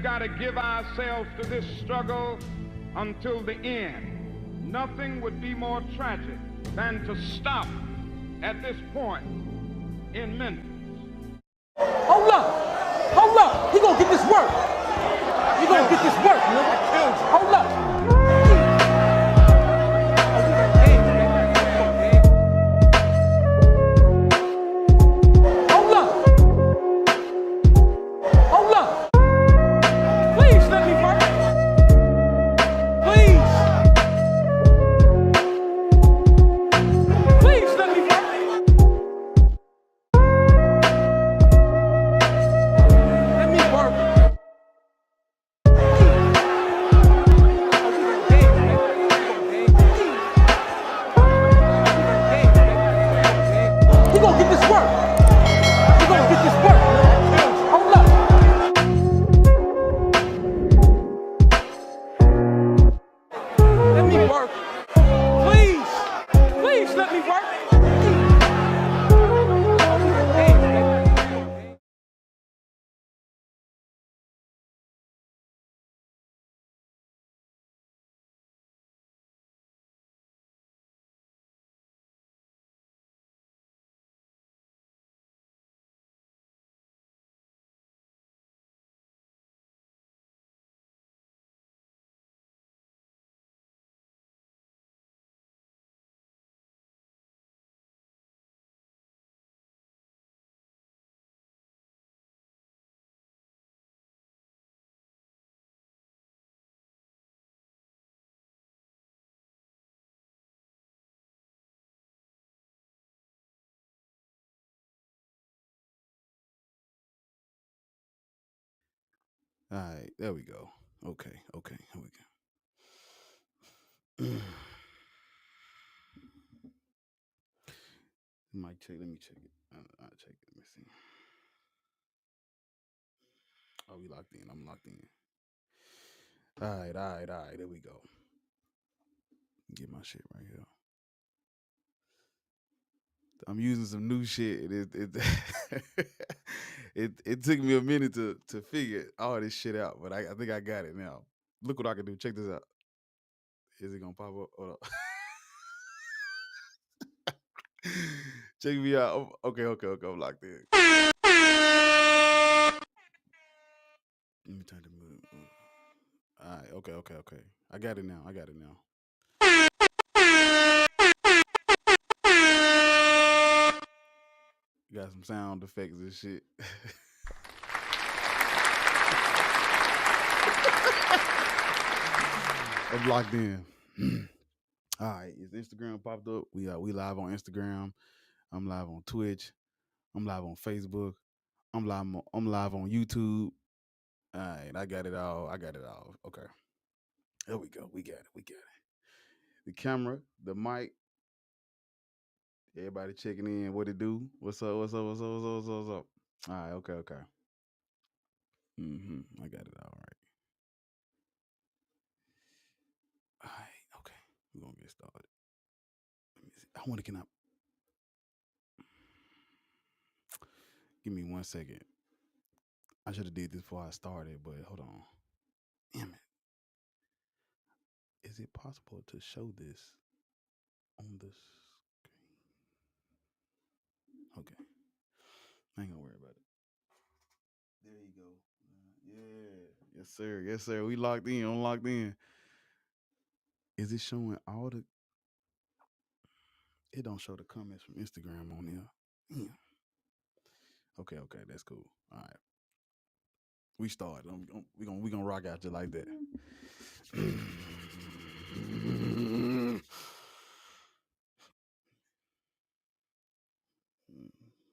got to give ourselves to this struggle until the end. Nothing would be more tragic than to stop at this point in Memphis. Hold up, he gonna get this work. You gonna get this work, nigga. Hold up. All right, there we go. Okay, here we go. Mic check. Let me check it. I'll check it. Let me see. Oh, we locked in. I'm locked in. All right. There we go. Get my shit right here. I'm using some new shit. It took me a minute to figure all this shit out, but I think I got it now. Look what I can do. Check this out. Is it gonna pop up? Hold up. Check me out. Okay. I'm locked in. Let me turn the mood. All right. Okay. I got it now. Got some sound effects and shit. I'm locked in. All right, is Instagram popped up? We live on Instagram. I'm live on Twitch. I'm live on Facebook. I'm live on YouTube. All right, I got it all. Okay. There we go. We got it. The camera, the mic. Everybody checking in. What it do? What's up? All right, okay. I got it all right. All right, okay. We're gonna get started. Let me see. I want to give me 1 second. I should have did this before I started, but hold on. Damn it. Is it possible to show this on the screen? Okay. I ain't gonna worry about it. There you go. Yeah. Yes, sir. We locked in. I'm locked in. Is it showing all the... It don't show the comments from Instagram on here. Yeah. Okay. That's cool. All right. We started. We gonna rock out just like that.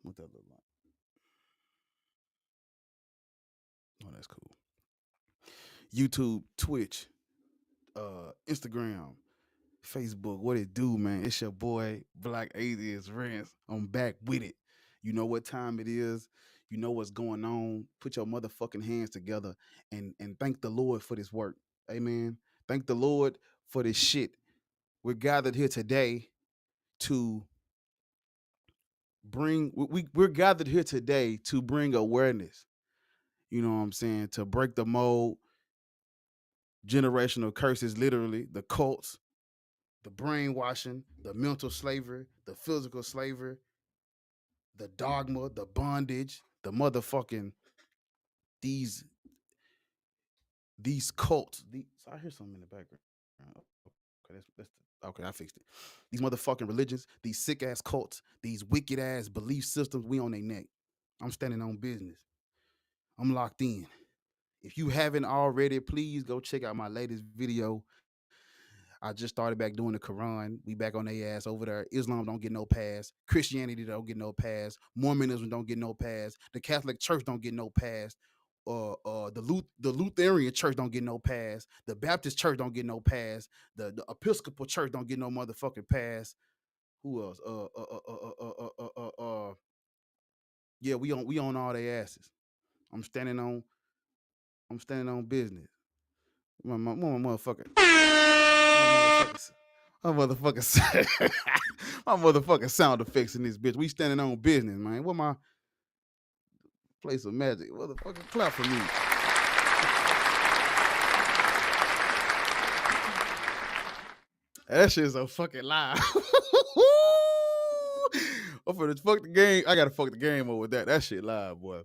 What that look like? Oh, that's cool. YouTube, Twitch, Instagram, Facebook. What it do, man? It's your boy Black Atheist Rants. I'm back with it. You know what time it is. You know what's going on. Put your motherfucking hands together and thank the Lord for this work. Amen. Thank the Lord for this shit. We're gathered here today to we're gathered here today to bring awareness. You know what I'm saying? To break the mold, generational curses, literally, the cults, the brainwashing, the mental slavery, the physical slavery, the dogma, the bondage, the motherfucking these cults. So I hear something in the background. Okay, okay. I fixed it. These motherfucking religions, these sick ass cults, these wicked ass belief systems. We on their neck. I'm standing on business. I'm locked in. If you haven't already, please go check out my latest video. I just started back doing the Quran. We back on their ass over there. Islam don't get no pass. Christianity don't get no pass. Mormonism don't get no pass. The Catholic Church don't get no pass. The Lutheran Church don't get no pass. The Baptist Church don't get no pass. The Episcopal Church don't get no motherfucking pass. Who else? Yeah, we on all their asses. I'm standing on business. My motherfucker. My motherfucker. My motherfucking sound effects in this bitch. We standing on business, man. What my place of magic? Motherfucker, clap for me. That shit's so fucking live. I'm finna fuck the game. I gotta fuck the game over with that. That shit live, boy.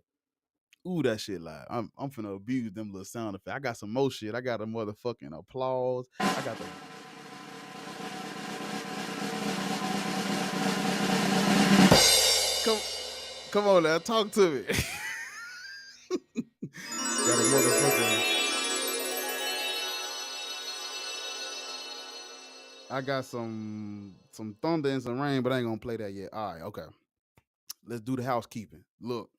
Ooh, that shit live. I'm finna abuse them little sound effects. I got some more shit. I got a motherfucking applause. I got the come on now, talk to me. Got a motherfucking. I got some thunder and some rain, but I ain't gonna play that yet. All right, okay. Let's do the housekeeping. Look,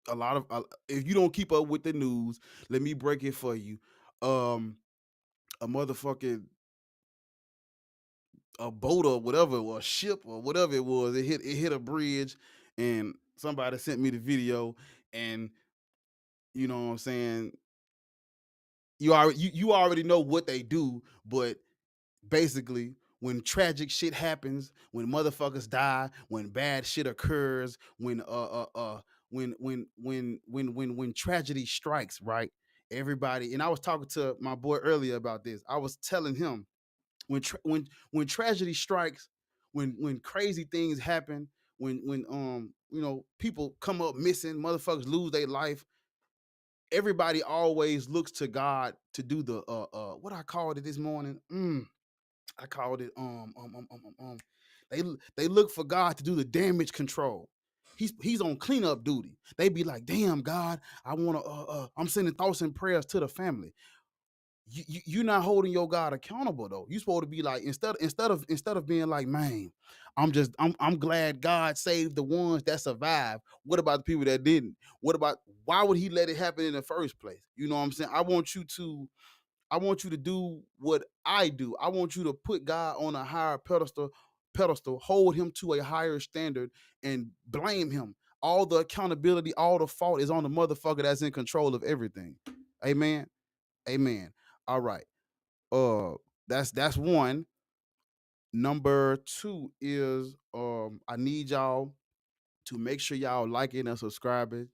a lot of if you don't keep up with the news, let me break it for you. A motherfucking a boat or whatever, or a ship or whatever it was, it hit a bridge, and somebody sent me the video, and you know what I'm saying. You already know what they do, but basically when tragic shit happens, when motherfuckers die, when bad shit occurs, when tragedy strikes, right? Everybody, and I was talking to my boy earlier about this. I was telling him when tragedy strikes, when crazy things happen, when people come up missing, motherfuckers lose their life, everybody always looks to God to do the what I called it this morning. I called it they look for God to do the damage control. He's on cleanup duty. They be like, damn God, I want to I'm sending thoughts and prayers to the family. You're not holding your God accountable though. You supposed to be like, instead of being like, man, I'm glad God saved the ones that survived. What about the people that didn't? What about, why would he let it happen in the first place? You know what I'm saying? I want you to do what I do. I want you to put God on a higher pedestal, hold him to a higher standard, and blame him. All the accountability, all the fault is on the motherfucker that's in control of everything. Amen. Amen. All right. Uh that's one. Number two is I need y'all to make sure y'all liking and subscribing.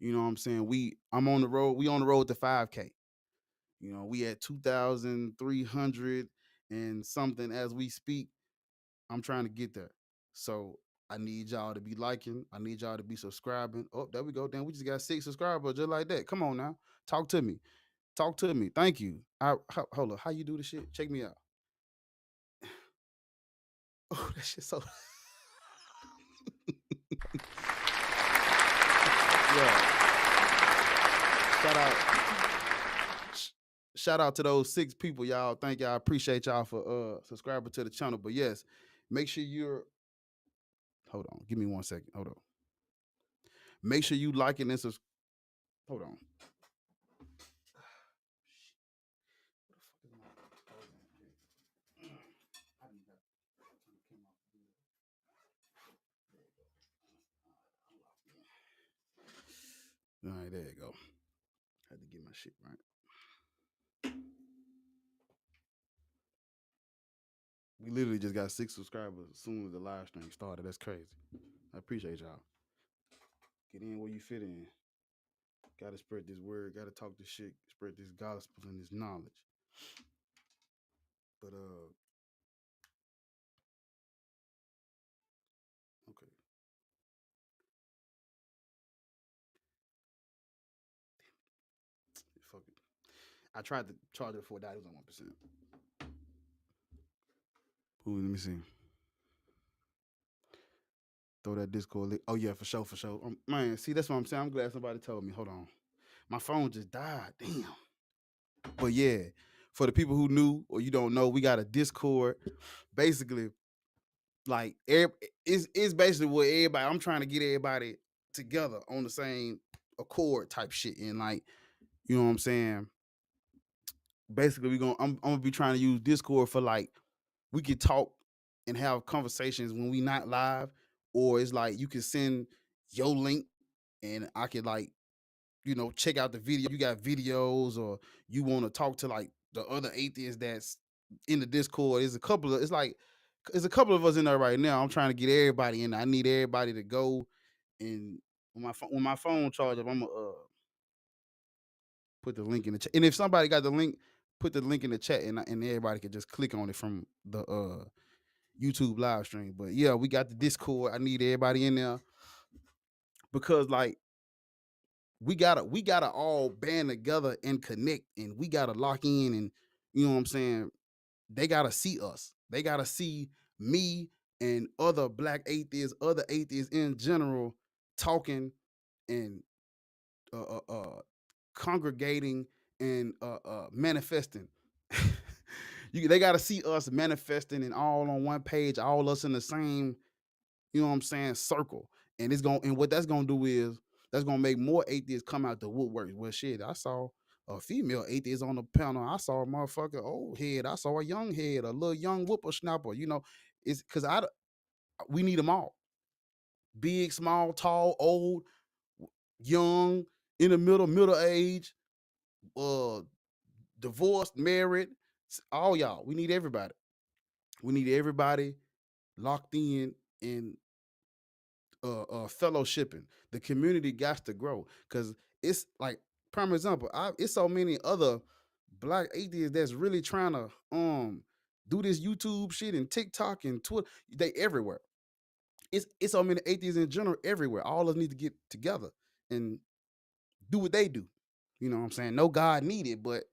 You know what I'm saying? I'm on the road. We on the road to 5K. You know, we at 2,300 and something as we speak. I'm trying to get there. So I need y'all to be liking. I need y'all to be subscribing. Oh, there we go. Then we just got 6 subscribers just like that. Come on now. Talk to me. Talk to me. Thank you. Hold up. How you do the shit? Check me out. Oh, that shit so. Yeah. Shout out. Shout out to those 6 people, y'all. Thank y'all. I appreciate y'all for subscribing to the channel. But yes, make sure you're. Hold on. Give me 1 second. Hold on. Make sure you like it and subscribe. Hold on. All right, there you go. Had to get my shit right. We literally just got 6 subscribers as soon as the live stream started. That's crazy. I appreciate y'all. Get in where you fit in. Gotta spread this word. Gotta talk this shit. Spread this gospel and this knowledge. But okay. Fuck it. I tried to charge it before it died. It was on 1%. Ooh, let me see. Throw that Discord link. Oh yeah, for sure, for sure. Man, see, that's what I'm saying. I'm glad somebody told me. Hold on. My phone just died. Damn. But yeah, for the people who knew or you don't know, we got a Discord. Basically, like it's basically what everybody. I'm trying to get everybody together on the same accord type shit. And like, you know what I'm saying? Basically, I'm gonna be trying to use Discord for like we could talk and have conversations when we not live, or it's like you can send your link and I could like, check out the video. You got videos or you want to talk to like the other atheists that's in the Discord. It's a couple of us in there right now. I'm trying to get everybody in there. I need everybody to go and when my phone charges up, I'm gonna put the link in the chat. And if somebody got the link, put the link in the chat and everybody can just click on it from the YouTube live stream. But yeah, we got the Discord. I need everybody in there because like we gotta all band together and connect, and we gotta lock in, and you know what I'm saying? They gotta see us. They gotta see me and other black atheists, other atheists in general, talking and congregating and manifesting. They gotta see us manifesting and all on one page, all us in the same, you know what I'm saying, circle. And what that's gonna do is that's gonna make more atheists come out the woodwork. Well, shit, I saw a female atheist on the panel. I saw a motherfucker old head. I saw a young head, a little young whippersnapper. It's because we need them all. Big, small, tall, old, young, in the middle age, divorced, married, all y'all. We need everybody. We need everybody locked in fellowshipping. The community got to grow because it's like prime example. It's so many other black atheists that's really trying to do this YouTube shit and TikTok and Twitter. They everywhere. It's so many atheists in general everywhere. All of us need to get together and do what they do. You know what I'm saying? No God needed, but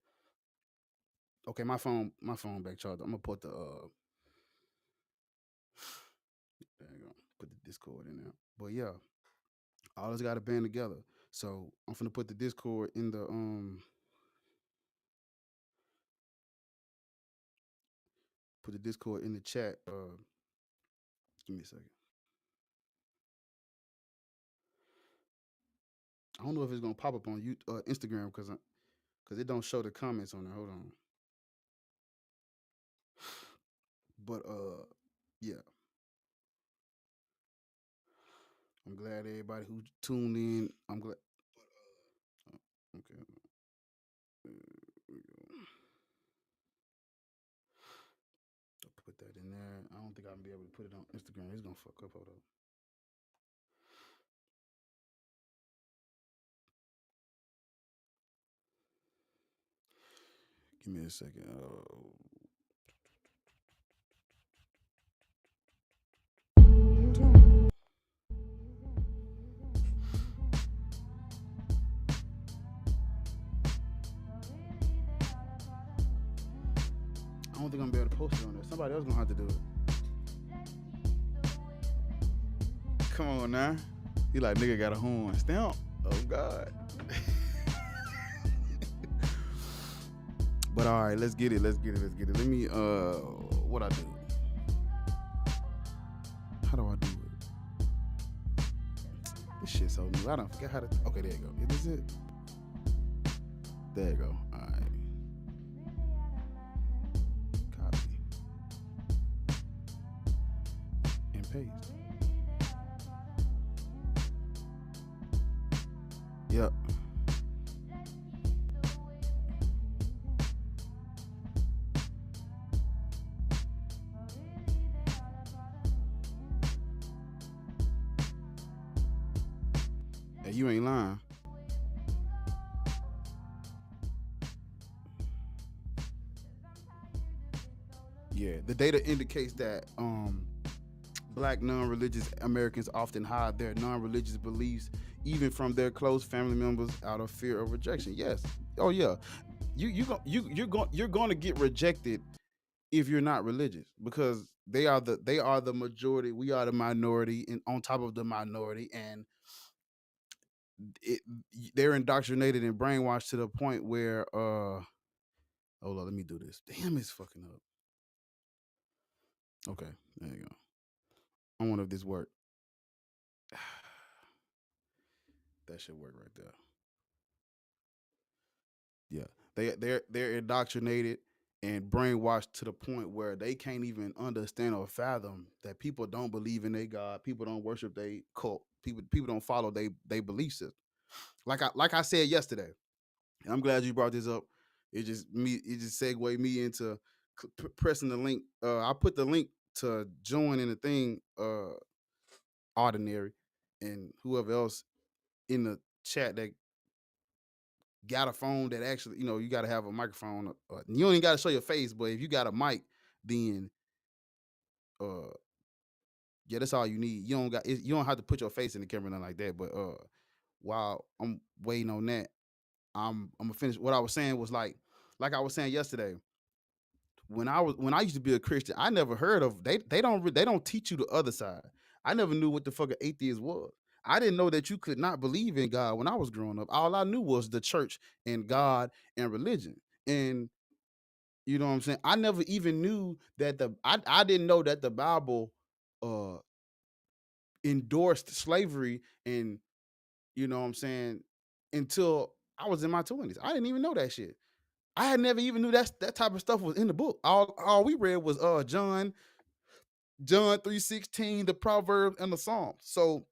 okay, my phone back charged. I'm gonna put the there you go. Put the Discord in there. But yeah, all us got to band together. So I'm finna put the Discord in the put the Discord in the chat. Give me a second. I don't know if it's gonna pop up on Instagram because it don't show the comments on there. Hold on. But yeah. I'm glad everybody who tuned in. I'm glad. Okay. I'll put that in there. I don't think I'm gonna be able to put it on Instagram. It's gonna fuck up. Hold up. Give me a second. I don't think I'm gonna be able to post it on there. Somebody else gonna have to do it. Come on now. You like nigga got a horn stamp. Oh God. But all right, let's get it. Let me what I do? How do I do it? This shit's so new. I don't forget how to. Okay, there you go. Is this it? There you go. All right. Copy and paste. Yep. Hey, you ain't lying. Yeah, the data indicates that black non-religious Americans often hide their non-religious beliefs even from their close family members out of fear of rejection. Yes. Oh yeah. You're going to get rejected if you're not religious, because they are the majority, we are the minority, and on top of the minority, and it, they're indoctrinated and brainwashed to the point where hold on, let me do this. Damn, it's fucking up. Okay, there you go. I wonder if this worked. That should work right there. Yeah, they're indoctrinated and brainwashed to the point where they can't even understand or fathom that people don't believe in their God, people don't worship their cult, people don't follow they belief system. Like I said yesterday, and I'm glad you brought this up. It just segued me into pressing the link. I put the link to join in the thing, Ordinary, and whoever else in the chat that got a phone that actually, you got to have a microphone. You don't even got to show your face, but if you got a mic, then uh, yeah, that's all you need. You don't have to put your face in the camera, nothing like that. But while I'm waiting on that, I'm gonna finish. What I was saying was like I was saying yesterday. When I used to be a Christian, I never heard of they don't teach you the other side. I never knew what the fuck an atheist was. I didn't know that you could not believe in God when I was growing up. All I knew was the church and God and religion. And you know what I'm saying? I never even knew that I didn't know that the Bible uh endorsed slavery, and you know what I'm saying, until I was in my 20s. I didn't even know that shit. I had never even knew that type of stuff was in the book. All we read was John 3:16, the Proverbs and the Psalms. So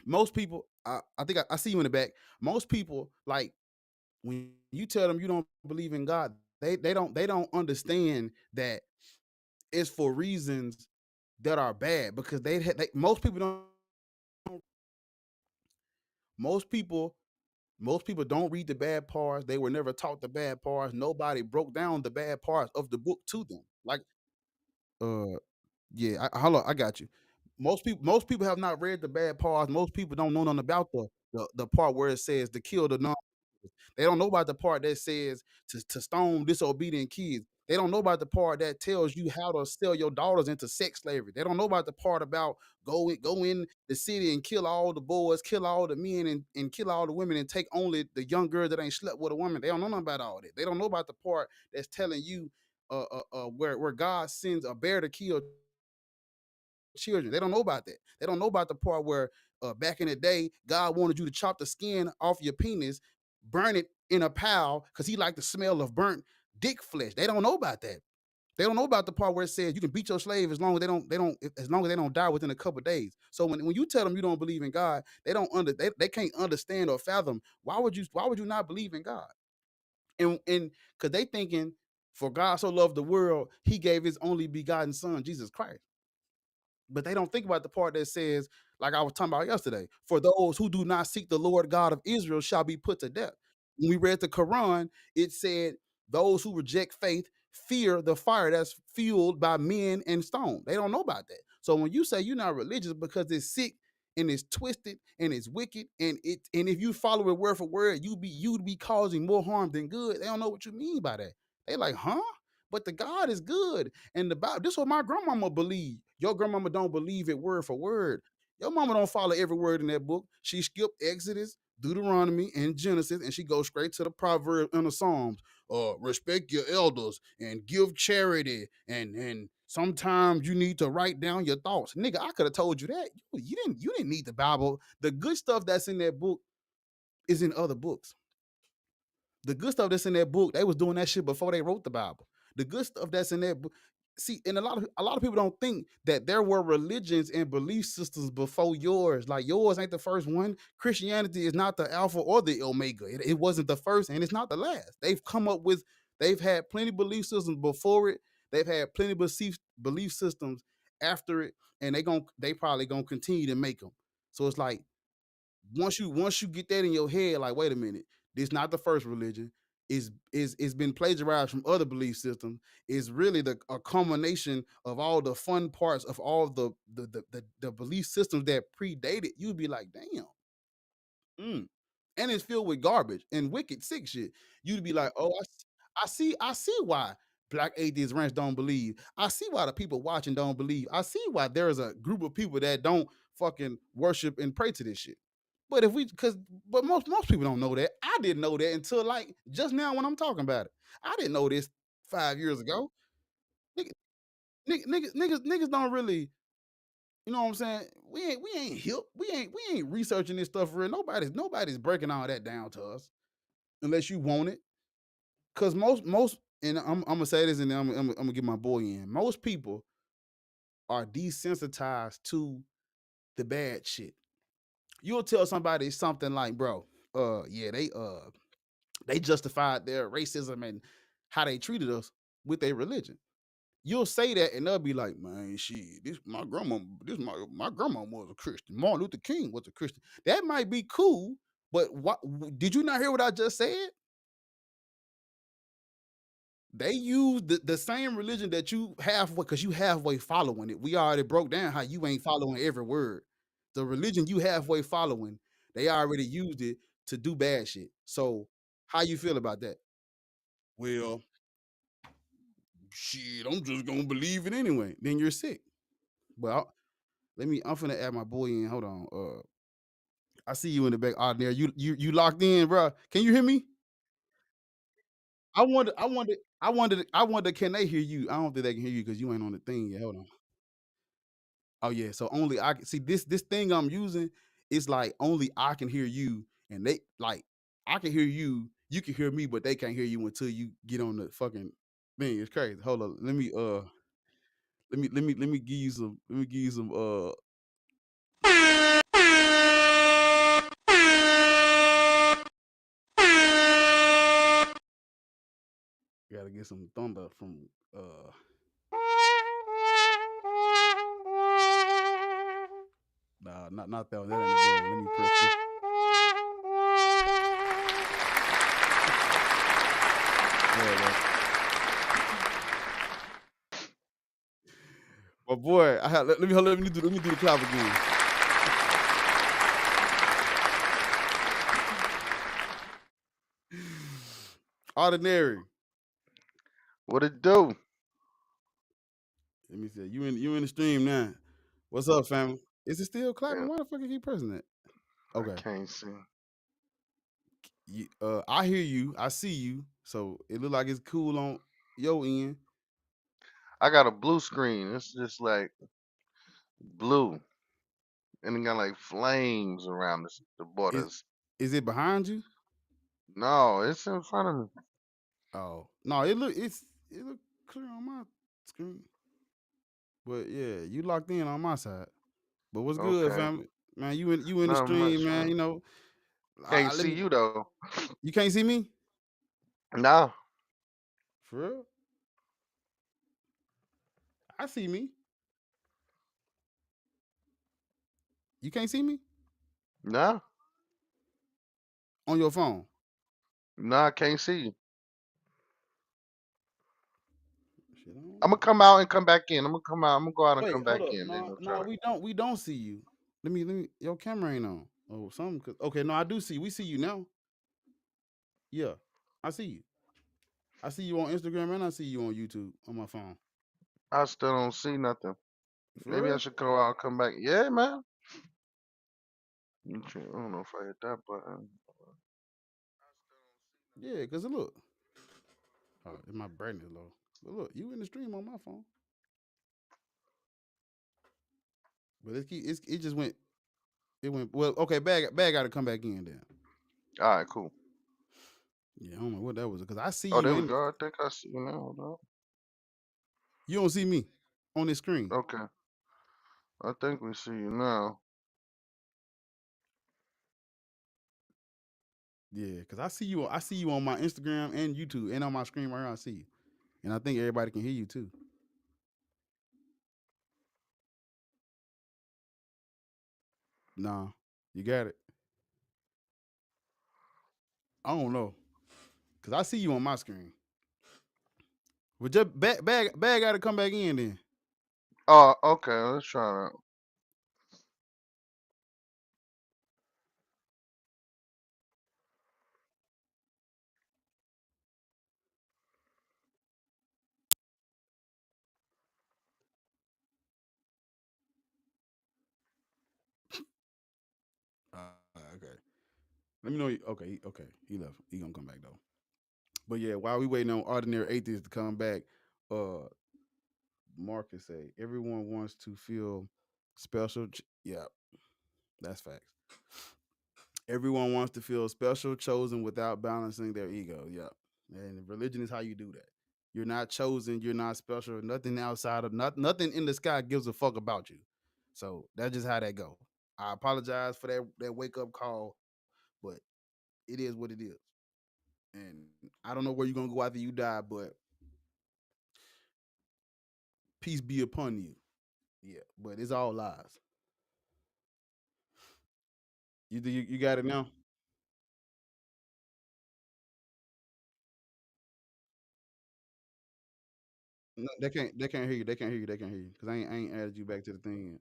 most people, I think I see you in the back. Most people, like, when you tell them you don't believe in God, they don't understand that it's for reasons that are bad, because most people don't most people most people don't read the bad parts. They were never taught the bad parts. Nobody broke down the bad parts of the book to them. Like, uh yeah, hold on, I got you. Most people have not read the bad parts. Most people don't know nothing about the part where it says to kill the non. They don't know about the part that says to stone disobedient kids. They don't know about the part that tells you how to sell your daughters into sex slavery. They don't know about the part about go in the city and kill all the boys, kill all the men, and kill all the women, and take only the young girl that ain't slept with a woman. They don't know nothing about all that. They don't know about the part that's telling you where God sends a bear to kill children. They don't know about that. They don't know about the part where back in the day, God wanted you to chop the skin off your penis, burn it in a pile because he liked the smell of burnt dick flesh. They don't know about that. They don't know about the part where it says you can beat your slave as long as they don't die within a couple of days. So when you tell them you don't believe in God, they can't understand or fathom why would you not believe in God? And because they thinking, for God so loved the world, he gave his only begotten son, Jesus Christ. But they don't think about the part that says, like I was talking about yesterday, for those who do not seek the Lord God of Israel shall be put to death. When we read the Quran, it said, those who reject faith fear the fire that's fueled by men and stone. They don't know about that. So when you say you're not religious because it's sick and it's twisted and it's wicked, and if you follow it word for word, you'd be causing more harm than good. They don't know what you mean by that. They like, huh? But the God is good. And the Bible, this is what my grandmama believe. Your grandmama don't believe it word for word. Your mama don't follow every word in that book. She skipped Exodus, Deuteronomy, and Genesis, and she goes straight to the Proverbs and the Psalms. Respect your elders and give charity, and sometimes you need to write down your thoughts. Nigga, I could have told you that. You didn't need the Bible. The good stuff that's in that book is in other books. The good stuff that's in that book, they was doing that shit before they wrote the Bible. The good stuff that's in that book. See, and a lot of people don't think that there were religions and belief systems before yours. Like, yours ain't the first one. Christianity is not the alpha or the omega. It wasn't the first, and it's not the last. They've had plenty belief systems before it. They've had plenty belief systems after it, and they probably gonna continue to make them. So it's like, once you get that in your head, like, wait a minute, this not the first religion. is been plagiarized from other belief systems is really a culmination of all the fun parts of all the belief systems that predated. You'd be like, damn. And it's filled with garbage and wicked sick shit. You'd be like, oh, I see why black atheist ranch don't believe. I see why the people watching don't believe. I see why there is a group of people that don't fucking worship and pray to this shit. But if we, but most people don't know that. I didn't know that until like just now when I'm talking about it. I didn't know this 5 years ago. Niggas, niggas don't really, you know what I'm saying? We ain't hip. We ain't researching this stuff for real. Nobody's breaking all that down to us unless you want it. Cause most and I'm gonna say this and then I'm gonna get my boy in. Most people are desensitized to the bad shit. You'll tell somebody something like, bro, yeah, they justified their racism and how they treated us with their religion. You'll say that and they'll be like, man, shit, my grandma was a Christian. Martin Luther King was a Christian. That might be cool, but what did you not hear what I just said? They use the same religion that you have because you halfway following it. We already broke down how you ain't following every word. The religion you halfway following, they already used it to do bad shit. So how you feel about that? Well, shit, I'm just gonna believe it anyway. Then you're sick. But I'm finna add my boy in. Hold on. I see you in the back out there. You locked in, bro. Can you hear me? I wonder, can they hear you? I don't think they can hear you because you ain't on the thing yet. Hold on. Oh yeah, so only I can see this thing I'm using. It's like only I can hear you, and they like I can hear you. You can hear me, but they can't hear you until you get on the fucking thing. It's crazy. Hold on. Let me give you some. Let me give you some. Gotta get some thunder from. Nah, not that one. That ain't a good one. Let me press this. But boy, let me do the clap again. Ordinary. What it do? Let me see. You in the stream now. What's up, family? Is it still clapping? Yeah, Why the fuck you keep pressing that? I Okay. can't see. I hear you. I see you. So it look like it's cool on your end. I got a blue screen. It's just like blue, and it got like flames around the Is borders. is it behind you? No, it's in front of me. Oh no, it look clear on my screen. But yeah, you locked in on my side. But what's good, Okay, family? Man, you in the not stream, much, man. man. You know, Can't let see me. you though. You can't see me No, for real. I see me. You can't see me no, on your phone. no, I can't see you. Shit, I don't I'm gonna know. come out and come back in. I'm gonna come out. I'm gonna go out and Wait, come hold back up. in. Then No, we'll try no, to. we don't see you. Let me. Your camera ain't on. Oh, something. Okay, no, I do see. We see you now. Yeah, I see you. I see you on Instagram and I see you on YouTube on my phone. I still don't see nothing. For Maybe I real? should go out and come back. Yeah, man. I don't know if I hit that button. Yeah, cause look. Oh, my brightness low. But look, you in the stream on my phone. But it just went. It went well. Okay, bag got to come back in then. All right, cool. Yeah, I don't know what that was because I see Oh, you there we in. go. I think I see you now. Hold on. You don't see me on the screen. Okay. I think we see you now. Yeah, because I see you. I see you on my Instagram and YouTube and on my screen right here. I see you, and I think everybody can hear you too. Nah, you got it. I don't know. Cause I see you on my screen. Well, just bag got to come back in then. Oh, okay. Let's try that. Okay. Let me know. Okay. He left. He gonna come back though. But yeah, while we waiting on Ordinary Atheist to come back, Marcus say everyone wants to feel special. Yeah, that's facts. Everyone wants to feel special, chosen without balancing their ego. Yeah, and religion is how you do that. You're not chosen. You're not special. Nothing outside of nothing in the sky gives a fuck about you. So that's just how that go. I apologize for that wake up call, but it is what it is. And I don't know where you're gonna go after you die, but peace be upon you. Yeah, but it's all lies. You got it now. No, they can't hear you. They can't hear you. They can't hear you because I ain't added you back to the thing yet.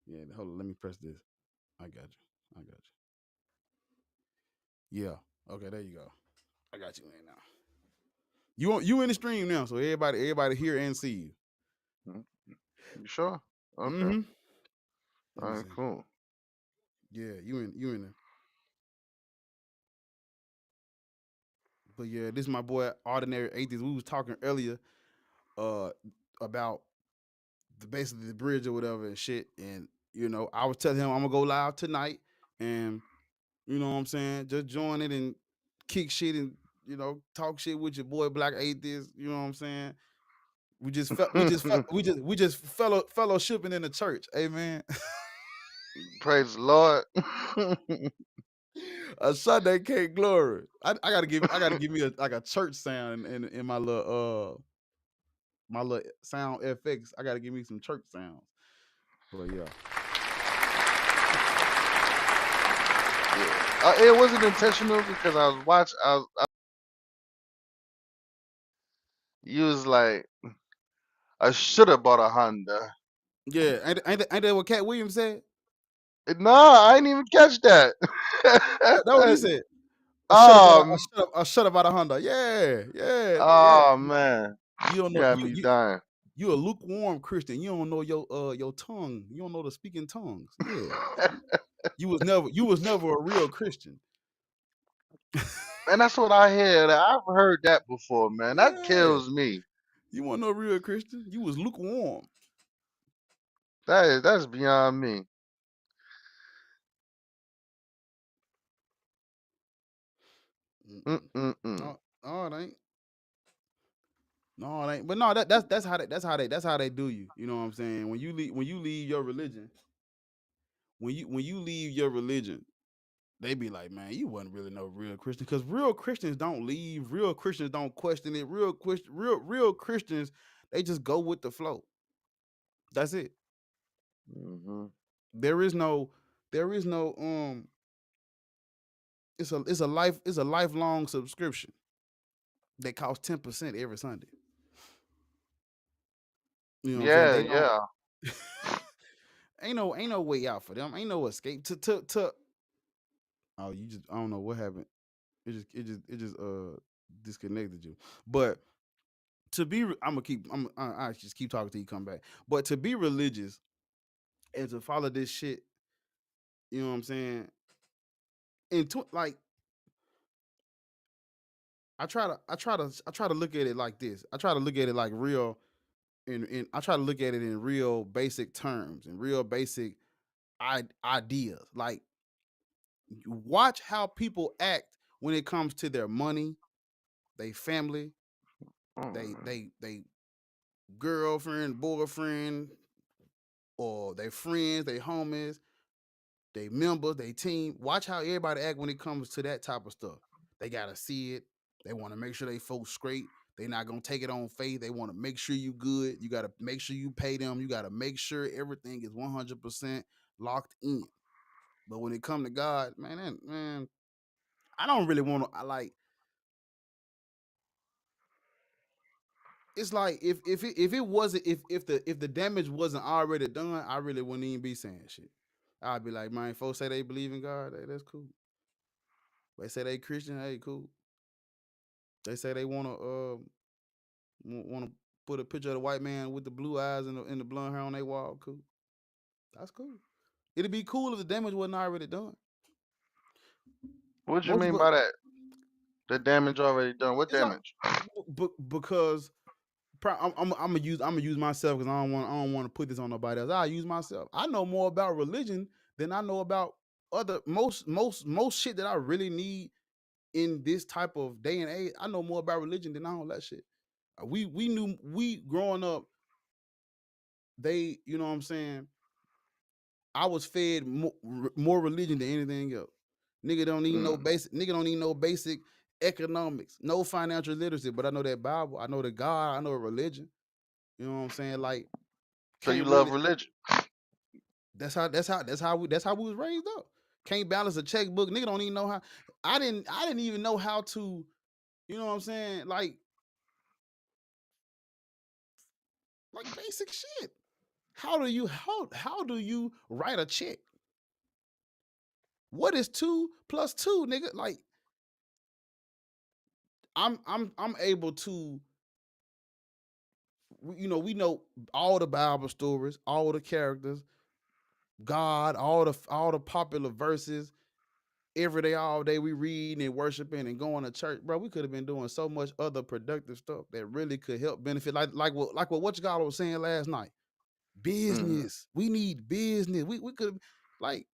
Yeah, hold on. Let me press this. I got you. I got you. Yeah. Okay, there you go. I got you in now. You in the stream now, so everybody hear and see you. Mm, You sure? Okay. Mm-hmm. Let All me right. see. Cool. Yeah, you in there. But yeah, this is my boy Ordinary Atheist. We was talking earlier uh about basically the bridge or whatever and shit. And I was telling him I'm gonna go live tonight, and you know what I'm saying, just join it and kick shit and talk shit with your boy Black Atheist. You know what I'm saying? We just fellowshipping in the church. Amen. Praise the Lord. A Sunday cake glory. I gotta give me a church sound in my little sound FX. I gotta give me some church sounds. But yeah. Yeah. It wasn't intentional because I was watching. You was like, I should have bought a Honda. Yeah, ain't that what Cat Williams said? Nah, I didn't even catch that. That what he said. um. A shut about a Honda. Yeah, yeah, yeah. Oh man, You don't know got you me you dying. you a lukewarm Christian. You don't know your tongue. You don't know the speaking tongues. Yeah. You was never a real Christian. Man, that's what I hear. I've heard that before, man. That Yeah. kills me. You weren't no real Christian. You was lukewarm. That's beyond me. Mm-mm. Mm-mm-mm. No, it ain't. No, it ain't. But no, that's how they do you. You know what I'm saying? When you leave your religion, when you leave your religion, they be like, man, you wasn't really no real Christian. Because real Christians don't leave. Real Christians don't question it. Real Christians, they just go with the flow. That's it. Mm-hmm. There is no, there is no it's a lifelong subscription that costs 10% every Sunday. You know what I'm saying? Yeah, They don't yeah. ain't no way out for them. Ain't no escape to oh, I don't know what happened. It just disconnected you. But I just keep talking till you come back. But to be religious and to follow this shit, you know what I'm saying? Like I try to look at it like this. I try to look at it like real and I try to look at it in real basic terms and real basic ideas. Like watch how people act when it comes to their money, their family, they Mm. they they girlfriend, boyfriend, or their friends, their homies, they members, they team. Watch how everybody act when it comes to that type of stuff. They gotta see it. They want to make sure they folks straight. They not gonna take it on faith. They want to make sure you good. You gotta make sure you pay them. You gotta make sure everything is 100% locked in. But when it come to God, man, I don't really want to. I like. it's like if it wasn't if the damage wasn't already done, I really wouldn't even be saying shit. I'd be like, man, folks say they believe in God, hey, that's cool. They say they Christian, hey, cool. They say they wanna put a picture of the white man with the blue eyes and the blonde hair on their wall, cool. That's cool. It'd be cool if the damage wasn't already done. What you Most mean people, by that? The damage already done. What it's like damage? because I'm gonna use myself because I don't want to put this on nobody else. I use myself. I know more about religion than I know about other most shit that I really need in this type of day and age. I know more about religion than all that shit. We growing up. They, you know what I'm saying. I was fed more religion than anything else. Nigga don't need no Mm. basic. Nigga don't need no basic economics, no financial literacy. But I know that Bible. I know the God. I know religion. You know what I'm saying? Like So you can't love really. religion? That's how we was raised up. Can't balance a checkbook. Nigga don't even know how. I didn't even know how to. You know what I'm saying? Like basic shit. How do you write a check? What is 2 + 2, nigga? Like I'm able to. We know all the Bible stories, all the characters, God, all the popular verses. Every day, all day, we reading and worshiping and going to church, bro. We could have been doing so much other productive stuff that really could help benefit, like what you was saying last night. Mm. Business, we need business. We could like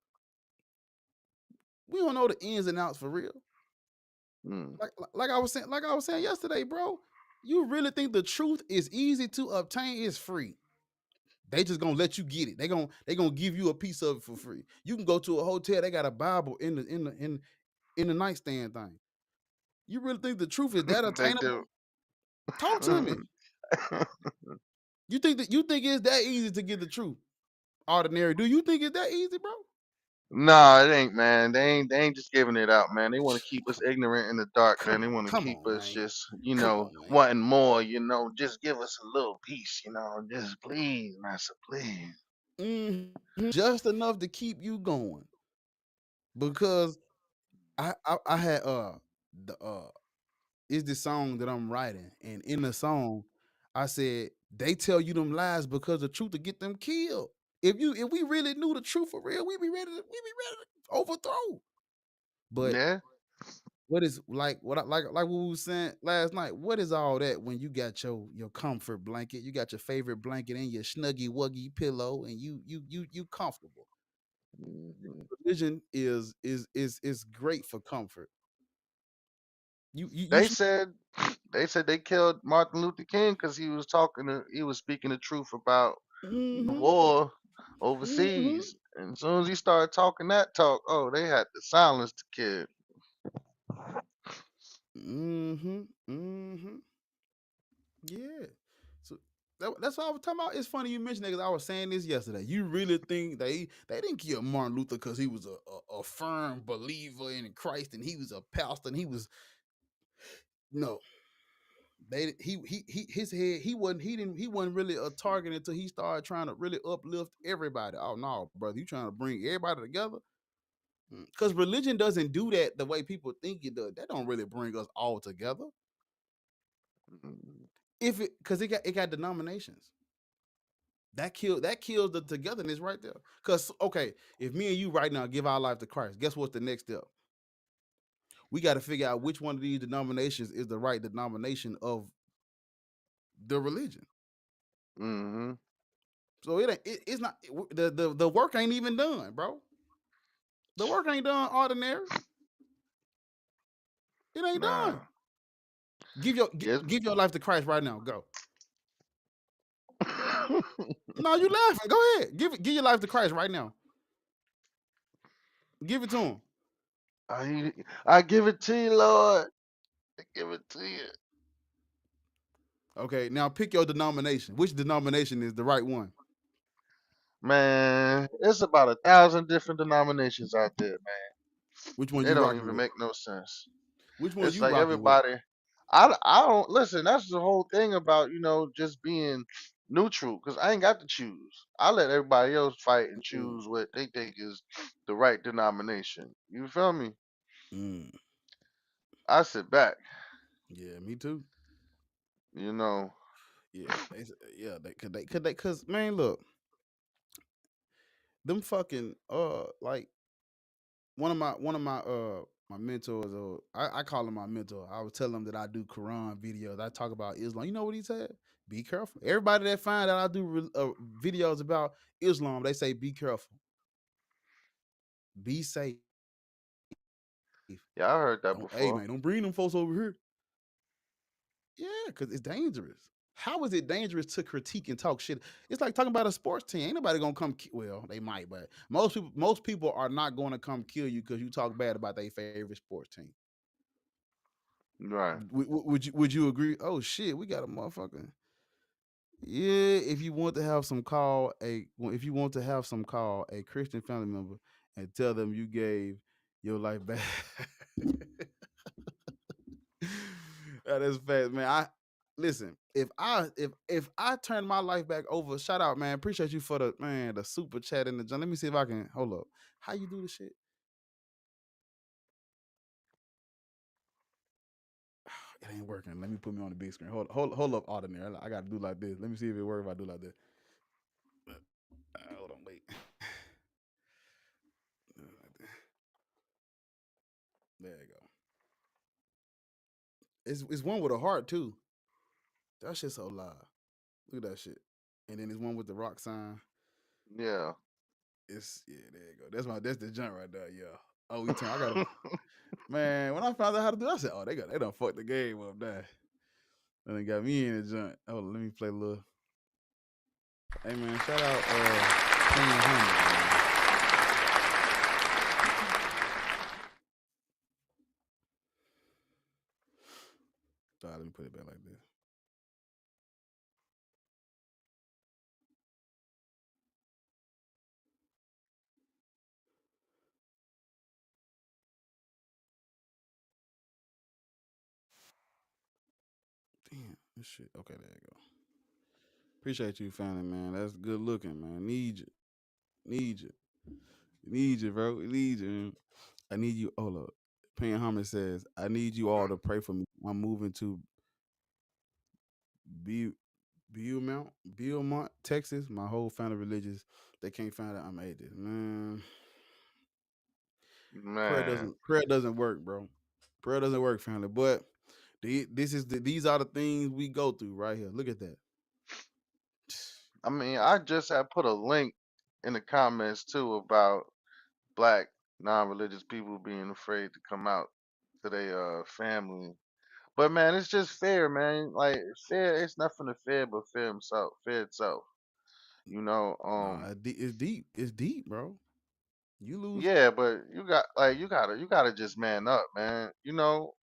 we don't know the ins and outs for real. Mm. Like I was saying yesterday, bro. You really think the truth is easy to obtain? It's free. They just gonna let you get it. They gonna give you a piece of it for free. You can go to a hotel. They got a Bible in the nightstand thing. You really think the truth is that They do. attainable? Talk to me. You think it's that easy to get the truth? Ordinary. Do you think it's that easy, bro? Nah, it ain't, man. They ain't just giving it out, man. They want to keep us ignorant in the dark, man. Come They on, want to come keep on, us man. just, Come on, man. wanting more, just give us a little piece, just please, master, please. Just enough to keep you going. Because I had the is this song that I'm writing, and in the song, I said they tell you them lies because the truth to get them killed. If we really knew the truth for real, we'd be ready to overthrow. But Yeah. what is like what we was saying last night? What is all that when you got your comfort blanket, you got your favorite blanket and your snuggy wuggy pillow, and you comfortable. Mhm. Religion is great for comfort. You They should. said they killed Martin Luther King because he was speaking the truth about the Hmm. war Hmm. overseas. And as soon as he started talking that talk, oh, they had to silence the kid. Hmm. Hmm. Yeah. So that's what I was talking about. It's funny you mentioned that 'cause I was saying this yesterday. You really think they didn't kill Martin Luther because he was a firm believer in Christ and he was a pastor and he was no. His head he wasn't really a target until he started trying to really uplift everybody. Oh no, brother, you trying to bring everybody together? Because religion doesn't do that the way people think it does. That don't really bring us all together. Mhm. If it because it got denominations. That kills the togetherness right there. Cause okay, if me and you right now give our life to Christ, guess what's the next step? We got to figure out which one of these denominations is the right denomination of the religion. Mhm. So it's not the work ain't even done, bro. The work ain't done. Ordinary, it ain't done. Nah. Yes. Give your life to Christ right now. Go. No, you laughing. Go ahead. Give your life to Christ right now. Give it to him. I give it to you, Lord. I give it to you. Okay, now pick your denomination. Which denomination is the right one? Man, it's about 1,000 different denominations out there, man. Which one They you don't rocking even with? make no sense. Which one It's you like rocking with? everybody. I don't listen. That's the whole thing about just being neutral because I ain't got to choose. I let everybody else fight and Mm, choose what they think is the right denomination. You feel me? mm. I sit back. Yeah, me too. You know. Yeah, yeah, cause man, look, them fucking like one of my my mentors, or I call him my mentor. I was telling him that I do Quran videos. I talk about Islam. You know what he said? Be careful. Everybody that find out I do videos about Islam, they say be careful, be safe. Yeah, I heard that Don't, hey before. man, don't bring them folks over here. Yeah, because it's dangerous. How is it dangerous to critique and talk shit? It's like talking about a sports team. Ain't nobody gonna come. Well, they might, but most people are not going to come kill you because you talk bad about their favorite sports team. Right. Would you agree? Oh shit, we got a motherfucker. Yeah, if you want to have some call a Christian family member and tell them you gave your life back. That is fast, man. I listen. If I turn my life back over, shout out, man. Appreciate you for the super chat in the joint. Let me see if I can hold up. How you do the shit? It ain't working. Let me put me on the big screen. Hold up, Ordinary. I gotta do like this. Let me see if it works if I do like this. Hold on, wait. There you go. It's one with a heart too. That shit's so live. Look at that shit. And then there's one with the rock sign. Yeah. It's yeah, there you go. That's the joint right there. Yeah. Oh, we turn. I gotta man. When I found out how to do, it, I said, "Oh, they done fucked the game up there." And they got me in the joint. Oh, let me play a little. Hey man, shout out Penny Hunter, man. Let me put it back like this. Damn, this shit. Okay, there you go. Appreciate you, family, man. That's good looking, man. Need you, need you, need you, bro. Need you. Man. I need you. Hold up. Penny Hunter says, "I need you all to pray for me. I'm moving to be Beaumont, Texas. My whole family religious. They can't find out I'm atheist. Man, Man. prayer doesn't work, bro. Prayer doesn't work, family. But these are the things we go through right here. Look at that. I mean, I just had put a link in the comments too about black non-religious people being afraid to come out to their family. But man, it's just fair, man. Like fear, it's nothing to fear but fear himself, fear itself. You know, Nah, it's deep. It's deep, bro. You lose. yeah, but you gotta just man up, man.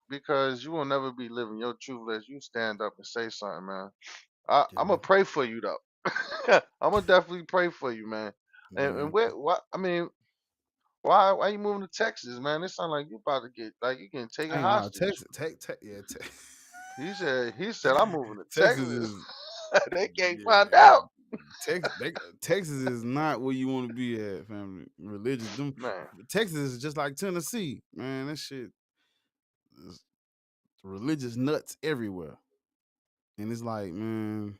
Because you will never be living your truth unless you stand up and say something, man. I'm Yeah, gonna pray for you though. I'm gonna definitely pray for you, man. And man. what I mean, why you moving to Texas, man? It sounds like you about to get like you getting taken I ain't gonna lie. hostage. Yeah, He said I'm moving to Texas Texas. is They can't find yeah. out. Texas is not where you want to be at, family. Religious. Man. Texas is just like Tennessee, man. That shit is religious nuts everywhere, and it's like, man,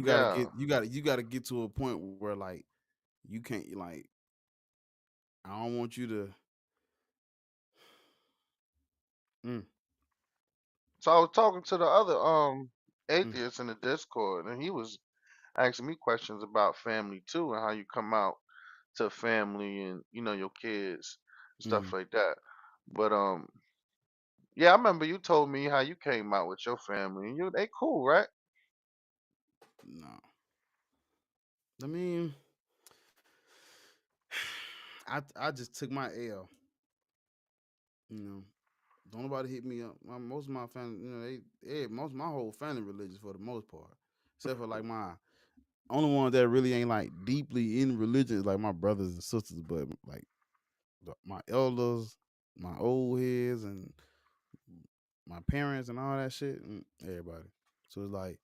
Yeah. you gotta get to a point where like you can't like. I don't want you to. Mm, So I was talking to the other mm, atheists in the Discord, and he was asking me questions about family too, and how you come out to family and your kids and stuff mm, like that. But yeah, I remember you told me how you came out with your family, and they cool, right? no, I mean, I just took my L. You know, don't nobody hit me up. Most of my family, most of my whole family religious for the most part, except for like my only ones that really ain't like deeply in religion is like my brothers and sisters, but like my elders, my old heads, and my parents and all that shit, everybody. So it's like,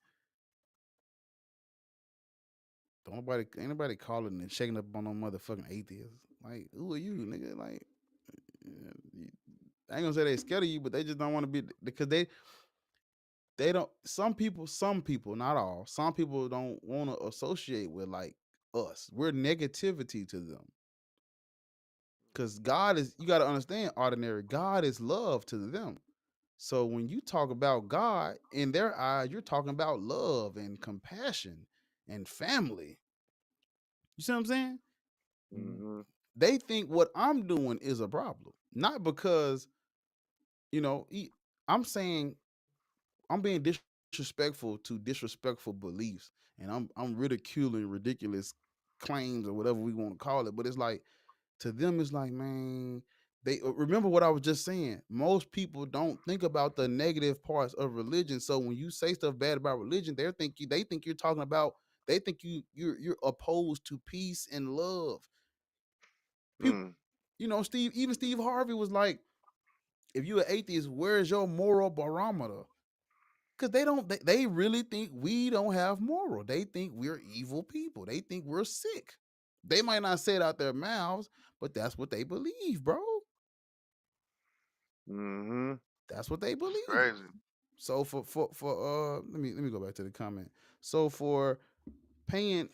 don't nobody, ain't nobody calling and checking up on no motherfucking atheists. Like, who are you, nigga? Like, I ain't gonna say they scared of you, but they just don't want to be, because they don't. Some people, not all. Some people don't want to associate with like us. We're negativity to them. Because God is, you got to understand, ordinary, God is love to them. So when you talk about God, in their eyes, you're talking about love and compassion and family. You see what I'm saying? Mm-hmm. They think what I'm doing is a problem. Not because, you know, I'm saying I'm being disrespectful to disrespectful beliefs, and I'm ridiculing ridiculous claims or whatever we want to call it. But it's like, to them, it's like, man, they remember what I was just saying. Most people don't think about the negative parts of religion. So when you say stuff bad about religion, they think you're talking about, they think you're opposed to peace and love. People, Mm. you know, even Steve Harvey was like, if you're an atheist, where's your moral barometer? Because they really think we don't have moral. They think we're evil people. They think we're sick. They might not say it out their mouths, but that's what they believe, bro. Mm-hmm. That's what they It's believe. crazy. So let me go back to the comment. So paying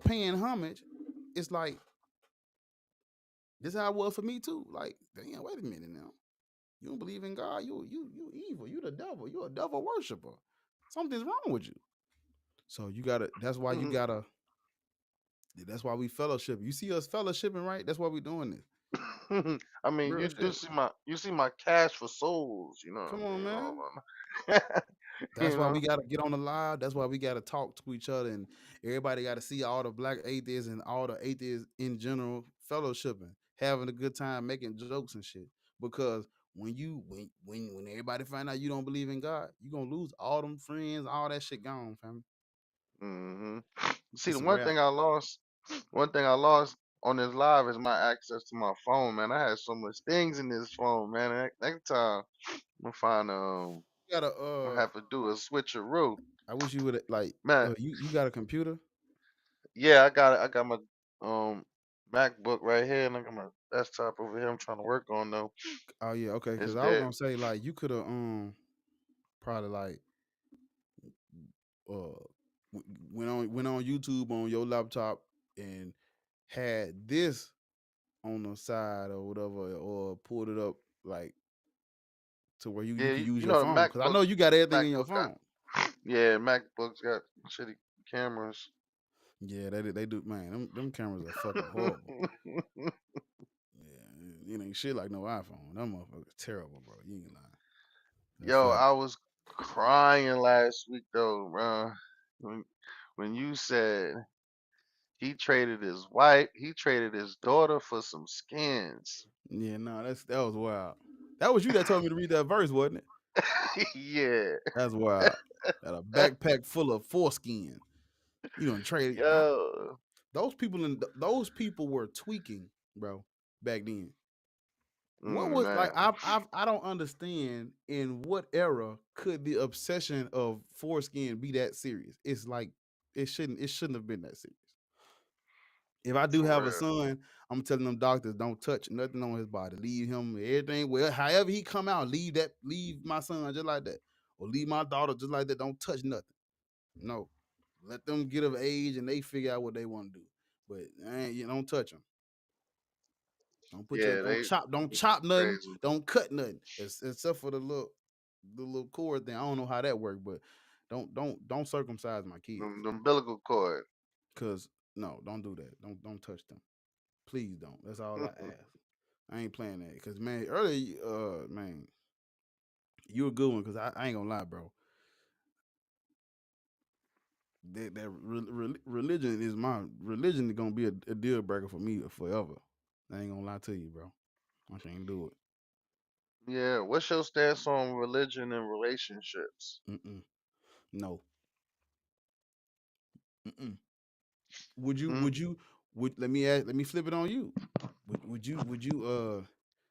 paying homage, it's like, this is how it was for me too. Like, damn, wait a minute now. You don't believe in God, you evil, you the devil, you a devil worshiper. Something's wrong with you. So you gotta, that's why we fellowship. You see us fellowshipping, right? That's why we doing this. I mean, Real you do shit. see my cash for souls. You know what Come I on, mean? man. That's You why know. we gotta get on the live. That's why we gotta talk to each other, and everybody gotta see all the black atheists and all the atheists in general fellowshipping, having a good time, making jokes and shit. Because when everybody find out you don't believe in God, you gonna lose all them friends, all that shit gone, fam. Hmm. See, the It's a wrap. one thing I lost on this live is my access to my phone, man. I had so much things in this phone, man. Next time I'm gonna find You gotta I have to do a switcheroo, I wish you would like man. you got a computer? Yeah, I got my um MacBook right here, and I got my desktop over here. I'm trying to work on though. Oh yeah, okay. It's Because I was dead. gonna say, like, you could have probably like uh went on YouTube on your laptop and had this on the side or whatever, or pulled it up like to where you Yeah, can use you your know the phone. Because I know you got everything in your MacBook got phone. yeah, MacBooks got shitty cameras. Yeah, they do, man. Them cameras are fucking horrible. Yeah, it ain't shit like no iPhone. Them motherfuckers terrible, bro. You ain't lying. That's Yo, I facts. was crying last week though, bro. When when you said he traded his daughter for some skins. Yeah, no, that was wild. That was you that told me to read that verse, wasn't it? Yeah, That's wild. Got a backpack full of foreskin. You don't trade. yo, Those people were tweaking, bro, back then. What was like? man, I don't understand in what era could the obsession of foreskin be that serious. It's like it shouldn't have been that serious. If I do for have a real. son, I'm telling them doctors don't touch nothing on his body. Leave him everything. Well, however he come out, leave my son just like that, or leave my daughter just like that. Don't touch nothing. No, let them get of age and they figure out what they want to do. But you don't touch them. Don't put your Yeah, they don't chop nothing. crazy. Don't cut nothing. Except for the little cord thing. I don't know how that worked, but don't circumcise my kids. The umbilical cord. Cause no, don't do that. Don't touch them. Please don't. That's all I ask. I ain't playing that. Cause man, earlier, man, you a good one. Cause I ain't gonna lie, bro. Religion is my religion is gonna be a deal breaker for me forever. I ain't gonna lie to you, bro. I can't do Yeah, what's your stance on religion and relationships? it. No. Mm-mm. Would you? Hmm? Would you? Would let me flip it on you. Would you?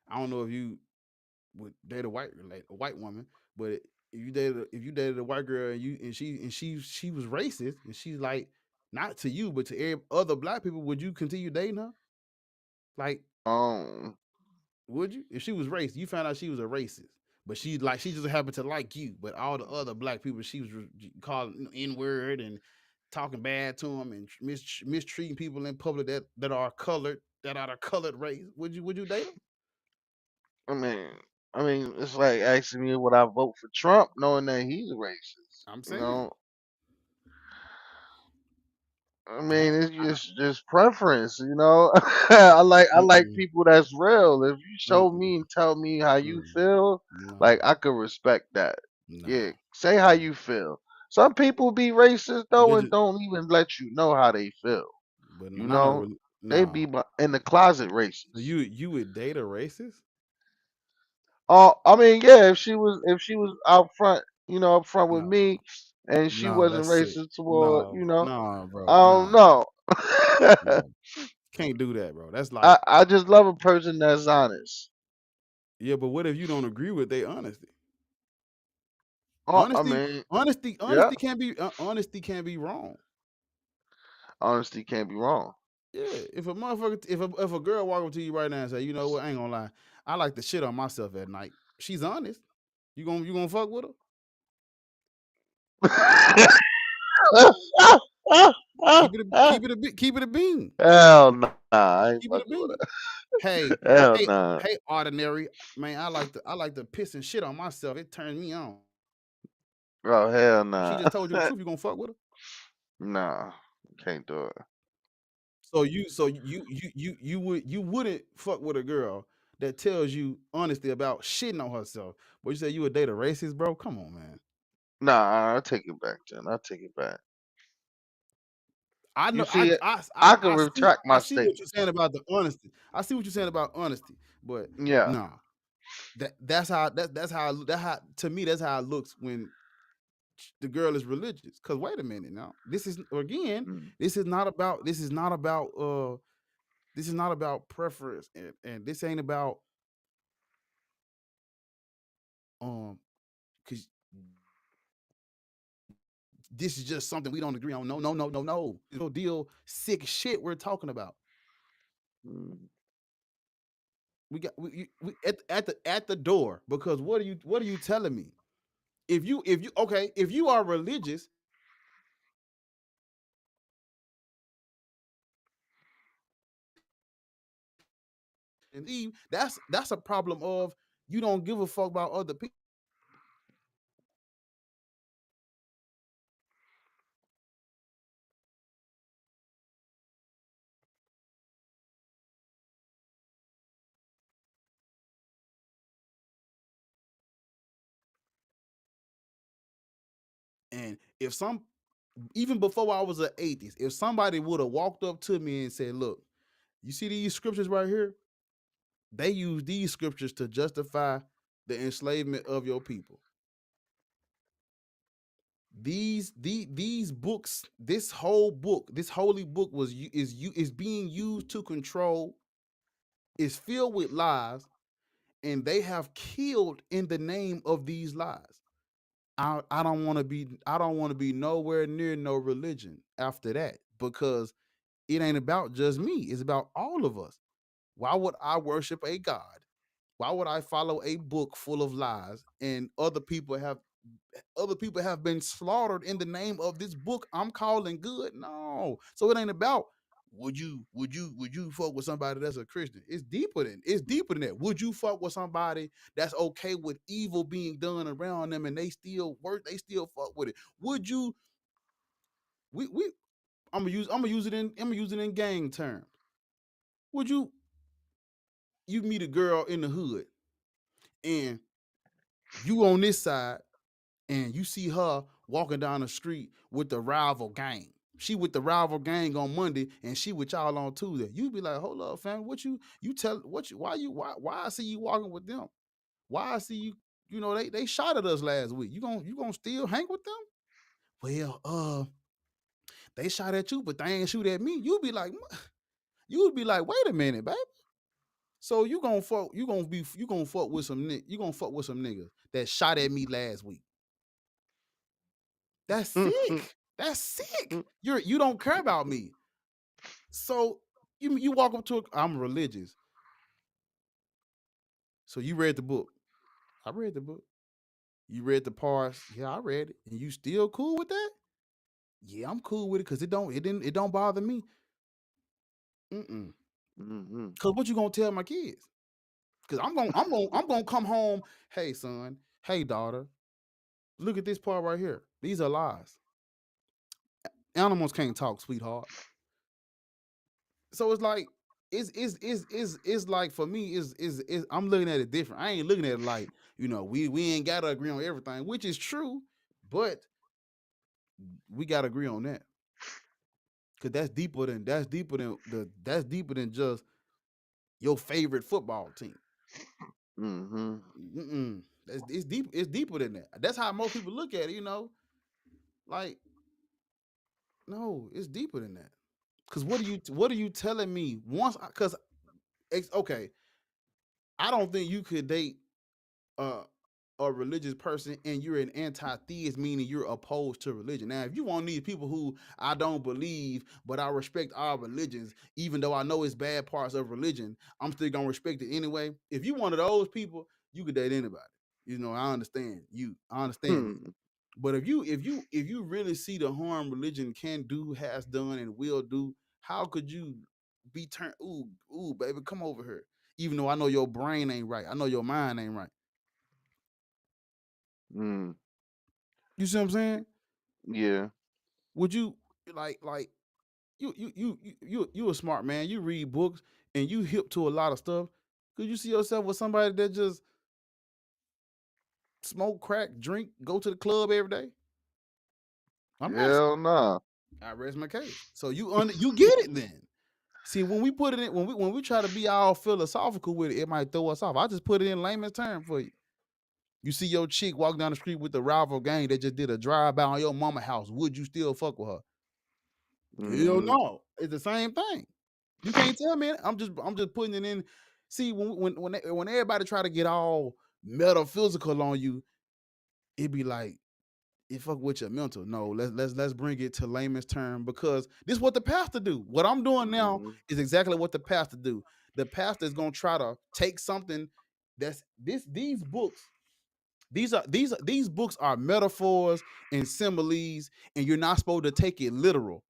I don't know if you. would date a white woman, but if you dated a white girl and she was racist and she's like not to you but to other black people, would you continue dating her? Like, Um, would you? If she was racist, you found out she was a racist, but she just happened to like you, but all the other black people she was calling N word and talking bad to them and mistreating people in public that are colored, that are the colored race. Would you date them? I mean, it's like asking me would I vote for Trump, knowing that he's a racist. I'm You saying. know, I I, mean, it's I just preference. You know, I like mm-mm, people that's real. If you show mm-mm, me and tell me how you mm, feel, like no, I could respect that. Yeah, no. say how you feel. Some people be racist though But and don't even let you know how they feel. You not no know, really. they be No. in the closet So racist. you would date a racist? Oh, I mean, yeah, if she was out front, up front with No, me, and she no, wasn't that's sick. racist toward, No, no, I bro, don't no, know. no. Can't do that, bro. That's I like, I just love a person that's honest. yeah, but what if you don't agree with their honesty? I Honesty, mean, honesty, yeah, honesty can't be wrong. honesty can't be wrong. Yeah, if a motherfucker, if a girl walk up to you right now and say, you know what, I ain't gonna lie, I like to shit on myself at night. She's honest. You gonna fuck with her? Keep it a bean. Hell nah, I ain't Keep it a fucking with bean. Hey, her. Hell hey, nah. hey, ordinary man. I like to piss and shit on myself. It turns me on. Bro, hell If she nah. just told you the truth, you gonna fuck with her. Nah, can't do it. So you wouldn't fuck with a girl that tells you honesty about shitting on herself. But you say you would date a racist, bro? Come on, man. Nah, I'll take it back, Jen. I'll take it back. I You know. I see, I I, I can I see. retract I my see what you're statement. saying about the honesty. I see what you're saying about honesty. But Yeah. nah, that's how to me that's how it looks when the girl is religious. Cause wait a minute now. This is again. Mm. This is not about preference, and this ain't about because this is just something we don't agree on. No, no, no, no, no. Real deal sick shit we're talking about. Mm. We got we at the door because what are you telling me? If you okay, if you are religious and Eve, that's a problem of you don't give a fuck about other people. And if some even before I was an atheist, if somebody would have walked up to me and said, "Look, you see these scriptures right here? They use these scriptures to justify the enslavement of your people. These books, this whole book, this holy book is being used to control, is filled with lies, and they have killed in the name of these lies. I don't want to be nowhere near no religion after that because it ain't about just me. It's about all of us. Why would I worship a God? Why would I follow a book full of lies and other people have been slaughtered in the name of this book I'm calling good? No. So it ain't about would you fuck with somebody that's a Christian? It's deeper than that. Would you fuck with somebody that's okay with evil being done around them and they still fuck with it? Would you we I'm gonna use it in gang terms. Would you meet a girl in the hood and you on this side and you see her walking down the street with the rival gang. She with the rival gang on Monday and she with y'all on Tuesday. You be like, hold up, fam. What you tell what you why I see you walking with them? Why I see they shot at us last week. You gonna still hang with them? Well, they shot at you, but they ain't shoot at me. You would be like, wait a minute, baby. So you gonna fuck with some niggas that shot at me last week. That's sick. That's sick. You don't care about me. So you walk up to I'm religious. So you read the book. I read the book. You read the parts. Yeah, I read it. And you still cool with that? Yeah, I'm cool with it because it don't bother me. Mm-mm. Cause what you gonna tell my kids? Cause I'm gonna come home. Hey son, hey daughter, look at this part right here. These are lies. Animals can't talk, sweetheart. So it's like it's like for me is I'm looking at it different. I ain't looking at it like we ain't gotta agree on everything, which is true, but we gotta agree on that because that's deeper than just your favorite football team. Mm-mm. It's deep. It's deeper than that. That's how most people look at it. Like no, it's deeper than that. Because what are you telling me once? Because okay, I don't think you could date uh, a religious person and you're an anti-theist, meaning you're opposed to religion. Now, if you want these people who I don't believe, but I respect all religions, even though I know it's bad parts of religion, I'm still gonna respect it anyway. If you one of those people, you could date anybody. I understand you. I understand it. But if you really see the harm religion can do, has done, and will do, how could you be turned? Ooh, baby, come over here. Even though I know your brain ain't right, I know your mind ain't right. You see what I'm saying? Yeah. Would you like you a smart man? You read books and you hip to a lot of stuff. Could you see yourself with somebody that just smoke, crack, drink, go to the club every day? I'm not. Hell nah. I rest my case. So you get it then. See, when we put it in, when we try to be all philosophical with it, it might throw us off. I just put it in layman's term for you. You see your chick walk down the street with the rival gang that just did a drive by on your mama house. Would you still fuck with her? Hell no. It's the same thing. You can't tell me. I'm just putting it in. See, when everybody try to get all metaphysical on you, it be like it fuck with your mental. No, let's bring it to layman's term because this is what the pastor do. What I'm doing now is exactly what the pastor do. The pastor is gonna try to take something that's these books. These books are metaphors and similes, and you're not supposed to take it literal.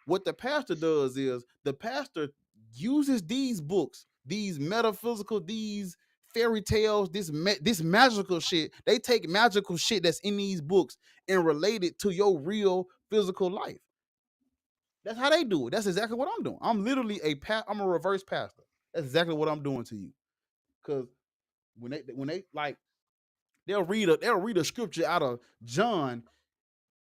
What the pastor does is the pastor uses these books, these metaphysical, these fairy tales, this magical shit. They take magical shit that's in these books and relate it to your real physical life. That's how they do it. That's exactly what I'm doing. I'm literally I'm a reverse pastor. That's exactly what I'm doing to you. Because when they like they'll read a scripture out of John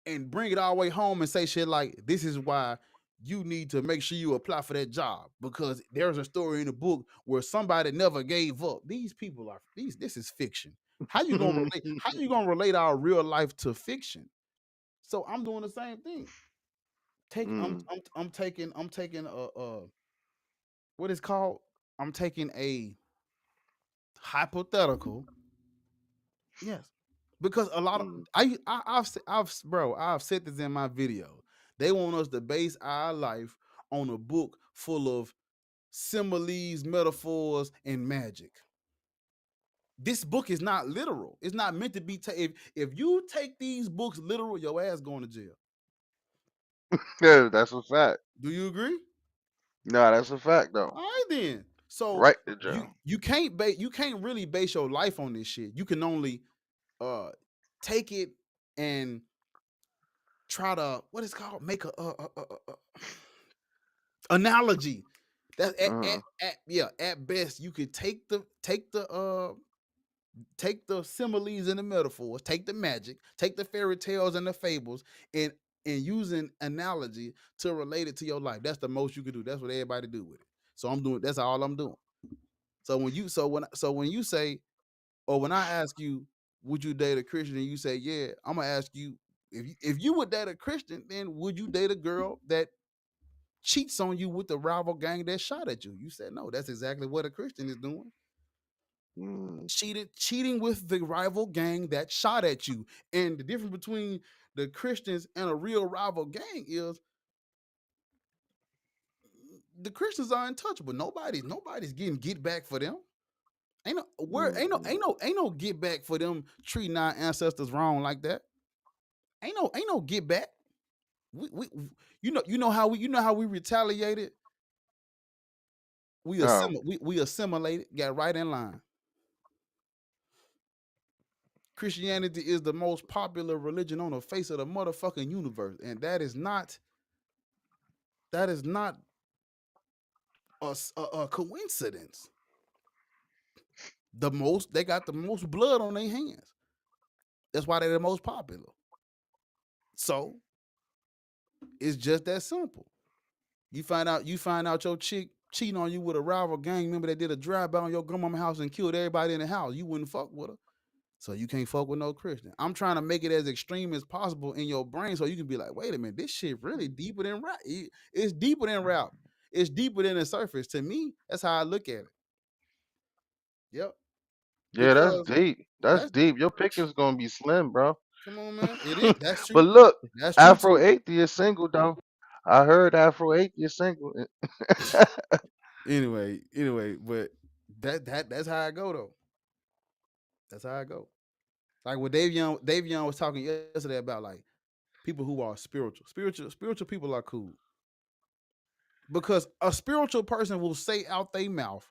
and bring it all the way home and say shit like, this is why you need to make sure you apply for that job because there's a story in the book where somebody never gave up. These people are this is fiction. How you gonna relate? How you gonna relate our real life to fiction? So I'm doing the same thing. I'm taking what is called. I'm taking a hypothetical. Yes, because a lot of I've said this in my video. They want us to base our life on a book full of similes, metaphors, and magic. This book is not literal. It's not meant to be. If you take these books literal, your ass going to jail. Yeah, that's a fact. Do you agree? Nah, that's a fact though. All right then. So Right to you jail. you can't you can't really base your life on this shit. You can only take it and try to what is called make a analogy. That at best you could take the similes and the metaphors, take the magic, take the fairy tales and the fables, and use an analogy to relate it to your life. That's the most you could do. That's what everybody do with it. So I'm doing. That's all I'm doing. So when you say or when I ask you, would you date a Christian, and you say yeah, I'm gonna ask you if you would date a Christian, then would you date a girl that cheats on you with the rival gang that shot at you. You said no. That's exactly what a Christian is doing. Cheating with the rival gang that shot at you. And the difference between the Christians and a real rival gang is the Christians are untouchable. Nobody's getting get back for them. Ain't no get back for them treating our ancestors wrong like that. Ain't no get back. We you know how we retaliated. We Oh, assimilated, got right in line. Christianity is the most popular religion on the face of the motherfucking universe, and that is not a coincidence. They got the most blood on their hands. That's why they're the most popular. So it's just that simple. You find out your chick cheating on you with a rival gang member that did a drive-by on your grandmama's house and killed everybody in the house. You wouldn't fuck with her. So you can't fuck with no Christian. I'm trying to make it as extreme as possible in your brain so you can be like, wait a minute, this shit really deeper than rap. It's deeper than rap. It's deeper than the surface. To me, that's how I look at it. Yep. yeah, that's Because deep. That's that's deep. Your picking's gonna be slim, bro. come on, man. It is. That's But true too. look, That's true Afro too. Atheist single though. I heard Afro Atheist single. Anyway, but that's how I go though. That's how I go. Like what Davion was talking yesterday about, like people who are spiritual people are cool because a spiritual person will say out their mouth,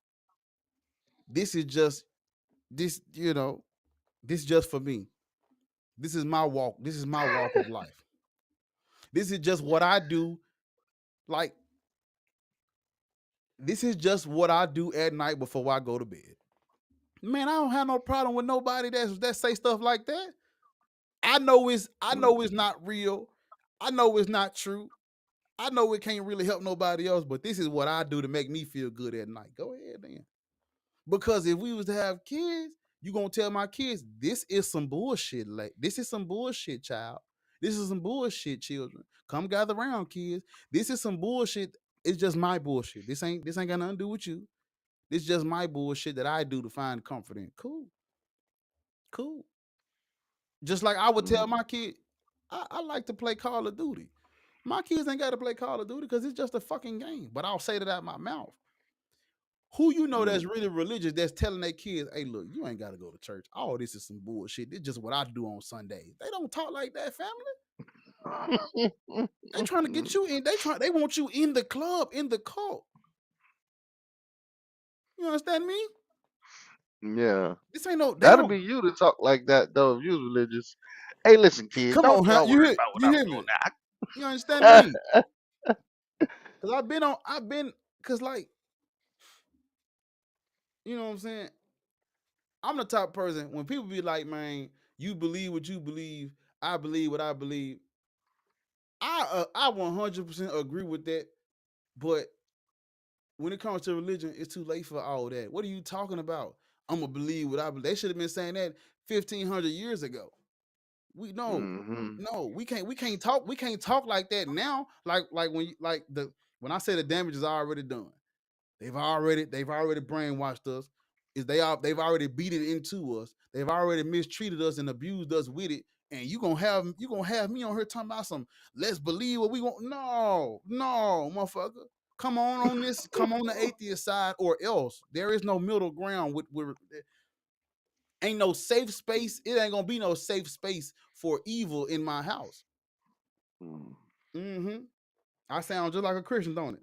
"This is just this, this is just for me. This is my walk. This is my walk of life. This is just what I do. Like this is just what I do at night before I go to bed." Man, I don't have no problem with nobody that say stuff like that. I know it's not real. I know it's not true. I know it can't really help nobody else, but this is what I do to make me feel good at night. Go ahead then. Because if we was to have kids, you gonna tell my kids, this is some bullshit. Like this is some bullshit, child. This is some bullshit, children. Come gather around, kids. This is some bullshit. It's just my bullshit. This ain't got nothing to do with you. This is just my bullshit that I do to find comfort in. Cool. Cool. Just like I would tell my kid, I like to play Call of Duty. My kids ain't got to play Call of Duty because it's just a fucking game. But I'll say that out my mouth. Who you know that's really religious that's telling their kids, hey, look, you ain't got to go to church. All this is some bullshit. This is just what I do on Sundays. They don't talk like that, family. They trying to get you in. They want you in the club, in the cult. You understand me? Yeah. This ain't no. They That'll don't. be you to talk like that though if you was religious. Hey, listen, kid, Come don't on, huh? y'all worry about what You I'm hear doing me? now. You understand me? Cause cause like, you know what I'm saying? I'm the type of person when people be like, man, you believe what you believe, I believe what I believe. I 100% agree with that, but when it comes to religion, it's too late for all that. What are you talking about? I'm gonna believe what I believe. They should have been saying that 1,500 years ago. We no, Mm-hmm. no, we can't talk like that now. Like when I say the damage is already done. They've already brainwashed us. They've already beat it into us. They've already mistreated us and abused us with it. And you gonna have me on here talking about some let's believe what we want. No, no, motherfucker. Come on the atheist side or else. There is no middle ground with ain't no safe space. It ain't gonna be no safe space for evil in my house. Mm-hmm. I sound just like a Christian, don't it?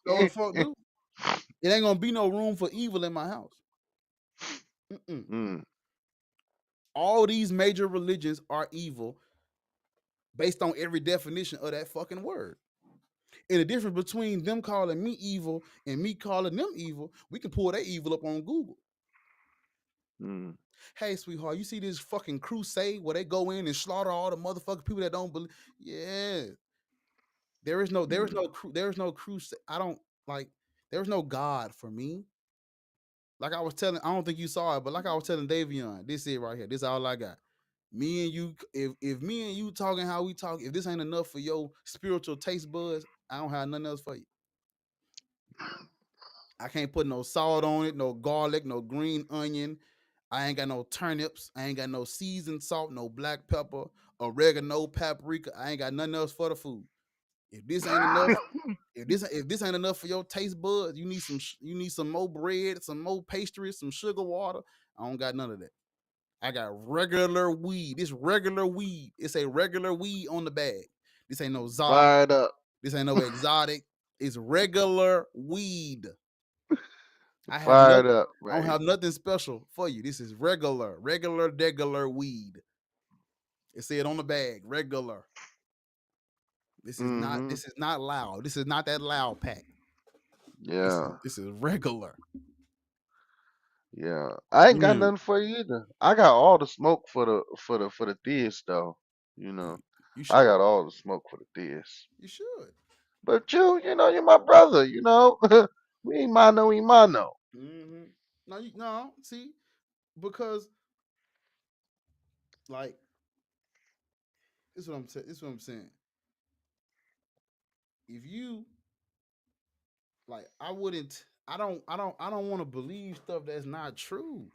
Show the fuck do. It ain't gonna be no room for evil in my house. Mm. All these major religions are evil based on every definition of that fucking word. And the difference between them calling me evil and me calling them evil, we can pull that evil up on Google. Mm. Hey, sweetheart, you see this fucking crusade where they go in and slaughter all the motherfucking people that don't believe? Yeah, there is no crusade. I don't like. There's no God for me. Like I was telling, I don't think you saw it, but like I was telling Davion, this is it right here. This is all I got. Me and you, if me and you talking how we talk, if this ain't enough for your spiritual taste buds, I don't have nothing else for you. I can't put no salt on it, no garlic, no green onion. I ain't got no turnips. I ain't got no seasoned salt, no black pepper, oregano, paprika. I ain't got nothing else for the food. If this ain't enough, if this ain't enough for your taste buds, you need some more bread, some more pastry, some sugar water. I don't got none of that. I got regular weed. This regular weed. It's a regular weed on the bag. This ain't no czar. Fired up. This ain't no exotic. It's regular weed. I have Fired nothing. up, I don't man. have nothing special for you. This is regular weed. It said on the bag, regular. This is not. Mm-hmm. This is not loud. This is not that loud pack. Yeah. This is regular. Yeah. I ain't Give got me a. nothing for you either. I got all the smoke for the theists though. You know. You I should. got all the smoke for the theists. You should. But you're my brother, we ain't mano, we mano. Mm-hmm. No. See, because like this is what I'm saying. If you like, I wouldn't. I don't want to believe stuff that's not true,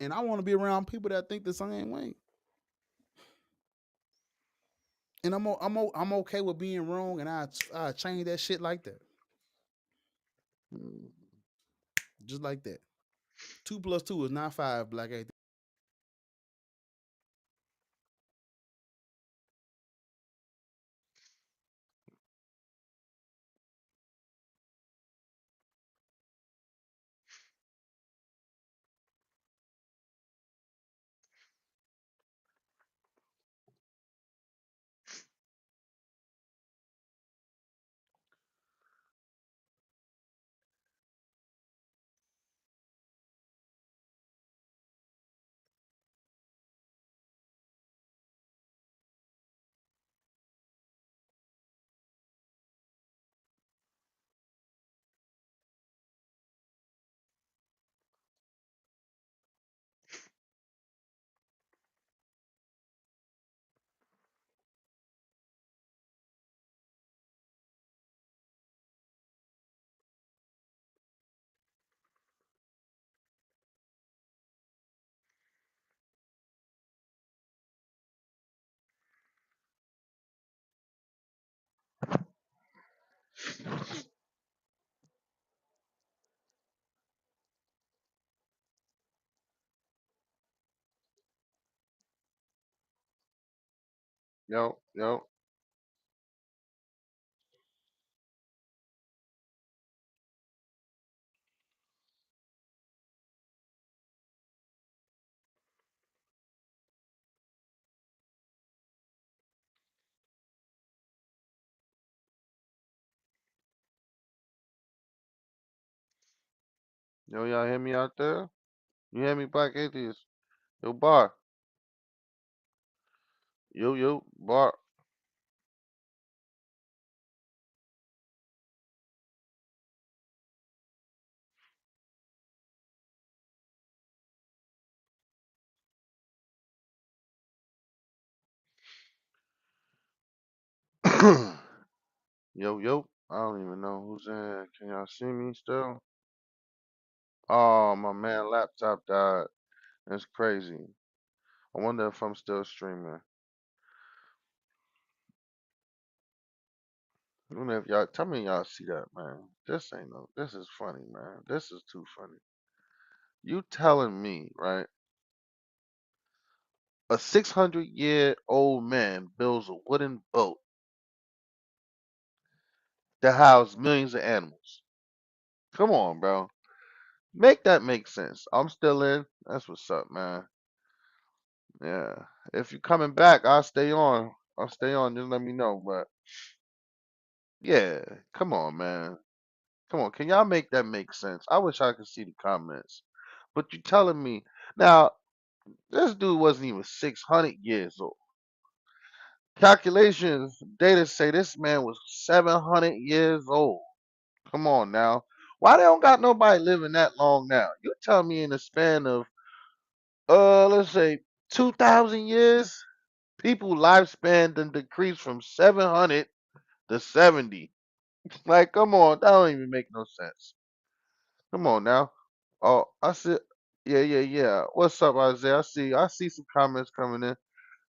and I want to be around people that think the same way. And I'm okay with being wrong, and I change that shit like that, Mm. just like that. 2 plus 2 is not 5. Black atheist. Yo. Yo, y'all hear me out there? You hear me, Black Atheist? Yo, Bar. Yo, Bar. Yo. I don't even know who's in. Can y'all see me still? Oh, my man, laptop died. That's crazy. I wonder if I'm still streaming. I wonder if y'all tell me y'all see that, man. This is funny, man. This is too funny. You telling me, right? A 600-year-old man builds a wooden boat that houses millions of animals. Come on, bro. Make that make sense. I'm still in. That's what's up, man. Yeah. If you're coming back, I'll stay on. I'll stay on. Just let me know. But yeah, come on, man. Come on. Can y'all make that make sense? I wish I could see the comments. But you telling me now this dude wasn't even 600 years old. Calculations, data say this man was 700 years old. Come on now. Why they don't got nobody living that long now? You tell me in the span of to say 2,000 years, people lifespan then decreased from 700 to 70. Like, come on, that don't even make no sense. Come on now. Oh, I see. Yeah. What's up, Isaiah? I see some comments coming in.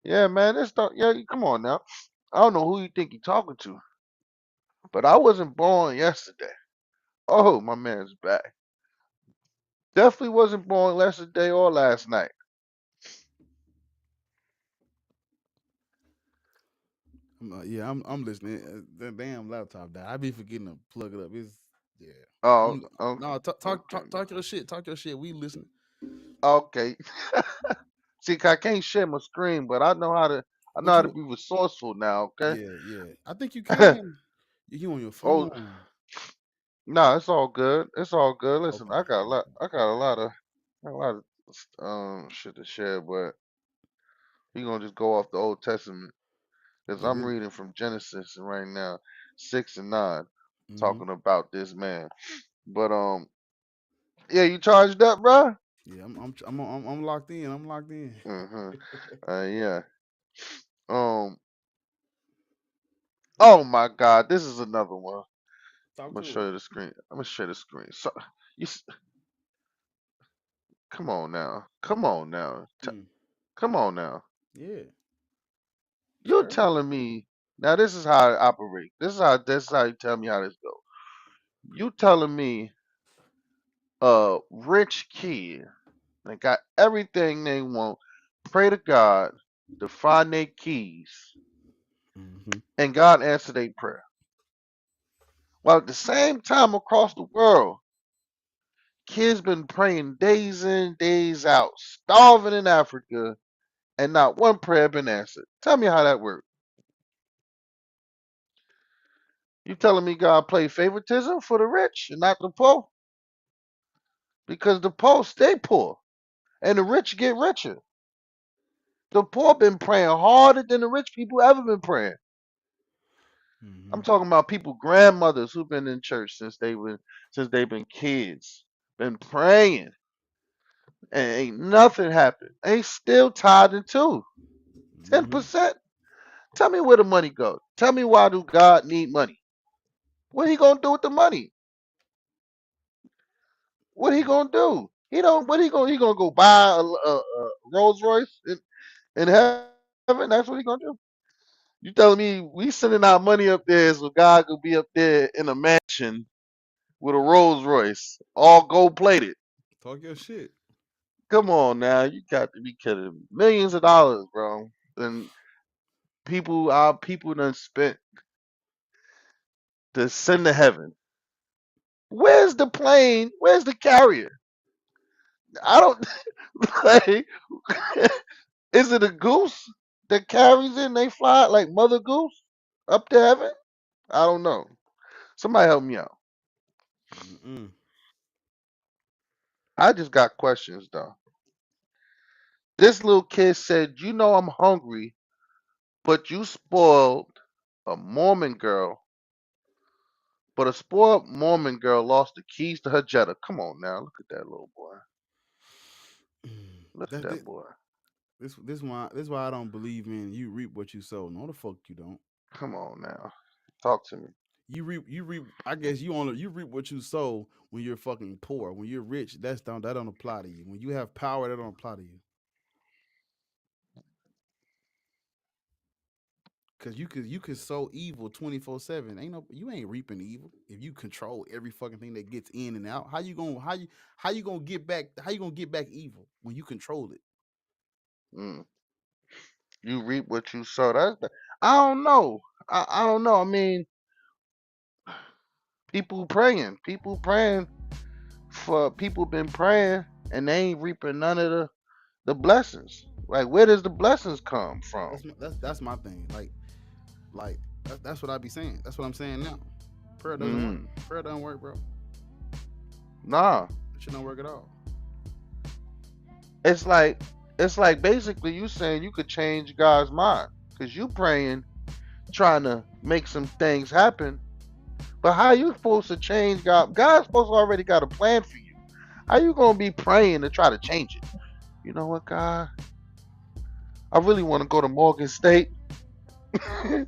Yeah, man, this don't. Yeah, come on now. I don't know who you think you're talking to, but I wasn't born yesterday. Oh, my man's back. Definitely wasn't born yesterday or last night. Yeah, I'm listening. The damn laptop died. I be forgetting to plug it up. It's yeah. Oh, I'm no okay, talk your shit. Talk your shit. We listening. okay. See, 'cause I can't share my screen, but I know how to. I know What how to you? be resourceful now. Okay. Yeah. I think you can. You on your Oh, phone? no, it's all good. It's all good. Listen, Okay. Okay. I got a lot of, shit to share, but we gonna just go off the Old Testament because Yeah. I'm We. reading from Genesis right now, 6 and 9, Mm-hmm. talking about this man. But yeah, you charged up, bro? Yeah. I'm locked in. I'm locked in. Mm-hmm. Yeah. Um. Oh my God, this is another one. I'm Talk gonna to show us. you the screen. I'm gonna share the screen. So, you come on now. Come on now. Mm. Come on now. Yeah. You're Sure. telling me now this is how I operate. This is how you tell me how this go. You telling me a rich kid that got everything they want, pray to God to find their keys, Mm-hmm. and God answer their prayer. While at the same time across the world, kids been praying days in, days out, starving in Africa, and not one prayer been answered. Tell me how that works. You telling me God play favoritism for the rich and not the poor? Because the poor stay poor and the rich get richer. The poor been praying harder than the rich people ever been praying. Mm-hmm. I'm talking about people, grandmothers who've been in church since they've been kids, been praying, and ain't nothing happened. They still tithing too. ten Mm-hmm. percent. Tell me where the money goes. Tell me why do God need money? What he gonna do with the money? What he gonna do? He don't. What he gonna go buy a Rolls Royce in heaven? That's what he gonna do. You telling me we sending our money up there so God could be up there in a mansion with a Rolls Royce, all gold plated? Talk your shit. Come on now, you got to be kidding me. Millions of dollars, bro. And our people done spent to send to heaven. Where's the plane? Where's the carrier? I don't like. Is it a goose that carries it and they fly it like Mother Goose up to heaven? I don't know. Somebody help me out. Mm-mm. I just got questions though. This little kid said, "You know I'm hungry, but you spoiled a Mormon girl. But a spoiled Mormon girl lost the keys to her Jetta." Come on now, look at that little boy. Look at That, that boy. this why I don't believe in you reap what you sow. No, the fuck you don't. Come on now, talk to me. You reap. I guess you reap what you sow when you're fucking poor. When you're rich, that don't apply to you. When you have power, that don't apply to you. Cause you could sow evil 24/7. You ain't reaping evil if you control every fucking thing that gets in and out. How you gonna get back? How you gonna get back evil when you control it? Mm. You reap what you sow. I don't know. I don't know. I mean, people praying for people been praying and they ain't reaping none of the blessings. Like, where does the blessings come from? That's my thing. Like that's what I be saying. That's what I'm saying now. Prayer doesn't work. Mm. Prayer doesn't work, bro. Nah, It should not work at all. it's like it's like basically you saying you could change God's mind because you praying, trying to make some things happen. But how you supposed to change God? God's supposed to already got a plan for you. How you gonna be praying to try to change it? You know what, God? I really want to go to Morgan State. I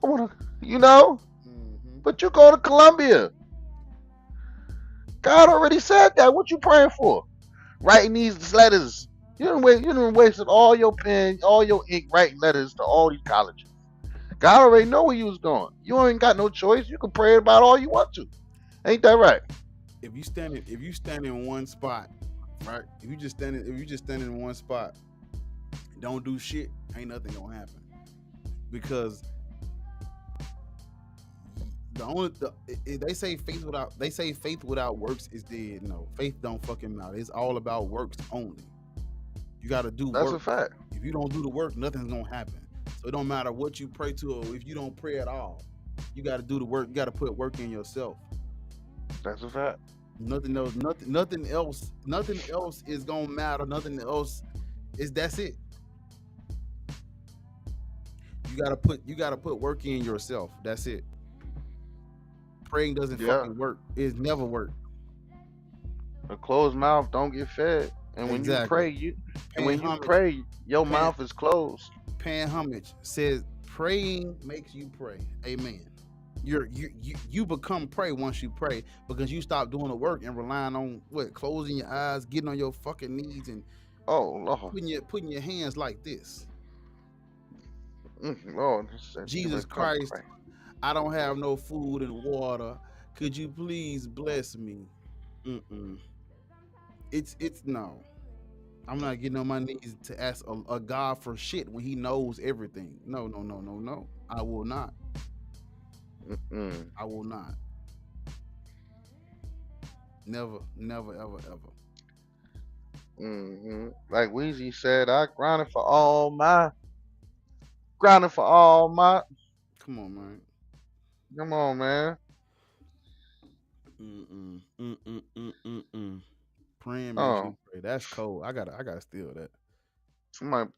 want to, you know, Mm-hmm. but you go to Columbia. God already said that. What you praying for? Writing these letters. You done wasted all your pen, all your ink writing letters to all these colleges. God already know where you was going. You ain't got no choice. You can pray about all you want to. Ain't that right? If you stand in one spot, right? If you just stand in one spot, don't do shit, ain't nothing gonna happen. Because the only they say faith without works is dead. No, faith don't fucking matter. It's all about works only. You got to do That's a work. fact. If you don't do the work, nothing's gonna happen. So it don't matter what you pray to, or if you don't pray at all, you got to do the work. You got to put work in yourself. That's a fact. Nothing else. Nothing else. Nothing else is gonna matter. Nothing else is. That's it. You gotta put work in yourself. That's it. Praying doesn't Yeah. fucking work. It's never work. A closed mouth don't get fed. And when you Exactly. pray, Paying homage. your Paying, mouth is closed. paying homage says praying makes you pray. Amen. You become pray once you pray because you stop doing the work and relying on what closing your eyes, getting on your fucking knees, and Oh Lord, putting your hands like this. Lord, Jesus Christ, I don't have no food and water. Could you please bless me? Mm-mm. It's no. I'm not getting on my knees to ask a God for shit when He knows everything. No, no, no, no, no. I will not. Mm-mm. I will not. Never, never, ever, ever. Like Weezy said, I grinded for all my, grinding for all my. Come on, man. Come on, man. Mm-mm. Mm-mm. Mm-mm. Praying makes you Oh, pray. That's cold. I gotta steal that. somebody.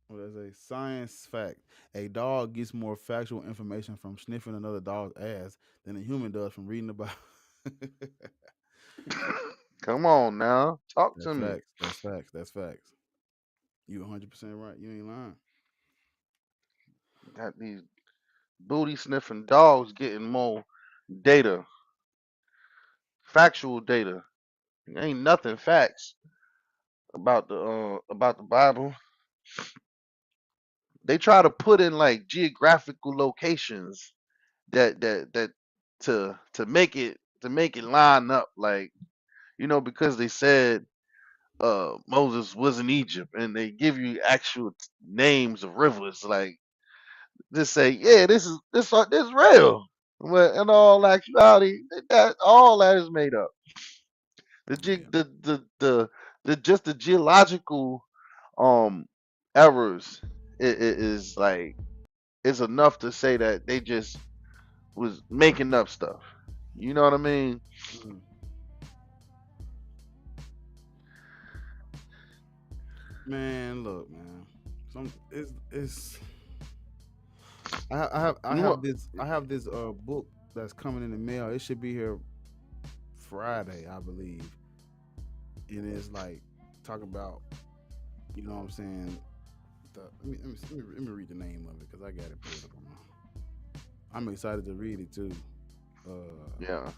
What is a science fact? A dog gets more factual information from sniffing another dog's ass than a human does from reading about. Come on now, talk That's to me. facts. That's facts. That's facts. You 100% right. You ain't lying. Got these booty sniffing dogs getting more data, factual data. Ain't nothing facts about the Bible. They try to put in like geographical locations that to make it line up, like, because they said Moses was in Egypt and they give you actual names of rivers, like just say, yeah, this is real. But in all actuality, that all that is made up. The Yeah. ge- the just the geological um errors is like is enough to say that they just was making up stuff. You know what I mean? Mhm. Man, look, man. It's You know what? I have this book that's coming in the mail. It should be here Friday, I believe. And it's like talk about, you know what I'm saying? Let me read the name of it because I got it pulled up on I'm excited to read it too. Uh, Yeah.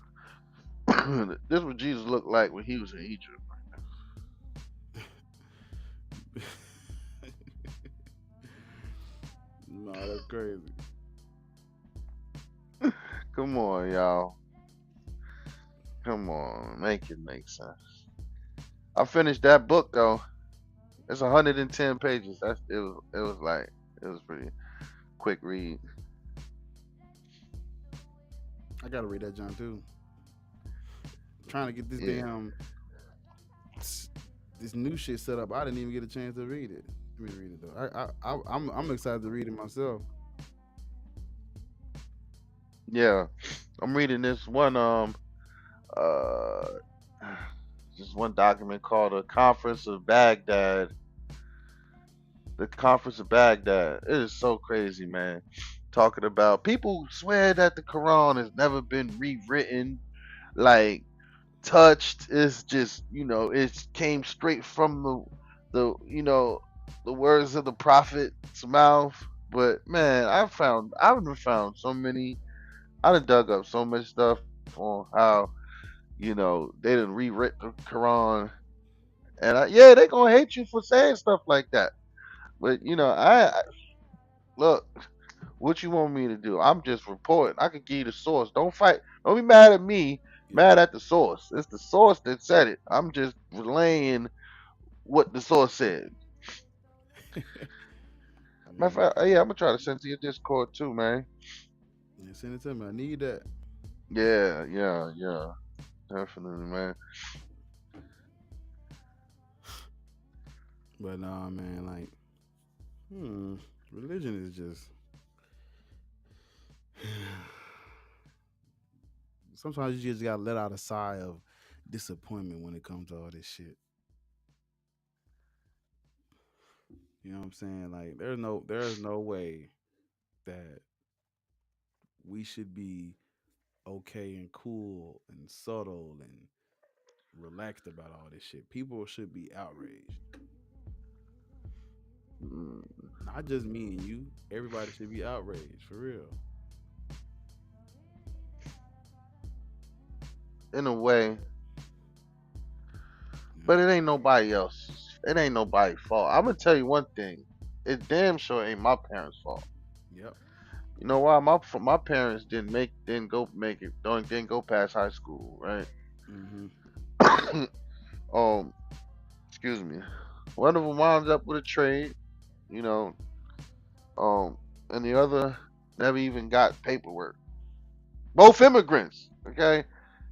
This is what Jesus looked like when he was in Egypt. no, that's crazy. Come on, y'all. Come on, make it make sense. I finished that book though. It's 110 pages. It was pretty quick read. I gotta read that John too. Trying to get this Yeah. damn this new shit set up. I didn't even get a chance to read it. Let me read it though. I'm excited to read it myself. Yeah. I'm reading this one uh this one document called the Conference of Baghdad. The Conference of Baghdad. It is so crazy, man. Talking about people swear that the Quran has never been rewritten, like touched. It's just, it came straight from the words of the prophet's mouth. But man, I've been found so many. I done dug up so much stuff on how they done rewrite the Quran, and yeah, they gonna hate you for saying stuff like that. But I look. What you want me to do? I'm just reporting. I could give you the source. Don't fight. Don't be mad at me. Yeah. Mad at the source. It's the source that said it. I'm just relaying what the source said. I Matter of mean, fact, yeah, I'm gonna try to send to your Discord too, man. yeah, send it to me. I need that. Yeah, definitely, man. But nah, man, like, religion is just. Sometimes you just gotta let out a sigh of disappointment when it comes to all this shit. You know what I'm saying? Like, there's no way that we should be okay and cool and subtle and relaxed about all this shit. People should be outraged. Mm, Not just me and you. Everybody should be outraged for real. in a way, Yeah. but it ain't nobody else's. It ain't nobody's fault. I'm gonna tell you one thing. It damn sure ain't my parents' fault. Yep. You know why? My parents didn't go past high school, right? Mm-hmm. um, excuse me. One of them wound up with a trade, you know, um, and the other never even got paperwork. Both immigrants, okay,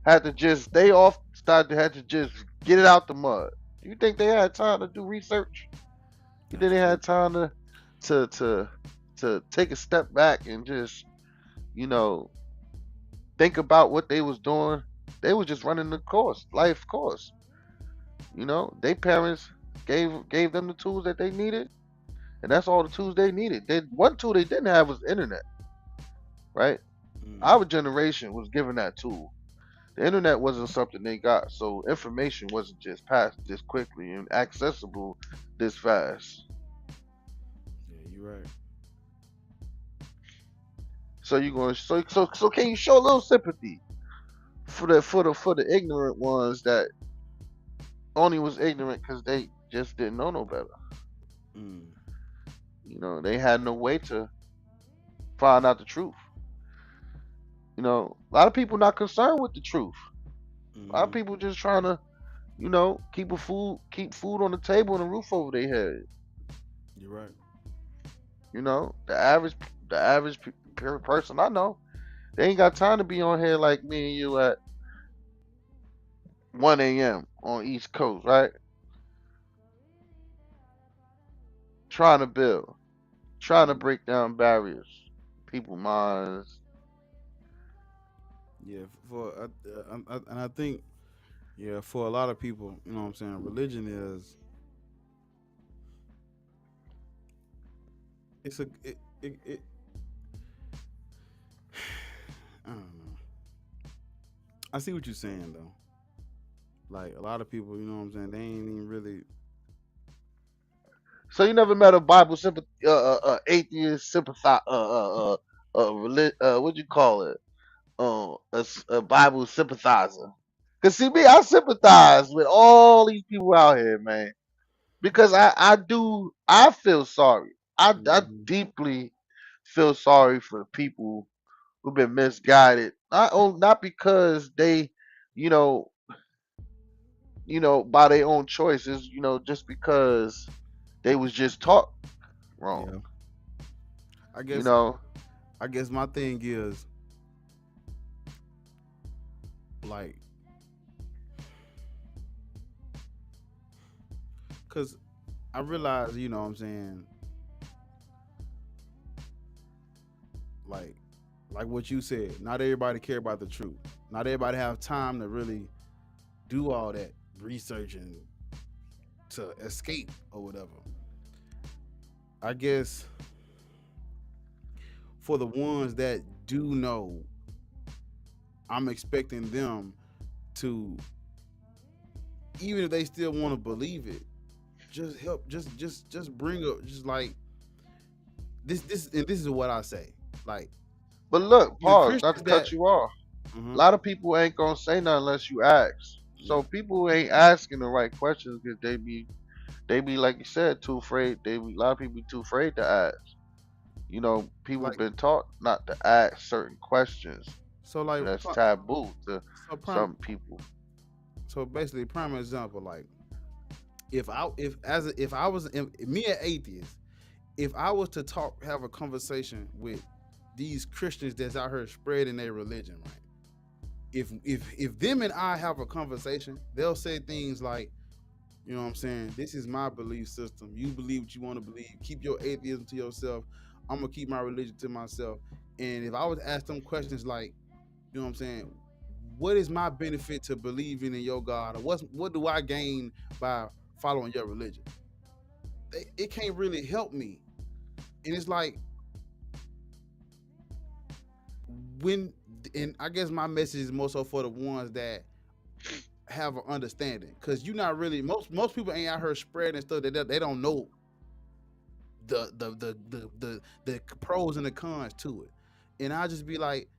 had to just had to just get it out the mud. You think they had time to do research? You think That's they true. had time to to to take a step back and just you know think about what they was doing? They was just running the life course. Their parents gave them the tools that they needed, and that's all the tools they needed. One tool they didn't have was internet, right? Mm. Our generation was given that tool. The internet wasn't something they got, so information wasn't just passed this quickly and accessible this fast. Yeah, you're right. So you going so can you show a little sympathy for the ignorant ones that only was ignorant because they just didn't know no better. Mm. They had no way to find out the truth. A lot of people not concerned with the truth. A lot of Mm-hmm. people just trying to, keep food on the table and a roof over their head. You're right. The average person I know, they ain't got time to be on here like me and you at 1 a.m. on East Coast, right? Trying to build, trying to Mm. break down barriers, people minds. Yeah. And I think, yeah, for a lot of people, you know what I'm saying. Religion is it's a it I don't know. I see what you're saying though. Like a lot of people, you know what I'm saying. They ain't even really. So you never met a Bible atheist sympathize what you call it? A Bible sympathizer. Cause see me, I sympathize with all these people out here, man. Because I feel sorry. I Mhm. deeply feel sorry for the people who've been misguided. Not because they, you know, by their own choices, just because they was just taught wrong. Yeah. I You guess know, I guess my thing is like, cause I realize, you know what I'm saying, like like what you said, not everybody care about the truth. Not everybody have time to really do all that research and to escape or whatever. I guess for the ones that do know, I'm expecting them to, even if they still want to believe it, just help, just bring up, just like this is what I say. Like But look, the pause, not to Christians that cut you off. A uh lot of people ain't gonna say nothing unless you ask. yeah, So people ain't asking the right questions because they be like you said, too afraid. A lot of people be too afraid to ask. You know, people like been taught not to ask certain questions. so like That's taboo to so prime some people. so basically prime example, like if I was me an atheist, if I was to have a conversation with these Christians that's out here spreading their religion, right? If them and I have a conversation, they'll say things like, you know what I'm saying? This is my belief system. You believe what you want to believe. Keep your atheism to yourself. I'm gonna keep my religion to myself. And if I was to ask them questions like, you know what I'm saying? What is my benefit to believing in your God? Or what do I gain by following your religion? It can't really help me. And it's like when and I guess my message is more so for the ones that have an understanding, because you're not really most people ain't out here spreading stuff that they don't know the pros and the cons to it. And I just be like,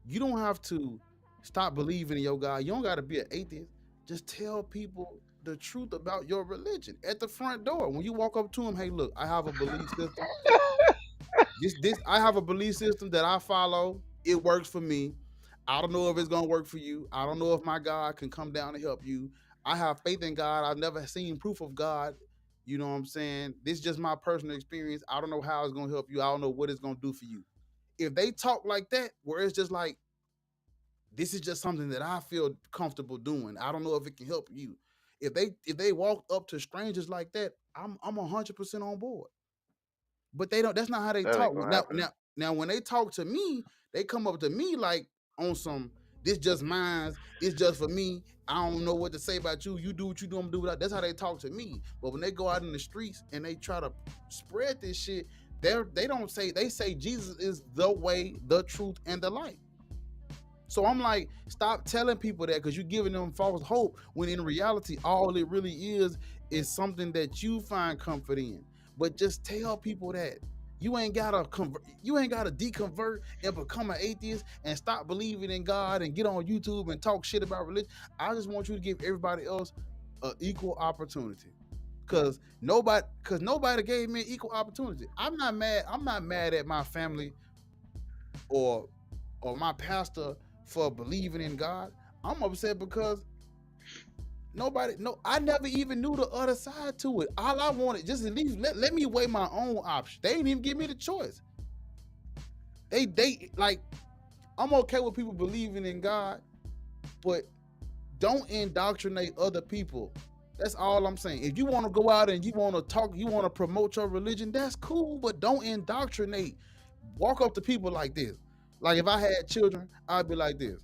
you don't have to stop believing in your God. You don't got to be an atheist. Just tell people the truth about your religion at the front door when you walk up to them. Hey, look, I have a belief system. This I have a belief system that I follow. It works for me. I don't know if it's gonna work for you. I don't know if my God can come down and help you. I have faith in God. I've never seen proof of God. You know what I'm saying? This is just my personal experience. I don't know how it's gonna help you. I don't know what it's gonna do for you. If they talk like that, where it's just like, this is just something that I feel comfortable doing. I don't know if it can help you. If they walk up to strangers like that, I'm 100% on board. But they don't. That's not how they That ain't talk. gonna Now, happen. now, now, when they talk to me, they come up to me like on some. This just mine. It's just for me. I don't know what to say about you. You do what you do. I'm do that. That's how they talk to me. But when they go out in the streets and they try to spread this shit, they don't say. They say Jesus is the way, the truth, and the light. So I'm like, stop telling people that, because you're giving them false hope when in reality, all it really is something that you find comfort in. But just tell people that you ain't gotta convert, you ain't gotta deconvert and become an atheist and stop believing in God and get on YouTube and talk shit about religion. I just want you to give everybody else an equal opportunity. Cause nobody gave me an equal opportunity. I'm not mad. I'm not mad at my family or my pastor for believing in God. I'm upset because I never even knew the other side to it. All I wanted, just at least let me weigh my own option. They didn't even give me the choice. They like, I'm okay with people believing in God, but don't indoctrinate other people. That's all I'm saying. If you want to go out and you want to talk, you want to promote your religion, that's cool, but don't indoctrinate. Walk up to people like this. Like if I had children, I'd be like this.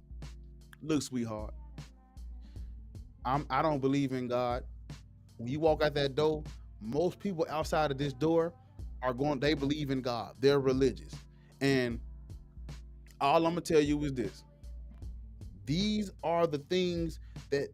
Look, sweetheart, I don't believe in God. When you walk out that door, most people outside of this door they believe in God. They're religious. And all I'm gonna tell you is this. These are the things that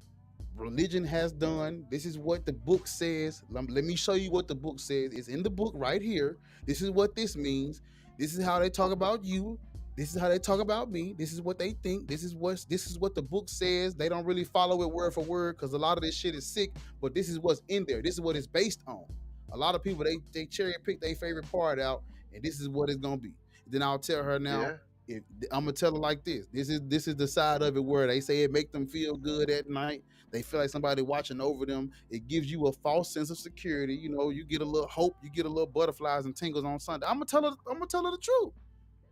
religion has done. This is what the book says. Let me show you what the book says. It's in the book right here. This is what this means. This is how they talk about you. This is how they talk about me. This is what they think. This is what the book says. They don't really follow it word for word because a lot of this shit is sick, but this is what's in there. This is what it's based on. A lot of people they cherry pick their favorite part out, and this is what it's gonna be. Then I'll tell her now, Yeah. if I'm gonna tell her like this. This is the side of it where they say it make them feel good at night. They feel like somebody watching over them. It gives you a false sense of security. You know, you get a little hope, you get a little butterflies and tingles on Sunday. I'm gonna tell her the truth.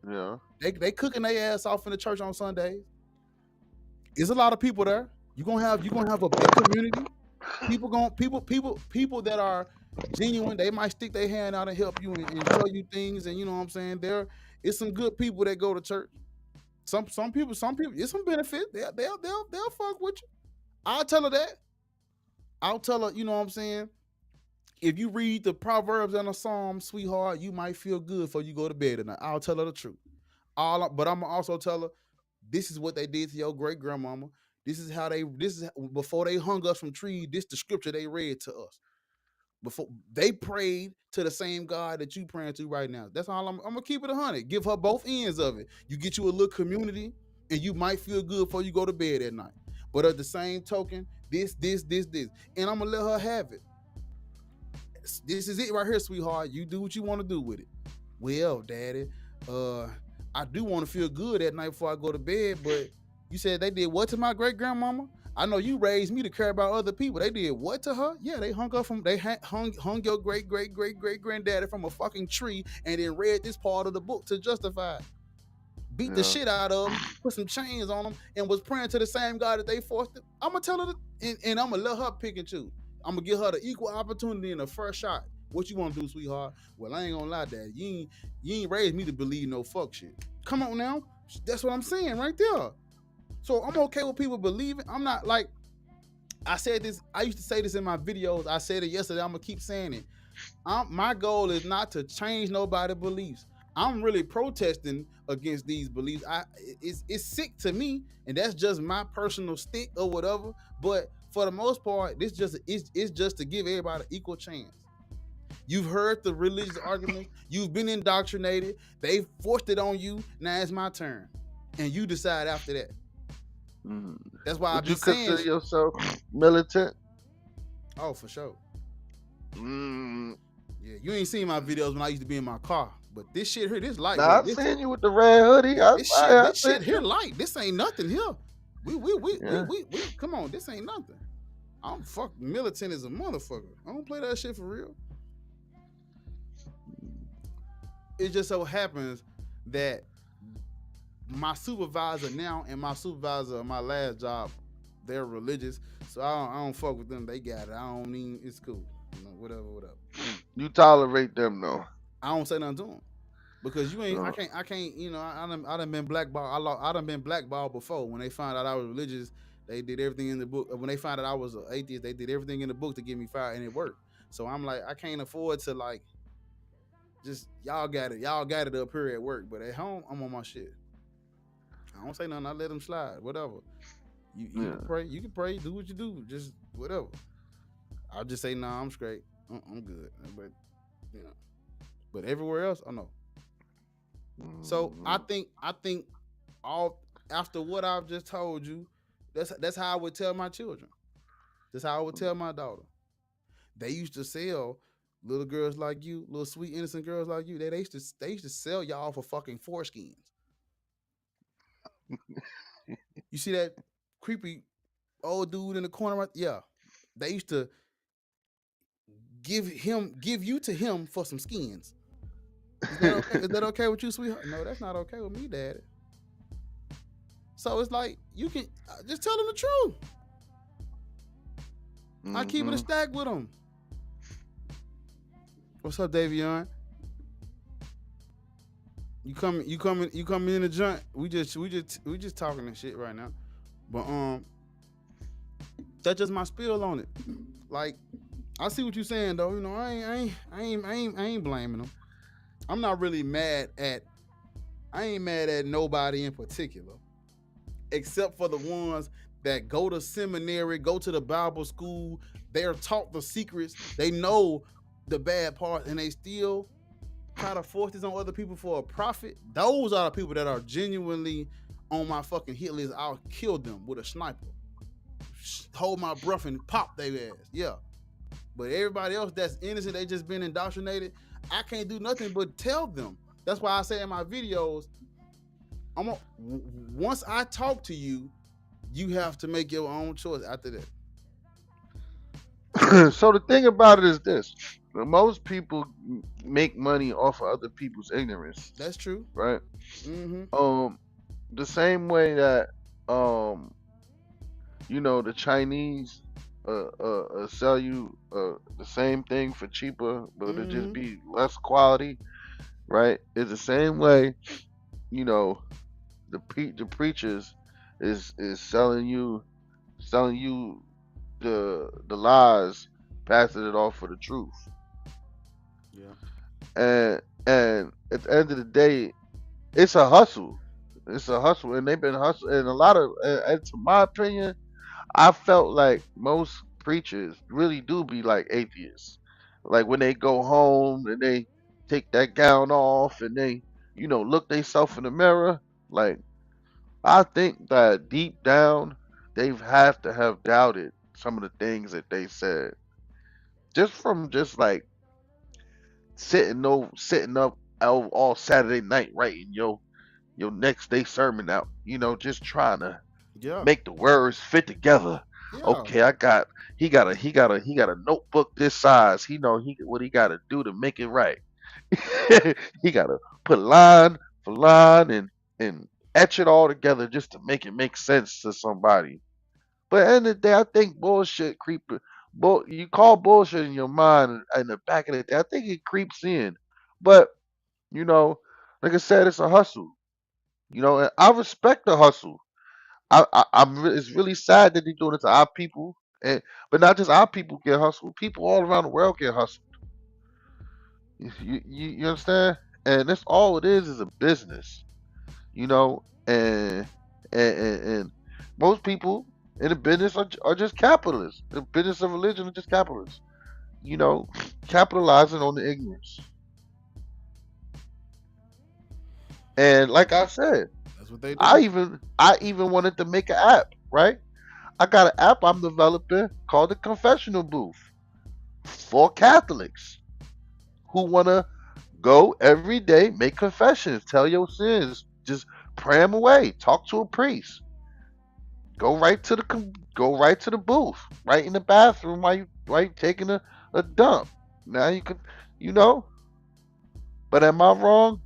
Yeah. They cooking their ass off in the church on Sundays. There's a lot of people there. You're gonna have a big community. People that are genuine, they might stick their hand out and help you and show you things, and you know what I'm saying? There is some good people that go to church. Some people, it's some benefit. They'll fuck with you. I'll tell her that. I'll tell her, you know what I'm saying? If you read the Proverbs and the Psalms, sweetheart, you might feel good before you go to bed tonight. I'll tell her the truth. But I'm gonna also tell her, this is what they did to your great grandmama. This is before they hung us from trees. This the scripture they read to us. before they prayed to the same God that you praying to right now. That's all I'm gonna keep it 100. Give her both ends of it. You get you a little community, and you might feel good before you go to bed at night. But at the same token, this, and I'm gonna let her have it. This is it right here, sweetheart. You do what you want to do with it. Well, daddy, I do want to feel good at night before I go to bed, but you said they did what to my great grandmama? I know you raised me to care about other people. They did what to her? Yeah, they hung your great granddaddy from a fucking tree and then read this part of the book to justify it. Beat the shit out of them, put some chains on them, and was praying to the same God that they forced it. I'm gonna tell her, and I'm gonna let her pick and choose. I'm gonna give her the equal opportunity and a first shot. What you want to do, sweetheart? Well, I ain't gonna lie, Dad. You ain't raised me to believe no fuck shit. Come on now. That's what I'm saying right there. So I'm okay with people believing. I'm not like, I said this, I used to say this in my videos. I said it yesterday. I'm gonna keep saying it. My goal is not to change nobody's beliefs. I'm really protesting against these beliefs. It's sick to me, and that's just my personal stick or whatever. But for the most part, it's just to give everybody an equal chance. You've heard the religious arguments. You've been indoctrinated. They forced it on you. Now it's my turn, and you decide after that. That's why I've been saying. Would you consider yourself militant? Oh, for sure. Yeah, you ain't seen my videos when I used to be in my car, but this shit here, this light. Nah, I've seen you with the red hoodie. This shit here light. This ain't nothing here. We come on, this ain't nothing. I'm fucking militant as a motherfucker. I don't play that shit for real. It just so happens that my supervisor now and my supervisor of my last job, they're religious, so I don't fuck with them. They got it. I don't mean it's cool. You know, whatever. You tolerate them though. I don't say nothing to them because you ain't. I can't. You know, I done been blackballed. I done been blackballed before. When they found out I was religious, they did everything in the book. When they found out I was an atheist, they did everything in the book to get me fired, and it worked. So I'm like, I can't afford to like. Just y'all got it up here at work, but at home I'm on my shit. I don't say nothing. I let them slide. Whatever. You can pray. Do what you do. Just whatever. I'll just say, nah, I'm straight. I'm good. But you know, but everywhere else, I know. So I think all after what I've just told you, that's how I would tell my children. That's how I would tell my daughter. They used to sell little girls like you, little sweet innocent girls like you. They used to sell y'all for fucking foreskins. You see that creepy old dude in the corner right? Yeah. They used to give you to him for some skins. Is that okay? Is that okay with you, sweetheart? No, that's not okay with me, Daddy. So it's like you can just tell them the truth. I keep it a stack with them. What's up, Davion? You coming in the joint? We just talking and shit right now. But that's just my spill on it. Like, I see what you're saying though. You know, I ain't blaming them. I'm not really mad at. I ain't mad at nobody in particular, except for the ones that go to seminary, go to the Bible school. They're taught the secrets. They know the bad part, and they still try to force this on other people for a profit. Those are the people that are genuinely on my fucking hit list. I'll kill them with a sniper. Hold my breath and pop their ass. Yeah. But everybody else that's innocent, they just been indoctrinated. I can't do nothing but tell them. That's why I say in my videos, once I talk to you, you have to make your own choice after that. So the thing about it is this: most people make money off of other people's ignorance. That's true, right? Mm-hmm. The same way that you know, the Chinese sell you the same thing for cheaper, but it'll just be less quality, right? It's the same way, you know, the preachers is selling you the lies, passing it off for the truth. Yeah. And at the end of the day, it's a hustle. It's a hustle, and they've been hustling. And a lot of, and to my opinion, I felt like most preachers really do be like atheists. Like when they go home and they take that gown off and they, look themselves in the mirror. Like I think that deep down they have to have doubted some of the things that they said. Just from just like sitting up all Saturday night writing your next day sermon out, just trying to Yeah, make the words fit together. yeah, Okay, he got a notebook this size. He know what he got to do to make it right. He got to put line for line and etch it all together just to make it make sense to somebody. But at the end of the day, I think bullshit you call bullshit in your mind in the back of the day. I think it creeps in. But you know, like I said, it's a hustle. And I respect the hustle. It's really sad that they're doing it to our people, but not just our people get hustled. People all around the world get hustled. You understand? And that's all it is a business. And and most people in the business are just capitalists. The business of religion are just capitalists. You know, capitalizing on the ignorance. And like I said, that's what they I do. even I even wanted to make an app, right? I got an app I'm developing called the Confessional Booth for Catholics who want to go every day, make confessions, tell your sins, just pray them away, talk to a priest, go right to the booth, right in the bathroom while you taking a dump. Now you can, you know. But am I wrong?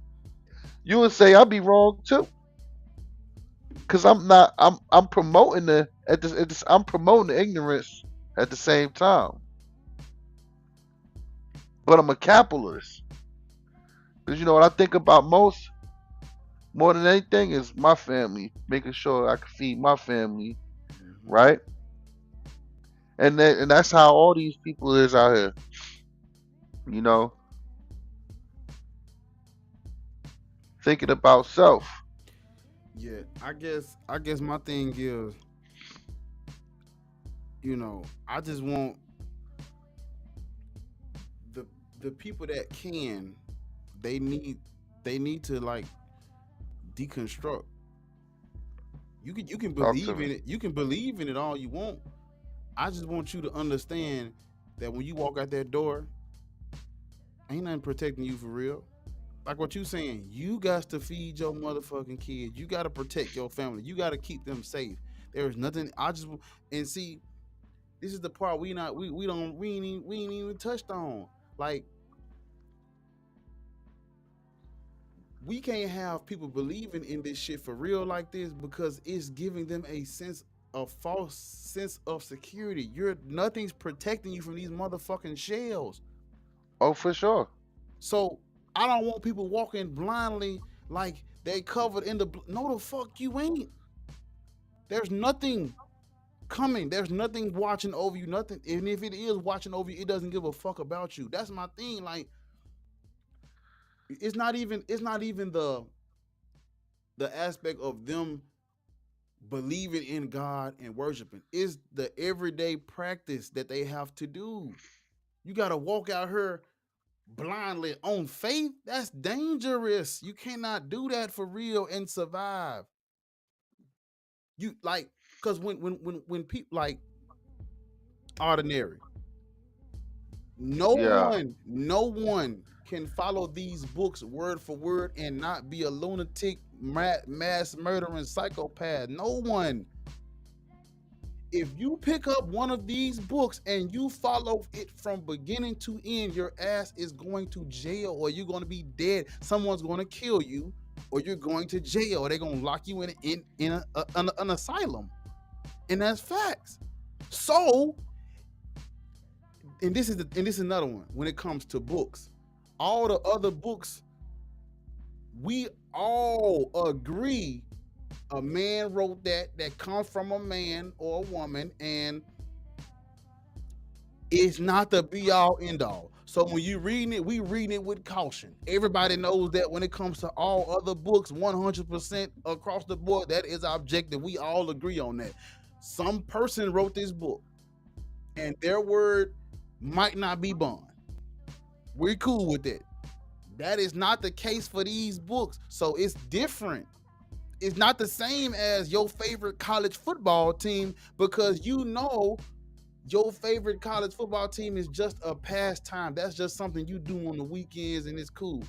You would say I'd be wrong too, because I'm not. I'm promoting I'm promoting the ignorance at the same time. But I'm a capitalist. Because what I think about more than anything, is my family, making sure I can feed my family, Hmm. right? And that's how all these people is out here, you know, thinking about self. Yeah, I guess my thing is, I just want the the people that can, they need they need to like deconstruct. You can Talk to believe me. in it. You can believe in it all you want. I just want you to understand that when you walk out that door, ain't nothing protecting you for real. Like what you saying, you got to feed your motherfucking kids. You got to protect your family. You got to keep them safe. There is nothing. And see, this is the part we not we ain't even touched on. Like we can't have people believing in this shit for real like this because it's giving them a false sense of security. Nothing's protecting you from these motherfucking shells. Oh, for sure. So I don't want people walking blindly like they covered in the. No, the fuck you ain't. There's nothing coming. There's nothing watching over you. Nothing. And if it is watching over you, it doesn't give a fuck about you. That's my thing. Like it's not even the aspect of them believing in God and worshiping. It's the everyday practice that they have to do. You gotta walk out here blindly on faith. That's dangerous. You cannot do that for real and survive. You like because when people like ordinary, Yeah. no one can follow these books word for word and not be a lunatic, mass murdering psychopath. No one. If you pick up one of these books and you follow it from beginning to end, your ass is going to jail or you're going to be dead. Someone's going to kill you or you're going to jail or they're going to lock you in an asylum. And that's facts. So, and this is another one when it comes to books. All the other books, we all agree a man wrote that comes from a man or a woman, and it's not the be all end all. So when you reading it, we reading it with caution. Everybody knows that when it comes to all other books, 100% across the board, that is our objective. We all agree on that. Some person wrote this book, and their word might not be bond. We're cool with that. That is not the case for these books. So it's different. It's not the same as your favorite college football team, because you know your favorite college football team is just a pastime. That's just something you do on the weekends and it's cool.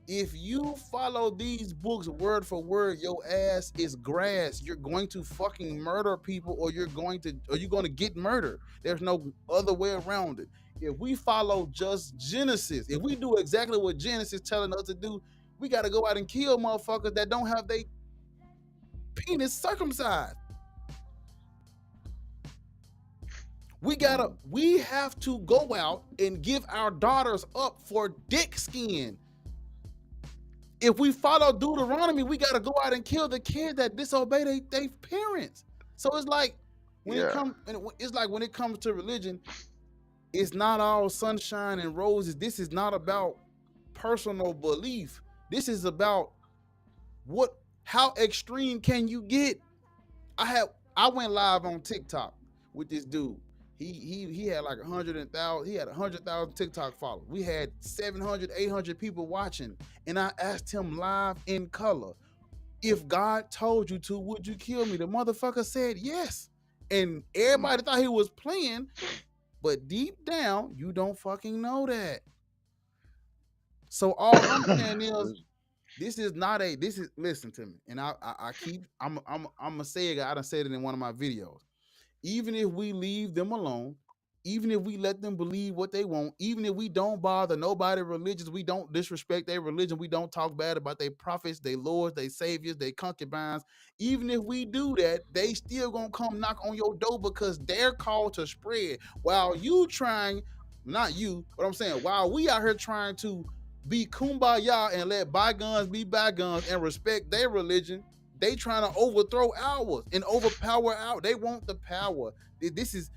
If you follow these books word for word, your ass is grass. You're going to fucking murder people, or you're going to get murdered. There's no other way around it. If we follow just Genesis, if we do exactly what Genesis telling us to do, we got to go out and kill motherfuckers that don't have their penis circumcised. We have to go out and give our daughters up for dick skin. If we follow Deuteronomy, we got to go out and kill the kids that disobey their parents. So it's like when it comes to religion, it's not all sunshine and roses. This is not about personal belief. This is about how extreme can you get? I went live on TikTok with this dude. He had like 100,000. He had 100,000 TikTok followers. We had 700, 800 people watching, and I asked him live in color, if God told you to, would you kill me? The motherfucker said yes, and everybody thought he was playing, but deep down, you don't fucking know that. So all I'm saying is, listen to me, and I'm gonna say it. I done said it in one of my videos. Even if we leave them alone, even if we let them believe what they want, even if we don't bother nobody religious, we don't disrespect their religion, we don't talk bad about their prophets, their lords, their saviors, their concubines, even if we do that, they still gonna come knock on your door, because they're called to spread. While you trying, not you, but I'm saying, while we out here trying to be kumbaya and let bygones be bygones and respect their religion, they trying to overthrow ours and overpower ours. They want the power. These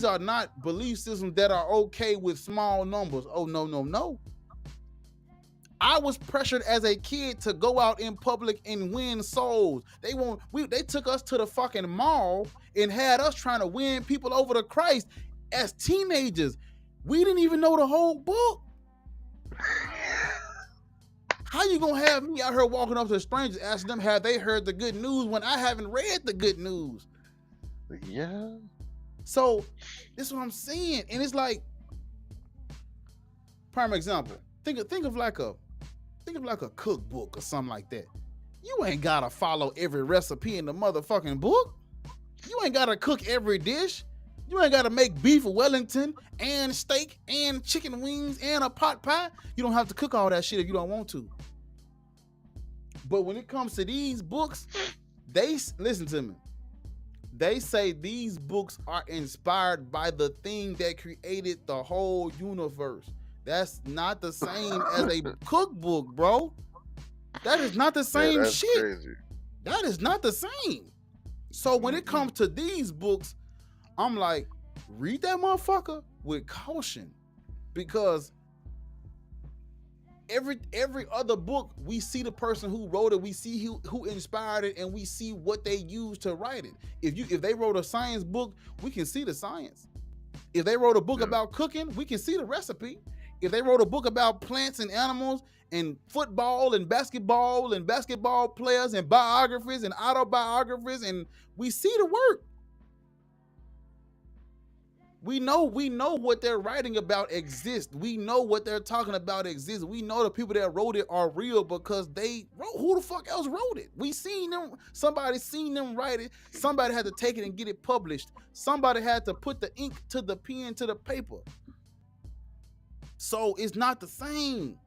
are not belief systems that are okay with small numbers. Oh, no. I was pressured as a kid to go out in public and win souls. They took us to the fucking mall and had us trying to win people over to Christ as teenagers. We didn't even know the whole book. How you gonna have me out here walking up to strangers asking them have they heard the good news when I haven't read the good news? Yeah. So this is what I'm saying, and it's like, prime example. Think of like a cookbook or something like that. You ain't gotta follow every recipe in the motherfucking book. You ain't gotta cook every dish. You ain't gotta make beef Wellington and steak and chicken wings and a pot pie. You don't have to cook all that shit if you don't want to. But when it comes to these books, listen to me. They say these books are inspired by the thing that created the whole universe. That's not the same as a cookbook, bro. That is not the same shit. Crazy. That is not the same. So when it comes to these books, I'm like, read that motherfucker with caution, because every other book, we see the person who wrote it, we see who inspired it, and we see what they used to write it. If they wrote a science book, we can see the science. If they wrote a book about cooking, we can see the recipe. If they wrote a book about plants and animals and football and basketball players and biographies and autobiographies, and we see the work. We know what they're writing about exists. We know what they're talking about exists. We know the people that wrote it are real because they wrote. Who the fuck else wrote it? We seen them. Somebody seen them write it. Somebody had to take it and get it published. Somebody had to put the ink to the pen to the paper. So it's not the same.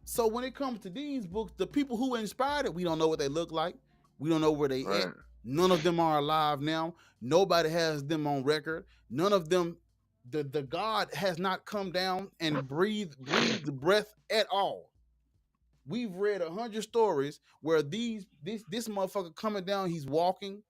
So when it comes to these books, the people who inspired it, we don't know what they look like. We don't know where they at. None of them are alive now. Nobody has them on record. None of them, the God has not come down and breathed the breath at all. We've read 100 stories where this motherfucker coming down, he's walking,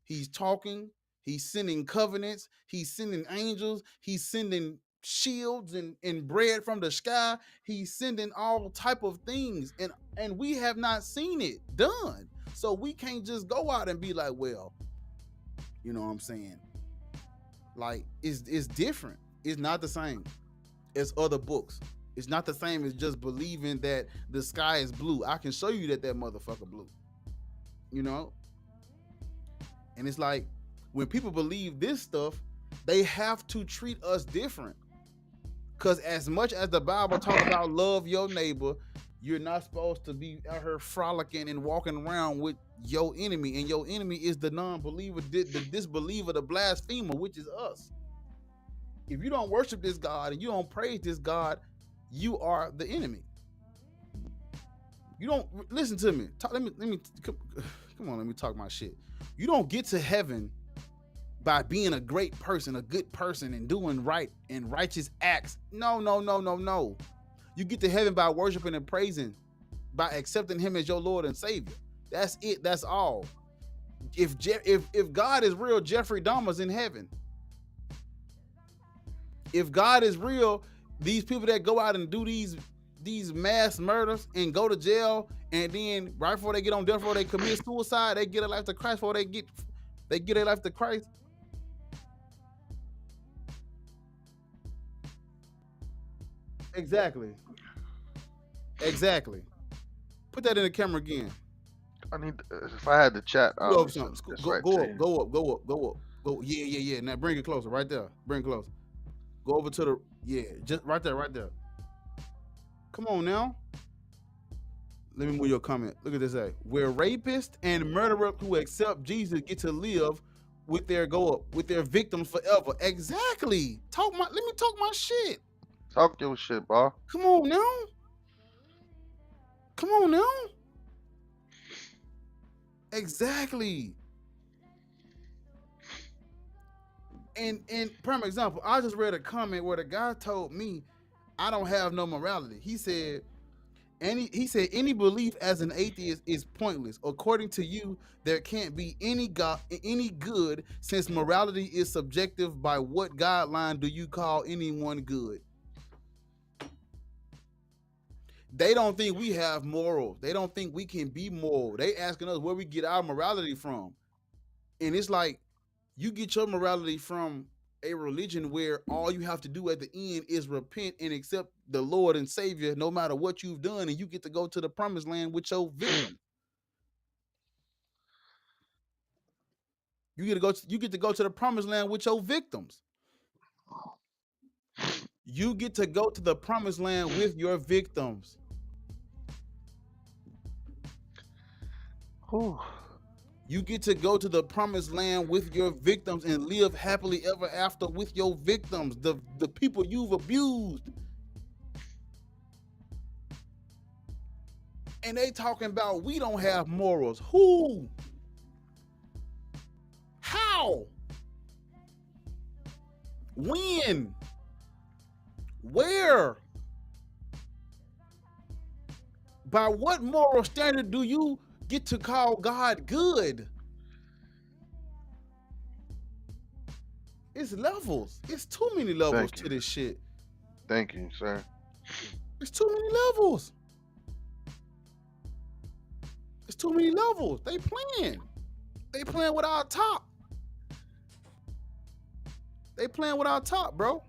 he's talking, he's sending covenants, he's sending angels, he's sending shields and bread from the sky, he's sending all type of things, and we have not seen it done. So we can't just go out and be like, well, you know what I'm saying? Like, it's different. It's not the same as other books. It's not the same as just believing that the sky is blue. I can show you that motherfucker blue. You know? And it's like, when people believe this stuff, they have to treat us different. Because as much as the Bible talks about love your neighbor, you're not supposed to be out here frolicking and walking around with your enemy. And your enemy is the non-believer, the disbeliever, the blasphemer, which is us. If you don't worship this God and you don't praise this God, you are the enemy. You don't listen to me. Let me come on, let me talk my shit. You don't get to heaven by being a great person, a good person, and doing right and righteous acts. No. You get to heaven by worshiping and praising, by accepting him as your Lord and Savior. That's it. That's all. If God is real, Jeffrey Dahmer's in heaven. If God is real, these people that go out and do these mass murders and go to jail, and then right before they get on death row, they commit suicide, they get a life to Christ before they get a life to Christ. Exactly. Put that in the camera again. I need if I had the chat. Go up. Yeah. Now bring it closer, right there. Bring it closer. Go over to just right there. Come on now. Let me move your comment. Look at this. Where rapists and murderers who accept Jesus get to live with their victims forever. Exactly. Let me talk my shit. Talk your shit, bro. Come on now. Exactly. And prime example, I just read a comment where the guy told me I don't have no morality. He said any belief as an atheist is pointless. According to you, there can't be any good, since morality is subjective. By what guideline do you call anyone good? They don't think we have morals. They don't think we can be moral. They asking us where we get our morality from. And it's like, you get your morality from a religion where all you have to do at the end is repent and accept the Lord and Savior no matter what you've done, and you get to go to the promised land with your victim. You get to go to the promised land with your victims. You get to go to the promised land with your victims. Whew. You get to go to the promised land with your victims and live happily ever after with your victims, the people you've abused. And they talking about we don't have morals. Who? How? When? Where? By what moral standard do you get to call God good? It's levels. It's too many levels to this shit. Thank you, sir. It's too many levels. It's too many levels. They playing with our top. They playing with our top, bro.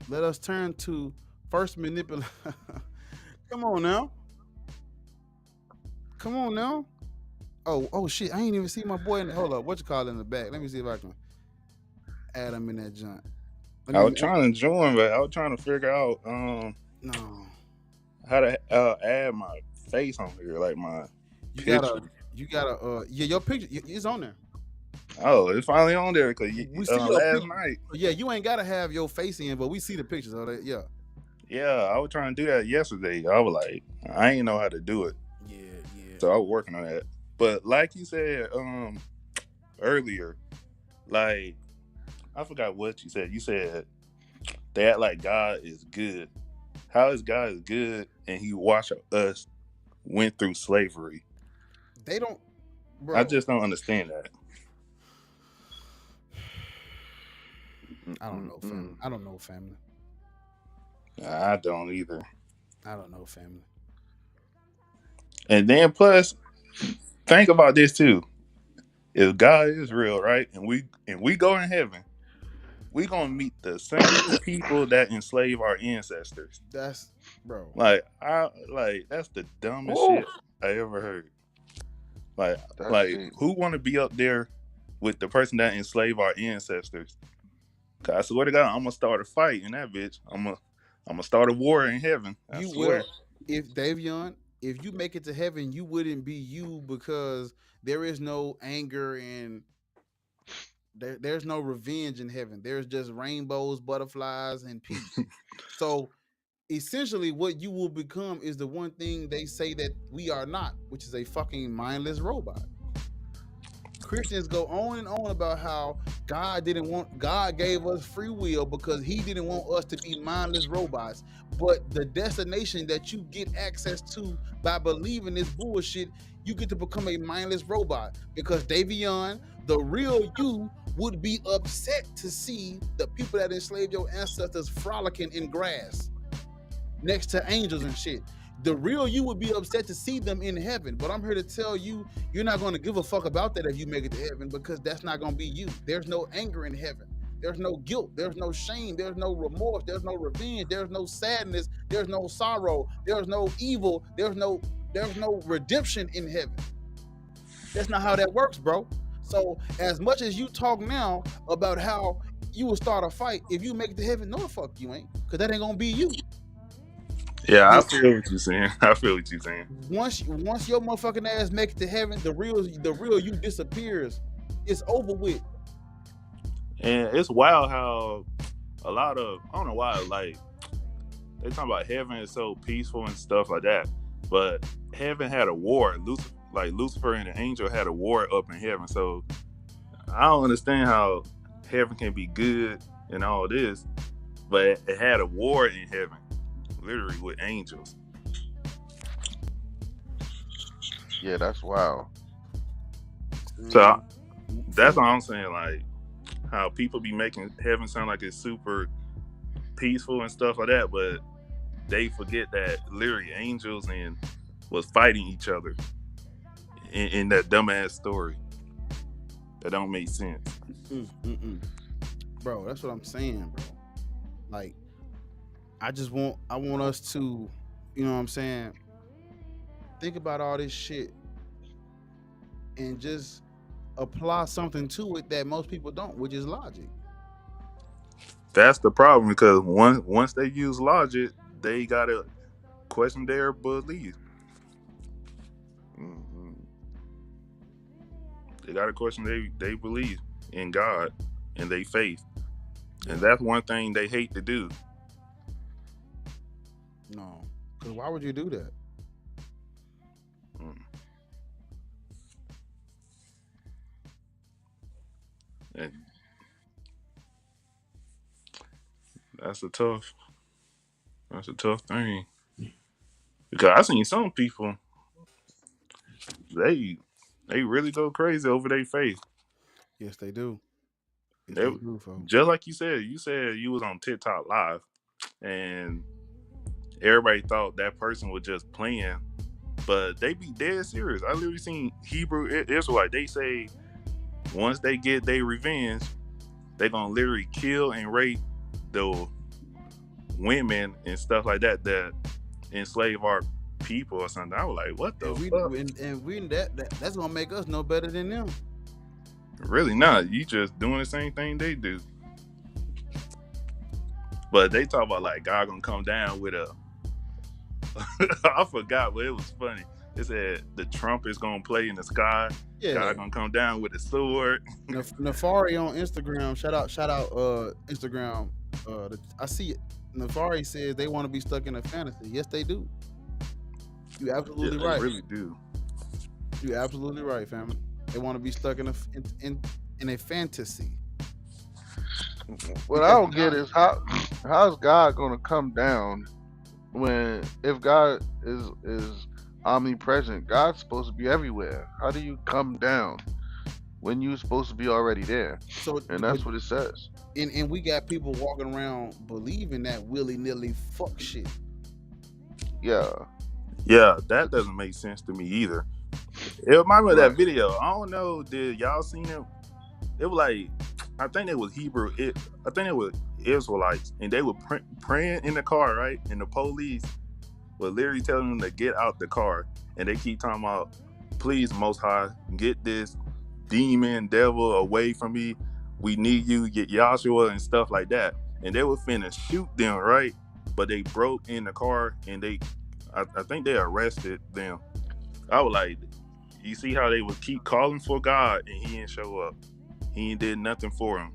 Let us turn to first manipulation. Come on now. Oh shit! I ain't even see my boy in the. Hold up, what you call it in the back? Let me see if I can add him in that joint. I was trying to join, but I was trying to figure out how to add my face on here, like my picture. You gotta your picture is on there. Oh, it's finally on there because we see last night. Yeah, you ain't gotta have your face in, but we see the pictures of that. Yeah. Yeah, I was trying to do that yesterday. I was like, I ain't know how to do it. Yeah. So I was working on that. But like you said earlier, like I forgot what you said. You said they act like God is good. How is God good and he watched us went through slavery? They don't, bro. I just don't understand that. I don't know, family. I don't know, family. I don't either. I don't know, family. And then plus, think about this too. If God is real, right, and we go in heaven, we gonna meet the same people that enslave our ancestors. That's bro. Like that's the dumbest Ooh, shit I ever heard. Like that's like deep. who want to be up there with the person that enslaved our ancestors? 'Cause I swear to God, I'm gonna start a fight in that bitch. I'm gonna start a war in heaven. I You swear. will, if Davion, if you make it to heaven, you wouldn't be you because there is no anger and there's no revenge in heaven. There's just rainbows, butterflies, and peace. So essentially, what you will become is the one thing they say that we are not, which is a fucking mindless robot. Christians go on and on about how God gave us free will because he didn't want us to be mindless robots. But the destination that you get access to by believing this bullshit, you get to become a mindless robot. Because Davion, the real you would be upset to see the people that enslaved your ancestors frolicking in grass next to angels and shit. The real you would be upset to see them in heaven. But I'm here to tell you, you're not going to give a fuck about that if you make it to heaven because that's not going to be you. There's no anger in heaven. There's no guilt. There's no shame. There's no remorse. There's no revenge. There's no sadness. There's no sorrow. There's no evil. There's no redemption in heaven. That's not how that works, bro. So as much as you talk now about how you will start a fight, if you make it to heaven, no the fuck you ain't, because that ain't gonna be you. Yeah, I feel what you're saying. I feel what you're saying. Once your motherfucking ass make it to heaven, the real you disappears. It's over with. And it's wild how a lot of I don't know why like they talking about heaven is so peaceful and stuff like that, but heaven had a war. Lucifer and the angel had a war up in heaven. So I don't understand how heaven can be good and all this, but it had a war in heaven, literally with angels. Yeah, that's wild. So that's what I'm saying. Like how people be making heaven sound like it's super peaceful and stuff like that, but they forget that literally angels and was fighting each other in that dumbass story. That don't make sense. Bro, that's what I'm saying, bro. Like, I want us to, you know what I'm saying, think about all this shit and just apply something to it that most people don't, which is logic. That's the problem because once they use logic, they gotta question their belief. Mm-hmm. They gotta question they belief in God and they faith, and that's one thing they hate to do. No, because why would you do that? And that's a tough thing because I seen some people they really go crazy over their faith. Yes, they do. Yes, They, they do, folks. just like you said you was on TikTok live and everybody thought that person was just playing, but they be dead serious. I literally seen Hebrew Israelite. They say once they get their revenge, they gonna literally kill and rape the women and stuff like that enslave our people or something. I was like, what the fuck? That's gonna make us no better than them. Really not. You just doing the same thing they do. But they talk about like God gonna come down with a I forgot, but it was funny. It said the trumpet is gonna play in the sky. Yeah. God gonna come down with a sword. Nefari on Instagram. Shout out Instagram. I see it. Nefari says they want to be stuck in a fantasy. Yes, they do. You absolutely right. They really do. You absolutely right, family. They want to be stuck in a fantasy. What I don't get is how's God gonna come down if God is omnipresent? God's supposed to be everywhere. How do you come down when you're supposed to be already there? And that's what it says. And we got people walking around believing that willy-nilly fuck shit. Yeah. Yeah, that doesn't make sense to me either. It reminds me of that Right. video. I don't know. Did y'all seen it? It was like, I think it was I think it was Israelites, and they were praying in the car, right? And the police were literally telling them to get out the car, and they keep talking about, "Please, Most High, get this demon devil away from me. We need you, get Yahshua," and stuff like that. And they were finna shoot them, right? But they broke in the car, and I think they arrested them. I was like, you see how they would keep calling for God, and he didn't show up. He ain't did nothing for him.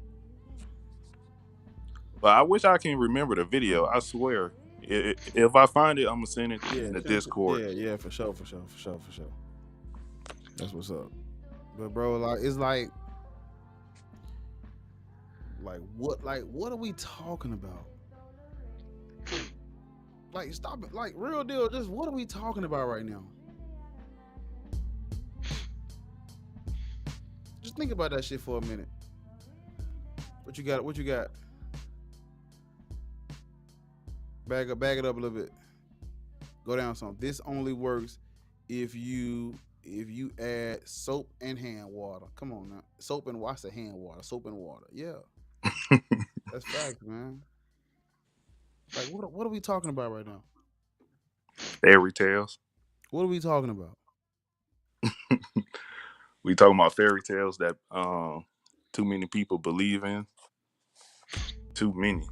But I wish I can remember the video. I swear, if I find it, I'm gonna send it in the Discord. Yeah, for sure. That's what's up. But bro, like it's like what are we talking about? Like stop it. Like real deal, just what are we talking about right now? Just think about that shit for a minute. What you got? Bag it up a little bit. Go down some. This only works if you add soap and hand water. Come on now. Soap and wash the hand water. Soap and water. Yeah. That's facts, man. Like what are we talking about right now? Fairy tales. What are we talking about? We talking about fairy tales that too many people believe in. Too many.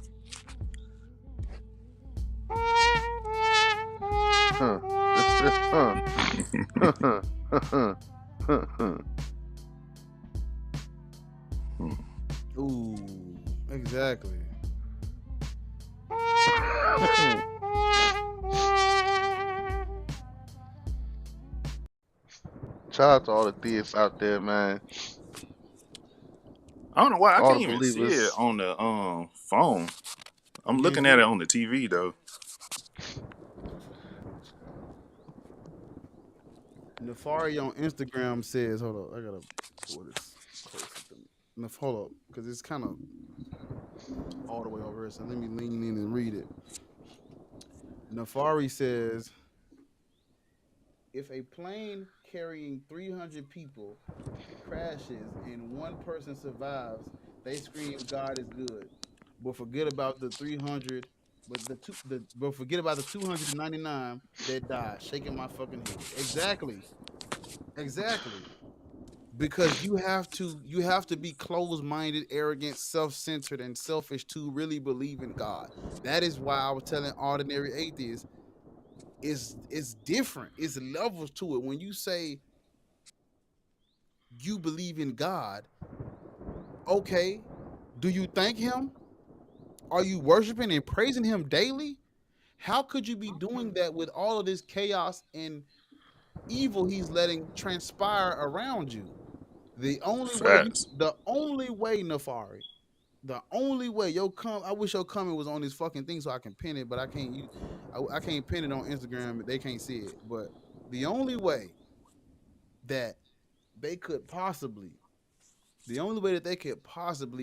Ooh, exactly. Shout out to all the theists out there, man. I don't know why I All can't the even see it believers. on the phone. I'm You looking can't at see it it? on the TV though. Nefari on Instagram says, hold up, I gotta pull this closer to me. Hold up, because it's kind of all the way over here, so let me lean in and read it. Nefari says, if a plane carrying 300 people crashes and one person survives, they scream God is good, but forget about the 300, but forget about the 299 that died. Shaking my fucking head. Exactly. Because you have to be closed-minded, arrogant, self-centered, and selfish to really believe in God. That is why I was telling Ordinary Atheist, it's different. It's levels to it. When you say you believe in God, okay, do you thank him? Are you worshiping and praising him daily? How could you be doing that with all of this chaos and evil he's letting transpire around you? The only way, Facts. Nefari, the only way I wish your comment was on this fucking thing so I can pin it, but I can't. I can't pin it on Instagram. They can't see it. But the only way that they could possibly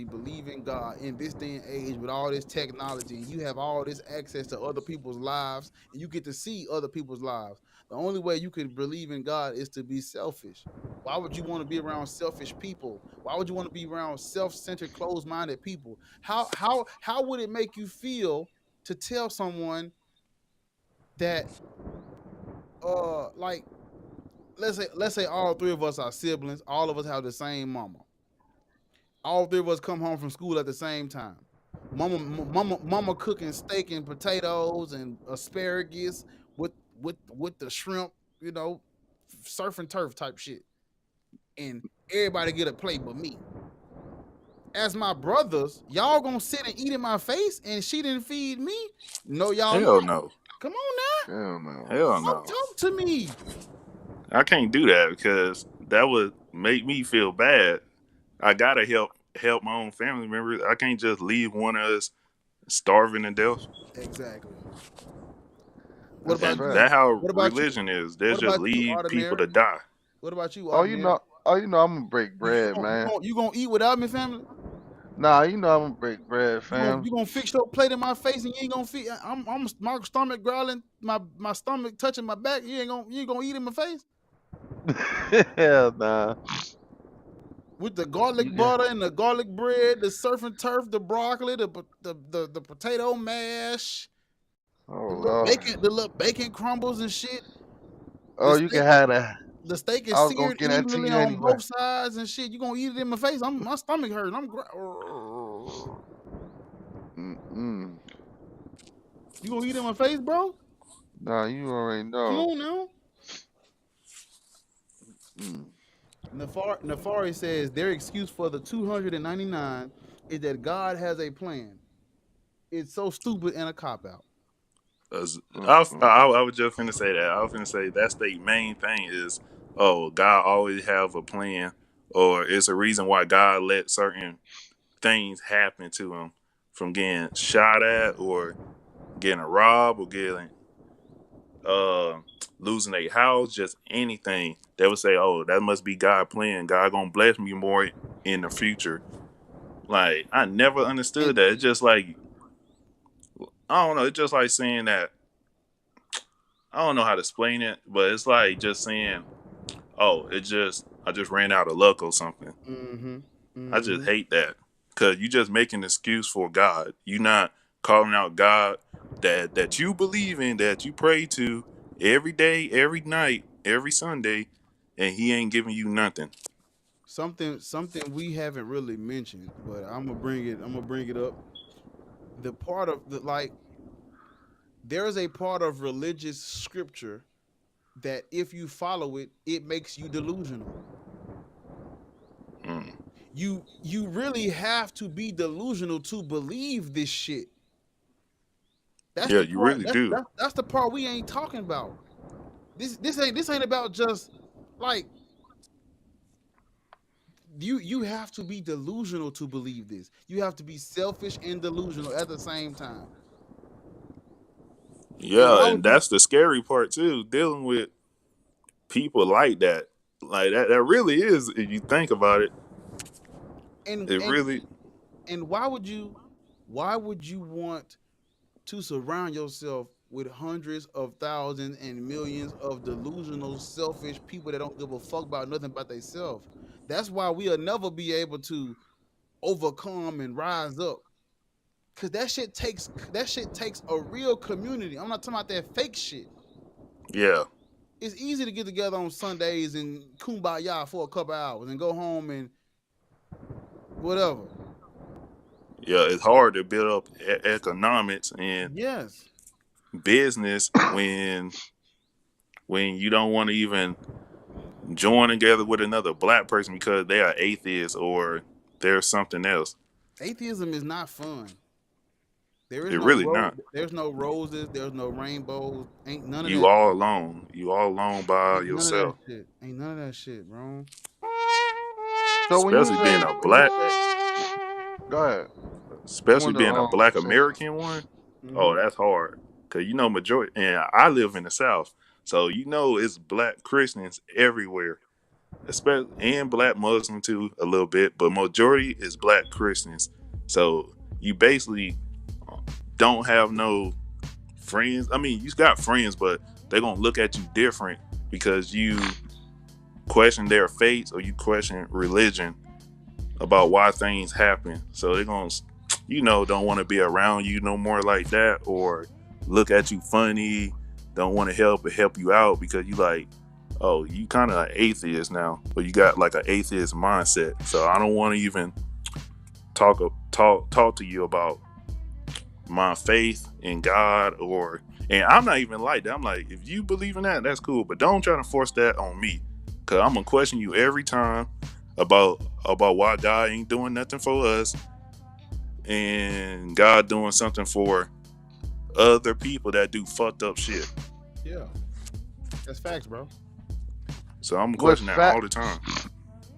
believe in God in this day and age with all this technology, and you have all this access to other people's lives, and you get to see other people's lives. The only way you could believe in God is to be selfish. Why would you want to be around selfish people? Why would you want to be around self-centered, closed-minded people? How would it make you feel to tell someone that like let's say all three of us are siblings, all of us have the same mama. All three of us come home from school at the same time. Mama cooking steak and potatoes and asparagus with the shrimp, surf and turf type shit. And everybody get a plate but me. As my brothers, y'all gonna sit and eat in my face and she didn't feed me? No, y'all Hell not. no. Come on now. Hell no. Hell no. Talk to me. I can't do that because that would make me feel bad. I gotta help my own family members. I can't just leave one of us starving to death. Exactly. That's a And fact. that's how What about you? religion is. They What just about you, leave people to Ordinary? die. What about you, Oh, you Ordinary? know, I'm gonna break You bread, man. gonna eat without me, family? Nah, you know I'm gonna break bread, fam. You gonna fix your plate in my face and you ain't gonna fix. I'm my stomach growling, my stomach touching my back. You ain't gonna eat in my face Hell nah. with the garlic You got. butter and the garlic bread, the surf and turf, the broccoli, the potato mash, Oh Lord. the little bacon crumbles and shit. The Oh, you can steak have that. the steak is I was gonna seared get that to evenly you on anyway. both sides and shit. You gonna eat it in my face? My stomach hurting. Mm-mm. You gonna eat it in my face, bro? Nah, you already Come know. on now. Mm. Nefari says their excuse for the 299 is that God has a plan. It's so stupid and a cop out. I was just finna say that. I was finna say that's the main thing is, oh, God always have a plan, or it's a reason why God let certain things happen to him, from getting shot at, or getting robbed, or getting uh losing a house, just anything. They would say, oh, that must be God plan. God gonna bless me more in the future. Like, I never understood And that. It's just like, I don't know. It's just like saying that, I don't know how to explain it, but it's like just saying, "Oh, I just ran out of luck or something." mm-hmm, I just mm-hmm. hate that, because you just making an excuse for God. You not calling out God that you believe in, that you pray to every day, every night, every Sunday, and He ain't giving you nothing. Something we haven't really mentioned, but I'm gonna bring it up. The part of the like there is a part of religious scripture that if you follow it, it makes you delusional. Mm. You really have to be delusional to believe this shit. That's Yeah, the you part. really do. That's the part we ain't talking about. This ain't about just like you have to be delusional to believe this. You have to be selfish and delusional at the same time. And Yeah, why and would you that's the scary part too. Dealing with people like that, that really is. If you think about it, and it and really. and why would you want to surround yourself with hundreds of thousands and millions of delusional, selfish people that don't give a fuck about nothing but themselves? That's why we'll never be able to overcome and rise up. Cause that shit takes a real community. I'm not talking about that fake shit. Yeah, It's easy to get together on Sundays and kumbaya for a couple hours and go home and whatever. yeah, it's hard to build up economics and Yes. business when you don't want to even join together with another black person because they are atheists or they're something else. Atheism is not fun. It really not. There's no roses, there's no rainbows, ain't none of You that all shit. alone. You all alone by Ain't none of that yourself. shit. Ain't none of that shit, bro. So Especially being a when you black, say, go ahead. I especially wanted to being a black say something. American one. Oh, Mm-hmm. that's hard. Cause majority, and I live in the South, so it's black Christians everywhere, especially, and black Muslim too a little bit, but majority is black Christians. So you basically don't have no friends. I mean, you got friends, but they're gonna look at you different because you question their faith or you question religion about why things happen. So they're gonna, don't want to be around you no more like that, or look at you funny. Don't want to help you out because you like, oh, you kind of an atheist now, or you got like an atheist mindset. So I don't want to even talk to you about my faith in God, and I'm not even like that. I'm like, if you believe in that, that's cool, but don't try to force that on me, cause I'm gonna question you every time about why God ain't doing nothing for us and God doing something for other people that do fucked up shit. Yeah. That's facts, bro. So I'm gonna What's question that fact? all the time,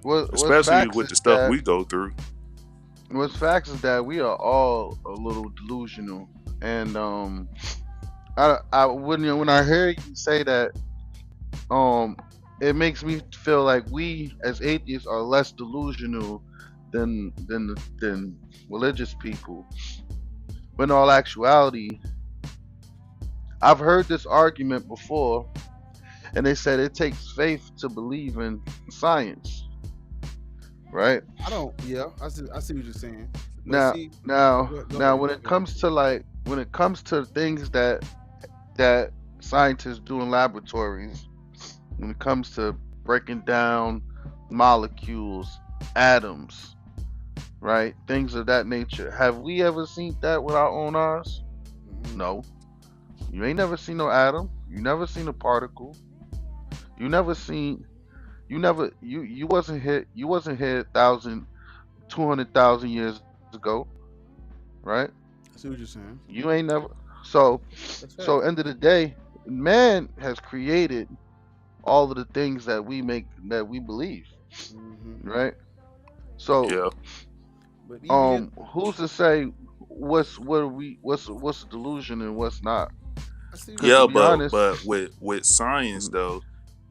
What's especially facts with is the stuff that we go through. what's facts is that we are all a little delusional, and when I hear you say that, um, it makes me feel like we as atheists are less delusional than religious people. But in all actuality, I've heard this argument before, and they said it takes faith to believe in science, right? I don't. Yeah, I see what you're saying. But Now, see, now, go now, ahead. when it comes to things that scientists do in laboratories, when it comes to breaking down molecules, atoms, right, things of that nature, have we ever seen that with our own eyes? Mhm. No. You ain't never seen no atom. You never seen a particle. You never seen. You wasn't hit. You wasn't here 200,000 years ago, right? I see what you're saying. You ain't never. So, That's so fact. end of the day, man has created all of the things that we believe, Mm-hmm. right? So, Yeah. But even if who's to say what's a delusion and what's not? I see what Because you're to Yeah, be saying. but honest, but with science mhm, though,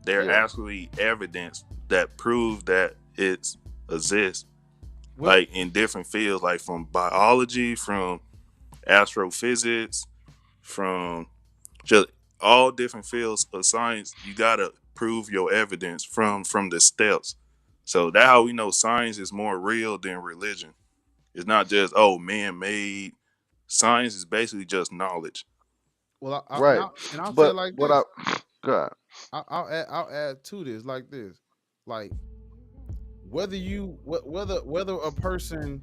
there yeah, actually evidence that proves that it exists, What? like in different fields, like from biology, from astrophysics, from just all different fields of science. You gotta prove your evidence from the steps. So that's how we know science is more real than religion. It's not just man made. Science is basically just knowledge. Well, right. and I'll say it But like what I this. God, I'll add to this like this. Like whether a person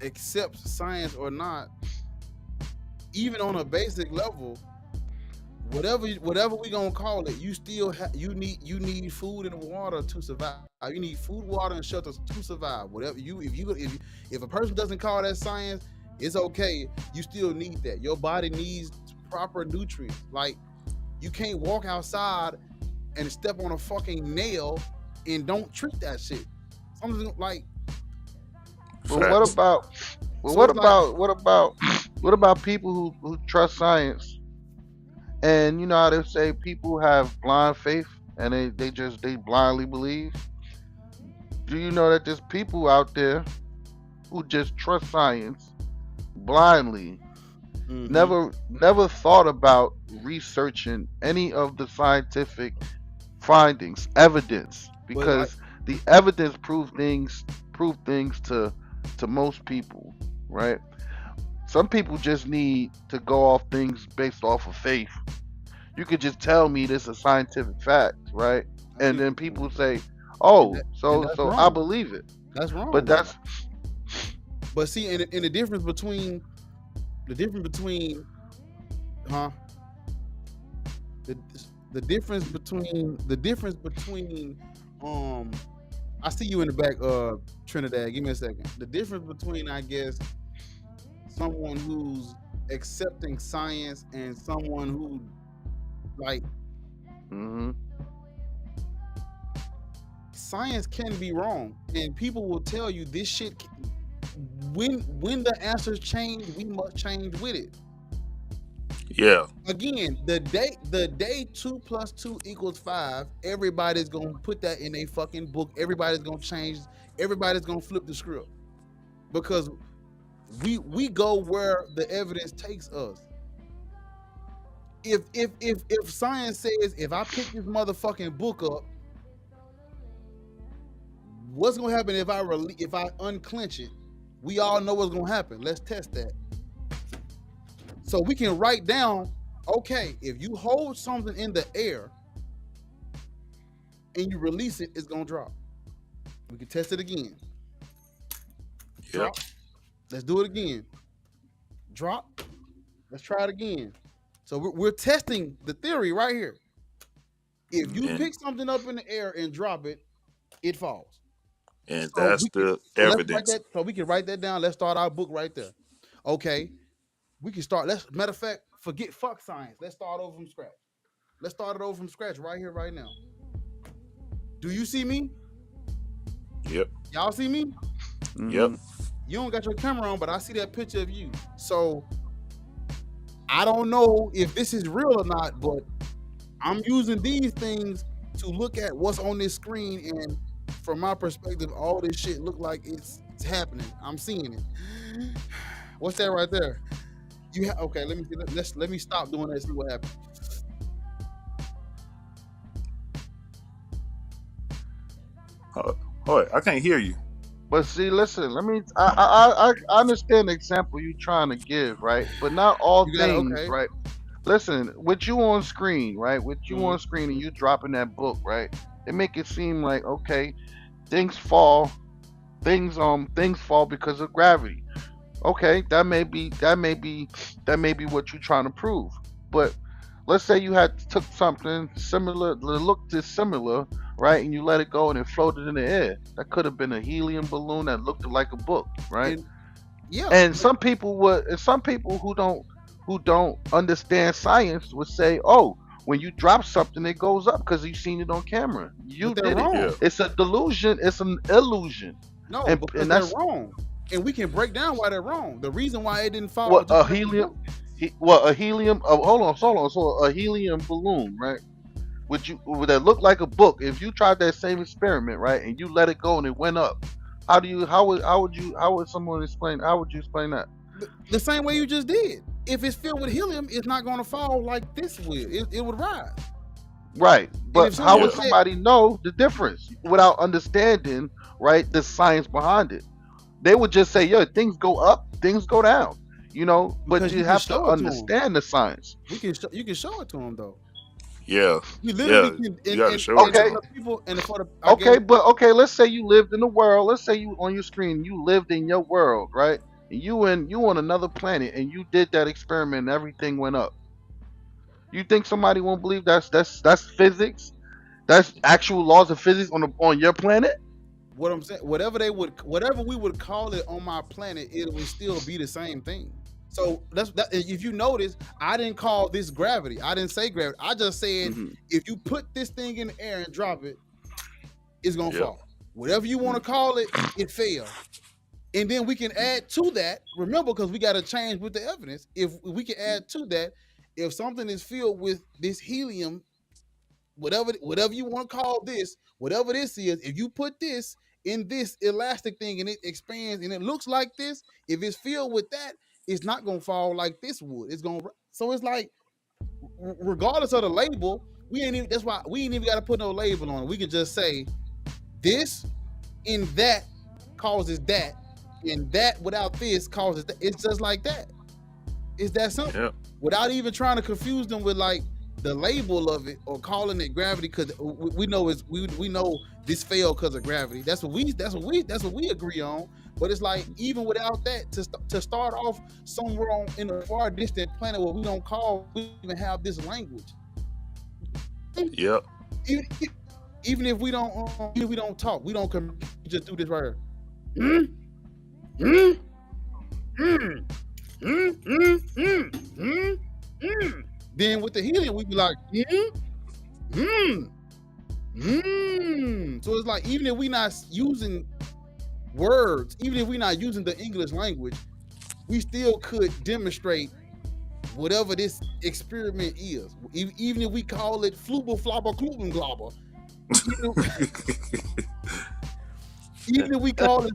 accepts science or not, even on a basic level, whatever we gonna call it, you still you need food and water to survive. You need food, water, and shelter to survive. Whatever if a person doesn't call that science, it's okay. You still need that. Your body needs proper nutrients. Like you can't walk outside and step on a fucking nail and don't treat that shit. Something like but what Facts. about so it's like what about people who trust science? And you know how they say people have blind faith and they blindly believe. Do you know that there's people out there who just trust science blindly, mm-hmm. never thought about researching any of the scientific findings, evidence, But like because the evidence prove things to most people, right? Some people just need to go off things based off of faith. You could just tell me this is a scientific fact, right? I see And what then you're people saying. say, And "Oh, that and so that's I wrong. believe it." That's But wrong though. that's But see, in the difference between huh the the difference between I see you in the back, Trinidad. Give me a second. The difference between, I guess, someone who's accepting science and someone who like hmm science can be wrong, and people will tell you this shit. When the answers change, we must change with it. Yeah. Again, the day 2 + 2 = 5, everybody's gonna put that in a fucking book. Everybody's gonna change. Everybody's gonna flip the script because we go where the evidence takes us. If science says if I pick this motherfucking book up, what's gonna happen if I unclench it? We all know what's gonna happen. Let's test that. So we can write down, okay, if you hold something in the air and you release it, it's gonna drop. We can test it again. Yeah. Drop. Let's do it again. Drop. Let's try it again. So we're testing the theory right here. If you And pick something up in the air and drop it, it falls. So that's we can the so let's write evidence. that. So we can write that down. Let's start our book right there. Okay. We can start. Matter of fact, fuck science. Let's start over from scratch. Let's start it over from scratch right here, right now. Do you see me? Yep. Y'all see me? Yep. You don't got your camera on, but I see that picture of you. So I don't know if this is real or not, but I'm using these things to look at what's on this screen, and from my perspective, all this shit look like it's It's happening. I'm seeing it. What's that right there? Okay, let me see. Let me stop doing that and see what happens. Oh, I can't hear you. But see, listen, I understand the example you're trying to give, right? But not all You got it, things, okay. right? Listen, with you on screen, right? With you Mhm. on screen and you dropping that book, right? It make it seem like, okay, things fall because of gravity. Okay, that may be what you're trying to prove. But let's say you had took something similar that looked dissimilar, right, and you let it go and it floated in the air. That could have been a helium balloon that looked like a book, right? And yeah, And some people who don't understand science would say, "Oh, when you drop something, it goes up because you've seen it on camera. You but they're did it. wrong. Yeah. It's a delusion. It's an illusion." No, And because they're that's wrong. And we can break down why they're wrong. The reason why it didn't fall. what just a like the helium. book. A helium. Hold on. So a helium balloon, right? Would that look like a book? If you tried that same experiment, right, and you let it go and it went up, how would someone explain? How would you explain that? The same way you just did. If it's filled with helium, it's not going to fall like this would. It would rise. Right, but if how would someone said- somebody know the difference without understanding, right, the science behind it? They would just say, "Yeah, things go up, things go down," But Because you you can have to show it to 'em. understand the science. You can show it to them though. Yeah. You literally Yeah, can. you gotta show it to for 'em. the people and for the Okay, but okay, let's say you lived in the world. Let's say you on your screen, you lived in your world, right? And you on another planet, and you did that experiment, and everything went up. You think somebody won't believe that's physics? That's actual laws of physics on your planet? What I'm saying, whatever we would call it on my planet, it would still be the same thing. So if you notice, I didn't call this gravity. I didn't say gravity. I just said Mhm. if you put this thing in the air and drop it, it's gonna Yeah. fall. Whatever you want to call it, it fell. And then we can add to that. Remember, because we got to change with the evidence. If we can add to that, if something is filled with this helium, whatever you want to call this, whatever this is, if you put this in this elastic thing and it expands and it looks like this, if it's filled with that, it's not gonna fall like this would. It's gonna. So it's like, regardless of the label, that's why we ain't even got to put no label on it. We can just say this and that causes that, and that without this causes that. It's just like that. It's that simple. Yeah. Without even trying to confuse them with like the label of it or calling it gravity, because we know we know this failed because of gravity. That's what we agree on. But it's like, even without that, to start off somewhere in a far distant planet where we don't even have this language. Yep. Even if we don't talk, we don't just do this right here. Then with the helium, we be like, So it's like, even if we not using words, even if we not using the English language, we still could demonstrate whatever this experiment is. Even if we call it flubber flobber kluben globber. Even if we call it,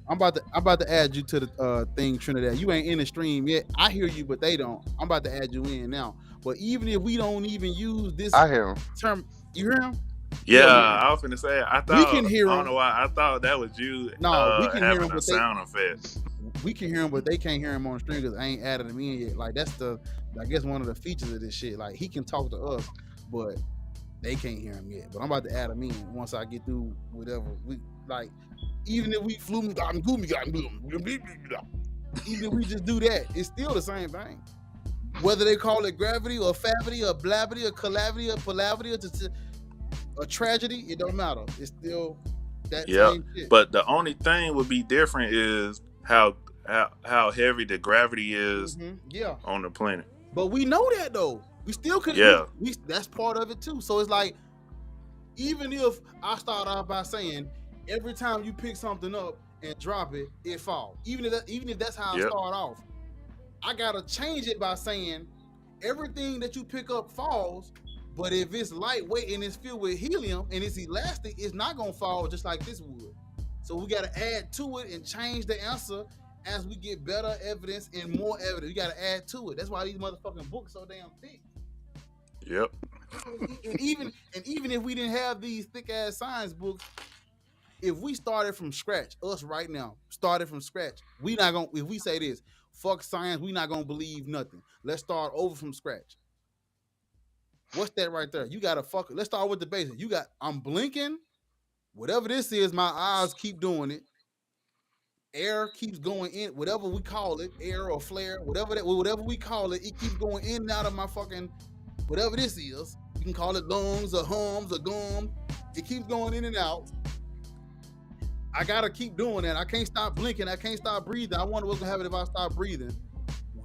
I'm about to add you to the thing, Trinidad. You ain't in the stream yet. I hear you, but they don't. I'm about to add you in now. But even if we don't even use this I hear him. term, you hear him? Yeah, I was finna say. I thought can hear I him. don't know why. I thought that was you. No, we can hear having him, a but sound effect. we can hear him, but they can't hear him on the stream because I ain't added him in yet. Like, that's I guess one of the features of this shit. Like, he can talk to us, but they can't hear him yet. But I'm about to add him in once I get through whatever we like. Even if we even if we just do that, it's still the same thing. Whether they call it gravity or favity or blavity or calamity or palavity or tragedy, it don't matter. It's still that same shit. But the only thing would be different is how heavy the gravity is on the planet. But we know that though. We still could. Yeah. That's part of it too. So it's like, even if I start off by saying every time you pick something up and drop it, it falls. Even if that's how I start off, I gotta change it by saying everything that you pick up falls. But if it's lightweight and it's filled with helium and it's elastic, it's not gonna fall just like this would. So we got to add to it and change the answer as we get better evidence and more evidence. We got to add to it. That's why these motherfucking books so damn thick. Yep. And even if we didn't have these thick ass science books, if we started from scratch, us right now, started from scratch, we not gonna. If we say this, fuck science, we not gonna believe nothing. Let's start over from scratch. What's that right there? You gotta fuck it. Let's start with the basics. You got. I'm blinking. Whatever this is, my eyes keep doing it. Air keeps going in, whatever we call it, air or flare, whatever we call it, it keeps going in and out of my fucking whatever this is. You can call it lungs or hums or gum. It keeps going in and out. I gotta keep doing that. I can't stop blinking. I can't stop breathing. I wonder what's gonna happen if I stop breathing.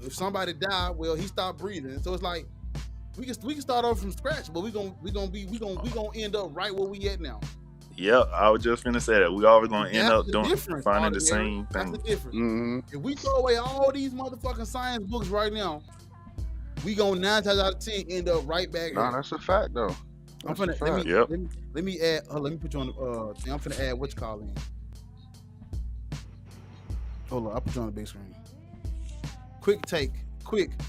If somebody died, well, he stopped breathing. So it's like we can start over from scratch, but we gonna end up right where we at now. Yep, I was just finna say that. We always gonna end up finding Ordinary. the same That's thing. the difference. Mm-hmm. If we throw away all these motherfucking science books right now, we gonna 9 times out of 10 end up right back Nah, here. that's a fact though. I'm That's a finna fact. Yep. let me add. Let me put you on the thing. I'm finna add what you call in. Hold on, I'll put you on the big screen. Quick,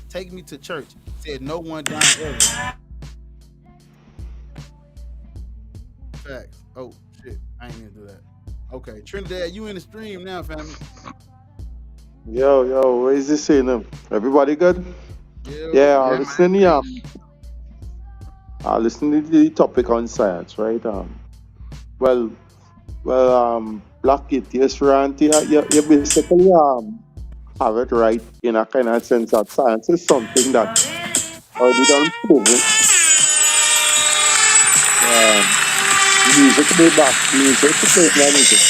take me to church. Said no one dying ever. Facts. Oh shit, I ain't gonna do that. Okay, Trinidad, you in the stream now, family. Yo, what is this saying? Everybody good? Yeah, Yeah, man. listening to the topic on science, right? Well, Black Atheist rant, you basically have it right in a kind of sense that science is something that already done proven. Music play back, music to play my music.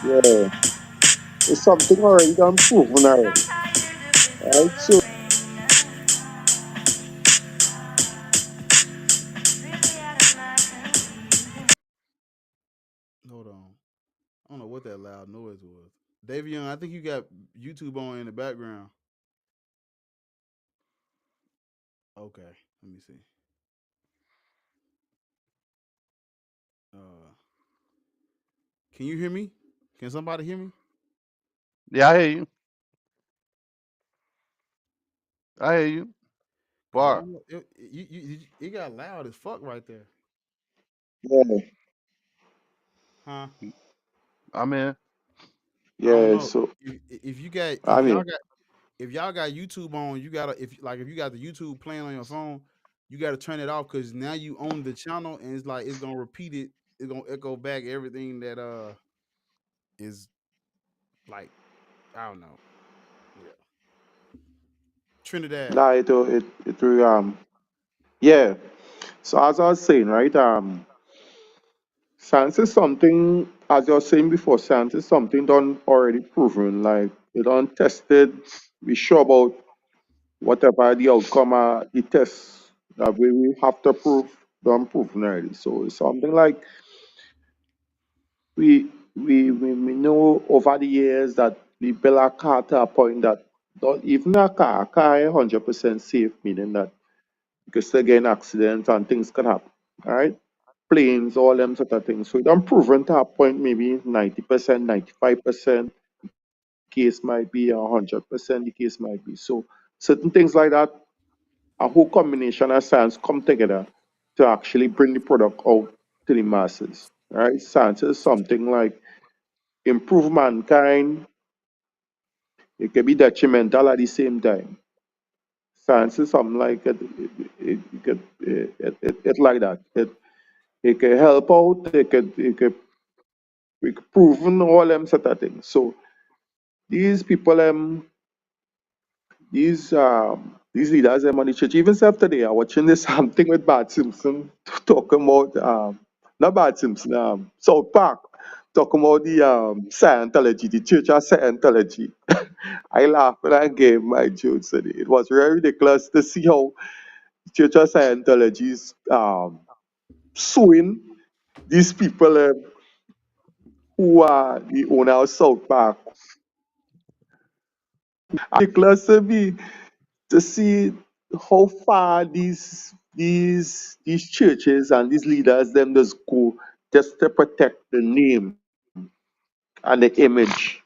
Yeah, it's something already done proven already, right? So hold on. I don't know what that loud noise was. Davion, I think you got YouTube on in the background. Okay, let me see. Can you hear me? Can somebody hear me? Yeah, I hear you. I hear you. 'Cause I Bar. don't know. It got loud as fuck right there. yeah, Huh? I'm in. I don't yeah. know. So If you got I mean, if y'all got YouTube on, you gotta if you got the YouTube playing on your phone, you gotta turn it off because now you own the channel and it's like it's gonna repeat it. It's gonna echo back everything that is like I don't know. Yeah. Trinidad. nah, it will, yeah. So as I was saying, right, science is something, as you were saying before, science is something done already proven, like it done tested. We sure about whatever the outcome are, the tests that we have to prove done proven already. So it's something like we know over the years that we build a car to a point that don't even a car is 100% safe, meaning that you can still get in accidents and things can happen. All right. Planes, all them sort of things. So it done proven to a point, maybe 90%, 95%, case might be 100%, the case might be. So certain things like that, a whole combination of science come together to actually bring the product out to the masses. Right? Science is something like improve mankind, it can be detrimental at the same time. Science is something like it like that. It can help out, it could proven all them sort of things. So these people these leaders on the church, even self today are watching this thing with Bart Simpson talking about not Bart Simpson, South Park, talking about the Scientology, the Church of Scientology. I laughed when I gave my jokes today. It was very ridiculous to see how the Church of Scientology is suing these people who are the owner of South Park. Ridiculous to me to see how far these churches and these leaders them just go just to protect the name and the image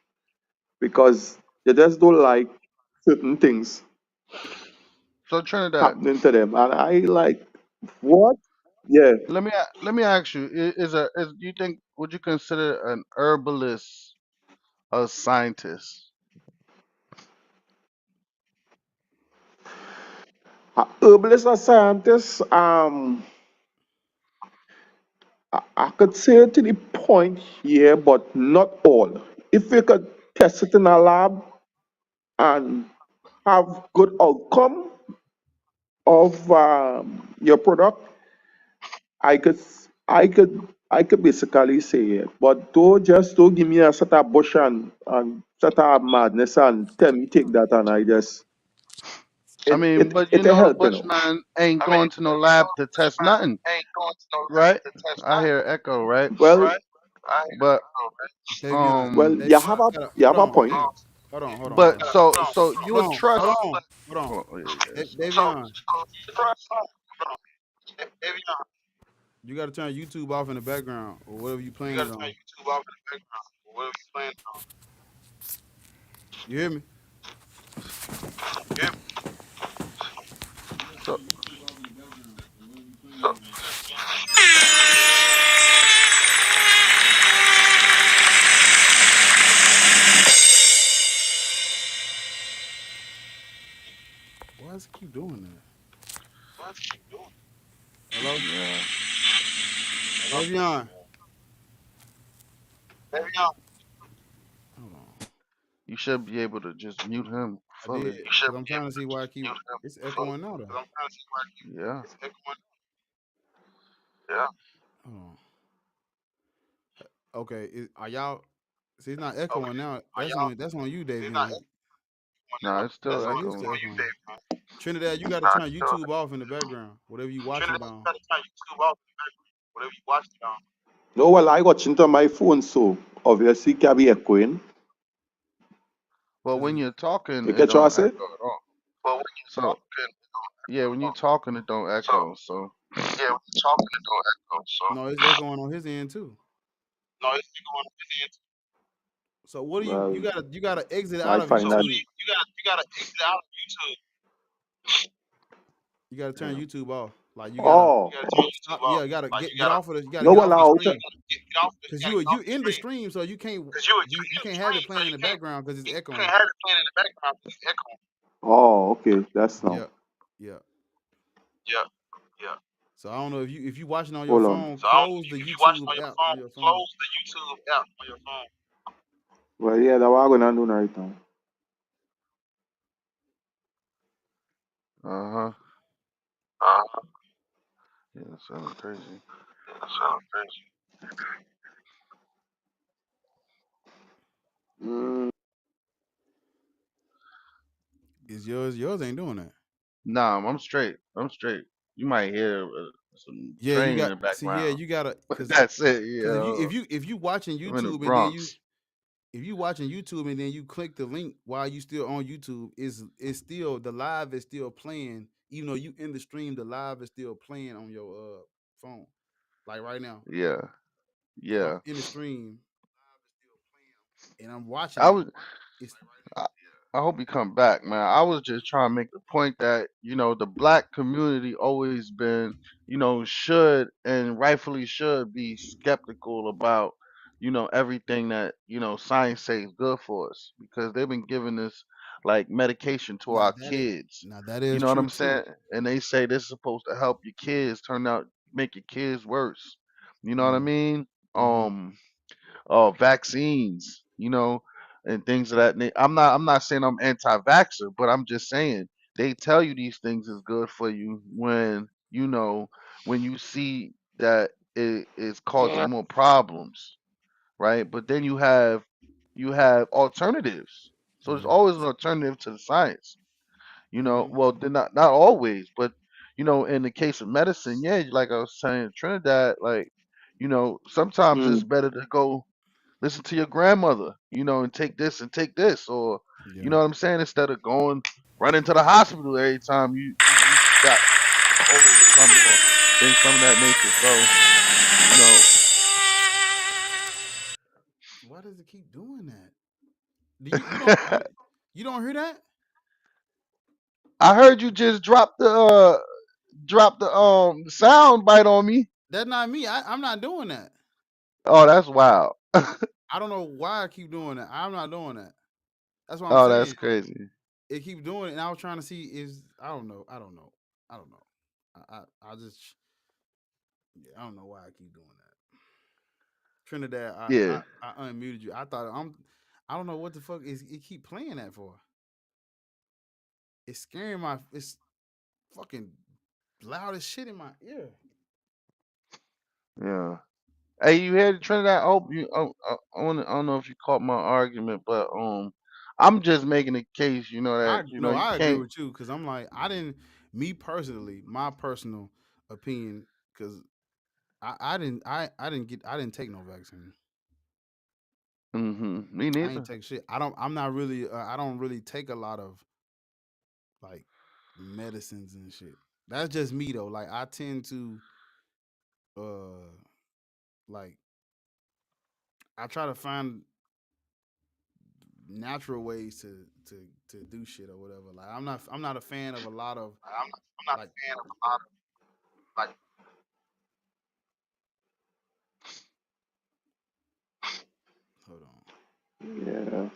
because they just don't like certain things So Trinidad, happening to them. And I like, what? Yeah. let me ask you: you think would you consider an herbalist a scientist? Herbalist or scientist, I could say to the point here, but not all. If you could test it in a lab and have good outcome of your product, I could, I could basically say it. But don't give me a set of bush and set of madness and tell me take that and I just I mean, but you it know, a help, you know. bushman ain't going to no lab to test nothing, right? I hear echo, right? Well, But Davion, you Davion, have hold a on, point. but so you hold would on, hold trust. on, hold on. Oh, yeah, yeah. Davion, you got to turn YouTube off in the background or whatever you playing it on. You hear me? So Why does it keep doing that? Hello, yeah, Davion. Hold on. you should be able to just mute him I did fully. because I'm trying to see why I keep. It's echoing now though. Yeah. Hold on. Okay, are y'all? See, it's not echoing now. That's on you, Davion. No, it's still Oh, it is echoing. still echoing. Trinidad, you got to turn YouTube off in the background. Whatever you watching it on. No, well, I watching on my phone, so obviously it can be echoing. But Cause when you're talking, You it get what I don't say? echo at all. So yeah, when you're talking, it don't echo. So no, it's echoing on his end too. So what do you Well, gotta exit out I of find that. YouTube. You gotta turn YouTube off. Like you gotta Oh, stop. Yeah, you gotta get off of the. You gotta no, get well, off the I'll stream because you in the stream, so you can't have it playing in the background because it's echoing. Oh, okay, that's now. Yeah, yeah. So I don't know if you watching on your Hold on. phone, close the YouTube app on your phone. Well, yeah, that's what I'm gonna do right now. uh huh. Yeah, that sounds crazy. Mm, Is yours ain't doing that. Nah, I'm straight. I'm straight. You might hear some Yeah, you train in got the see. Yeah, background, you gotta but that's it. You because know, if you watching I'm in the YouTube and then you Bronx. if you watching YouTube and then you click the link while you still on YouTube, is still the live is still playing. Even though you in the stream, the live is still playing on your phone. Like right now, Yeah, if I'm yeah. in the stream and I'm watching I it, was. it's I, I hope you come back, man. I was just trying to make the point that, the black community always been, should and rightfully should be skeptical about, everything that, science says good for us because they've been giving us like medication to now our that is kids. now that You is know what true I'm too. saying? And they say this is supposed to help your kids turn out, make your kids worse. You know what I Mm, mean? mm-hmm. Vaccines, and things of that nature. I'm not saying I'm anti-vaxxer, but I'm just saying they tell you these things is good for you when you see that it is causing more problems, right? But then you have alternatives. So there's Mm-hmm. always an alternative to the science. Mm-hmm. Well, they're not always, but in the case of medicine, yeah, like I was saying, Trinidad, like, sometimes it's mm, better to go listen to your grandmother, and take this, or you Yeah. know what I'm saying, instead of going running to the hospital every time you got a cold or something or things some of that nature. So, you know, does it keep doing that? Do you don't hear that? I heard you just drop the sound bite on me. That's not me. I'm not doing that. Oh, that's wild. I don't know why I keep doing that. I'm not doing that. That's what I'm Oh, that's saying. crazy. It keeps doing it, and I was trying to see is I don't know. I don't know. I don't know. I just I don't know why I keep doing that. Trinidad, Yeah. I unmuted you. I don't know what the fuck is it keep playing that for. It's scaring my it's fucking loud as shit in my ear. Yeah. Hey, you had Trinidad? I hope you. I don't know if you caught my argument, but I'm just making a case. You know that you I agree can't. with you because I'm like me personally, my personal opinion, because I didn't take no vaccine. Me I ain't neither. take shit. I'm not really I don't really take a lot of like medicines and shit. That's just me though. Like I tend to uh like I try to find natural ways to do shit or whatever. Like I'm not a fan of a lot of I'm not like a fan of a lot of like. hold on. Yeah.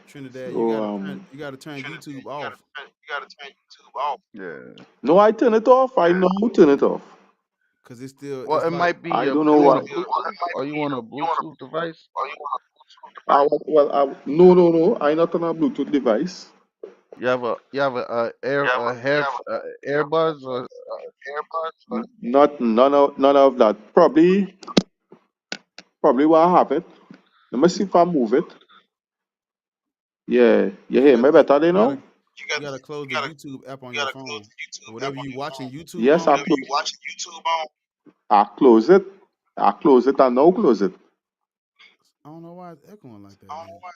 Trinidad, So you gotta turn Trinidad, YouTube off. you gotta turn YouTube off. Yeah. no, I turn it off. I know turn it off. Cause Well, it's it like might be I your. don't know You on why. a Bluetooth? Are you on a Bluetooth device? No, no, no. I not on a Bluetooth device. You have earbuds or AirPods? Not none of that. Probably why I have it. Let me see if I move it. Yeah, you you hear got me better you they know? you gotta close the YouTube app on You your gotta close phone. the YouTube app Whatever on you your watching phone. YouTube Yes, on, Whatever you watching YouTube on. I close it. I close it and now close it. I don't know why it's echoing like I that don't know then. why.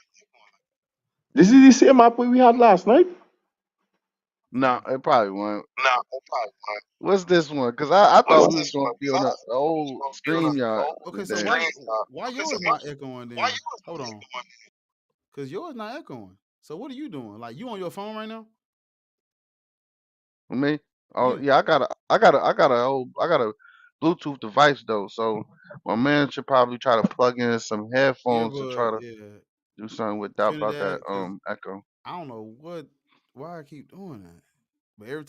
This is the same app we had last night. No, it probably won't. No, it probably won't. What's this one? Cause I thought we was gonna be on the old StreamYard Okay, so today. why yours not echoing then? Hold on. Cause yours not echoing. So what are you doing? Like you on your phone right now? For me? Oh Yeah. yeah, I got a Bluetooth device though. So my man should probably try to plug in some headphones to try Earbud, to yeah. do something with that about that Trinidad, cause echo. I don't know why I keep doing that. But every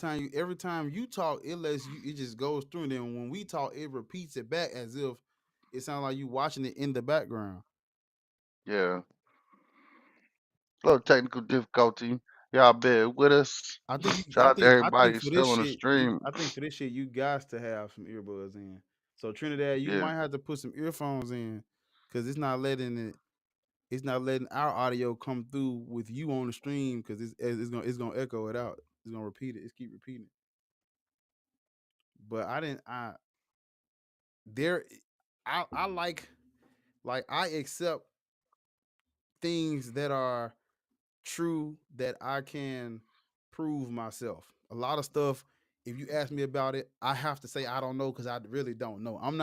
time you talk, it just goes through. And then when we talk, it repeats it back as if it sounds like you watching it in the background. Yeah. Little technical difficulty. Y'all bear with us. Shout out to I everybody think who's for still this on the shit, stream. I think for this shit, you guys to have some earbuds in. So Trinidad, you Yeah. might have to put some earphones in because it's not letting our audio come through with you on the stream because it's gonna echo it out. It's gonna repeat it. It's keep repeating. But I didn't. There, I like I accept things that are true that I can prove myself. A lot of stuff, if you ask me about it, I have to say I don't know because I really don't know. I'm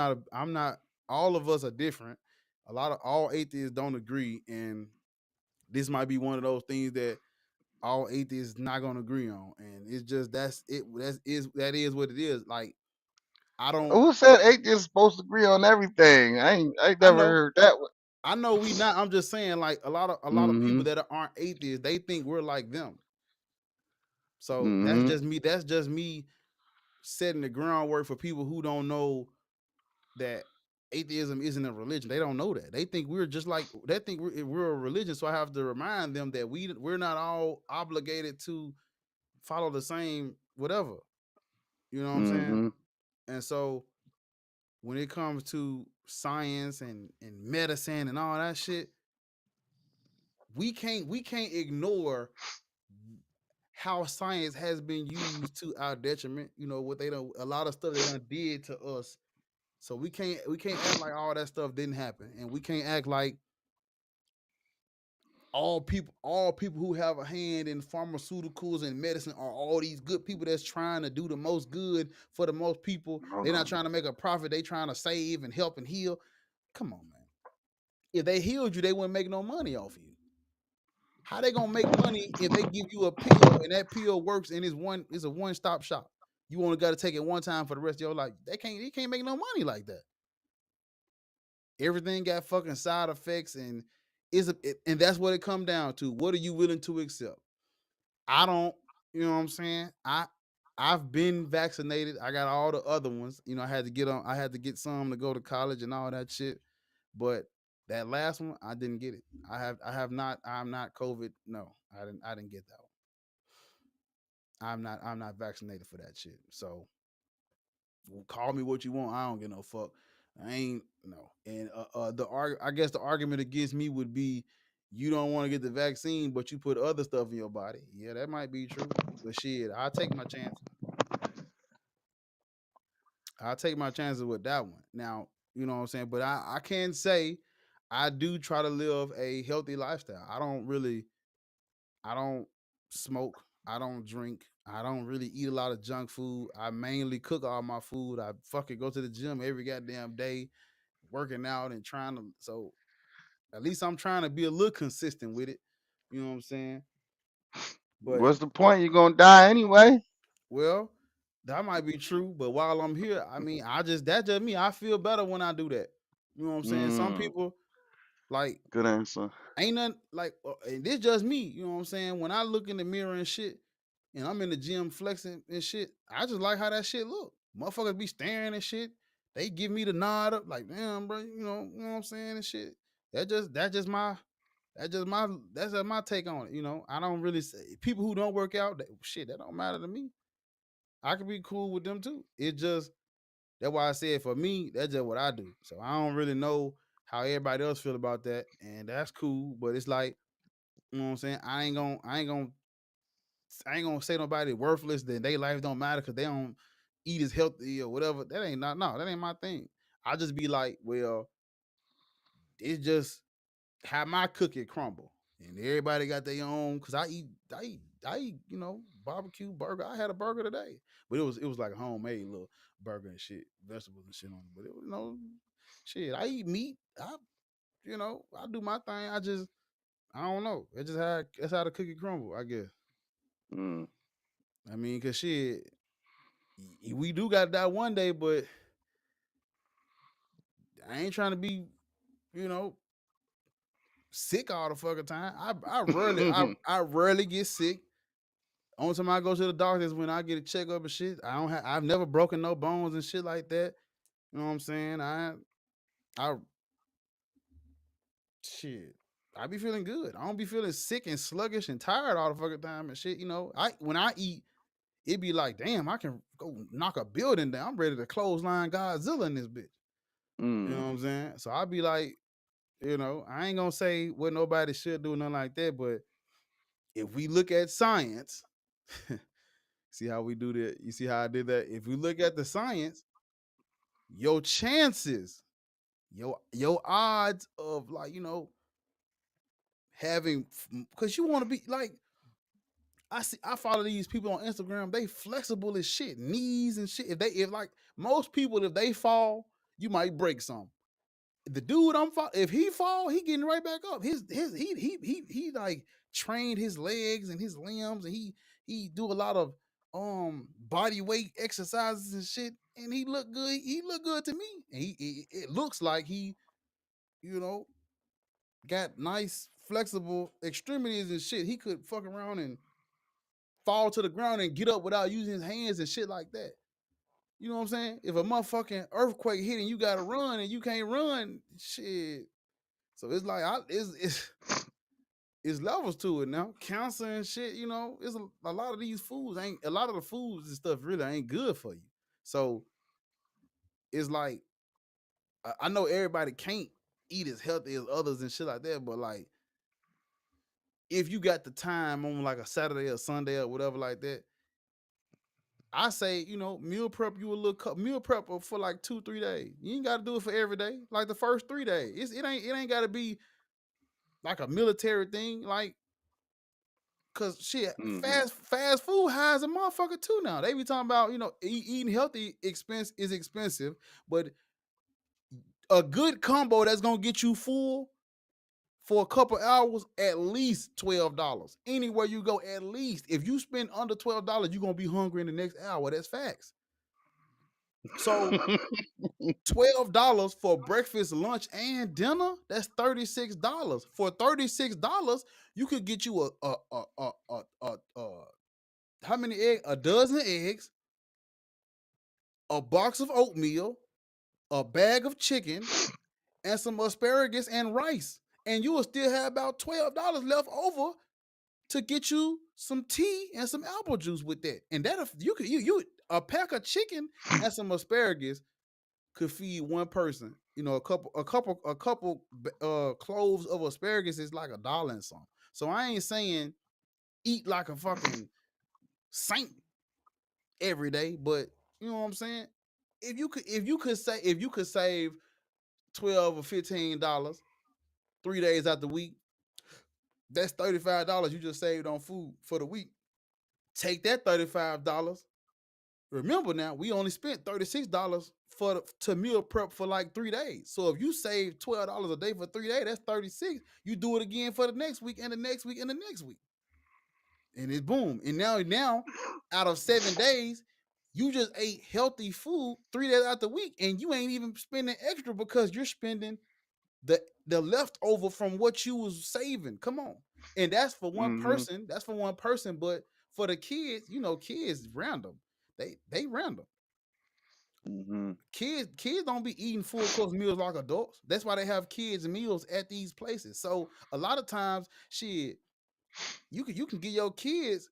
not. All of us are different. All atheists don't agree, and this might be one of those things that all atheists not gonna agree on, and it's just that is what it is. Like I don't. Who said atheists supposed to agree on everything? I ain't I never know. heard that one. I know we not. I'm just saying, like a lot of Mm-hmm. people that aren't atheists, they think we're like them. So that's Mm-hmm. just me. That's just me setting the groundwork for people who don't know that atheism isn't a religion. They don't know that. They think we're just like they think we're a religion. So I have to remind them that we're not all obligated to follow the same whatever. You know what I'm saying? Mm-hmm. And so when it comes to science and medicine and all that shit, we can't ignore how science has been used to our detriment. You know what they don't a lot of stuff they done did to us. So we can't act like all that stuff didn't happen, and we can't act like all people who have a hand in pharmaceuticals and medicine are all these good people that's trying to do the most good for the most people. Hold They're not on. trying to make a profit. They trying to save and help and heal. Come on, man. if they healed you, they wouldn't make no money off of you. How they gonna make money if they give you a pill and that pill works and it's a one-stop shop? You only got to take it one time for the rest of your life. They can't make no money like that. Everything got fucking side effects, and and that's what it come down to. What are you willing to accept? I don't, you know what I'm saying? I've been vaccinated. I got all the other ones. I had to get some to go to college and all that shit. But that last one, I didn't get it. I'm not COVID. No, I didn't get that one. I'm not vaccinated for that shit. So call me what you want. I don't give no fuck. I ain't no. And I guess the argument against me would be you don't want to get the vaccine, but you put other stuff in your body. Yeah, that might be true. But shit, I'll take my chances. I'll take my chances with that one. Now, you know what I'm saying? But I can say I do try to live a healthy lifestyle. I don't smoke. I don't drink. I don't really eat a lot of junk food. I mainly cook all my food. I fucking go to the gym every goddamn day, working out and trying to. So at least I'm trying to be a little consistent with it. You know what I'm saying? But What's the point? You're gonna die anyway. well, that might be true. But while I'm here, I mean, that's just me. I feel better when I do that. You know what I'm saying? Some Mm, people like good answer. ain't nothing like and this just me. You know what I'm saying? When I look in the mirror and shit, and I'm in the gym flexing and shit, I just like how that shit look. Motherfuckers be staring and shit. They give me the nod up, like, damn, bro, you know what I'm saying and shit. That's just my take on it. I don't really say people who don't work out, shit, that don't matter to me. I can be cool with them too. It just that's why I said for me, that's just what I do. So I don't really know how everybody else feel about that, and that's cool. But it's like, you know what I'm saying? I ain't gonna say nobody worthless that their life don't matter because they don't eat as healthy or whatever. That ain't my thing. I just be like, well, it's just how my cookie crumble. And everybody got their own cause I eat, barbecue burger. I had a burger today. But it was like a homemade little burger and shit, vegetables and shit on it. But it was, shit, I eat meat. I do my thing. I don't know. That's how the cookie crumble, I guess. Mm. I mean, cause shit, we do got to die one day, but I ain't trying to be, you know, sick all the fucking time. I rarely get sick. Only time I go to the doctor is when I get a checkup and shit. I've never broken no bones and shit like that. You know what I'm saying? I shit. I be feeling good. I don't be feeling sick and sluggish and tired all the fucking time and shit. When I eat, it be like, damn, I can go knock a building down. I'm ready to clothesline Godzilla in this bitch. You know Mm. what I'm saying? So I be like, I ain't gonna say what nobody should do, nothing like that. But if we look at science, see how we do that? You see how I did that? If we look at the science, your chances, your odds of like, having because you want to be like I follow these people on Instagram, they flexible as shit, knees and shit. If like most people, if they fall, you might break some. The dude if he fall, he getting right back up. He like trained his legs and his limbs, and he do a lot of body weight exercises and shit, and he look good. He look good to me. And it looks like he, you know, got nice flexible extremities and shit. He could fuck around and fall to the ground and get up without using his hands and shit like that. You know what I'm saying? If a motherfucking earthquake hit and you gotta run and you can't run, shit. So it's like it's levels to it now. Cancer and shit, it's a lot of these foods ain't a lot of the foods and stuff really ain't good for you. So it's like I know everybody can't eat as healthy as others and shit like that, but like if you got the time on like a Saturday or Sunday or whatever like that, I say, meal prep you a little meal prep for like 2-3 days. You ain't gotta do it for every day. Like the first 3 days. It ain't gotta be like a military thing. Like, cause shit, Mm-hmm. fast food high as a motherfucker too now. They be talking about, eating healthy is expensive, but a good combo that's gonna get you full for a couple hours, at least $12. Anywhere you go, at least. If you spend under $12, you're gonna be hungry in the next hour. That's facts. So $12 for breakfast, lunch, and dinner, that's $36. For $36, you could get you a how many eggs? A dozen eggs, a box of oatmeal, a bag of chicken, and some asparagus and rice. And you will still have about $12 left over to get you some tea and some apple juice with that. And that you could you a pack of chicken and some asparagus could feed one person. You know, a couple cloves of asparagus is like $1 and something. So I ain't saying eat like a fucking saint every day, but you know what I'm saying? If you could save $12 or $15 3 days out the week, that's $35 you just saved on food for the week. Take that $35. Remember now, we only spent $36 to meal prep for like 3 days. So if you save $12 a day for 3 days, that's 36. You do it again for the next week and the next week and the next week. And it's boom. And now out of 7 days, you just ate healthy food 3 days out the week, and you ain't even spending extra because you're spending the leftover from what you was saving. Come on. And that's for one person. That's for one person. But for the kids, kids random. They random. Kids don't be eating full course meals like adults. That's why they have kids meals at these places. So a lot of times, shit, you can give your kids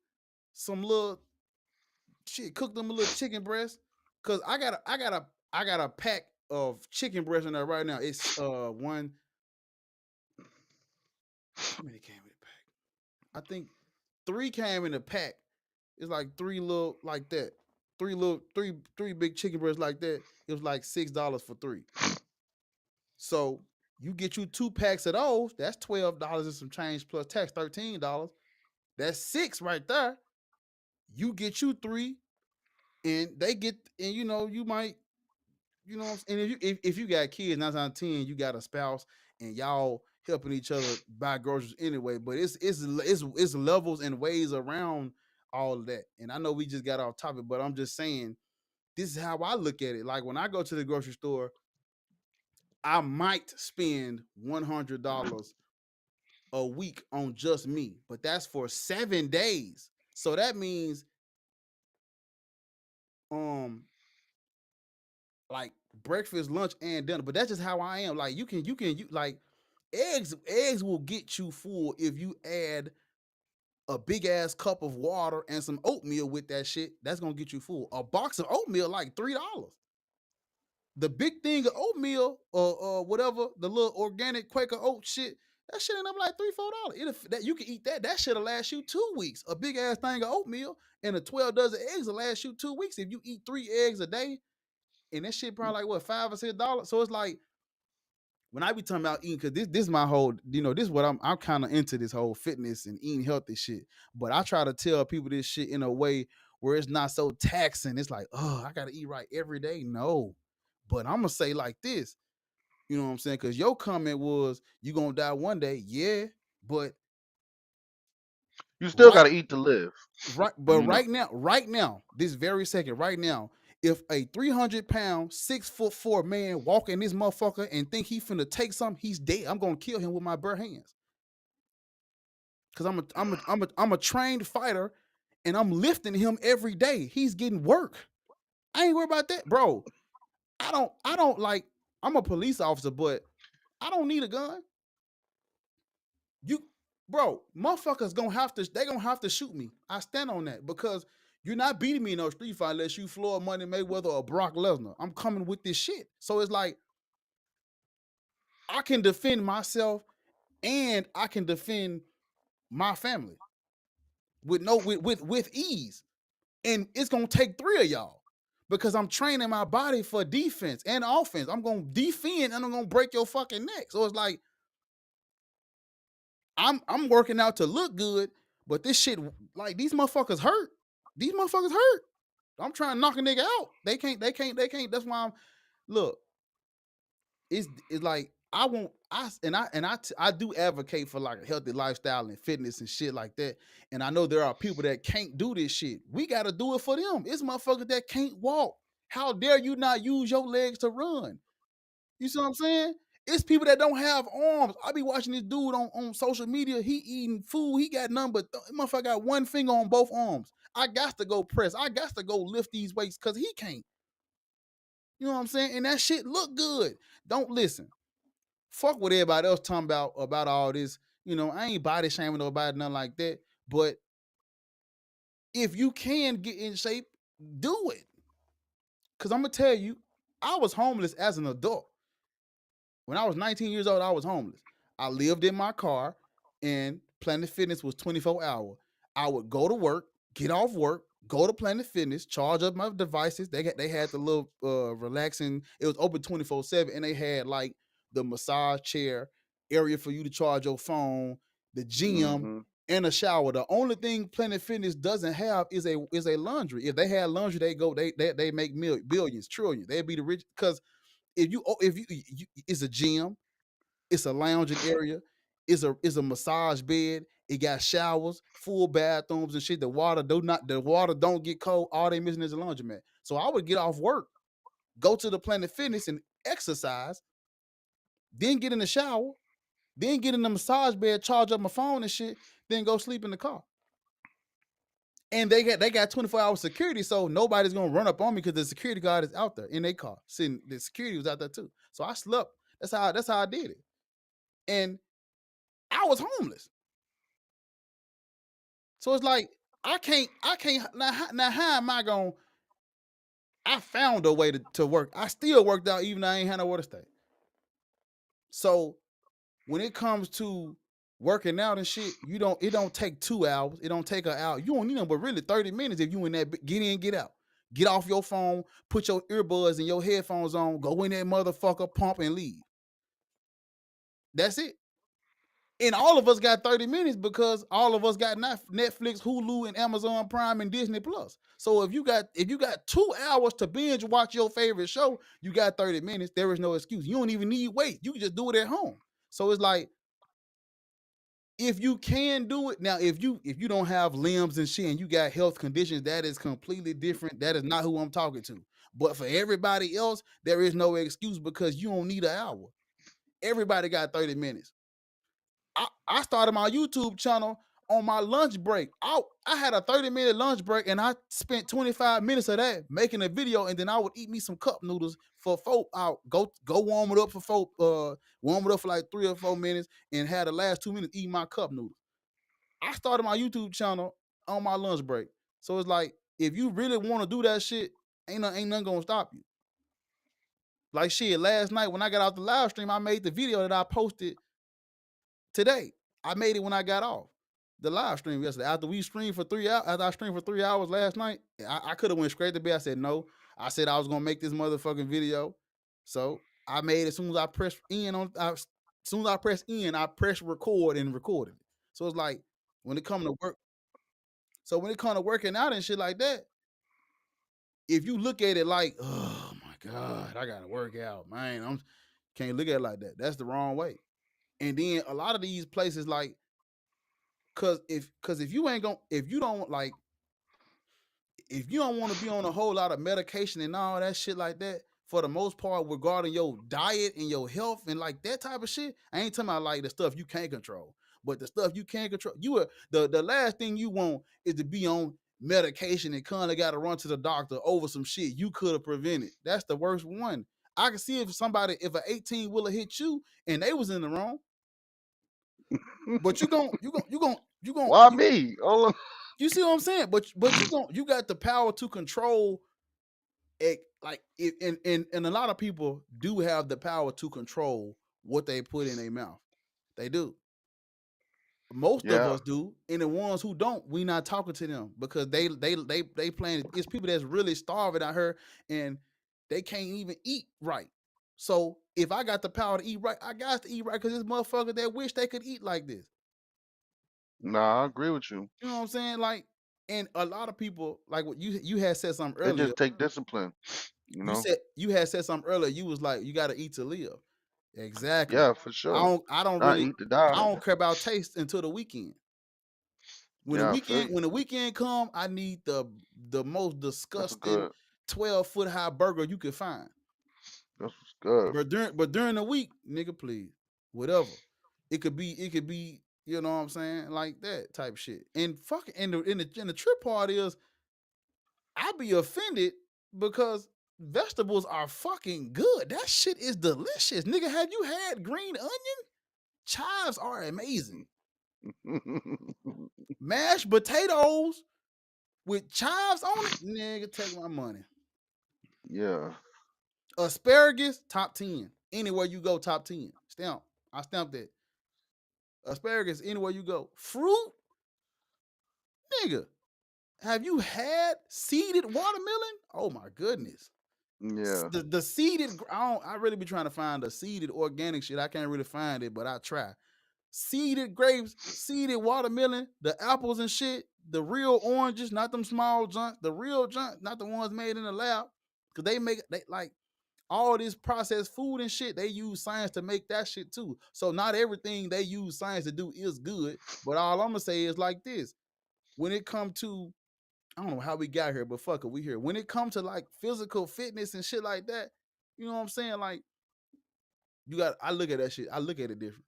some little shit, cook them a little chicken breast. Cause I got a pack of chicken breast in there right now. It's one. How many came in the pack? I think 3 came in the pack. It's like 3 little like that. Three big chicken breasts like that. It was like $6 for 3. So you get you 2 packs of those. That's $12 and some change plus tax, $13. That's 6 right there. You get you 3, and they get, and you might, and if you got kids 9 out of 10, you got a spouse, and y'all helping each other buy groceries anyway. But it's levels and ways around all of that. And I know we just got off topic, but I'm just saying this is how I look at it. Like when I go to the grocery store, I might spend $100 a week on just me, but that's for 7 days. So that means like breakfast, lunch, and dinner. But that's just how I am. Like you like eggs will get you full if you add a big ass cup of water and some oatmeal with that shit. That's gonna get you full. A box of oatmeal like $3. The big thing of oatmeal or whatever, the little organic Quaker oat shit, that shit end up like $3-4. That you can eat that. That shit'll last you 2 weeks. A big ass thing of oatmeal and a 12 dozen eggs will last you 2 weeks if you eat 3 eggs a day. And that shit probably like what, $5 or $6. So it's like when I be talking about eating, because this is my whole, this is what I'm kind of into, this whole fitness and eating healthy shit. But I try to tell people this shit in a way where it's not so taxing. It's like, oh, I gotta eat right every day. No. But I'm gonna say like this, you know what I'm saying? Because your comment was you gonna die one day. Yeah, but You still right, gotta eat to live. but You know. right now, this very second, right now, if a 300-pound, 6'4" man walk in this motherfucker and think he finna take something, he's dead. I'm gonna kill him with my bare hands. Cause I'm a trained fighter, and I'm lifting him every day. He's getting work. I ain't worried about that, bro. I don't like. I'm a police officer, but I don't need a gun. You, bro, motherfuckers they gonna have to shoot me. I stand on that because you're not beating me in no street fight unless you Floyd Money Mayweather or Brock Lesnar. I'm coming with this shit. So it's like I can defend myself and I can defend my family with ease. And it's gonna take 3 of y'all because I'm training my body for defense and offense. I'm gonna defend and I'm gonna break your fucking neck. So it's like I'm working out to look good, but this shit, like, these motherfuckers hurt. These motherfuckers hurt. I'm trying to knock a nigga out. They can't. That's why look. It's like I do advocate for like a healthy lifestyle and fitness and shit like that. And I know there are people that can't do this shit. We got to do it for them. It's motherfuckers that can't walk. How dare you not use your legs to run? You see what I'm saying? It's people that don't have arms. I be watching this dude on social media. He eating food. He got none but motherfucker got one finger on both arms. I got to go press. I got to go lift these weights because he can't. You know what I'm saying? And that shit look good. Don't listen. Fuck what everybody else talking about all this. You know, I ain't body shaming nobody, nothing like that. But if you can get in shape, do it. Cause I'm gonna tell you, I was homeless as an adult. When I was 19 years old, I was homeless. I lived in my car, and Planet Fitness was 24 hour. I would go to work, get off work, go to Planet Fitness, charge up my devices. They had the little relaxing. It was open 24/7, and they had like the massage chair area for you to charge your phone, the gym, Mm-hmm. and a shower. The only thing Planet Fitness doesn't have is a laundry. If they had laundry, they make billions, trillions. They'd be the rich because if you it's a gym, it's a lounging area, it's a massage bed, it got showers, full bathrooms and shit. The water don't get cold. All they missing is a laundromat. So I would get off work, go to the Planet Fitness and exercise, then get in the shower, then get in the massage bed, charge up my phone and shit, then go sleep in the car. And they got 24-hour security, so nobody's gonna run up on me because the security guard is out there in their car. Sitting, the security was out there too. So I slept. That's how I did it. And I was homeless. So it's like I can't now how am I going? I found a way to work. I still worked out even though I ain't had nowhere to stay. So when it comes to working out and shit, it don't take 2 hours. It don't take an hour. You don't need them but really 30 minutes if you in that get in, get out. Get off your phone, put your earbuds and your headphones on, go in that motherfucker, pump and leave. That's it. And all of us got 30 minutes because all of us got Netflix, Hulu, and Amazon Prime and Disney Plus. So if you got 2 hours to binge watch your favorite show, you got 30 minutes. There is no excuse. You don't even need weight. You can just do it at home. So it's like, if you can do it now, if you don't have limbs and shit and you got health conditions, that is completely different. That is not who I'm talking to. But for everybody else, there is no excuse because you don't need an hour. Everybody got 30 minutes. I started my YouTube channel on my lunch break. I had a 30-minute lunch break and I spent 25 minutes of that making a video, and then I would eat me some cup noodles for folk. I'll go warm it up for folk, warm it up for like 3 or 4 minutes and had the last 2 minutes eating my cup noodles. I started my YouTube channel on my lunch break. So it's like, if you really want to do that shit, ain't nothing gonna stop you. Like shit, last night when I got off the live stream, I made the video that I posted today. I made it when I got off the live stream yesterday. After we streamed for 3 hours, after I streamed for 3 hours last night, I could have went straight to bed. I said no. I said I was gonna make this motherfucking video. So I made it as soon as I pressed in as soon as I pressed in, I pressed record and recorded it. So it's like when it comes to work. So when it comes to working out and shit like that, if you look at it like, oh my God, I gotta work out, man. I can't look at it like that. That's the wrong way. And then a lot of these places, like, cause if you ain't gonna, if you don't want to be on a whole lot of medication and all that shit like that, for the most part, regarding your diet and your health and like that type of shit, I ain't talking about like the stuff you can't control, but the stuff you can control. The last thing you want is to be on medication and kind of got to run to the doctor over some shit you could have prevented. That's the worst one. I can see if an 18 wheeler hit you and they was in the wrong, but you gon' Why me? Oh, you see what I'm saying? But you got the power to control it, like it, and a lot of people do have the power to control what they put in their mouth. They do. Most of yeah. us do, and the ones who don't, we not talking to them because they playing. It's people that's really starving out here and they can't even eat right. So if I got the power to eat right, I got to eat right because this motherfucker that wish they could eat like this. Nah, I agree with you. You know what I'm saying? Like, and a lot of people, like what you had said something It earlier. just take discipline. You know. You had said something earlier. You was like, you got to eat to live. Exactly. Yeah, for sure. I don't Not really eat to die. I don't care about taste until the weekend. Yeah, I feel you. When the weekend come, I need the most That's what's disgusting good. 12-foot high burger you can find. That's what's good. But during the week, nigga, please, whatever. It could be, you know what I'm saying, like that type shit. And fucking and the trip part is I be offended because vegetables are fucking good. That shit is delicious. Nigga, have you had green onion? Chives are amazing. Mashed potatoes with chives on it, nigga, take my money. Yeah. Asparagus, top 10. Anywhere you go, top 10. Stamp. I stamped that. Asparagus, anywhere you go. Fruit, nigga. Have you had seeded watermelon? Oh my goodness. Yeah. The seeded, I really be trying to find the seeded organic shit. I can't really find it, but I try. Seeded grapes, seeded watermelon, the apples and shit, the real oranges, not them small junks, the real junk, not the ones made in the lab. Cause they like all this processed food and shit, they use science to make that shit too. So not everything they use science to do is good. But all I'm gonna say is like this. When it come to, I don't know how we got here, but fuck it, we here. When it comes to like physical fitness and shit like that, you know what I'm saying? Like, I look at that shit. I look at it different.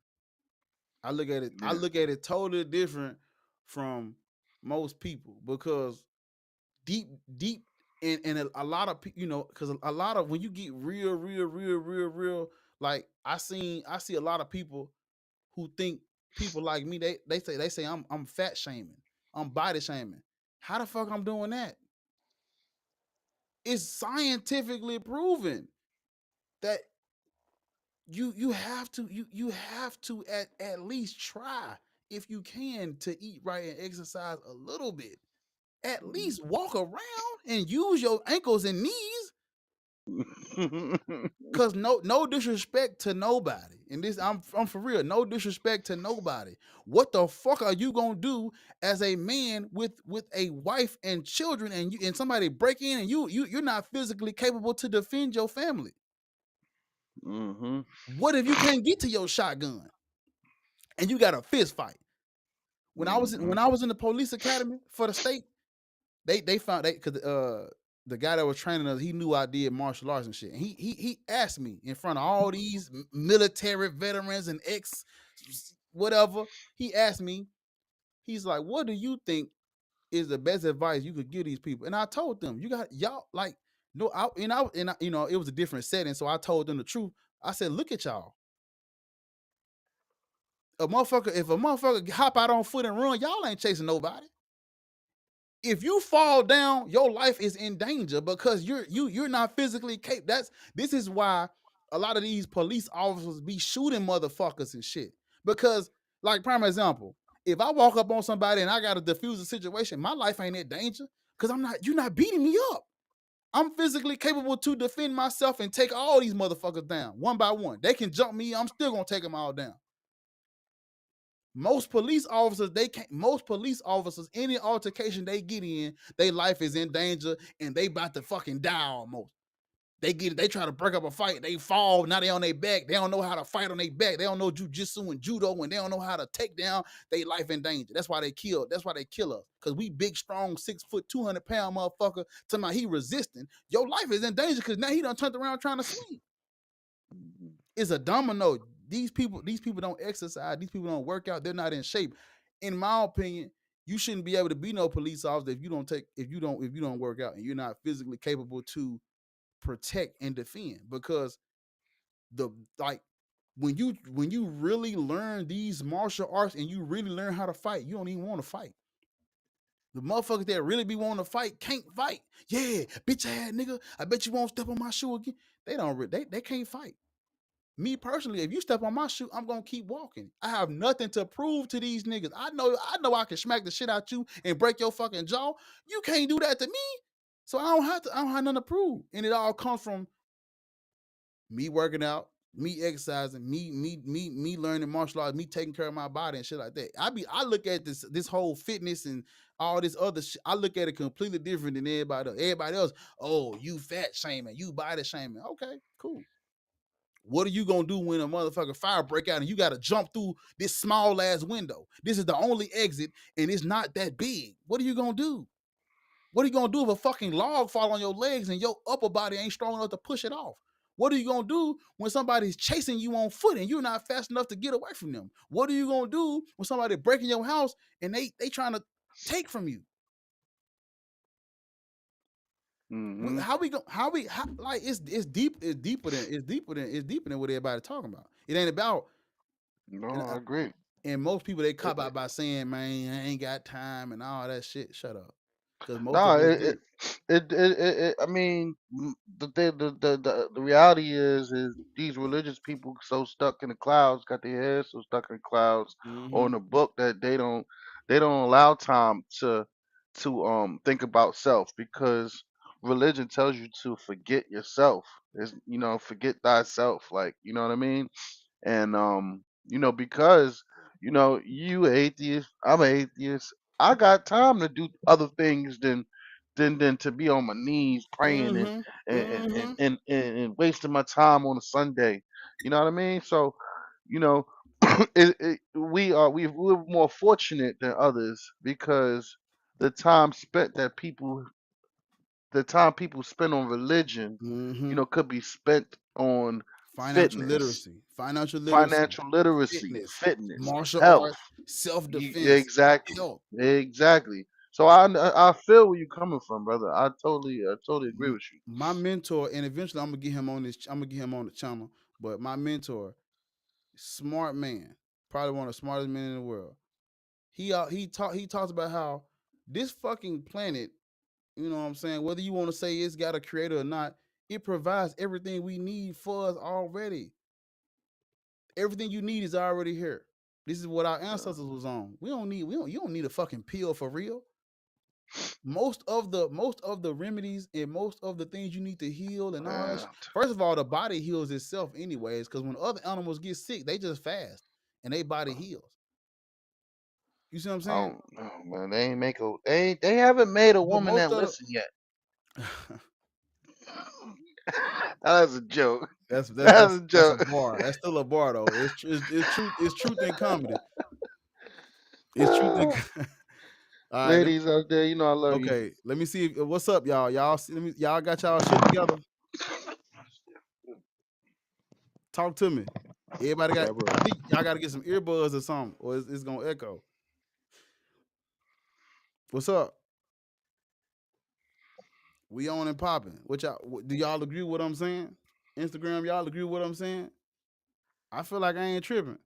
I Yeah. look at it totally different from most people because deep and a lot of people, you know, because a lot of when you get real, like I see a lot of people who think people like me, they say I'm fat shaming, I'm body shaming. How the fuck I'm doing that? It's scientifically proven that you have to you have to at least try if you can to eat right and exercise a little bit. At least walk around and use your ankles and knees. Cause no disrespect to nobody. And this I'm for real. No disrespect to nobody. What the fuck are you gonna do as a man with a wife and children and somebody break in and you're not physically capable to defend your family? Mm-hmm. What if you can't get to your shotgun and you got a fist fight? Mm-hmm. When I was in the police academy for the state, they found because the guy that was training us, he knew I did martial arts and shit. And he asked me in front of all these military veterans and ex whatever. He asked me, he's like, "What do you think is the best advice you could give these people?" And I told them, "You got y'all like no, you know, it was a different setting, so I told them the truth. I said, look at y'all. If a motherfucker hop out on foot and run, y'all ain't chasing nobody. If you fall down, your life is in danger because you're not physically capable. This is why a lot of these police officers be shooting motherfuckers and shit. Because, like, prime example, if I walk up on somebody and I gotta defuse a situation, my life ain't in danger because you're not beating me up. I'm physically capable to defend myself and take all these motherfuckers down one by one. They can jump me, I'm still gonna take them all down. Most police officers, any altercation they get in, their life is in danger and they about to fucking die almost. They try to break up a fight, they fall, now they on their back. They don't know how to fight on their back. They don't know jujitsu and judo, and they don't know how to take down their life in danger. That's why they kill us. Cause we big, strong, 6 foot, 200-pound motherfucker. Talking about he resisting. Your life is in danger because now he done turned around trying to swing. It's a domino. These people don't exercise. These people don't work out. They're not in shape. In my opinion, you shouldn't be able to be no police officer if you don't work out and you're not physically capable to protect and defend. Because the like when you really learn these martial arts and you really learn how to fight, you don't even want to fight. The motherfuckers that really be wanting to fight can't fight. Yeah, bitch ass nigga. I bet you won't step on my shoe again. They can't fight. Me personally, if you step on my shoe, I'm gonna keep walking. I have nothing to prove to these niggas. I know I can smack the shit out you and break your fucking jaw. You can't do that to me. So I don't have nothing to prove. And it all comes from me working out, me exercising, me learning martial arts, me taking care of my body and shit like that. I look at this whole fitness and all this other shit. I look at it completely different than everybody else. Everybody else, oh, you fat shaming, you body shaming. Okay, cool. What are you gonna do when a motherfucking fire break out and you gotta jump through this small ass window? This is the only exit and it's not that big. What are you gonna do? What are you gonna do if a fucking log fall on your legs and your upper body ain't strong enough to push it off? What are you gonna do when somebody's chasing you on foot and you're not fast enough to get away from them? What are you gonna do when somebody breaking your house and they trying to take from you? Mm-hmm. How we go? How like it's deeper than what everybody talking about. It ain't about. No, And, I agree. and most people they cop out by saying, "Man, I ain't got time" and all that shit. Shut up, because most No, of us do. I mean, the reality is these religious people so stuck in the clouds, got their heads so stuck in the clouds, or in Mm-hmm. the book that they don't allow time to think about self, because religion tells you to forget yourself. Is, forget thyself, like, you know what I mean? And because you atheist, I'm an atheist. I got time to do other things than to be on my knees praying and Mm-hmm. and and, Mm-hmm. and, and, and wasting my time on a Sunday. You know what I mean? So, you know, we're more fortunate than others, because the time spent that people the time people spend on religion, Mm-hmm. could be spent on Financial fitness, literacy, financial literacy, financial literacy, fitness, fitness, martial health. arts, self-defense, Exactly, health. exactly. So I feel where you're coming from, brother. I totally agree with you. My mentor, and eventually I'm gonna get him on this. I'm gonna get him on the channel. But my mentor, smart man, probably one of the smartest men in the world. He talks about how this fucking planet, you know what I'm saying, whether you want to say it's got a creator or not, it provides everything we need for us already. Everything you need is already here. This is what our Yeah. ancestors was on. You don't need a fucking pill for real. Most of the remedies and most of the things you need to heal and all that. Yeah. First of all, the body heals itself anyways, because when other animals get sick, they just fast and they body heals. You see what I'm I saying? don't know, man. They ain't make a they haven't made a But woman most that of listen yet. the That's a joke. that's that's That's that's a that's a joke. bar. That's still a bar though. It's truth in comedy. It's truth in. All right. Ladies out there, I love you. Okay. Let me see. What's up, y'all? Y'all got y'all shit together. Talk to me. Everybody got. Yeah, bro. I think y'all got to get some earbuds or something, or it's gonna echo. What's up? We on and popping. Do y'all agree with what I'm saying? Instagram, y'all agree with what I'm saying? I feel like I ain't tripping.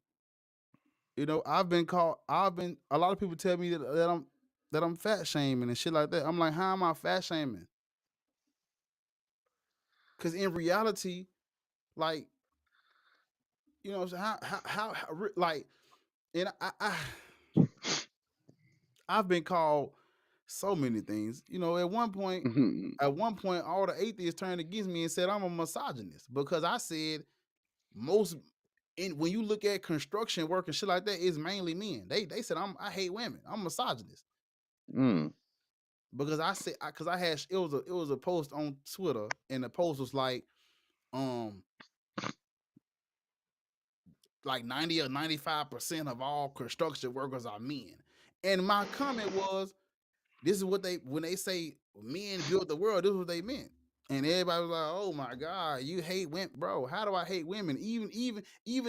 I've been a lot of people tell me that I'm fat shaming and shit like that. I'm like, how am I fat shaming? Because in reality, like, so like, and I've been called so many things. At one point, all the atheists turned against me and said I'm a misogynist because I said most. And when you look at construction work and shit like that, it's mainly men. They said I hate women. I'm a misogynist Mm. because I said because I had it was a post on Twitter and the post was um like 90 or 95% of all construction workers are men. And my comment was, this is what when they say men built the world, this is what they meant. And everybody was like, "Oh my God, you hate women, bro? How do I hate women? Even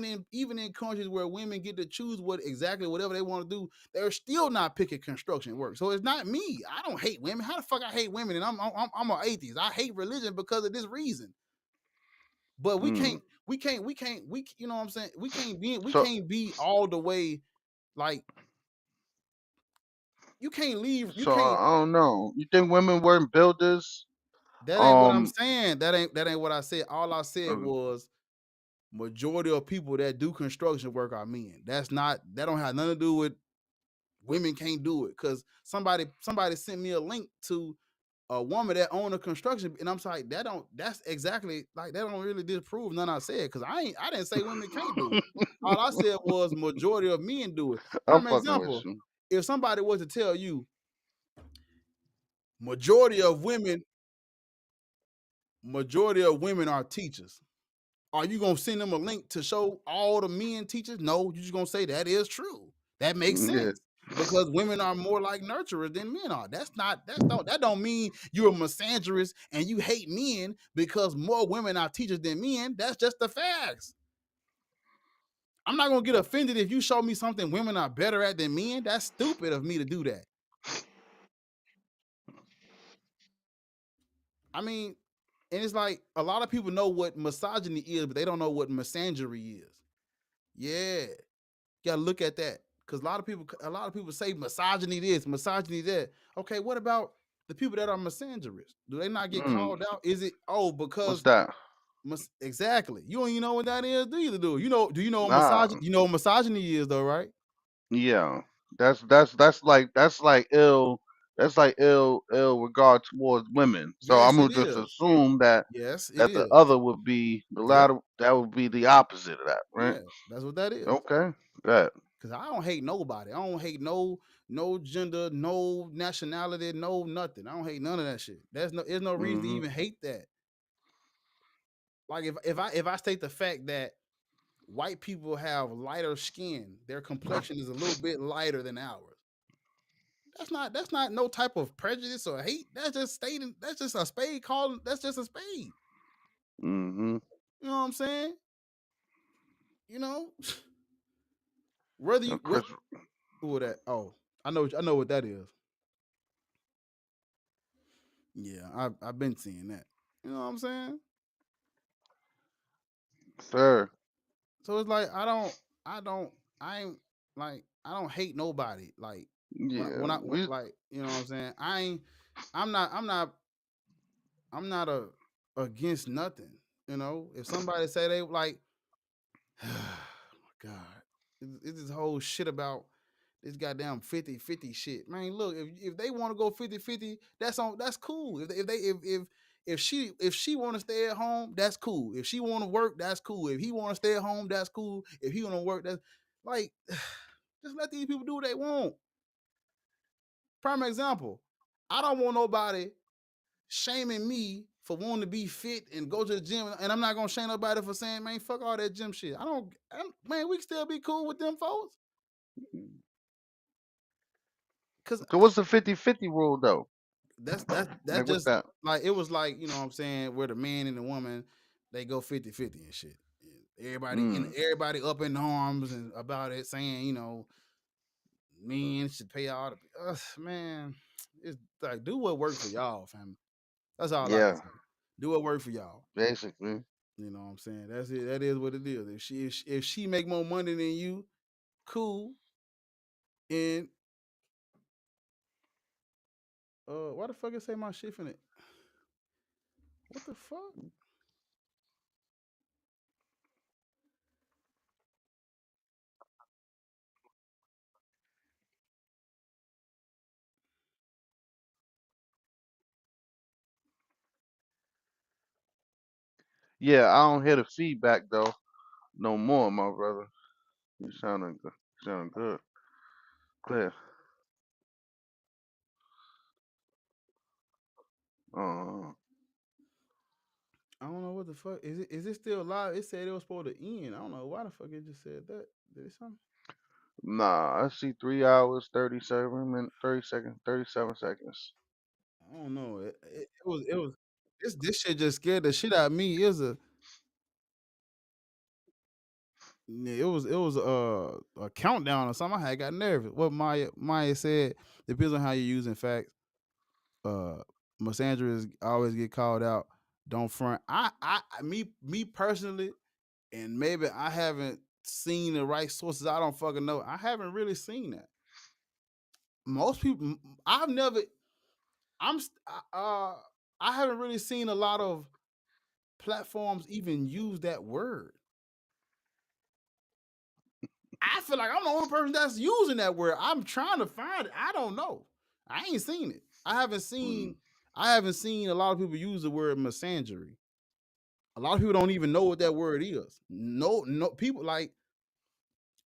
in countries where women get to choose whatever they want to do, they're still not picking construction work. So it's not me. I don't hate women. How the fuck I hate women? And I'm an atheist. I hate religion because of this reason. But we Mm. can't, you know what I'm saying? We So can't be all the way like you can't leave. You so can't. I don't know. You think women weren't builders? That ain't what I'm Um. saying. That ain't what I said. All I said uh, was majority of people that do construction work are men. That don't have nothing to do with women can't do it. Cause somebody sent me a link to a woman that owned a construction, and I'm like, that's exactly like that don't really disprove none I said. Cause I didn't say women can't do it. All I said was majority of men do it. I'm Prime fucking with example, you. if somebody was to tell you majority of women majority of women are teachers, Are you gonna send them a link to show all the men teachers? No, you're just gonna say that is true. That makes Yeah. sense because women are more like nurturers than men are. That don't mean you're a misandrist and you hate men because more women are teachers than men. That's just the facts. I'm not gonna get offended if you show me something women are better at than men. That's stupid of me to do that. I mean, and it's like a lot of people know what misogyny is, but they don't know what misandry is. Yeah, you gotta look at that because a lot of people say misogyny this, misogyny that. Okay, what about the people that are misandrous? Do they not get Mm. called out? Is it What's because that? exactly? You don't even know what that is, do you? Do you know? Do you know what Nah. misogyny? You know what misogyny is, though, right? Yeah. That's like ill. That's like ill regard towards women. So I'm Yes, it gonna just is. assume that Yes, it that the is. other would be the Yep. latter. That would be the opposite of that, right? Yeah, that's what that is. Okay. That. Cause I don't hate nobody. I don't hate no gender, no nationality, no nothing. I don't hate none of that shit. There's no reason to Mm-hmm. even hate that. Like if I state the fact that white people have lighter skin, their complexion is a little bit lighter than ours. That's not no type of prejudice or hate. That's just stating. That's just a spade calling. That's just a spade. Mm-hmm. You know what I'm saying? You know, whether you what Chris. who that? Oh, I know what that is. Yeah, I've been seeing that. You know what I'm saying? Sir. So it's like I ain't like I don't hate nobody. Like Yeah. like you know what I'm saying? I'm not I'm not I'm not against nothing. You know, if somebody say they like, oh my God, it's this whole shit about this goddamn 50-50 shit. Man, look, if they want to go 50-50, that's cool. If she want to stay at home, that's cool. If she want to work, that's cool. If he want to stay at home, that's cool. If he want to work, that's like just let these people do what they want. Prime example, I don't want nobody shaming me for wanting to be fit and go to the gym, and I'm not gonna shame nobody for saying, man, fuck all that gym shit. Man, we can still be cool with them folks. Cause So what's the 50-50 rule though? that's Like what's just that? like it was like, you know what I'm saying, where the man and the woman, they go 50-50 and shit. Mm. Everybody up in arms and about it, saying, men should pay all the man. It's like do what works for y'all, family. That's all I can Yeah. say. Do what works for y'all. Basically. You know what I'm saying? That's it. That is what it is. If she make more money than you, cool. And why the fuck it say my shit in it? What the fuck? Yeah, I don't hear the feedback though. No more, my brother. You sounding good. Sounding good. Clear. Uh, I don't know what the fuck is it. Is it still live? It said it was supposed to end. I don't know why the fuck it just said that. Did it something? nah, I see 3 hours, 37 minutes, 30 seconds, 37 seconds. I don't know. It was this shit just scared the shit out of me. It was a countdown or something. I had got nervous. What Maya said depends on how you're using facts. uh Misandras always get called out. Don't front. Me personally, and maybe I haven't seen the right sources. I don't fucking know. I haven't really seen that. Most people, I've never. I'm. I haven't really seen a lot of platforms even use that word. I feel like I'm the only person that's using that word. I'm trying to find it. I don't know. I ain't seen it. I haven't Mm. seen. I haven't seen a lot of people use the word misandry. A lot of people don't even know what that word is. No people like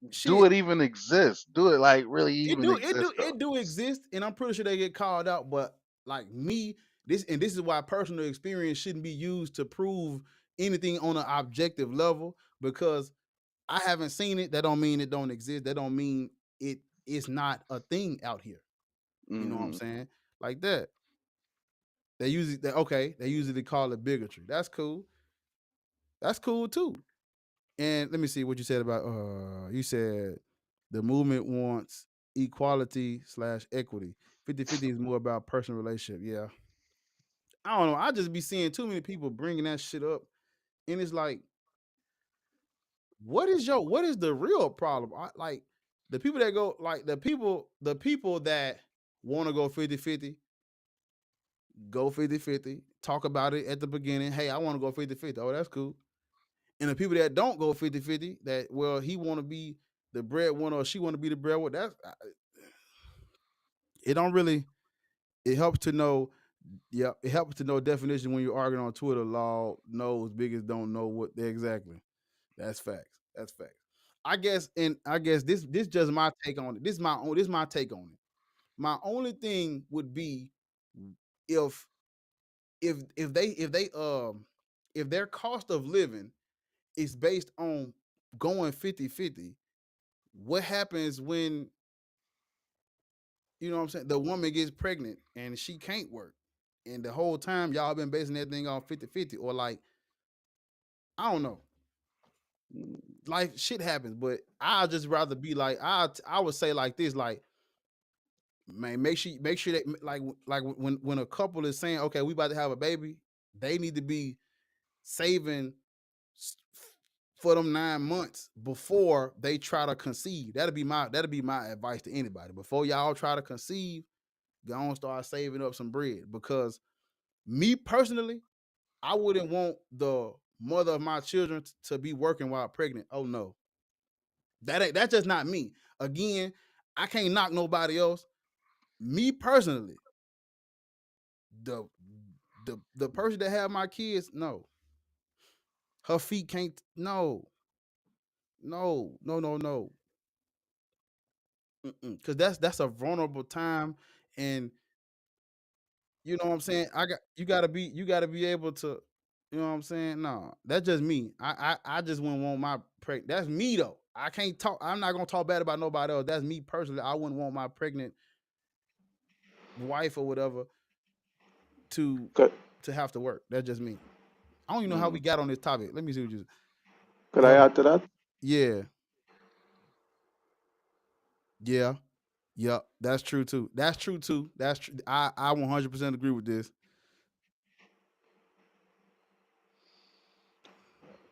Do shit. it even exist? Do it like really It even do it exist do though? it do exist, and I'm pretty sure they get called out. But like me, this is why personal experience shouldn't be used to prove anything on an objective level because I haven't seen it. That don't mean it don't exist. That don't mean it's not a thing out here. You know what I'm Mm, saying? Like that. They usually call it bigotry. That's cool. That's cool too. And let me see what you said about you said the movement wants equality slash equity. 50-50 is more about personal relationship. Yeah. I don't know. I just be seeing too many people bringing that shit up. And it's like, what is the real problem? Like the people that go like the people that want to go 50-50, go 50-50, talk about it at the beginning. Hey, I want to go 50-50. Oh, that's cool. And the people that don't go 50-50, that well, he want to be the breadwinner or she want to be the breadwinner. It don't really. It helps to know. Yeah, it helps to know definition when you're arguing on Twitter. Law knows biggest don't know what exactly. That's facts. That's facts. I guess this just my take on it. This my take on it. My only thing would be if if their cost of living is based on going 50-50, what happens when you know what I'm saying the woman gets pregnant and she can't work and the whole time y'all been basing that thing on 50-50 or like I don't know. mm. Life shit happens, but I'd just rather be like I would say like this like man make sure that like when a couple is saying okay we about to have a baby they need to be saving s- for them 9 months before they try to conceive. That'll be my advice to anybody. Before y'all try to conceive, go on start saving up some bread. Because me personally, I wouldn't want the mother of my children to be working while pregnant. Oh no. That's just not me. Again, I can't knock nobody else. Me personally, the the person that have my kids, no. Her feet can't no. No, no, no, no. Because that's a vulnerable time, and you know what I'm saying. You got to be able to, you know what I'm saying. No, that's just me. I just wouldn't want my pregnant. That's me though. I can't talk. I'm not gonna talk bad about nobody else. That's me personally. I wouldn't want my pregnant wife or whatever to Could, have to work. That's just me. I don't even know how we Mm. got on this topic. Let me see what you. could You I have a add to that? yeah, yeah, yeah. That's true too. That's true too. That's true. I 100% agree with this.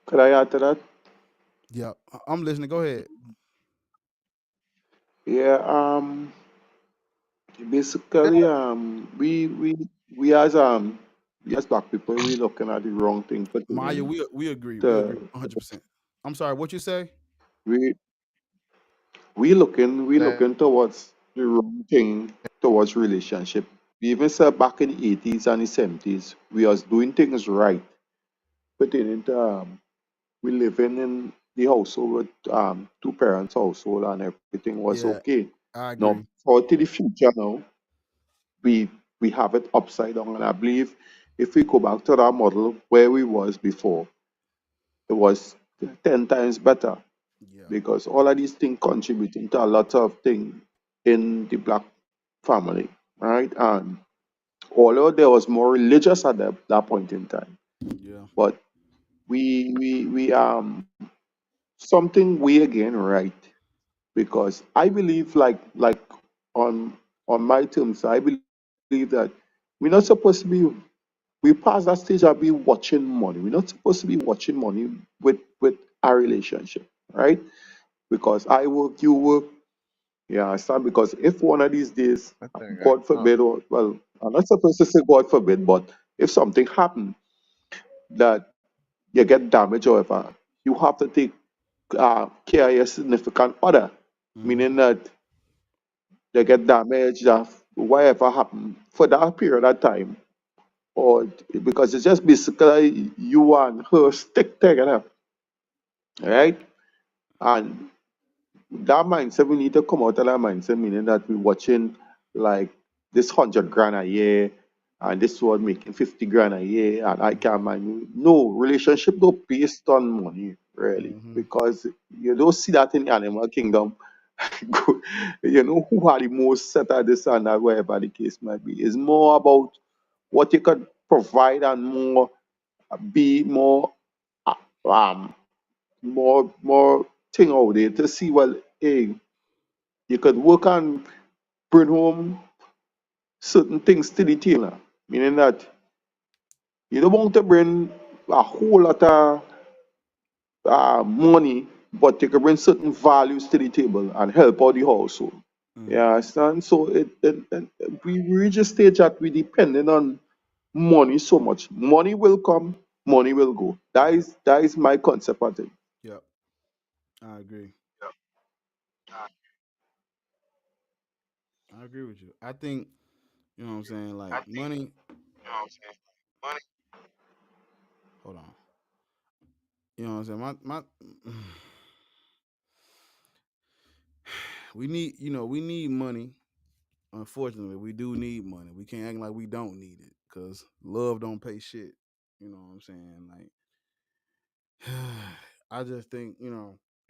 Could I add to that? Yeah, I'm listening. Go ahead. Yeah. Basically, we as black people, we looking at the wrong thing for Maya, doing. we agree. We The agree 100%. I'm sorry, what you say? we we That looking towards the wrong thing towards relationship. We even said back in the 80s and the 70s, we was doing things right, pertaining to we living in the household with two parents household and everything was Yeah, okay. I Now, agree. for to the future now, we we have it upside down, and I believe if we go back to that model where we was before, it was 10 times better Yeah. because all of these things contributing to a lot of things in the black family, right? And although there was more religious at that point in time, Yeah. but we something we again right because I believe like on my terms, I believe that we're not supposed to be we pass that stage of be watching money. We're not supposed to be watching money with our relationship, right? Because I work, you work, yeah, I understand. Because if one of these days, I think I God forbid, or well, I'm not supposed to say God forbid, but if something happened that you get damaged or whatever, you have to take care of your significant other, Hmm. meaning that they get damaged, whatever happened for that period of time, or because it's just basically you and her stick together, right? And that mindset, we need to come out of that mindset, meaning that we're watching like this 100 grand a year and this one making 50 grand a year and I can't mind you. No, relationship don't based on money, really. Because you don't see that in the animal kingdom. You know who are the most set at this and that, wherever the case might be. It's more about what you could provide and more be more uh, more thing out there to see, well, hey, you could work and bring home certain things to the table now. Meaning that you don't want to bring a whole lot of money, but you can bring certain values to the table and help out the household. You understand? So we reach a stage that we depending on money so much. Money will come, money will go. That is my concept of it. Yep, I agree. I agree with you. I think you know what I'm saying. Like money. Hold on. You know what I'm saying. My we need we need money. Unfortunately, we do need money. We can't act like we don't need it because love don't pay shit. You know what I'm saying? Like, I just think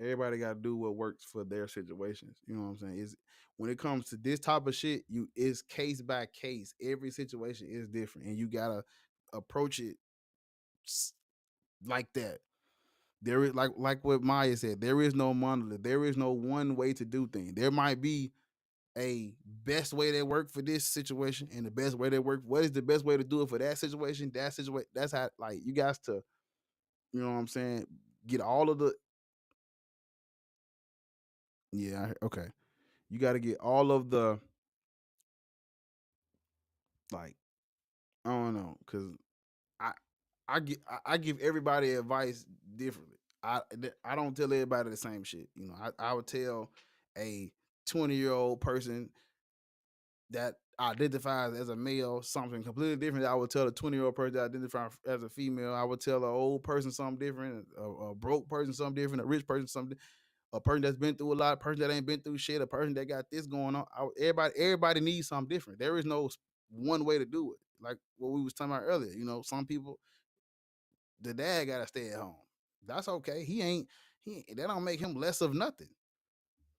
everybody got to do what works for their situations. You know what I'm saying? Is when it comes to this type of shit, it's case by case. Every situation is different, and you gotta approach it like that. There is like what Maya said. There is no monolith. There is no one way to do things. There might be a best way that work for this situation and the best way that work. What is the best way to do it for that situation? That situation. That's how you guys to you know what I'm saying. Get all of the okay. You got to get all of the like I don't know because I I give everybody advice differently. I don't tell everybody the same shit. I would tell a 20-year-old person that identifies as a male something completely different. I would tell a 20-year-old person that identifies as a female. I would tell an old person something different, a broke person something different, a rich person something, a person that's been through a lot, a person that ain't been through shit, a person that got this going on. Everybody needs something different. There is no one way to do it. Like what we was talking about earlier. Some people, the dad gotta stay at home. That's okay. He that don't make him less of nothing.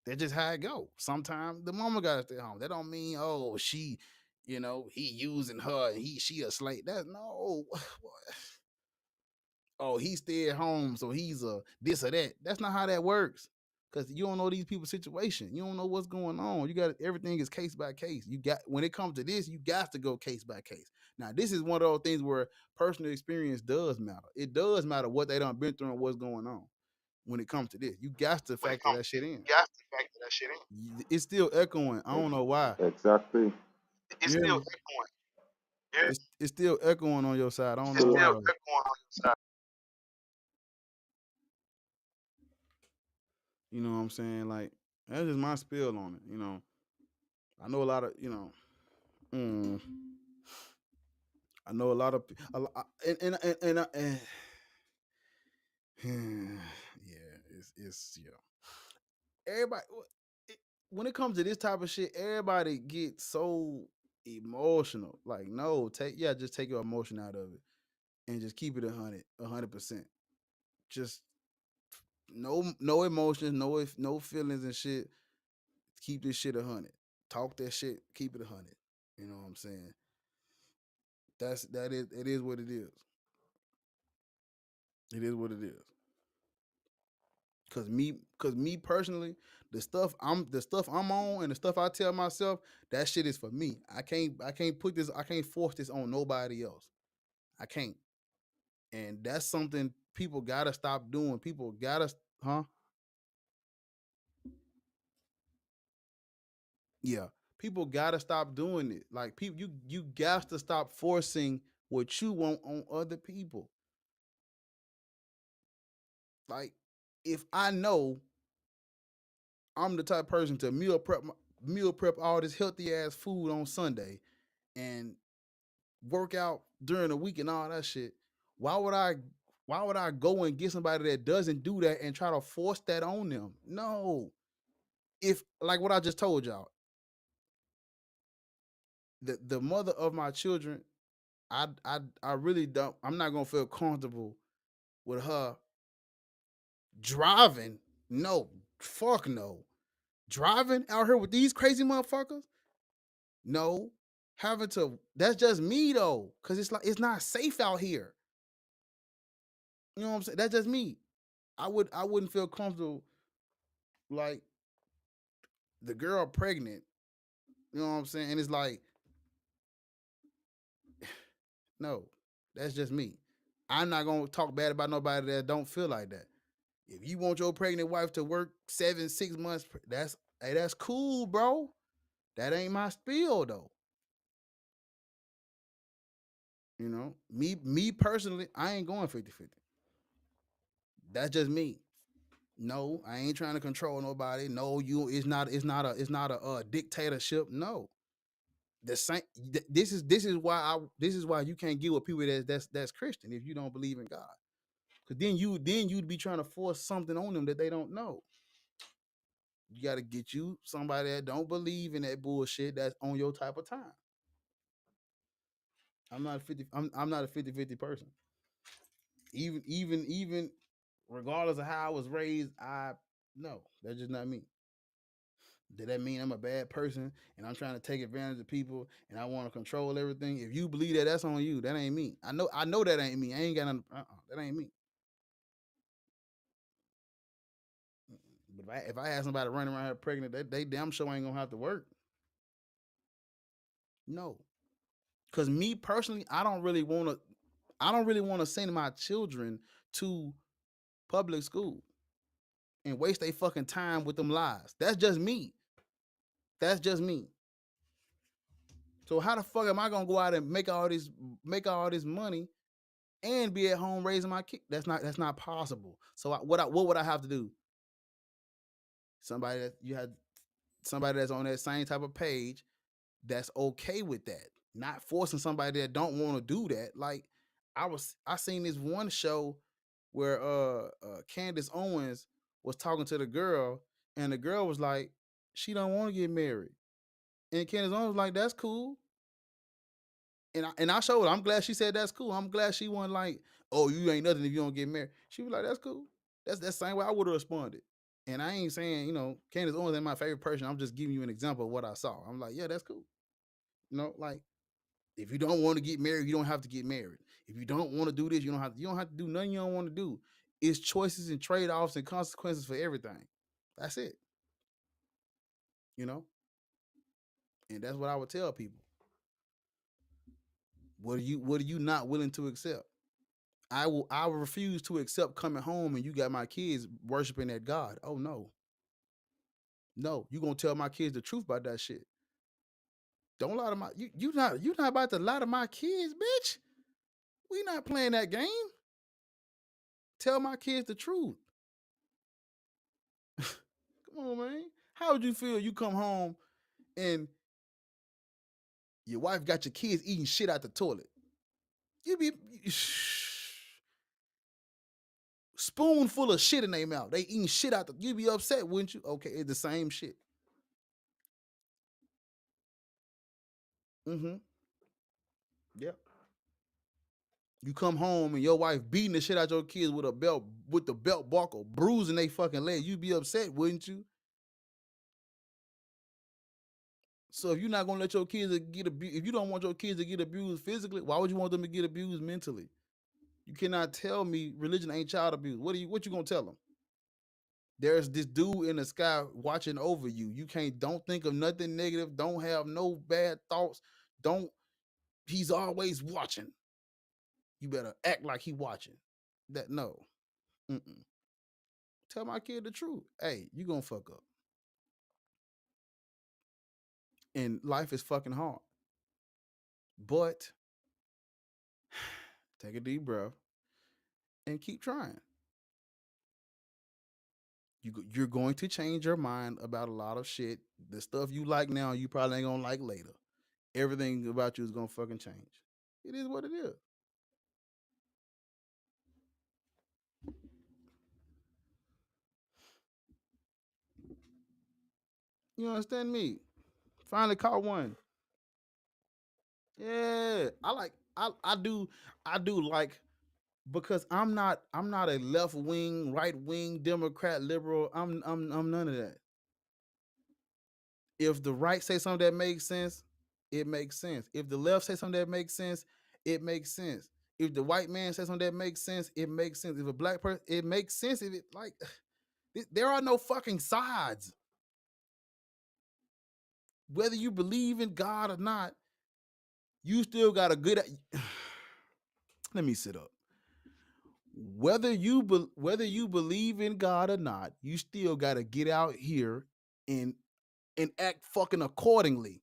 That's just how it go. Sometimes the mama gotta stay home. That don't mean she, he using her and she a slave. That no. Oh, he stay at home, so he's a this or that. That's not how that works. Cause you don't know these people's situation. You don't know what's going on. You got everything is case by case. You got when it comes to this, you got to go case by case. Now, this is one of those things where personal experience does matter. It does matter what they done been through and what's going on. When it comes to this, you got to factor that shit in. It's still echoing. I don't know why. Exactly. You hear me? It's still echoing on your side. I don't know So why. You know what I'm saying? Like that's just my spill on it. I know a lot of mm, I know a lot of yeah, it's everybody. When it comes to this type of shit, everybody gets so emotional. Like, no, just take your emotion out of it and just keep it 100%. Just no emotions, no feelings and shit. Keep this shit 100. Talk that shit. Keep it 100. You know what I'm saying? It is what it is. It is what it is. Cause me personally, the stuff I'm on and the stuff I tell myself, that shit is for me. I can't force this on nobody else. I can't. And that's something people gotta stop doing. People gotta huh? Yeah. People gotta stop doing it. Like people you got to stop forcing what you want on other people. Like if I know I'm the type of person to meal prep all this healthy ass food on Sunday and work out during the week and all that shit. Why would I why would I go and get somebody that doesn't do that and try to force that on them? No. If like what I just told y'all, the mother of my children I really don't. I'm not gonna feel comfortable with her driving. No, fuck no. Driving out here with these crazy motherfuckers. No, having to. That's just me though, cause it's like it's not safe out here. You know what I'm saying? That's just me. I wouldn't feel comfortable like the girl pregnant. You know what I'm saying? And it's like, no, that's just me. I'm not gonna talk bad about nobody that don't feel like that. If you want your pregnant wife to work 6 months, that's cool, bro. That ain't my spiel though. You know, me personally, I ain't going 50-50. That's just me. No, I ain't trying to control nobody. No, it's not a dictatorship. No. The same this is why you can't get with people that's Christian if you don't believe in God. Cause then you'd be trying to force something on them that they don't know. You got to get you somebody that don't believe in that bullshit that's on your type of time. I'm not a 50-50 person. Even regardless of how I was raised, I no, that's just not me. Did that mean I'm a bad person and I'm trying to take advantage of people and I want to control everything? If you believe that, that's on you. That ain't me. I know that ain't me. I ain't got nothing. That ain't me. But if I had somebody running around here pregnant, they damn sure ain't gonna have to work. No, because me personally, I don't really want to. I don't really want to send my children to public school and waste their fucking time with them lies. That's just me. That's just me. So how the fuck am I gonna go out and make all this money and be at home raising my kid? That's not possible. So what would I have to do? Somebody that you had somebody that's on that same type of page that's okay with that. Not forcing somebody that don't want to do that. Like I seen this one show where Candace Owens was talking to the girl and the girl was like, she don't want to get married. And Candace Owens was like, that's cool. And I showed her. I'm glad she said that's cool. I'm glad she wasn't like, oh, you ain't nothing if you don't get married. She was like, that's cool. That's the same way I would have responded. And I ain't saying, Candace Owens ain't my favorite person. I'm just giving you an example of what I saw. I'm like, yeah, that's cool. Like if you don't want to get married, you don't have to get married. If you don't want to do this, you don't have to do nothing you don't want to do. It's choices and trade-offs and consequences for everything. That's it. You know? And that's what I would tell people. What are you not willing to accept? I will refuse to accept coming home and you got my kids worshiping that God. Oh no. No, you gonna tell my kids the truth about that shit. Don't lie to my you not about to lie to my kids, bitch. We not playing that game. Tell my kids the truth. Come on, man. How would you feel you come home and your wife got your kids eating shit out the toilet? You be spoonful of shit in their mouth. They eating shit out the. You be upset, wouldn't you? Okay, it's the same shit. Mm-hmm. Yep. You come home and your wife beating the shit out your kids with the belt buckle, bruising they fucking leg. You'd be upset, wouldn't you? So if you're not gonna let your kids get abused, if you don't want your kids to get abused physically, why would you want them to get abused mentally? You cannot tell me religion ain't child abuse. What you gonna tell them? There's this dude in the sky watching over you. Don't think of nothing negative. Don't have no bad thoughts. Don't. He's always watching. You better act like he watching. That no. Mm-mm. Tell my kid the truth. Hey, you gonna fuck up. And life is fucking hard. But take a deep breath and keep trying. You're going to change your mind about a lot of shit. The stuff you like now, you probably ain't gonna like later. Everything about you is gonna fucking change. It is what it is. You understand me? Finally caught one. Yeah, I like. I do like, because I'm not a left wing, right wing, Democrat, liberal. I'm none of that. If the right say something that makes sense, it makes sense. If the left say something that makes sense, it makes sense. If the white man says something that makes sense, it makes sense. If a black person, it makes sense. If it like, there are no fucking sides. Whether you believe in God or not, you still got a good. Let me sit up. Whether you believe in God or not, you still got to get out here and act fucking accordingly.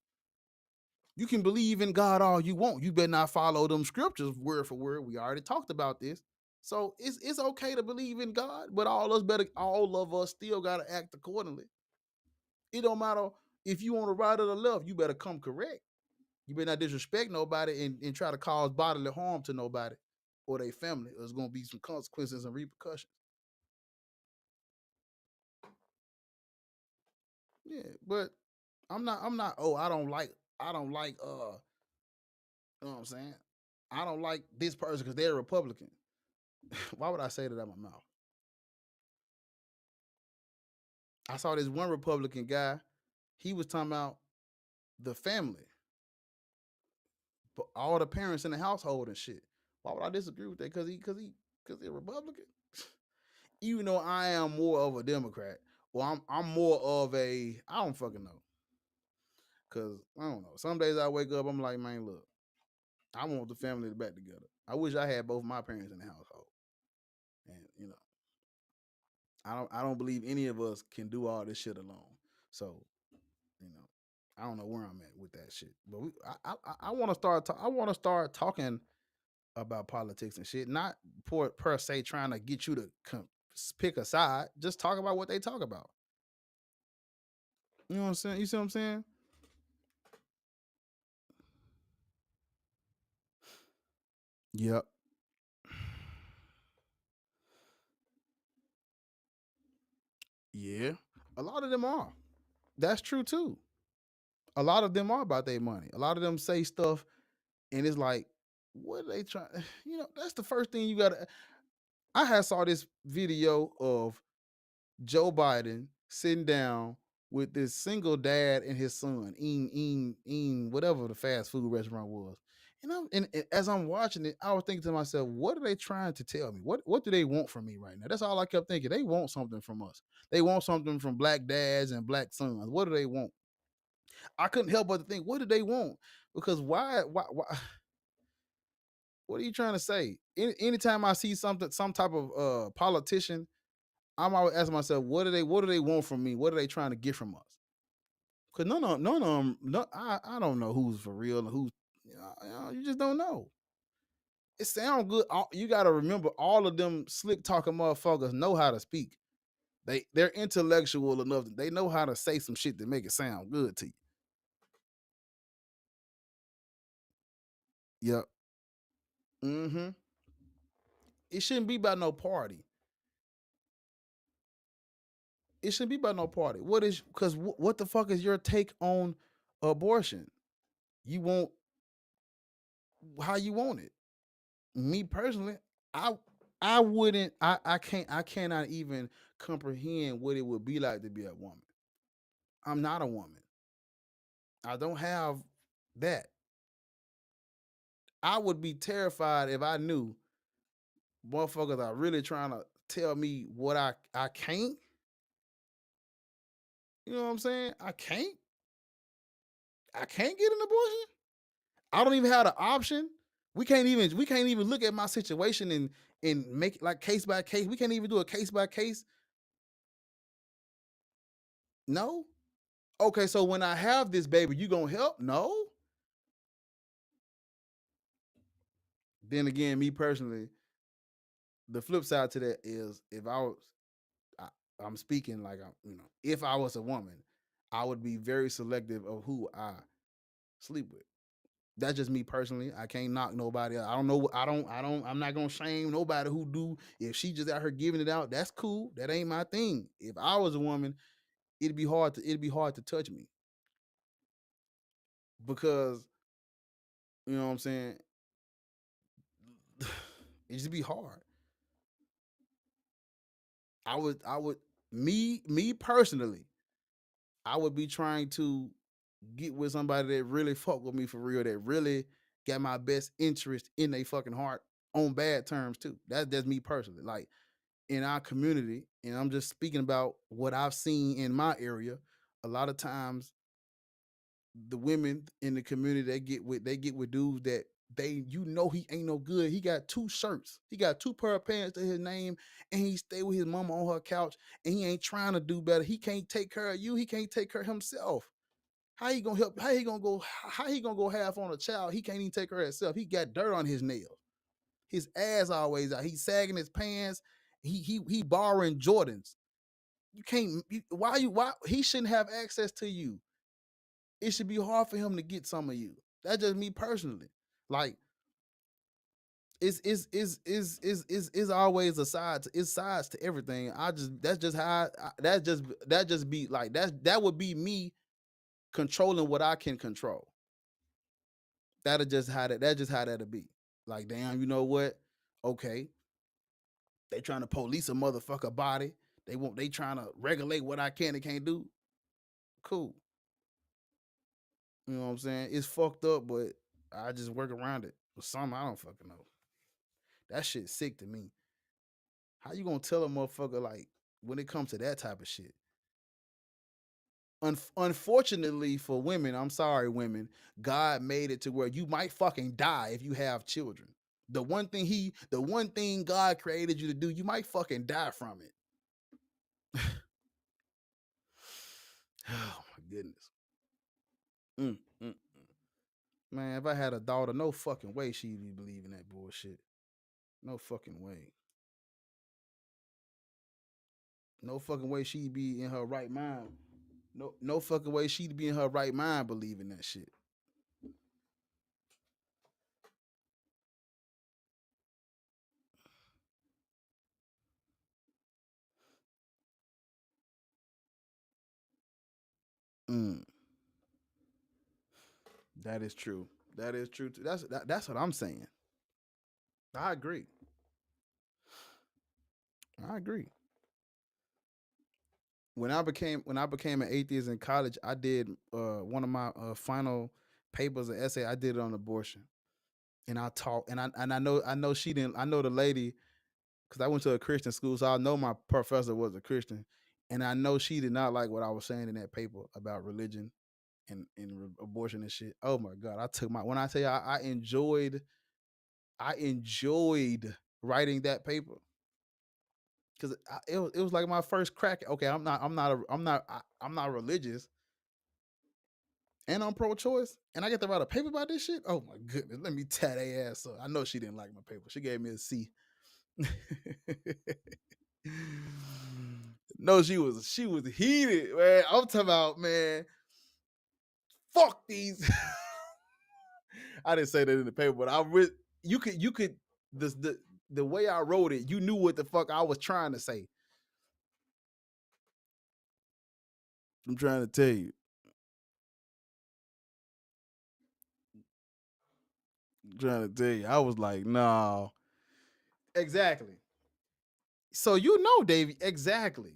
You can believe in God all you want. You better not follow them scriptures word for word. We already talked about this. So it's okay to believe in God, but all of us still gotta act accordingly. It don't matter if you on the right or the left, you better come correct. You better not disrespect nobody and try to cause bodily harm to nobody or their family. There's gonna be some consequences and repercussions. Yeah, but I'm not, oh, I don't like you know what I'm saying? I don't like this person because they're a Republican. Why would I say that out of my mouth? I saw this one Republican guy. He was talking about the family, but all the parents in the household and shit. Why would I disagree with that? Because they're Republican. Even though I am more of a Democrat, or I'm more of a, I don't fucking know. Cause I don't know. Some days I wake up, I'm like, man, look, I want the family back together. I wish I had both my parents in the household. And I don't believe any of us can do all this shit alone. So, you know, I don't know where I'm at with that shit. But I want to I want to start talking about politics and shit, not per se trying to get you to pick a side. Just talk about what they talk about. You know what I'm saying? You see what I'm saying? Yep. Yeah. A lot of them are. That's true too. A lot of them are about their money. A lot of them say stuff and it's like, what are they trying? You know, that's the first thing you gotta. I had saw this video of Joe Biden sitting down with this single dad and his son, eating whatever the fast food restaurant was. And as I'm watching it, I was thinking to myself, what are they trying to tell me? What do they want from me right now? That's all I kept thinking. They want something from us. They want something from black dads and black sons. What do they want? I couldn't help but to think, what do they want? Because why what are you trying to say? Anytime I see something, some type of politician, I'm always asking myself, what do they want from me? What are they trying to get from us? Because none of them, no, I don't know who's for real and who's, you just don't know. It sounds good. You got to remember, all of them slick talking motherfuckers know how to speak. They're intellectual enough that they know how to say some shit to make it sound good to you. Yep. Mm-hmm. It shouldn't be about no party. It shouldn't be about no party. What is, because what the fuck is your take on abortion? You want how you want it. Me personally, I I wouldn't, I cannot even comprehend what it would be like to be a woman. I'm not a woman. I don't have that. I would be terrified if I knew motherfuckers are really trying to tell me what I can't. You know what I'm saying? I can't get an abortion. I don't even have the option. We can't even look at my situation and make it like case by case. We can't even do a case by case. No. Okay, so when I have this baby, you gonna help? No. Then again, me personally, the flip side to that is if I, I'm speaking like if I was a woman, I would be very selective of who I sleep with. That's just me personally. I can't knock nobody else. I don't know. I'm not gonna shame nobody who do. If she just out here giving it out, that's cool. That ain't my thing. If I was a woman, it'd be hard to touch me because you know what I'm saying. It just be hard. Me personally, I would be trying to get with somebody that really fuck with me for real, that really got my best interest in their fucking heart on bad terms too. That's me personally. Like in our community, and I'm just speaking about what I've seen in my area. A lot of times, the women in the community they get with dudes that he ain't no good. He got two shirts, he got two pair of pants to his name, and he stay with his mama on her couch, and he ain't trying to do better. He can't take care of you. He can't take care of himself. How he gonna help? How he gonna go half on a child? He can't even take care of himself. He got dirt on his nails. His ass always out. He's sagging his pants. He borrowing Jordans. You can't. Why he shouldn't have access to you? It should be hard for him to get some of you. That's just me personally. Like it's always it's sides to everything. That's just how that just be like that would be me controlling what I can control. That's just how that'll be. Like, damn, you know what? Okay, they trying to police a motherfucker body. They trying to regulate what I can and can't do. Cool. You know what I'm saying? It's fucked up, but I just work around it. But some I don't fucking know. That shit's sick to me. How you gonna tell a motherfucker like when it comes to that type of shit? Unfortunately for women, I'm sorry, women, God made it to where you might fucking die if you have children. The one thing God created you to do, you might fucking die from it. Oh my goodness. Mm, mm, mm. Man, if I had a daughter, no fucking way she'd be believing that bullshit. No fucking way. No fucking way she'd be in her right mind. No fucking way she'd be in her right mind believing that shit. Mm, that is true. That is true too. That's what I'm saying. I agree. I agree. When I became an atheist in college, I did one of my final papers, an essay. I did it on abortion, and I taught, and I know she didn't. I know the lady because I went to a Christian school, so I know my professor was a Christian, and I know she did not like what I was saying in that paper about religion and abortion and shit. Oh my god, I took my when I tell you I enjoyed writing that paper because it was like my first crack. Okay, I'm not religious, and I'm pro-choice, and I get to write a paper about this shit. Oh my goodness, let me tie their ass up. I know she didn't like my paper. She gave me a C. No, she was heated, man. I'm talking about, man. Fuck these. I didn't say that in the paper, but you could the way I wrote it, you knew what the fuck I was trying to say. I'm trying to tell you. I'm trying to tell you. I was like, no. Exactly. So you know, Davey, exactly.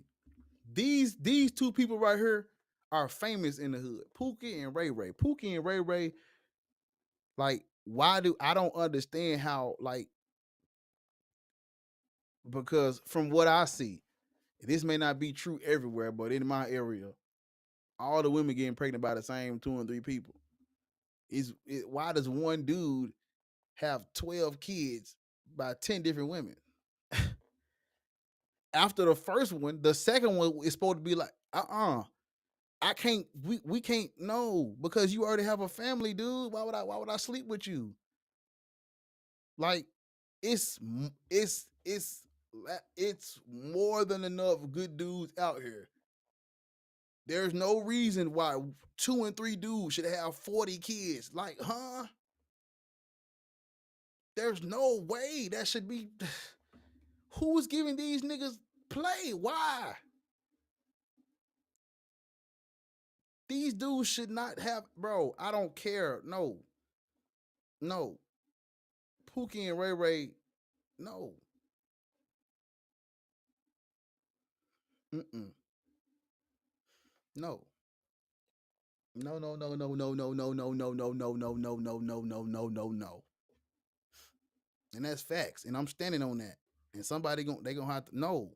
These two people right here are famous in the hood. Pookie and Ray Ray. Pookie and Ray Ray, like, why do I don't understand how, like, because from what I see, this may not be true everywhere, but in my area, all the women getting pregnant by the same two and three people. Why does one dude have 12 kids by 10 different women? After the first one, the second one is supposed to be like, I can't, we can't, no, because you already have a family, dude. Why would I sleep with you? Like, it's it's more than enough good dudes out here. There's no reason why two and three dudes should have 40 kids. Like, huh? There's no way that should be. Who's giving these niggas play? Why? These dudes should not have, bro. I don't care. No. Pookie and Ray Ray. No. Mm-mm. No. No, no, no, no, no, no, no, no, no, no, no, no, no, no, no, no, no, no, no. And that's facts. And I'm standing on that. And somebody they gonna have to no.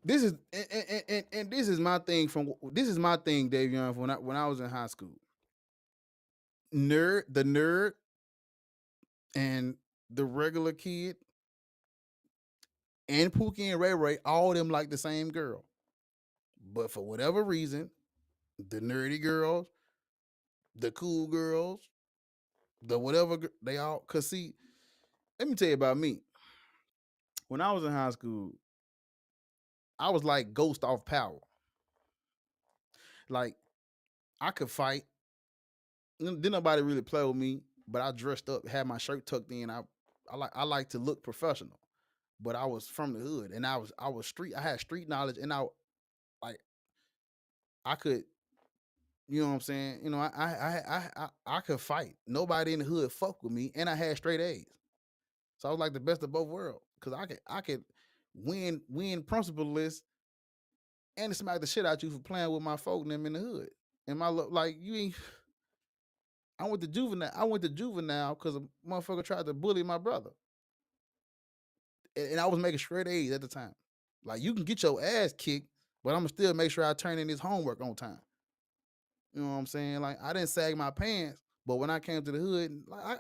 This is and this is my thing Dave Young, when I was in high school. The nerd and the regular kid and Pookie and Ray Ray, all of them like the same girl. But for whatever reason, the nerdy girls, the cool girls, the whatever they all cause see, let me tell you about me. When I was in high school, I was like Ghost off Power. Like I could fight. Didn't nobody really play with me, but I dressed up, had my shirt tucked in. I like to look professional, but I was from the hood, and I was street. I had street knowledge, and like I could, you know what I'm saying. You know, I could fight. Nobody in the hood fuck with me, and I had straight A's, so I was like the best of both worlds because I could win principalist and smack the shit out you for playing with my folk and them in the hood. And like you ain't. I went to juvenile because a motherfucker tried to bully my brother. And I was making straight A's at the time. Like you can get your ass kicked, but I'm gonna still make sure I turn in this homework on time. You know what I'm saying? Like I didn't sag my pants, but when I came to the hood, like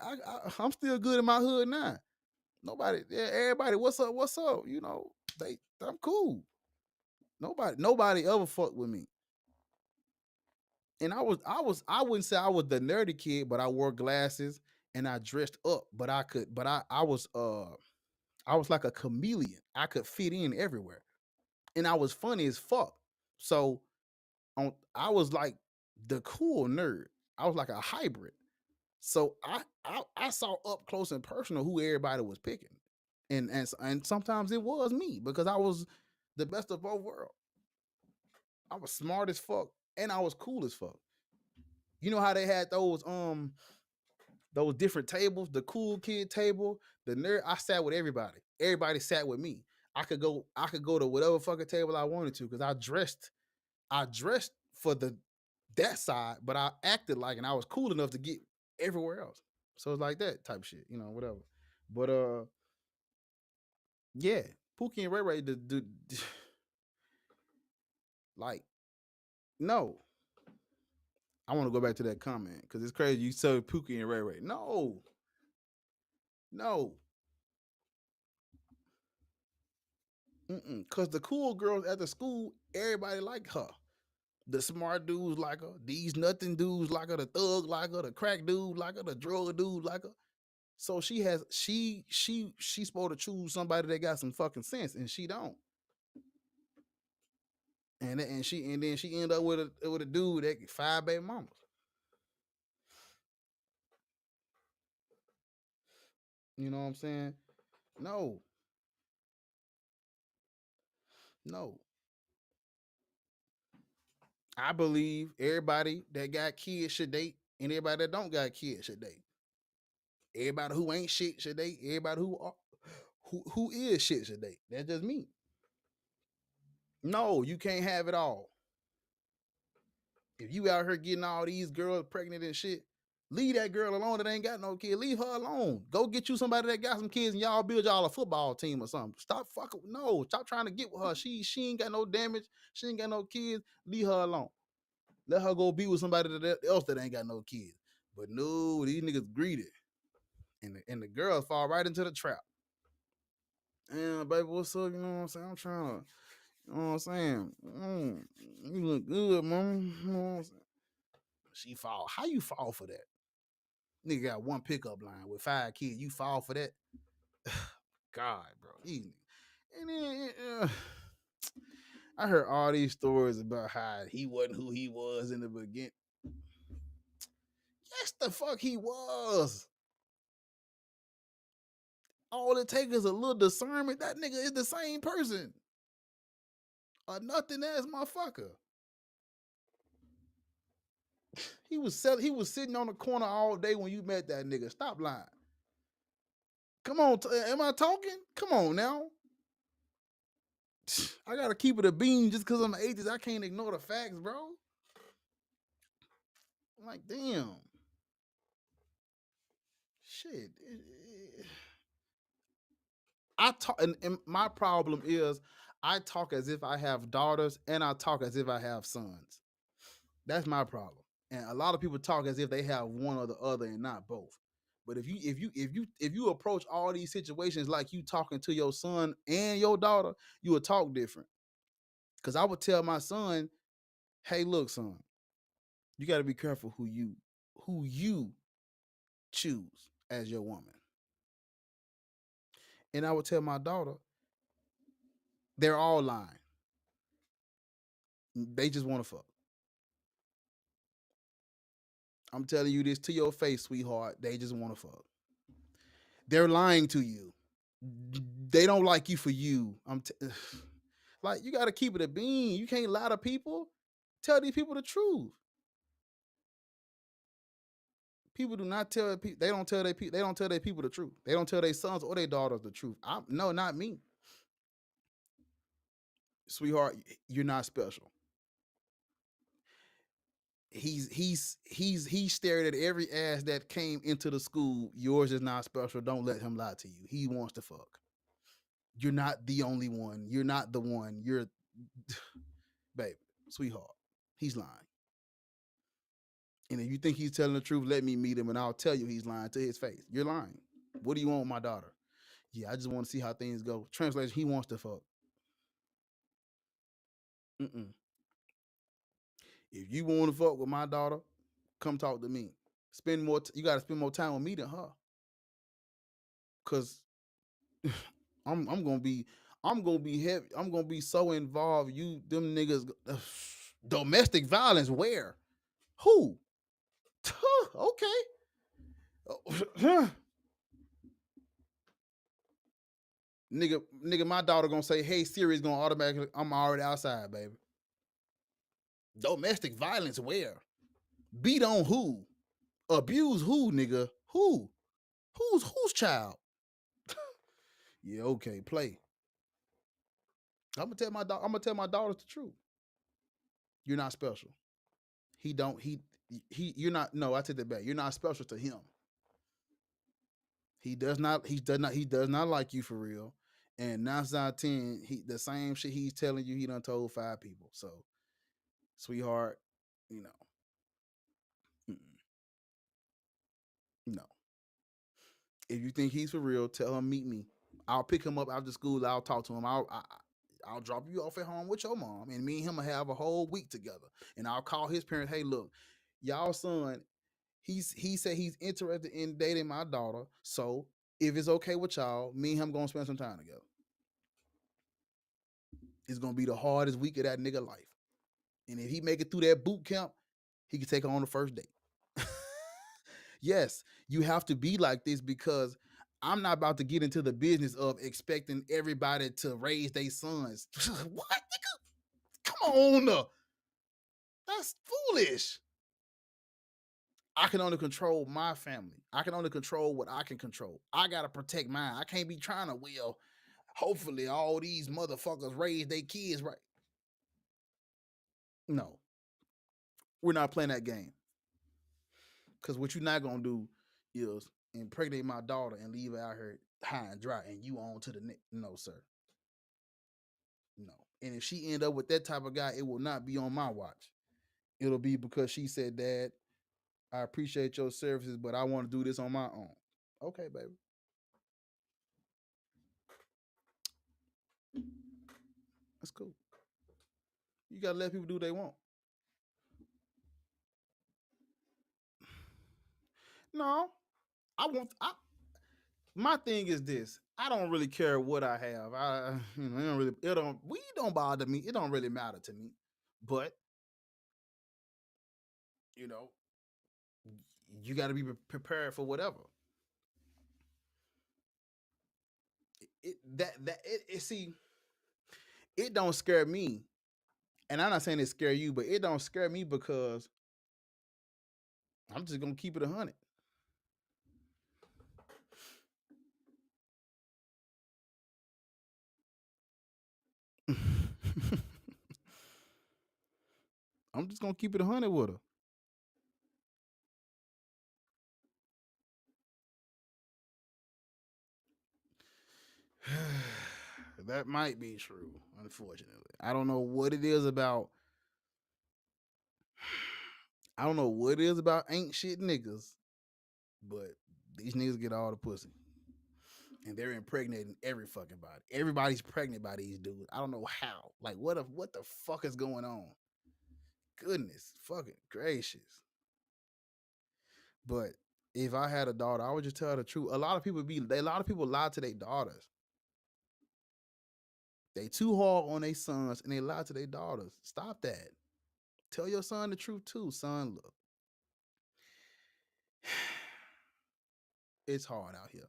I'm still good in my hood now. Everybody, what's up? What's up? You know, I'm cool. Nobody ever fucked with me. And I wouldn't say I was the nerdy kid, but I wore glasses and I dressed up. But I was like a chameleon. I could fit in everywhere. And I was funny as fuck. So I was like the cool nerd. I was like a hybrid. So I saw up close and personal who everybody was picking. And sometimes it was me because I was the best of both worlds. I was smart as fuck and I was cool as fuck. You know how they had those different tables, the cool kid table, the nerd. I sat with everybody. Everybody sat with me. I could go to whatever fucking table I wanted to because I dressed for that side, but I acted like and I was cool enough to get everywhere else. So it's like that type of shit, you know, whatever. But yeah, Pookie and Ray Ray like no. I want to go back to that comment because it's crazy. You said Pookie and Ray Ray. No, no. Because the cool girls at the school, everybody like her. The smart dudes like her. These nothing dudes like her. The thug like her. The crack dude like her. The drug dude like her. So she's supposed to choose somebody that got some fucking sense, and she don't. And then she end up with a dude that 5 baby mamas. You know what I'm saying? No, no. I believe everybody that got kids should date, and everybody that don't got kids should date. Everybody who ain't shit should date. Everybody who is shit should date. That's just me. No, you can't have it all. If you out here getting all these girls pregnant and shit, leave that girl alone that ain't got no kid. Leave her alone. Go get you somebody that got some kids and y'all build y'all a football team or something. Stop fucking. No, stop trying to get with her. She ain't got no damage. She ain't got no kids. Leave her alone. Let her go be with somebody else that ain't got no kids. But no, these niggas greedy. And the girls fall right into the trap. Yeah, baby, what's up? You know what I'm saying? I'm trying to, you know what I'm saying? You look good, mom. You know what I'm saying? She fall. How you fall for that? Nigga got one pickup line with 5 kids. You fall for that? God, bro. And then I heard all these stories about how he wasn't who he was in the beginning. Yes, the fuck he was. All it takes is a little discernment. That nigga is the same person. A nothing ass motherfucker. He was sitting on the corner all day when you met that nigga. Stop lying. Come on, am I talking? Come on now. I gotta keep it a bean just because I'm an atheist. I can't ignore the facts, bro. I'm like, damn. Shit. I talk, and my problem is I talk as if I have daughters and I talk as if I have sons. That's my problem. And a lot of people talk as if they have one or the other and not both. But if you approach all these situations like you talking to your son and your daughter, you will talk different. Cause I would tell my son, hey, look, son, you got to be careful who you choose as your woman. And I would tell my daughter, they're all lying. They just want to fuck. I'm telling you this to your face, sweetheart. They just want to fuck. They're lying to you. They don't like you for you. Like, you got to keep it a bean. You can't lie to people. Tell these people the truth. People do not tell people. They don't tell their people. They don't tell their people the truth. They don't tell their sons or their daughters the truth. No, not me, sweetheart. You're not special. He stared at every ass that came into the school. Yours is not special. Don't let him lie to you. He wants to fuck. You're not the only one. You're not the one. You're, baby, sweetheart. He's lying. And if you think he's telling the truth, let me meet him and I'll tell you he's lying to his face. You're lying. What do you want with my daughter? Yeah, I just want to see how things go. Translation, he wants to fuck. Mm-mm. If you want to fuck with my daughter, come talk to me. Spend more. You got to spend more time with me than her. Cause I'm gonna be heavy. I'm gonna be so involved. You them niggas, domestic violence. Where? Who? Okay. nigga, my daughter gonna say, "Hey, Siri's gonna automatically." I'm already outside, baby. Domestic violence. Where? Beat on who? Abuse who, nigga? Who? Whose child? Yeah, okay, play. I'm gonna tell my daughters the truth. You're not special. He don't he you're not, no, I take that back. You're not special to him. He does not like you for real. And 9 out of 10, the same shit he's telling you, he done told 5 people. So, sweetheart, you know, no. If you think he's for real, tell him meet me. I'll pick him up after school. I'll talk to him. I'll drop you off at home with your mom, and me and him will have a whole week together. And I'll call his parents. Hey, look, y'all son, he said he's interested in dating my daughter. So if it's okay with y'all, me and him gonna spend some time together. It's gonna be the hardest week of that nigga life. And if he make it through that boot camp, he can take her on the first date. Yes, you have to be like this because I'm not about to get into the business of expecting everybody to raise their sons. What, nigga? Come on. That's foolish. I can only control my family. I can only control what I can control. I gotta protect mine. I can't be trying to, well, hopefully all these motherfuckers raise their kids right. No, we're not playing that game. Because what you're not gonna do is impregnate my daughter and leave her out here high and dry and you on to the next. No, sir. No. And if she end up with that type of guy, it will not be on my watch. It'll be because she said, Dad, I appreciate your services, but I want to do this on my own. Okay, baby. That's cool. You gotta let people do what they want. No, my thing is this. I don't really care what I have. We don't bother me. It don't really matter to me. But, you know, you got to be prepared for whatever. See, it don't scare me And I'm not saying it scare you, but it don't scare me because I'm just gonna keep it 100. I'm just gonna keep it 100 with her. That might be true, unfortunately. I don't know what it is about. I don't know what it is about ain't shit niggas, but these niggas get all the pussy. And they're impregnating every fucking body. Everybody's pregnant by these dudes. I don't know how. Like, what the fuck is going on? Goodness fucking gracious. But if I had a daughter, I would just tell her the truth. A lot of people lie to their daughters. They too hard on their sons and they lie to their daughters. Stop that. Tell your son the truth too. Son, look. It's hard out here.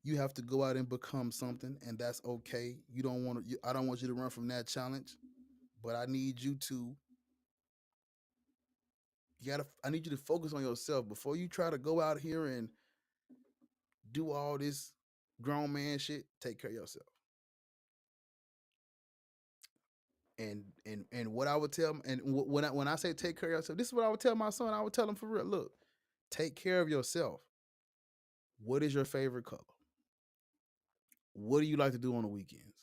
You have to go out and become something, and that's okay. You don't want to. I don't want you to run from that challenge, but I need you to. I need you to focus on yourself before you try to go out here and do all this grown man shit. Take care of yourself. And what I would tell him, and when I say take care of yourself, this is what I would tell my son. I would tell him for real. Look, take care of yourself. What is your favorite color? What do you like to do on the weekends?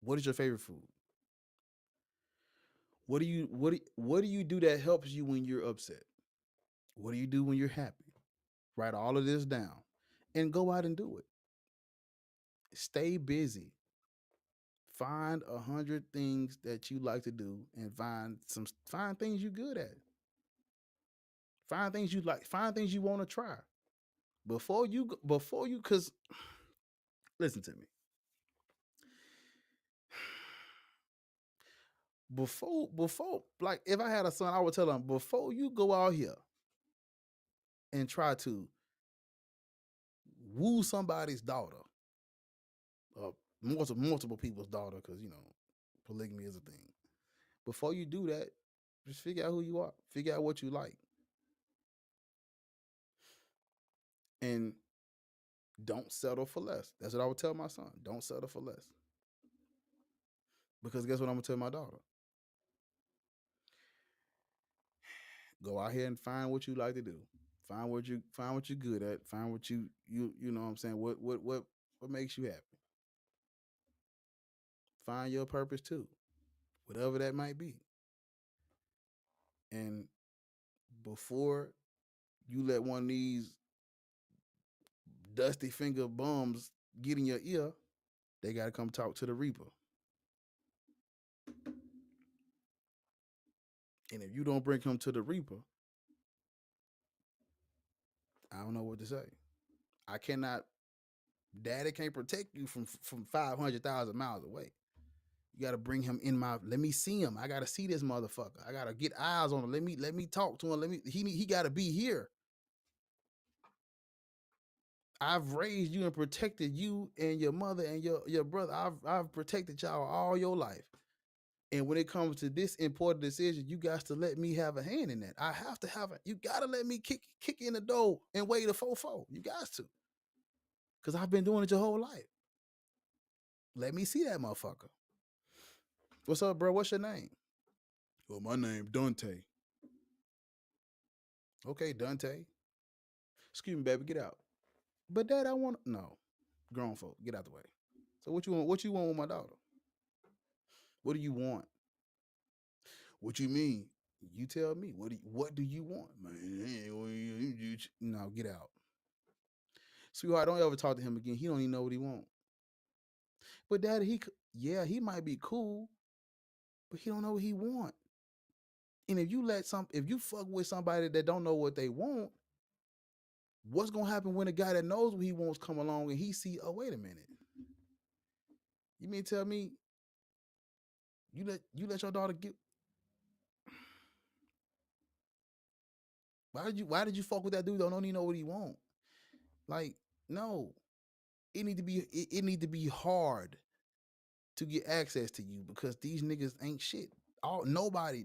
What is your favorite food? What do you do that helps you when you're upset? What do you do when you're happy? Write all of this down and go out and do it. Stay busy. Find 100 things that you like to do and find things you're good at. Find things you like, find things you want to try. Before you cuz listen to me. Before like if I had a son, I would tell him before you go out here and try to woo somebody's daughter, multiple people's daughter, because polygamy is a thing. Before you do that, just figure out who you are. Figure out what you like. And don't settle for less. That's what I would tell my son. Don't settle for less. Because guess what I'm gonna tell my daughter? Go out here and find what you like to do. Find what you're good at. Find what you know what I'm saying. What makes you happy. Find your purpose too. Whatever that might be. And before you let one of these dusty finger bums get in your ear, they got to come talk to the Reaper. And if you don't bring him to the Reaper, I don't know what to say. I cannot. Daddy can't protect you from 500,000 miles away. You got to bring him in my. Let me see him. I got to see this motherfucker. I got to get eyes on him. Let me talk to him. He got to be here. I've raised you and protected you and your mother and your brother. I've protected y'all all your life. And when it comes to this important decision, you got to let me have a hand in that. I have to have it. You got to let me kick in the door and weigh the 4-4. You got to. Because I've been doing it your whole life. Let me see that motherfucker. What's up, bro? What's your name? Well, my name Dante. Okay, Dante. Excuse me, baby, get out. But Dad, I want no. Grown folk, get out the way. So what you want? What you want with my daughter? What do you want? What you mean? You tell me. What do you want? Man, no, get out. Sweetheart, don't ever talk to him again. He don't even know what he want. But Daddy, he might be cool, but he don't know what he want. And if you fuck with somebody that don't know what they want, what's gonna happen when a guy that knows what he wants come along and he see, oh, wait a minute. You mean tell me you let your daughter get. Why did you fuck with that dude that don't even know what he want? Like, no. It need to be hard to get access to you because these niggas ain't shit. Nobody,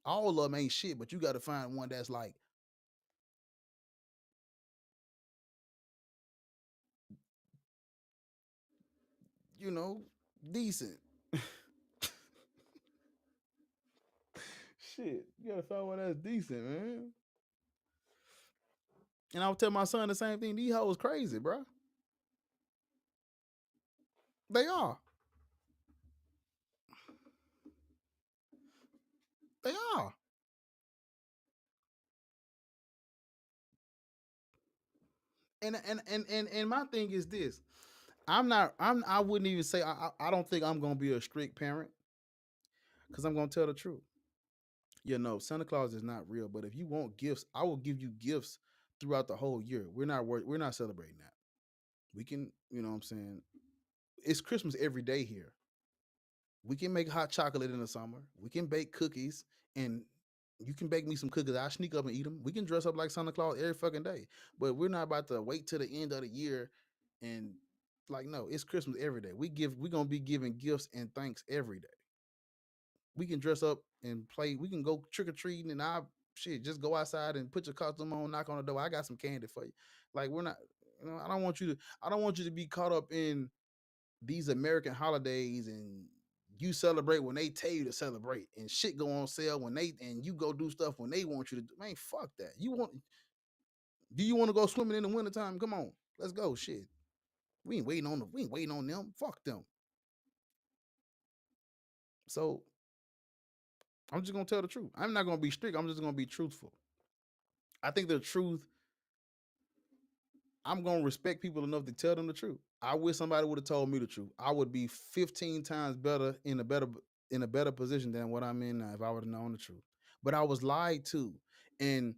all of them ain't shit, but you got to find one that's like, you know, decent. Shit, you gotta find one that's decent, man. And I would tell my son the same thing. These hoes crazy, bro. They are. They are. And my thing is this. I wouldn't even say I don't think I'm gonna be a strict parent because I'm gonna tell the truth. You know, Santa Claus is not real, but if you want gifts, I will give you gifts throughout the whole year. We're not celebrating that. We can, you know what I'm saying? It's Christmas every day here. We can make hot chocolate in the summer. We can bake cookies, and you can bake me some cookies. I sneak up and eat them. We can dress up like Santa Claus every fucking day. But we're not about to wait till the end of the year and like no, it's Christmas every day. We're gonna be giving gifts and thanks every day. We can dress up and play. We can go trick or treating, and just go outside and put your costume on, knock on the door. I got some candy for you. Like we're not, you know, I don't want you to be caught up in these American holidays and you celebrate when they tell you to celebrate and shit go on sale and you go do stuff when they want you to do. Man, fuck that. Do you want to go swimming in the wintertime? Come on, let's go. Shit. We ain't waiting on them. Fuck them. So I'm just gonna tell the truth. I'm not gonna be strict. I'm just gonna be truthful. I think the truth. I'm gonna respect people enough to tell them the truth. I wish somebody would have told me the truth. I would be 15 times better in a better position than what I'm in now if I would have known the truth. But I was lied to, and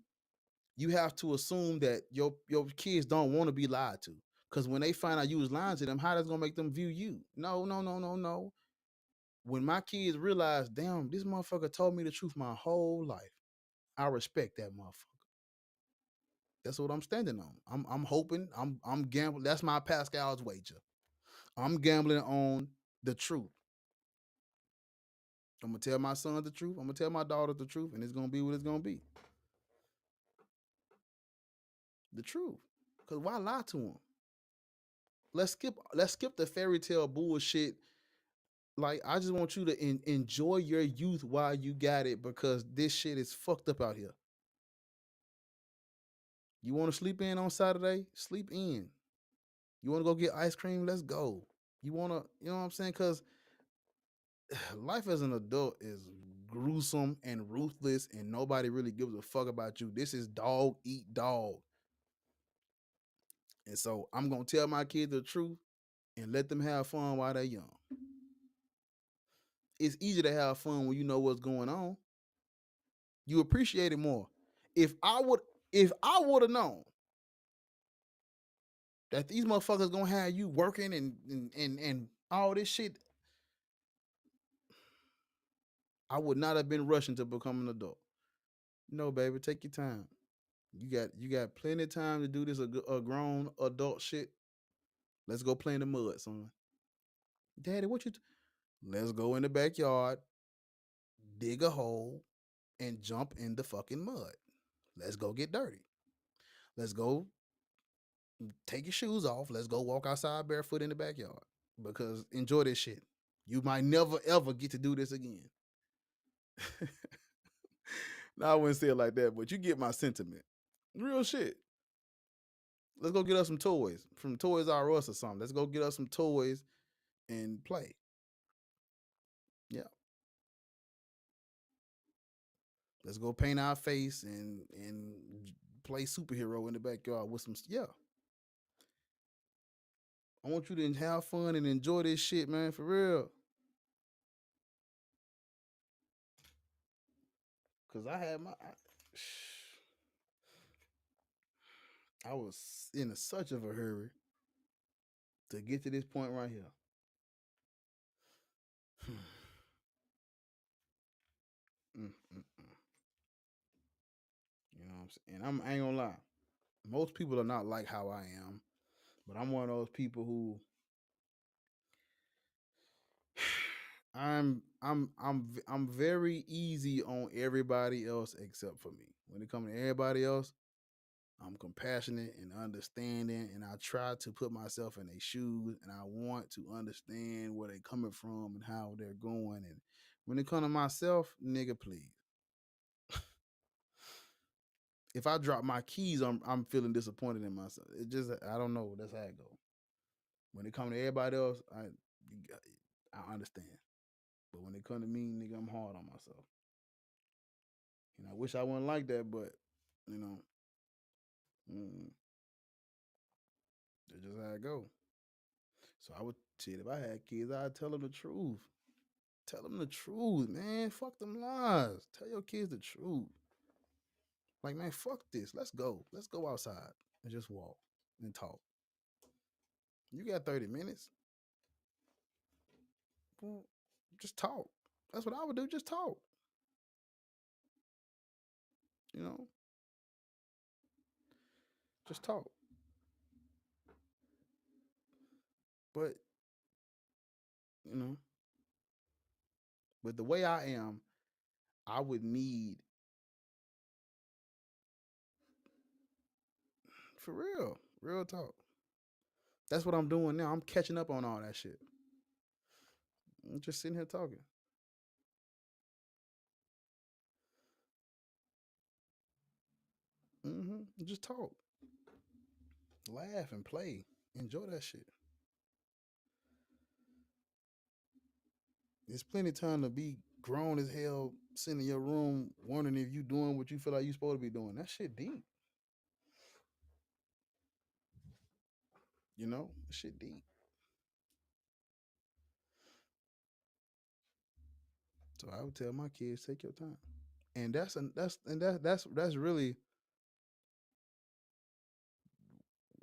you have to assume that your kids don't want to be lied to. Because when they find out you was lying to them, how that's gonna make them view you? No, no, no, no, no. When my kids realize, damn, this motherfucker told me the truth my whole life, I respect that motherfucker. That's what I'm standing on. I'm hoping. I'm gambling. That's my Pascal's wager. I'm gambling on the truth. I'm gonna tell my son the truth. I'm gonna tell my daughter the truth, and it's gonna be what it's gonna be. The truth. Cause why lie to them? Let's skip the fairy tale bullshit. Like I just want you to enjoy your youth while you got it, because this shit is fucked up out here. You want to sleep in on Saturday? Sleep in. You want to go get ice cream? Let's go. You want to, you know what I'm saying? Because life as an adult is gruesome and ruthless, and nobody really gives a fuck about you. This is dog eat dog. And so I'm going to tell my kids the truth and let them have fun while they're young. It's easy to have fun when you know what's going on. You appreciate it more. If I would have known that these motherfuckers gonna have you working and all this shit, I would not have been rushing to become an adult. No, baby, take your time. You got plenty of time to do this a grown adult shit. Let's go play in the mud, son. Daddy, let's go in the backyard, dig a hole, and jump in the fucking mud. Let's go get dirty. Let's go take your shoes off. Let's go walk outside barefoot in the backyard. Because enjoy this shit. You might never ever get to do this again. No, I wouldn't say it like that, but you get my sentiment. Real shit. Let's go get us some toys from Toys R Us or something. Let's go get us some toys and play. Yeah. Let's go paint our face and play superhero in the backyard with some. Yeah. I want you to have fun and enjoy this shit, man, for real. Cause I had I was in such of a hurry to get to this point right here. Mm, mm, mm. You know what I'm saying? And I ain't gonna lie. Most people are not like how I am, but I'm one of those people who I'm very easy on everybody else except for me. When it comes to everybody else, I'm compassionate and understanding, and I try to put myself in their shoes, and I want to understand where they're coming from and how they're going. And when it comes to myself, nigga, please. If I drop my keys, I'm feeling disappointed in myself. It just I don't know. That's how it go. When it comes to everybody else, I understand. But when it comes to me, nigga, I'm hard on myself. And I wish I wasn't like that, but you know, that's just how it go. So I would shit. If I had kids, I'd tell them the truth. Tell them the truth, man. Fuck them lies. Tell your kids the truth. Like, man, fuck this. Let's go. Let's go outside and just walk and talk. You got 30 minutes. Well, just talk. That's what I would do. Just talk. You know, just talk. But, you know, but the way I am, I would need, for real talk. That's what I'm doing now. I'm catching up on all that shit. I'm just sitting here talking. Just talk, laugh, and play. Enjoy that shit. There's plenty of time to be grown as hell, sitting in your room, wondering if you doing what you feel like you supposed to be doing. That shit deep. You know, that shit deep. So I would tell my kids, take your time, and that's really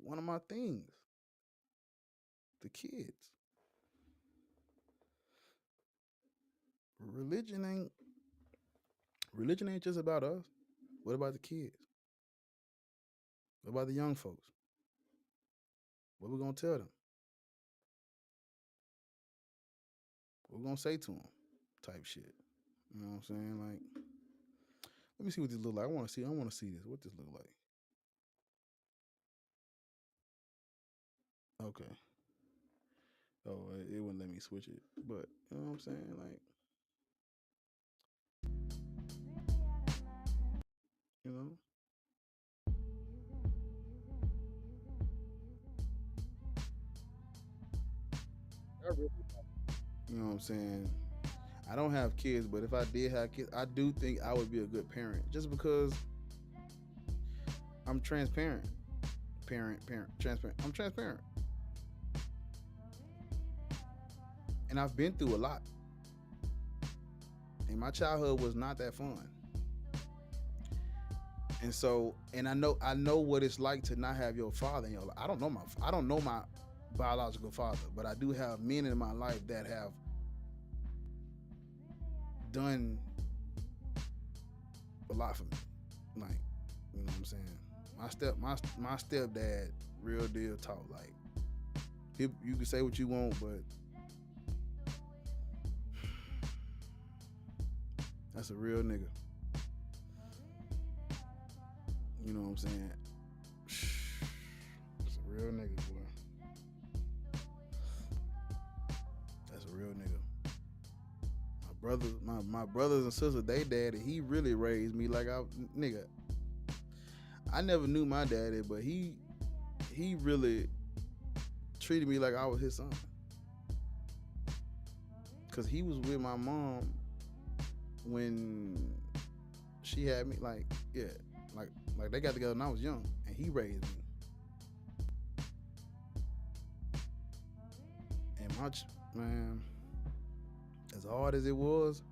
one of my things. The kids. Religion ain't just about us. What about the kids? What about the young folks? What we gonna tell them? What we gonna say to them? Type shit. You know what I'm saying? Like, let me see what this look like. I want to see this. What this look like? Okay. Oh, it wouldn't let me switch it. But you know what I'm saying? Like, you know, you know what I'm saying? I don't have kids, but if I did have kids, I do think I would be a good parent, just because I'm transparent. Transparent. I'm transparent, and I've been through a lot. And my childhood was not that fun. And so, and I know what it's like to not have your father in your life. I don't know my biological father, but I do have men in my life that have done a lot for me. Like, you know what I'm saying? My stepdad, real deal talk. Like, you can say what you want, but that's a real nigga. You know what I'm saying? That's a real nigga, boy. That's a real nigga. My brothers and sisters, they daddy, he really raised me like nigga. I never knew my daddy, but he really treated me like I was his son. Cause he was with my mom when she had me, like, yeah, like they got together when I was young, and he raised me. And man, as hard as it was,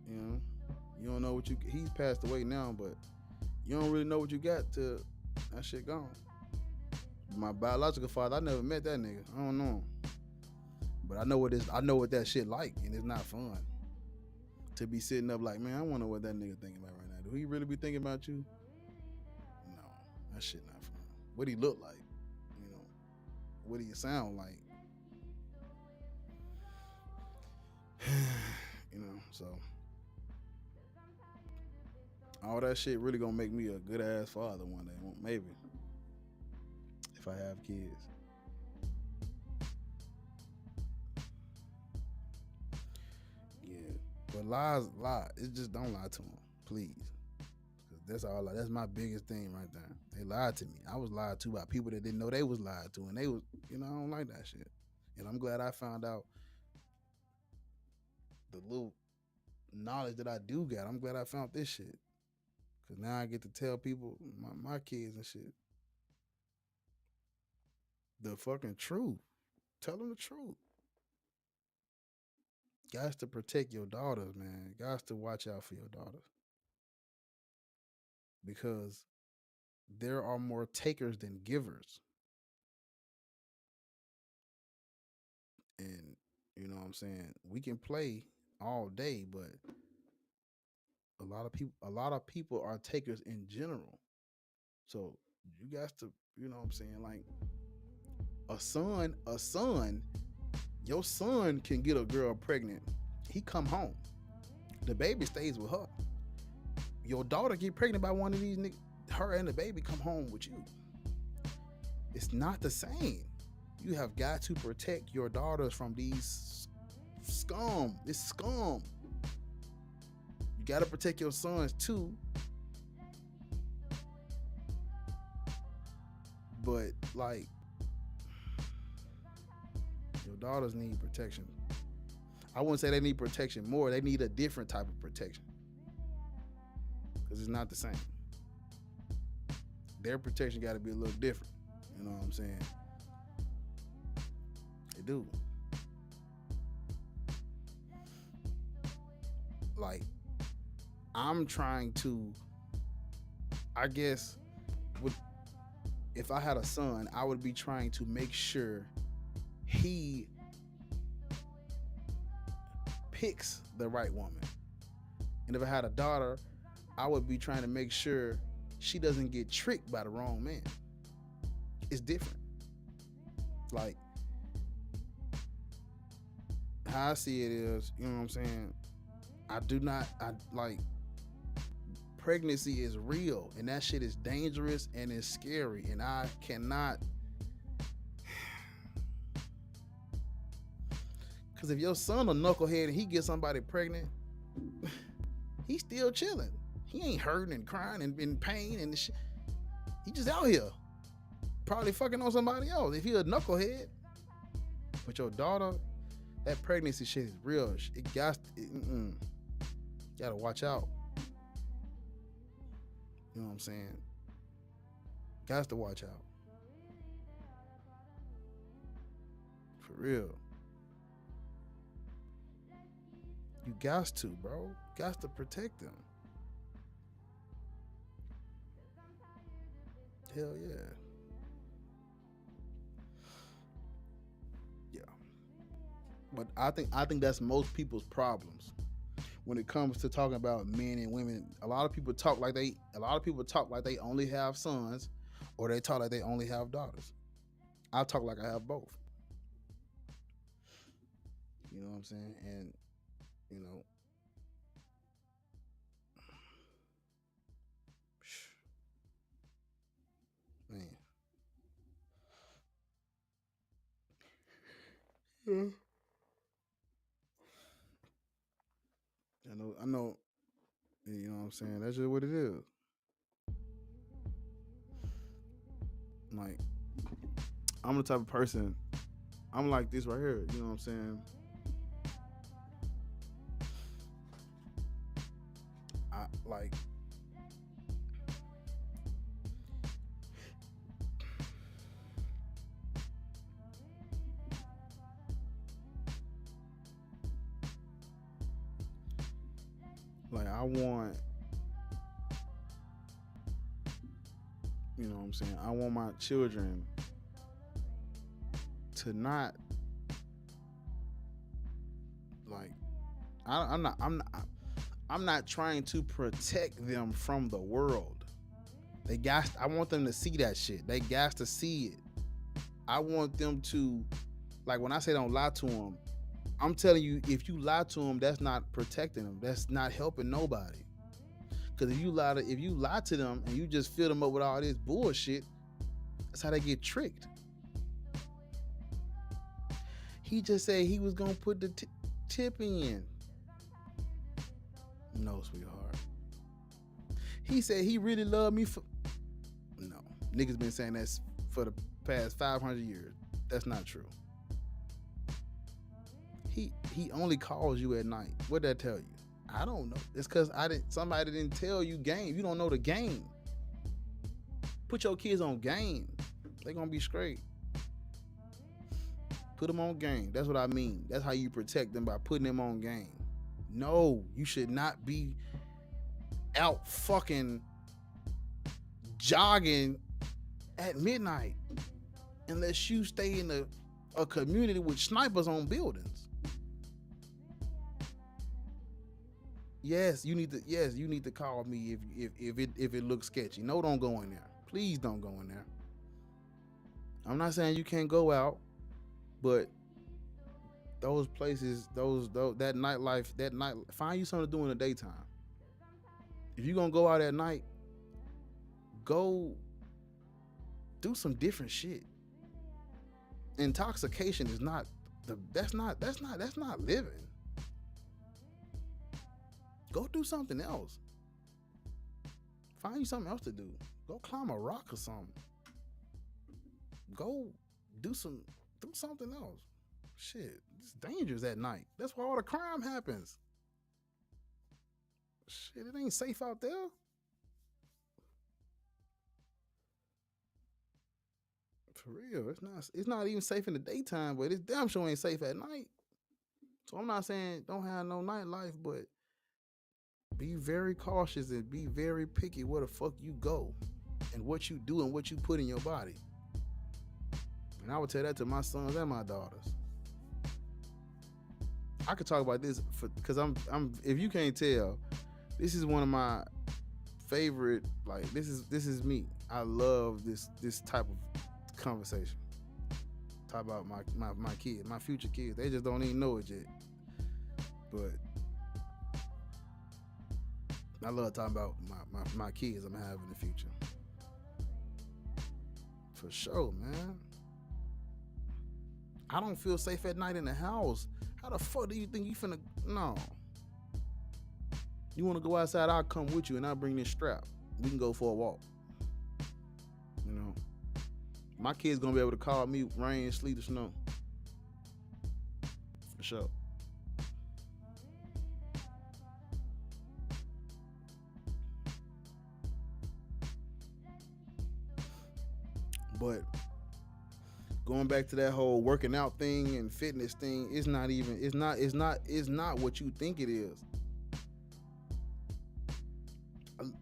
you know, you don't know what he's passed away now, but you don't really know what you got till that shit gone. My biological father, I never met that nigga. I don't know him. But I know what that shit like, and it's not fun. To be sitting up like, man, I wonder what that nigga thinking about right now. Do he really be thinking about you? No, that shit not fun. What he look like, you know, what he sound like. You know, so all that shit really gonna make me a good ass father one day, maybe, if I have kids. Yeah, but lie. It just don't lie to them, please. Cause that's all. That's my biggest thing right there. They lied to me. I was lied to by people that didn't know they was lied to, and they was, I don't like that shit. And I'm glad I found out the little knowledge that I do got. I'm glad I found this shit. Cause now I get to tell people, my kids and shit, the fucking truth. Tell them the truth. Guys to protect your daughters, man. Guys to watch out for your daughters. Because there are more takers than givers. And you know what I'm saying? We can play all day, but a lot of people are takers in general. So you guys to, you know what I'm saying, like a son, your son can get a girl pregnant. He come home. The baby stays with her. Your daughter get pregnant by one of these niggas, her and the baby come home with you. It's not the same. You have got to protect your daughters from these scum. This scum. You got to protect your sons too. But like, your daughters need protection. I wouldn't say they need protection more. They need a different type of protection. Because it's not the same. Their protection got to be a little different. You know what I'm saying? They do. Like, I'm trying to, I guess, if I had a son, I would be trying to make sure he picks the right woman. And if I had a daughter, I would be trying to make sure she doesn't get tricked by the wrong man. It's different. Like, how I see it is, you know what I'm saying? Pregnancy is real, and that shit is dangerous and it's scary, and I cannot. Because if your son a knucklehead and he gets somebody pregnant, he's still chilling. He ain't hurting and crying and in pain and shit. He just out here, probably fucking on somebody else. If he a knucklehead, but your daughter, that pregnancy shit is real. It got, gotta watch out. You know what I'm saying? Got to watch out. For real. You got to, bro. Got to protect them. Hell yeah. Yeah. But I think that's most people's problems. When it comes to talking about men and women, a lot of people talk like they only have sons, or they talk like they only have daughters. I talk like I have both. You know what I'm saying? And you know, man. Yeah. I know, you know what I'm saying? That's just what it is. Like, I'm the type of person, I'm like this right here, you know what I'm saying? I want, you know what I'm saying? I want my children to not, like, I'm not trying to protect them from the world. I want them to see that shit. They got to see it. I want them to, like, when I say don't lie to them, I'm telling you, if you lie to them, that's not protecting them. That's not helping nobody. Because if you lie to them and you just fill them up with all this bullshit, that's how they get tricked. He just said he was gonna put the tip in. No, sweetheart. He said he really loved me for. No, niggas been saying that for the past 500 years. That's not true. He only calls you at night. What'd that tell you? I don't know. It's because somebody didn't tell you game. You don't know the game. Put your kids on game. They're gonna be straight. Put them on game. That's what I mean. That's how you protect them, by putting them on game. No, you should not be out fucking jogging at midnight unless you stay in a community with snipers on buildings. Yes, you need to call me if it looks sketchy. No, don't go in there. Please don't go in there. I'm not saying you can't go out, but those places, that nightlife, find you something to do in the daytime. If you're gonna go out at night, go do some different shit. Intoxication is not that's not living. Go do something else. Find you something else to do. Go climb a rock or something. Go do something else. Shit, it's dangerous at night. That's where all the crime happens. Shit, it ain't safe out there. For real, it's not even safe in the daytime, but it's damn sure ain't safe at night. So I'm not saying don't have no nightlife, but be very cautious and be very picky where the fuck you go and what you do and what you put in your body. And I would tell that to my sons and my daughters. I could talk about this because I'm if you can't tell, this is one of my favorite, like this is me. I love this type of conversation. Talk about my kids, my future kids. They just don't even know it yet. But I love talking about my kids I'm gonna have in the future. For sure, man. I don't feel safe at night in the house. How the fuck do you think you finna? No. You wanna go outside, I'll come with you and I'll bring this strap. We can go for a walk. You know? My kids gonna be able to call me rain, sleet, or snow. For sure. But going back to that whole working out thing and fitness thing, it's not what you think it is.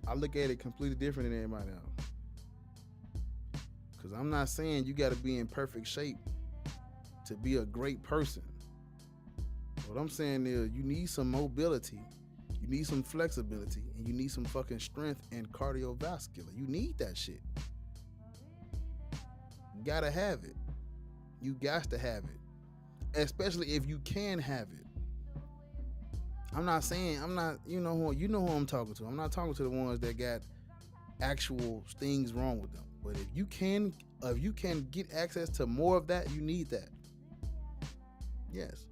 I look at it completely different than everybody else. Because I'm not saying you got to be in perfect shape to be a great person. What I'm saying is you need some mobility, you need some flexibility, and you need some fucking strength and cardiovascular. You need that shit. You gotta have it. You got to have it, especially if you can have it. I'm not, you know who I'm talking to. I'm not talking to the ones that got actual things wrong with them. But if you can get access to more of that, you need that. Yes.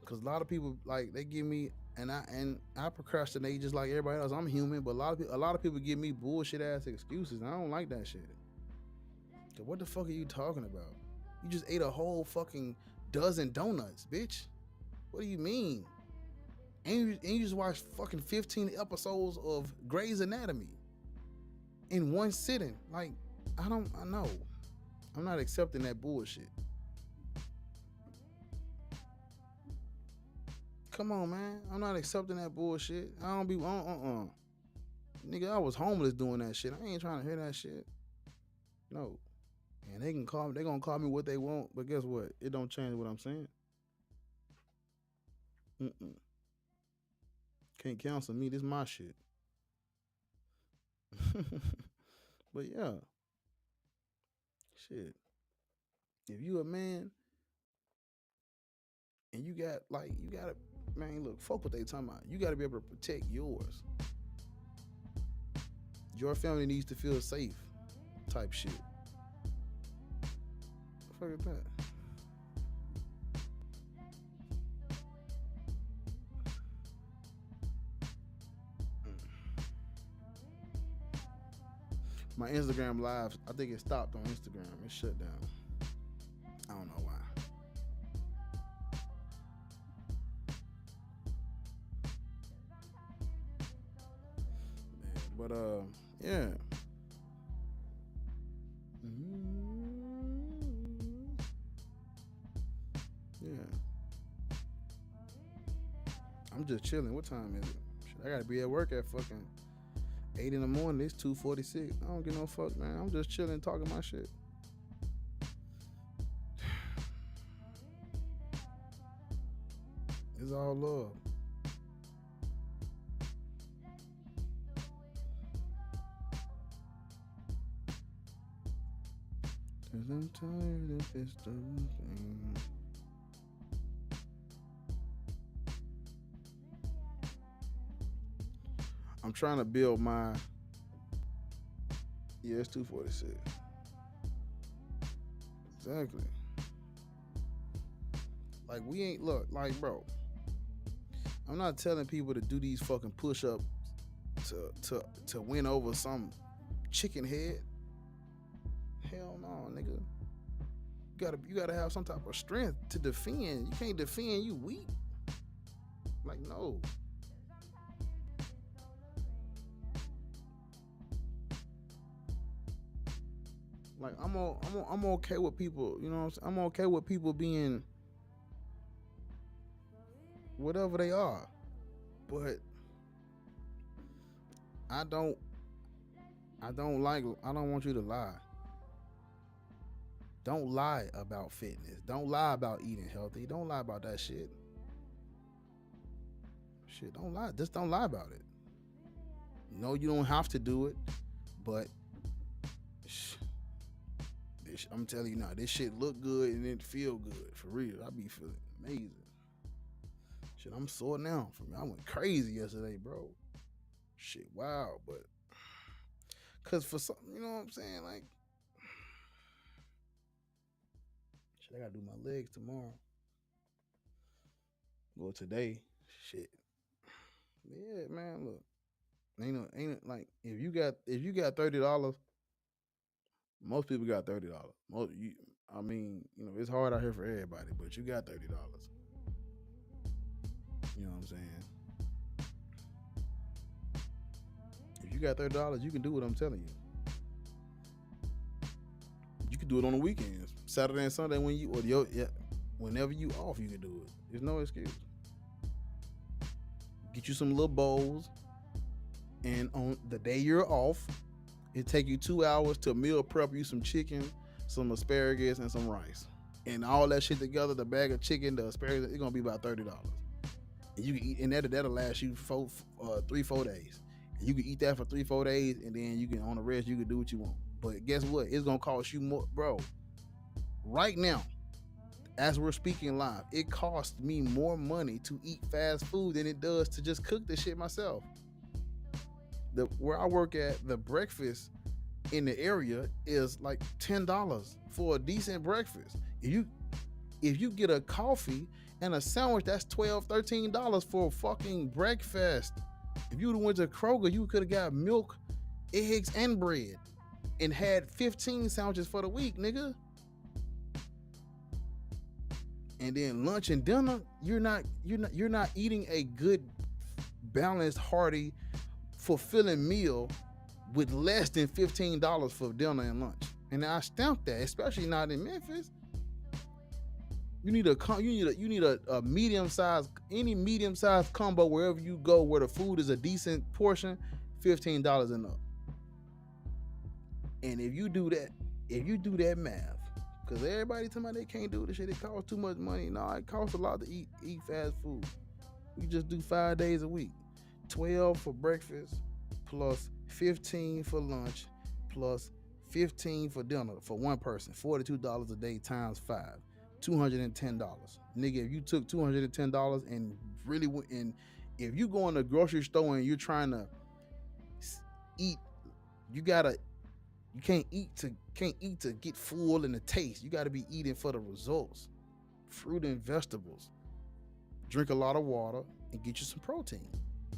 Because a lot of people, like, they give me, and I procrastinate just like everybody else. I'm human, but a lot of people give me bullshit ass excuses, and I don't like that shit. So what the fuck are you talking about? You just ate a whole fucking dozen donuts, bitch. What do you mean? And you just watched fucking 15 episodes of Grey's Anatomy in one sitting. Like, I know. I'm not accepting that bullshit. Come on, man. I'm not accepting that bullshit. I don't be, Nigga, I was homeless doing that shit. I ain't trying to hear that shit. No. And they gonna call me what they want, but guess what? It don't change what I'm saying. Can't cancel me. This my shit. But yeah. Shit. If you a man, And you gotta, man, look, fuck what they talking about. You gotta be able to protect yours. Your family needs to feel safe, type shit. Fuck is that? My Instagram live, I think it stopped on Instagram. It shut down. I don't know why. Yeah, but yeah. Yeah. I'm just chilling. What time is it? Shit, I gotta be at work at fucking 8 in the morning. It's 2:46. I don't give no fuck, man. I'm just chilling, talking my shit. It's all love. Cause I'm tired of this thing. I'm trying to build my. Yeah, it's 2:46. Exactly. Like, we ain't, look, like, bro, I'm not telling people to do these fucking push-ups to win over some chicken head. Hell no, nigga. You gotta have some type of strength to defend. You can't defend, you weak. Like, no. Like, I'm okay with people, you know what I'm saying? I'm okay with people being whatever they are. But I don't want you to lie. Don't lie about fitness. Don't lie about eating healthy. Don't lie about that shit. Shit, don't lie. Just don't lie about it. No, you don't have to do it, but I'm telling you now, this shit look good and it feel good. For real. I be feeling amazing. Shit, I'm sore now. I went crazy yesterday, bro. Shit, wow, but cause for something, you know what I'm saying? Like, shit, I gotta do my legs tomorrow. Well, today, shit. Yeah, man, look. Ain't it like if you got $30, most people got $30. I mean, you know, it's hard out here for everybody, but you got $30. You know what I'm saying? If you got $30, you can do what I'm telling you. You can do it on the weekends, Saturday and Sunday whenever you off, you can do it. There's no excuse. Get you some little bowls, and on the day you're off, it take you 2 hours to meal prep you some chicken, some asparagus, and some rice, and all that shit together. The bag of chicken, the asparagus, it's gonna be about $30. And you can eat, and that'll last you 3-4 days. And you can eat that for 3-4 days, and then you can, on the rest, you can do what you want. But guess what? It's gonna cost you more, bro. Right now, as we're speaking live, it costs me more money to eat fast food than it does to just cook this shit myself. Where I work at, the breakfast in the area is like $10 for a decent breakfast. If you get a coffee and a sandwich, that's $12-13 for a fucking breakfast. If you would have went to Kroger, you could have got milk, eggs, and bread, and had 15 sandwiches for the week, nigga. And then lunch and dinner, you're not eating a good, balanced, hearty, fulfilling meal with less than $15 for dinner and lunch. And I stamp that, especially not in Memphis. You need a medium-sized, any medium-sized combo wherever you go where the food is a decent portion, $15 and up. And if you do that math, because everybody tell me they can't do this shit, it costs too much money. No, it costs a lot to eat fast food. You just do 5 days a week. 12 for breakfast, plus 15 for lunch, plus 15 for dinner for one person. $42 a day times 5. $210. Nigga, if you took $210 and really went in, if you go in the grocery store and you're trying to eat, you can't eat to get full in the taste. You gotta be eating for the results. Fruit and vegetables. Drink a lot of water and get you some protein.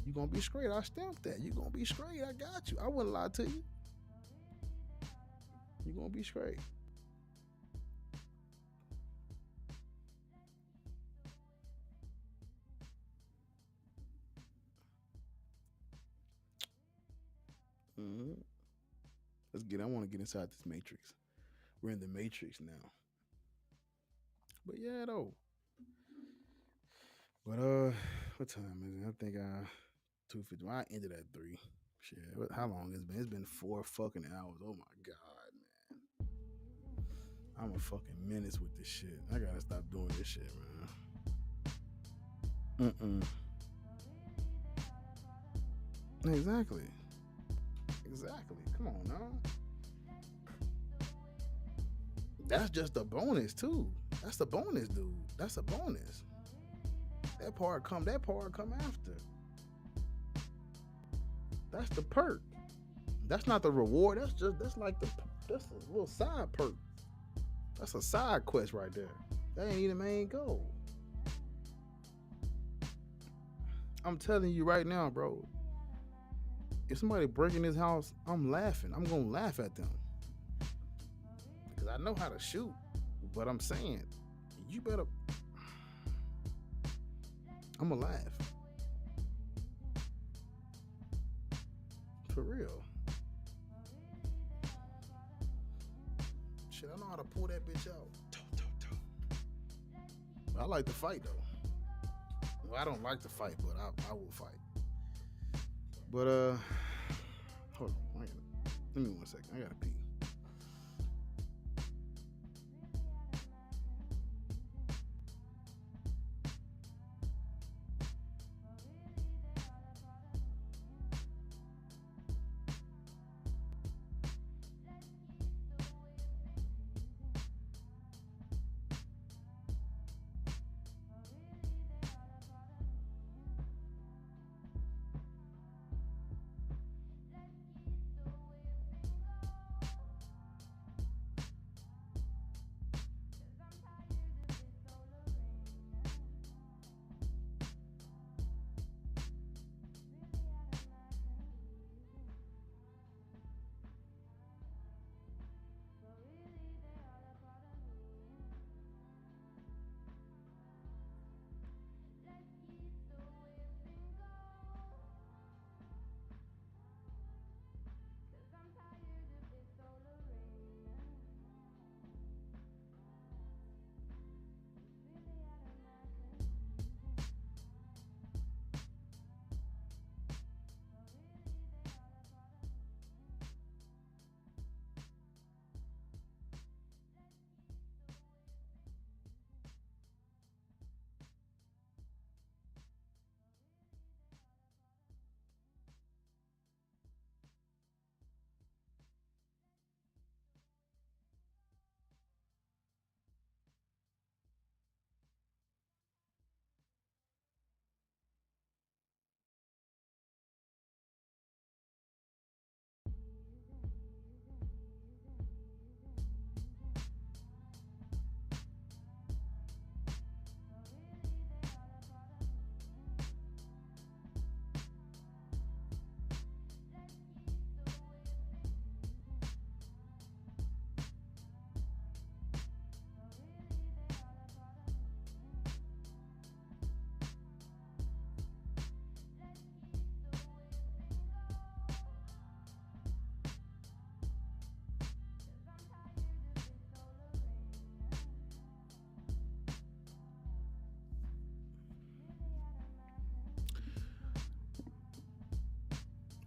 You're gonna be straight. I stamped that. You're gonna be straight. I got you. I wouldn't lie to you. You're gonna be straight. Mm-hmm. I want to get inside this matrix. We're in the matrix now. But yeah, though. But what time is it? I think 2:50. I ended at 3. Shit. How long has it been? It's been 4 fucking hours. Oh my god, man. I'm a fucking menace with this shit. I gotta stop doing this shit, man. Exactly. Come on now. That's just a bonus too. That's a bonus, dude. That's a bonus. That part come after. That's the perk. That's not the reward. That's a little side perk. That's a side quest right there. That ain't even the main goal. I'm telling you right now, bro. If somebody break in this house, I'm laughing. I'm gonna laugh at them. Because I know how to shoot. But I'm saying, you better. I'm gonna laugh. For real. Shit, I know how to pull that bitch out. I like to fight though. Well, I don't like to fight, but I will fight. But hold on. Give me 1 second. I gotta pee.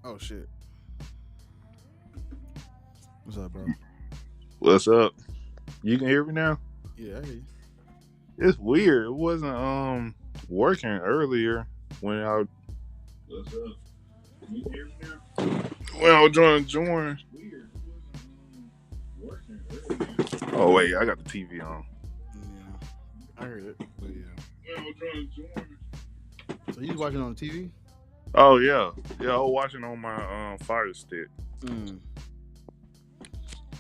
Oh shit. What's up, bro? What's up? You can hear me now? Yeah, I hear you. It's weird. It wasn't working earlier when I. What's up? You can hear me now? When I was trying to join. Weird. It wasn't working earlier. Oh wait, I got the TV on. Yeah. heard it. But yeah. So you watching on the TV? Oh yeah, I was watching on my Fire Stick.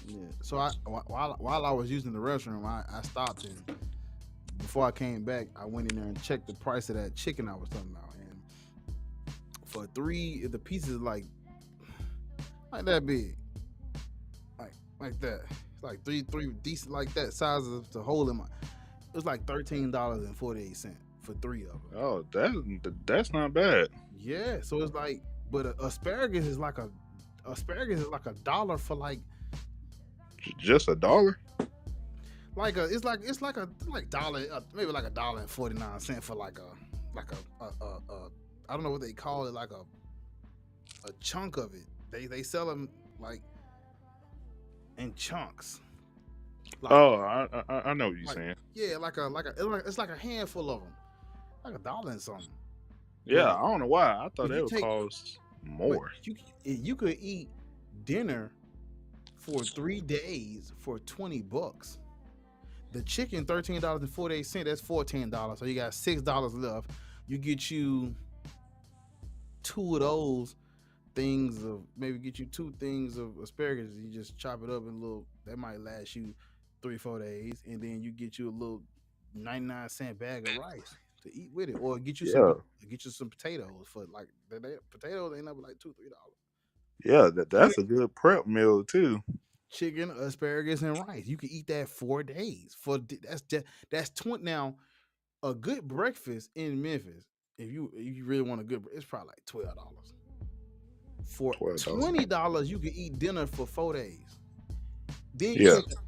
Yeah. So while I was using the restroom, I stopped, and before I came back, I went in there and checked the price of that chicken I was talking about. And for the pieces like that big, like that. It's like three decent like that sizes to hold in my. It was like $13.48 for 3 of them. Oh, that's not bad. Yeah, so it's like, but asparagus is like a dollar for like Just $1. it's like dollar, maybe like $1.49 for like a I don't know what they call it, like a chunk of it. They sell them like in chunks. Like, I know what you're saying. Yeah, it's like a handful of them, like $1 and something. Yeah, But I don't know why. I thought they would cost more. You could eat dinner for 3 days for $20. The chicken $13.48. That's $14. So you got $6 left. You get you 2 of those things of maybe get you 2 things of asparagus. You just chop it up in little. That might last you 3-4 days, and then you get you a little 99-cent bag of rice to eat with it, or get you some potatoes for like potatoes ain't up like $2-3. Yeah, that's a good prep meal too. Chicken, asparagus, and rice. You can eat that 4 days. That's 20. Now, a good breakfast in Memphis, if you really want a good, it's probably like $12. For $20, you can eat dinner for 4 days. Then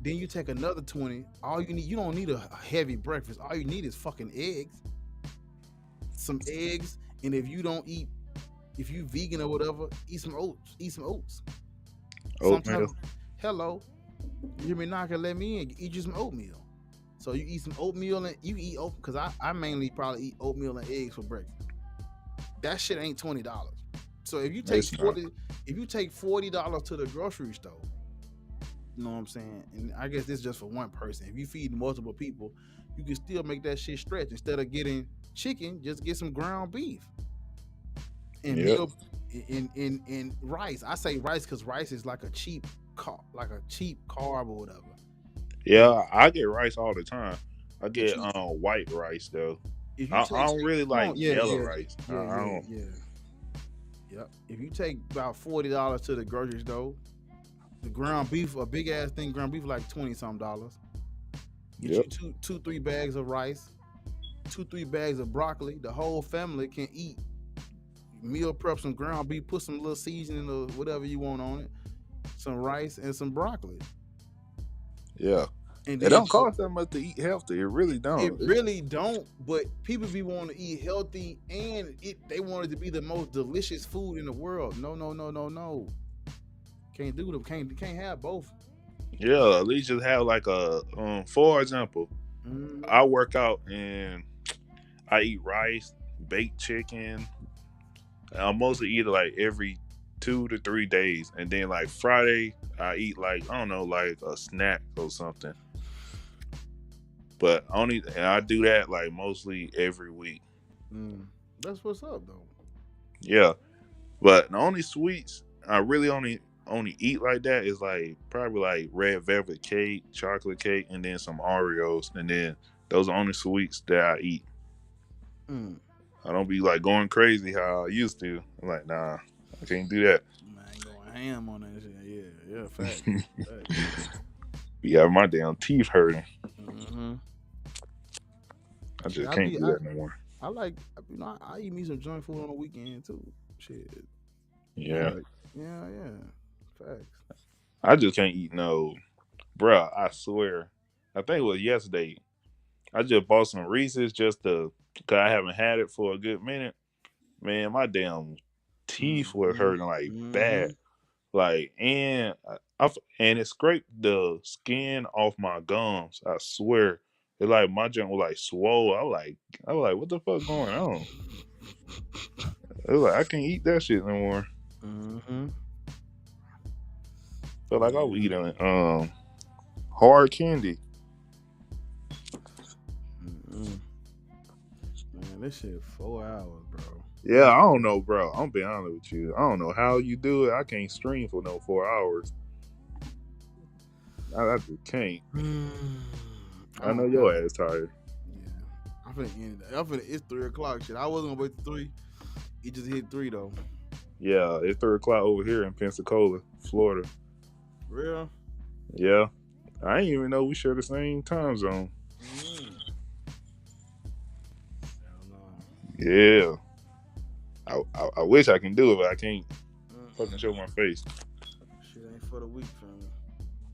you take another 20. All you need, you don't need a heavy breakfast. All you need is fucking eggs. Some eggs, and if you vegan or whatever, eat some oats. Oatmeal. Hello, you hear me knocking? Let me in. Eat you some oatmeal. So you eat some oatmeal, and you eat oat because I mainly probably eat oatmeal and eggs for breakfast. That shit ain't $20. So if you take $40 to the grocery store, you know what I'm saying? And I guess this is just for one person. If you feed multiple people, you can still make that shit stretch. Instead of getting chicken, just get some ground beef and meal in rice. I say rice because rice is like a cheap carb or whatever. Yeah, I get rice all the time. I get white rice though. I don't really like yellow rice. Yep. If you take about $40 to the grocery store, the ground beef, a big ass thing, ground beef like $20-something. Get you 2-3 bags of rice, 2-3 bags of broccoli. The whole family can eat. Meal prep some ground beef, put some little seasoning or whatever you want on it, some rice and some broccoli. Yeah. And it don't cost that much to eat healthy. It really don't. It really don't. But people be wanting to eat healthy, and they want it to be the most delicious food in the world. No. Can't do them. Can't have both. Yeah, at least just have like a for example, I work out and I eat rice, baked chicken. I mostly eat it like every 2 to 3 days, and then like Friday I eat like I don't know, like a snack or something. But I do that like mostly every week. That's what's up though. Yeah, but the only sweets I really only eat like that is like probably like red velvet cake, chocolate cake, and then some Oreos, and then those are the only sweets that I eat. I don't be like going crazy how I used to. I'm like, nah, I can't do that. I ain't going ham on that shit. Yeah, fact. Be having my damn teeth hurting. I just can't do that no more. I like, I eat me some junk food on the weekend too. Shit. Yeah. Yeah. Facts. I just can't eat no, bruh. I swear. I think it was yesterday. I just bought some Reese's just because I haven't had it for a good minute. Man, my damn teeth were hurting like bad. Like, and it scraped the skin off my gums. I swear. It like my junk was like swole. I was like, what the fuck going on? It was like I can't eat that shit no more. Felt like I was eating hard candy. Man, this shit 4 hours, bro. Yeah, I don't know, bro. I'm being honest with you. I don't know how you do it. I can't stream for no 4 hours. I just can't. I know your ass tired. Yeah, I'm finna end it. It's 3:00 shit. I wasn't gonna wait till 3. It just hit 3 though. Yeah, it's 3:00 over here in Pensacola, Florida. Real? Yeah, I didn't even know we share the same time zone. Yeah, I wish I can do it, but I can't fucking show my face. Shit ain't for the weak, fam.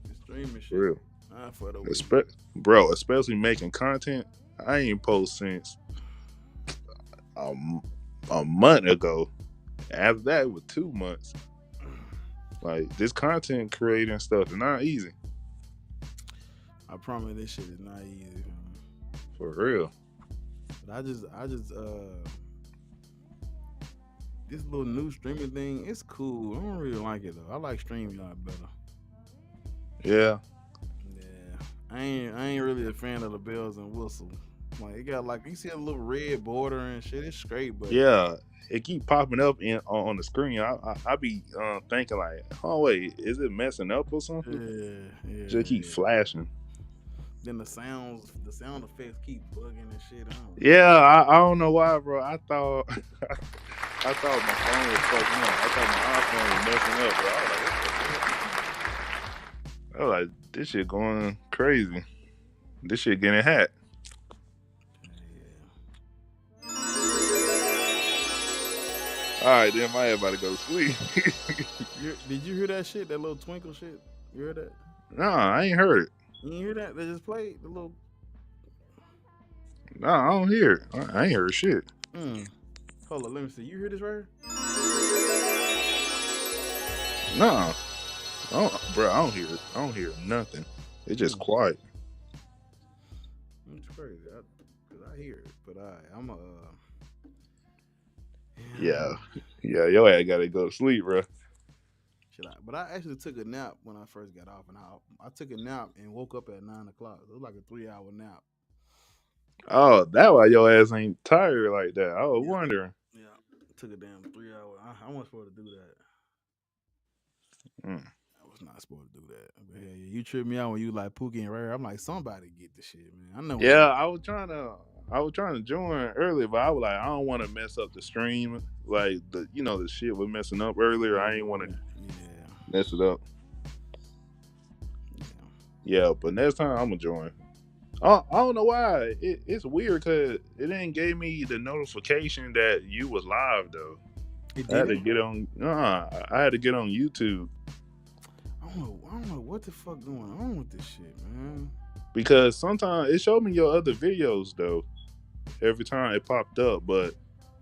It's streaming shit. For real. Not for the weak. Bro, especially making content. I ain't post since a month ago. After that, it was 2 months. Like, this content creating stuff is not easy. I promise this shit is not easy, fam. For real. But I just this little new streaming thing, it's cool. I don't really like it though. I like StreamYard better. Yeah. Yeah. I ain't really a fan of the bells and whistles. Like it got like you see a little red border and shit. It's straight, but Yeah. It keep popping up on the screen. I be thinking like, oh wait, is it messing up or something? Yeah. Just keep flashing. Then the sound effects keep bugging and shit. I don't know why, bro. I thought my phone was fucking up. I thought my iPhone was messing up, bro. I was like, this shit going crazy. This shit getting hacked. All right, then my everybody go to sleep. Did you hear that shit? That little twinkle shit? You heard that? Nah, I ain't heard it. You didn't hear that? They just played the little. Nah, I don't hear it. I ain't heard shit. Hold on, let me see. You hear this right here? Nah, bro, I don't hear it. I don't hear nothing. It's just quiet. It's crazy. Cause I hear it, but I'm a. Yeah, your ass gotta go to sleep, bro. But I actually took a nap when I first got off, and I took a nap and woke up at 9 o'clock. It was like a 3-hour nap. Oh, that's why your ass ain't tired like that. I was wondering. Yeah, took a damn 3-hour. I wasn't supposed to do that. I was not supposed to do that. But yeah, you tripped me out when you like Pookie and Ray. I'm like, somebody get this shit, man. I know. Yeah, I was trying to join earlier, but I was like, I don't want to mess up the stream. Like the shit was messing up earlier. I ain't want to mess it up. Yeah, but next time I'm gonna join. I don't know why. It's weird because it didn't give me the notification that you was live though. I had to get on. I had to get on YouTube. I don't know what the fuck going on with this shit, man. Because sometimes it showed me your other videos though. Every time it popped up, but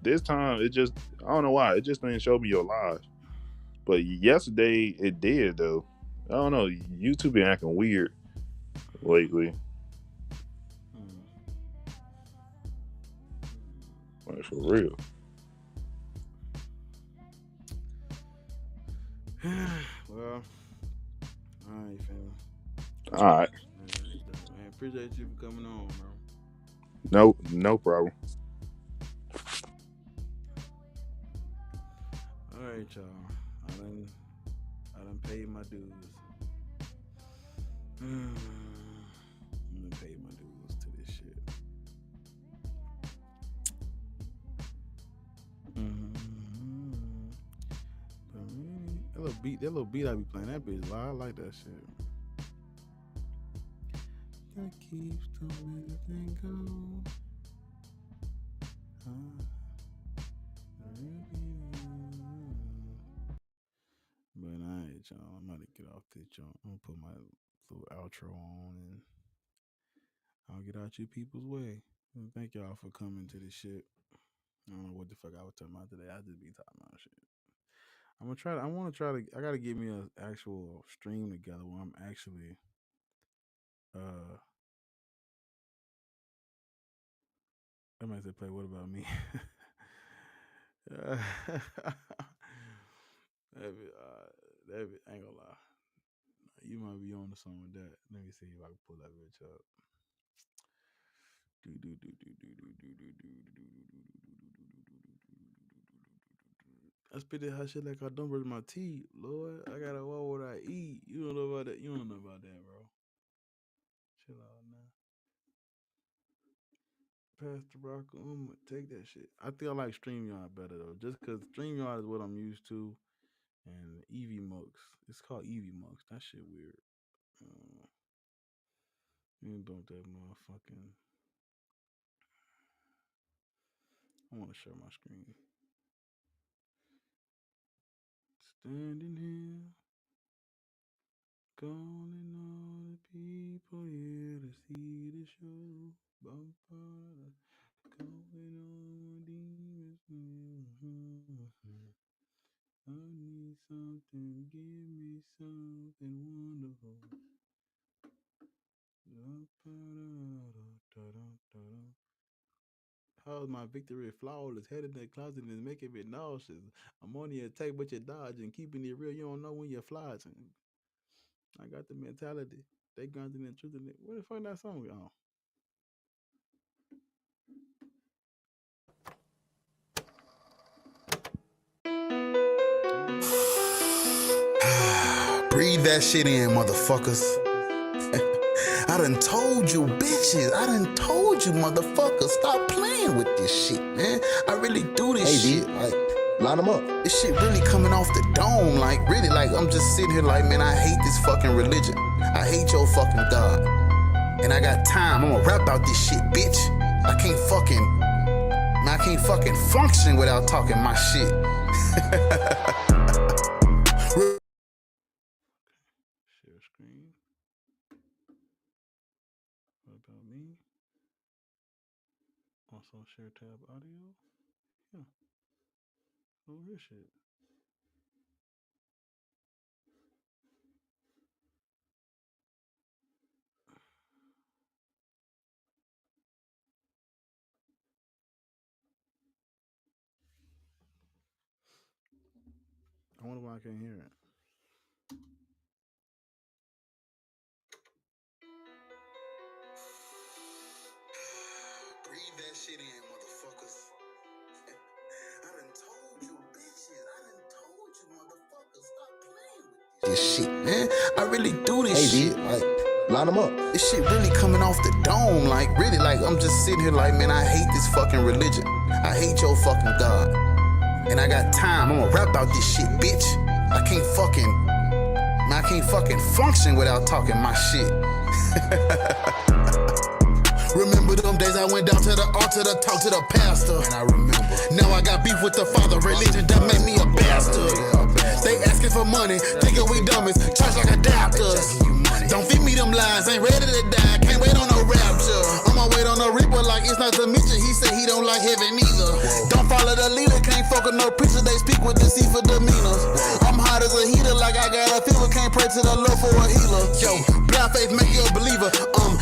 this time it just, I don't know why, it just didn't show me your live. But yesterday it did though. I don't know. YouTube been acting weird lately. Like for real. Well, all right, fam. All right. Man, appreciate you for coming on, bro. No problem. All right, y'all. I done paid my dues. I done paid my dues to this shit. That little beat I be playing, that bitch live. I like that shit. That keeps doing everything go. But alright, y'all. I'm about to get off this jump. I'm gonna put my little outro on and I'll get out you people's way. And thank y'all for coming to this shit. I don't know what the fuck I was talking about today. I just be talking about shit. I gotta get me an actual stream together where I'm actually I might say play What About Me? That I ain't gonna lie. You might be on to something with that. Let me see if I can pull that bitch up. I spit that hot shit like I don't brush my teeth, Lord. I gotta what would I eat? You don't know about that. You don't know about that, bro. Chill out now. Pastor Rock, take that shit. I think I like StreamYard better though, just because StreamYard is what I'm used to, and EVMux. It's called EVMux. That shit weird. You don't that motherfucking. I want to share my screen. Standing here, calling all the people here to see the show. Calling all demons. I need something, give me something wonderful. How's my victory flawless? Head in the closet and making it nauseous. I'm on the attack, but you're dodging. Keeping it real, you don't know when you're flying. I got the mentality. They grounded in truth in it. Where the fuck that song on? Breathe that shit in, motherfuckers. I done told you, bitches. I done told you, motherfuckers. Stop playing with this shit, man. I really do this shit. Like, line them up. This shit really coming off the dome. Like, really, like, I'm just sitting here like, man, I hate this fucking religion. I hate your fucking God. And I got time. I'm gonna rap about this shit, bitch. I can't fucking function without talking my shit. Share screen. What about me? Also share tab audio. Yeah. Oh, this shit. I wonder why I can't hear it. Breathe that shit in, motherfuckers. I done told you, bitches. I done told you, motherfuckers. Stop playing with this shit, man. I really do this shit. Like, line them up. This shit really coming off the dome. Like, really, like, I'm just sitting here like, man, I hate this fucking religion. I hate your fucking God. And I got time. I'm gonna rap about this shit, bitch. I can't fucking function without talking my shit. Remember them days I went down to the altar to talk to the pastor. And I remember. Now I got beef with the father, religion that made me a bastard. They asking for money, thinking we dummies, charge like adapters. Don't feed me them lies, ain't ready to die, can't wait on no rapture. On my way on no reaper like it's not to meet you, he said he don't like heaven either. Don't follow the leader, can't fuck with no preacher, they speak with deceitful demeanors. I'm hot as a heater like I got a fever, can't pray to the Lord for a healer. Yo, blind faith make you a believer,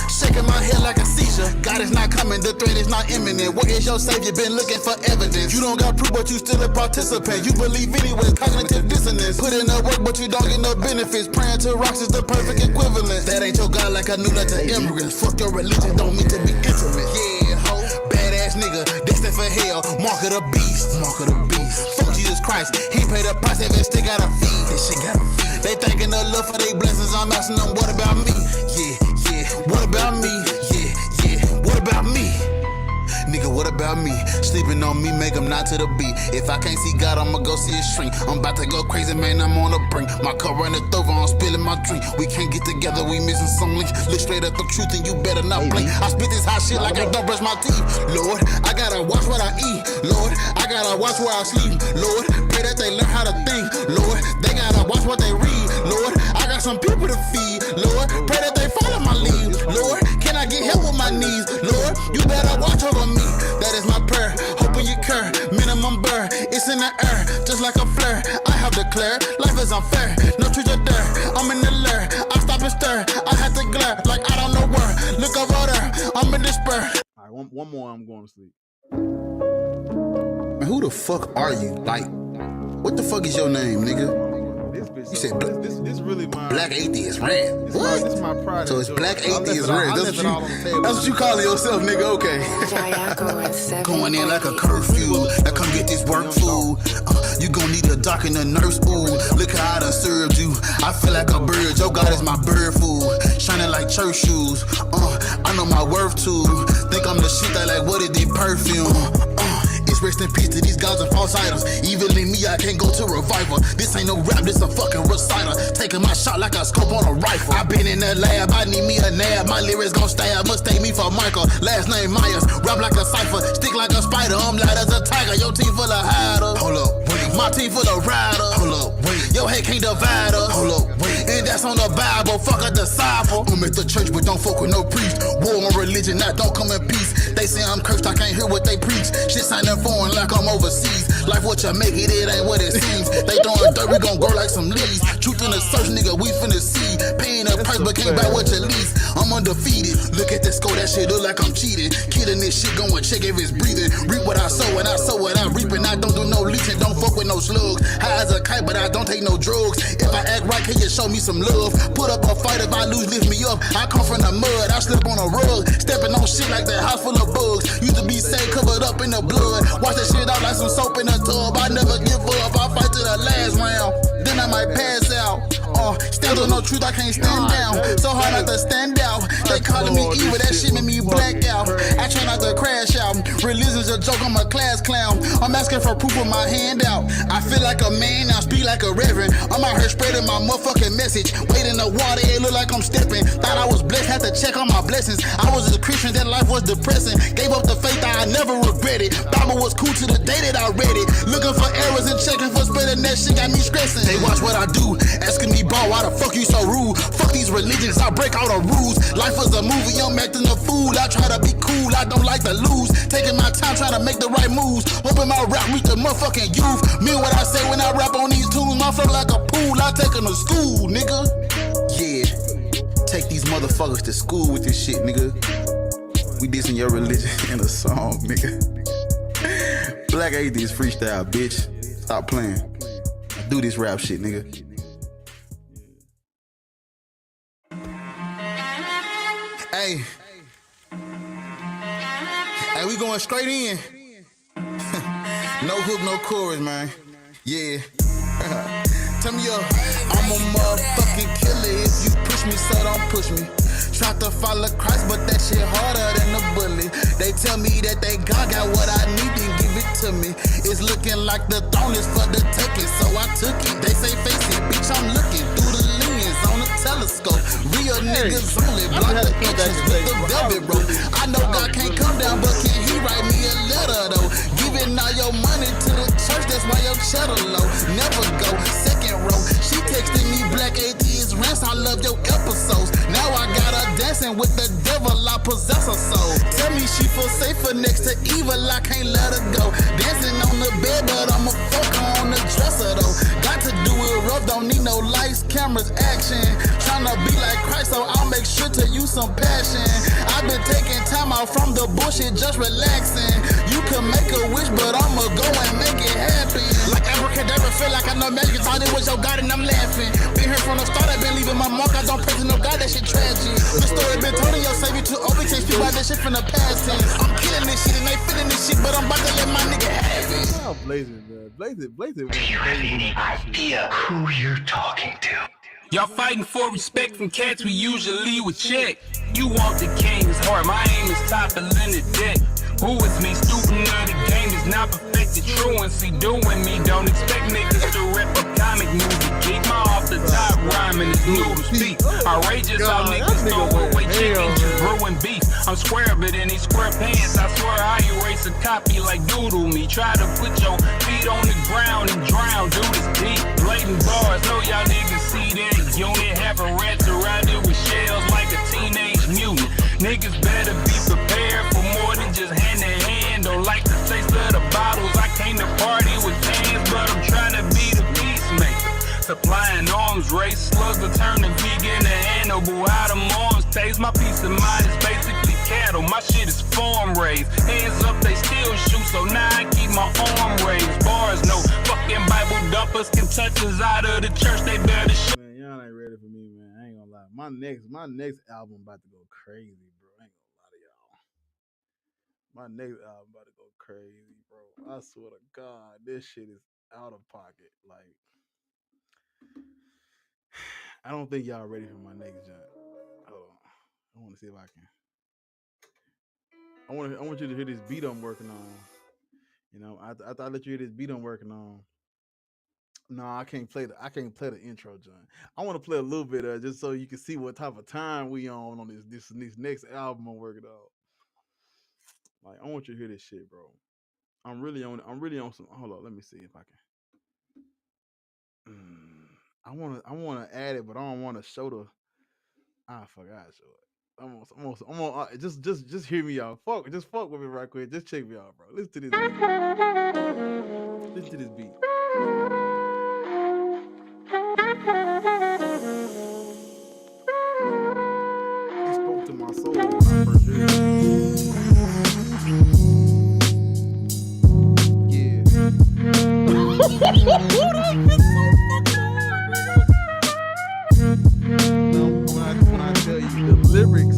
shaking my head like a seizure. God is not coming, the threat is not imminent. What is your savior, been looking for evidence. You don't got proof, but you still a participant. You believe anyway, cognitive dissonance. Put in the work, but you don't get no benefits. Praying to rocks is the perfect equivalent. That ain't your God like I knew that to immigrants. Fuck your religion, don't mean to be intimate. Yeah, ho, badass nigga, destined for hell. Mark of the beast, mark of the beast. Fuck Jesus Christ, he paid the price, that still gotta feed. This shit gotta feed. They thanking the love for their blessings, I'm asking them, what about me? Yeah, what about me? Yeah, what about me? Nigga, what about me? Sleeping on me, make them not to the beat. If I can't see God, I'ma go see a shrink. I'm about to go crazy, man, I'm on the brink. My cup running over, I'm spilling my drink. We can't get together, we missing some links. Look straight at the truth and you better not blink. I spit this hot shit like I don't brush my teeth. Lord, I gotta watch what I eat. Lord, I gotta watch where I sleep. Lord, pray that they learn how to think. Lord, they gotta watch what they read. Lord, I got some people to feed. Lord, pray that they follow my lead. Lord, can I get help with my knees? Lord, you better watch over me. That is my prayer, hoping you care. Minimum burr, it's in the air, just like a flare. I have declared, life is unfair. No truth or dare, I'm in the lair. I stop and stare, I had to glare, like I don't know where. Look over there, I'm in despair. Alright, one more, I'm going to sleep. Man, who the fuck are you? Like, what the fuck is your name, nigga? This bitch You said this really my Black Atheist rant. This is my pride. So it's Black I'll Atheist left it all- rant. I left it all on the table. That's what you calling yourself, nigga. Okay. Going in like a curfew. Now come get this work food. You gon' need a doc and a nurse. Ooh, look how I done served you. I feel like a bird. Your God is my bird food. Shining like church shoes. I know my worth too. Think I'm the shit that like what it did perfume. It's rest in peace to these gods and false idols. Even in me, I can't go to revival. This ain't no rap, this a fucking reciter. Taking my shot like a scope on a rifle. I been in the lab, I need me a nab. My lyrics gon' stab, mistake me for Michael. Last name Myers, rap like a cipher. Stick like a spider, I'm loud as a tiger. Your team full of hiders. Hold up, wait. My team full of riders. Hold up, wait. Your head can't divide us. Hold up, wait. And that's on the Bible, fuck a disciple. I'm at the church, but don't fuck with no priest. War on religion, now don't come in peace. They say I'm cursed, I can't hear what they preach. Shit sounding foreign like I'm overseas. Life what you make it, it ain't what it seems. They throwing dirt, we gon' grow like some leaves. Truth in the search, nigga, we finna see. Paying a price, but can't buy what you lease. I'm undefeated. Look at the score, that shit look like I'm cheating. Killing this shit, going check if it's breathing. Reap what I sow, and I sow what I reap. And I don't do no leeching, don't fuck with no slugs. High as a kite, but I don't take no drugs. If I act right, can you show me some love? Put up a fight, if I lose, lift me up. I come from the mud, I slip on a rug. Stepping on shit like that house full of bugs. Used to be safe, covered up in the blood. Wash that shit out like some soap in a tub. I never give up, I fight to the last round. Then I might pass out. Stand on no truth, I can't stand down. So hard not to stand out. They calling me evil, that shit made me black out. I try not to crash out. Religion's a joke, I'm a class clown. I'm asking for proof with my hand out. I feel like a man, now speak like a reverend. I'm out here spreading my motherfucking message. Wade in the water, it look like I'm stepping. Thought I was blessed, had to check on my blessings. I was a Christian, that life was depressing. Gave up the faith, I never regret it. Bible was cool to the day that I read it. Looking for errors and checking for spreading that shit got me stressing. They watch what I do, asking me, bro, why the fuck you so rude? Fuck these religions, I break all the rules. Life is a movie, I'm acting a fool. I try to be cool, I don't like to lose. Taking my time trying to make the right moves. Hoping my rap reach the motherfucking youth. Mean what I say when I rap on these tunes. My flow like a pool, I take them to school, nigga. Yeah, take these motherfuckers to school with this shit, nigga. We dissing your religion in a song, nigga. Black Atheist freestyle, bitch. Stop playing. I do this rap shit, nigga. Hey, we going straight in. No hook, no chorus, man. Yeah. Tell me I'm a motherfucking killer. If you push me, so don't push me. Try to follow Christ, but that shit harder than a bullet. They tell me that they got what I need, then give it to me. It's looking like the throne is for the taking, so I took it. They say face it, bitch, I'm looking through the lens on the telescope. Real niggas only block the inches with the velvet rope. I know God can't come down, but can he write me a letter though? Giving all your money to the church, that's why your cheddar low. Never go second row. She texting me Black Atheist rants, I love your episodes. Now I got her dancing with the devil, I possess her soul. Tell me she feel safer next to evil, I can't let her go. Dancing on the bed, but I'ma fuck her on the dresser though. Got to do it rough, don't need no lights, cameras, action. Tryna be like Christ, so I'll make sure to use some passion. I've been taking time out from the bullshit, just relaxing. You can make a wish, but I'ma go and make it happen. Like abracadabra, feel like I know magic, thought it was your God and I'm laughing. Been here from the start, I've been leaving my mark, I don't pray to no God, that shit tragic. The story been told and your savior too open, can't speak about that shit from the past tense. I'm killing this shit and they feeling this shit, but I'm about to let my nigga have it. Oh, Blazing, man. Blazing. Do you have any idea who you're talking to? Y'all fighting for respect from cats we usually would check. You want the king's heart, my aim is toppling the deck. Who is me? Student of the game is not perfected. Truancy doing me. Don't expect niggas to rep a comic movie. Keep my off the top rhyming is new to speak. Outrageous how niggas throw away chicken, just brewing beef. I'm square, but in these square pants, I swear I erase a copy like doodle me. Try to put your feet on the ground and drown. Do this deep, blatant bars. Know y'all niggas see that unit. Have a rat surrounded with shells like a teenage mutant. Niggas better be prepared for more than just hand in hand. Don't like the taste of the bottles. I came to party with cans, but I'm trying to be the peacemaker. Supplying arms race, slugs to turn the vegan to Hannibal. How them arms taste, my peace of mind is basically cattle. My shit is farm raised. Hands up, they still shoot, so now I keep my arm raised. Bars, no fucking Bible dumpers can touch us out of the church. They better shit. Man, y'all ain't ready for me, man. I ain't gonna lie. My next album about to go crazy, bro. I ain't gonna lie to y'all. My next album about to go crazy, bro. I swear to God, this shit is out of pocket. Like, I don't think y'all ready for my next jump. Hold on. I want to see if I can. I want you to hear this beat I'm working on. You know, I let you hear this beat I'm working on. No, I can't play the intro, John. I want to play a little bit just so you can see what type of time we on this next album I'm working on. Like, I want you to hear this shit, bro. I'm really on some. Hold on, let me see if I can. I wanna add it, but I don't want to show the. I forgot to show it. I'm on. Just hear me out. Fuck with me right quick. Just check me out, bro. Listen to this beat. Listen to this beat. It spoke to my soul when I first heard it. Yeah. When I tell you the lyrics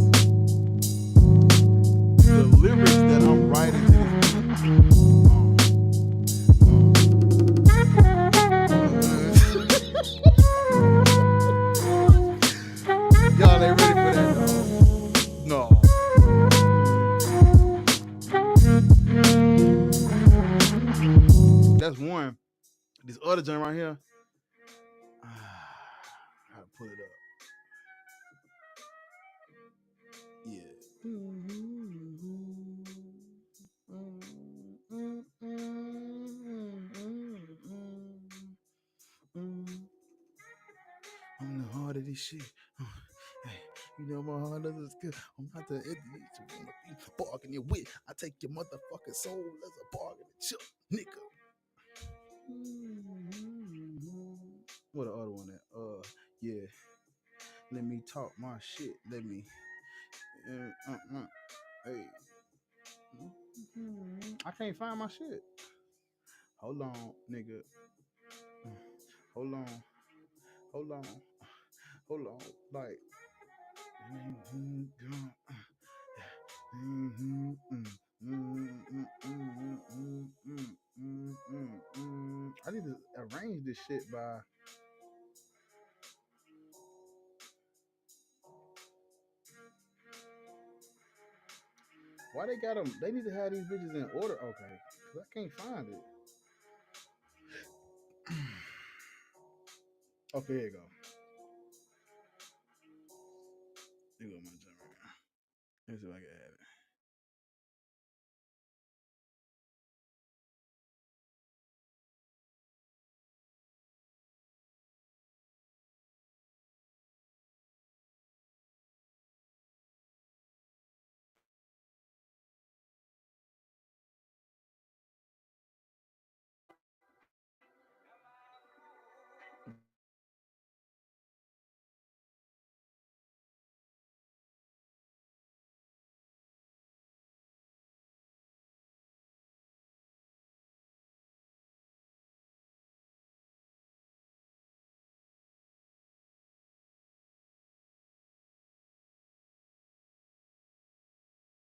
that I'm writing to this y'all ain't ready for that, no. That's one. This other joint right here, I gotta pull it up. Yeah. I'm the heart of this shit. Hey, you know my heart is good. I'm not the idiot you wanna be bargaining your wit. I take your motherfucking soul as a bargaining chip, nigga. What the other one at? Yeah. Let me talk my shit. Let me. Hey. I can't find my shit. Hold on, nigga. Hold on. Like. I need to arrange this shit by. Why they got them? They need to have these bitches in order. Okay, cause I can't find it. Okay, here you go. Here you go, my jump right now. Let me see if I can add it.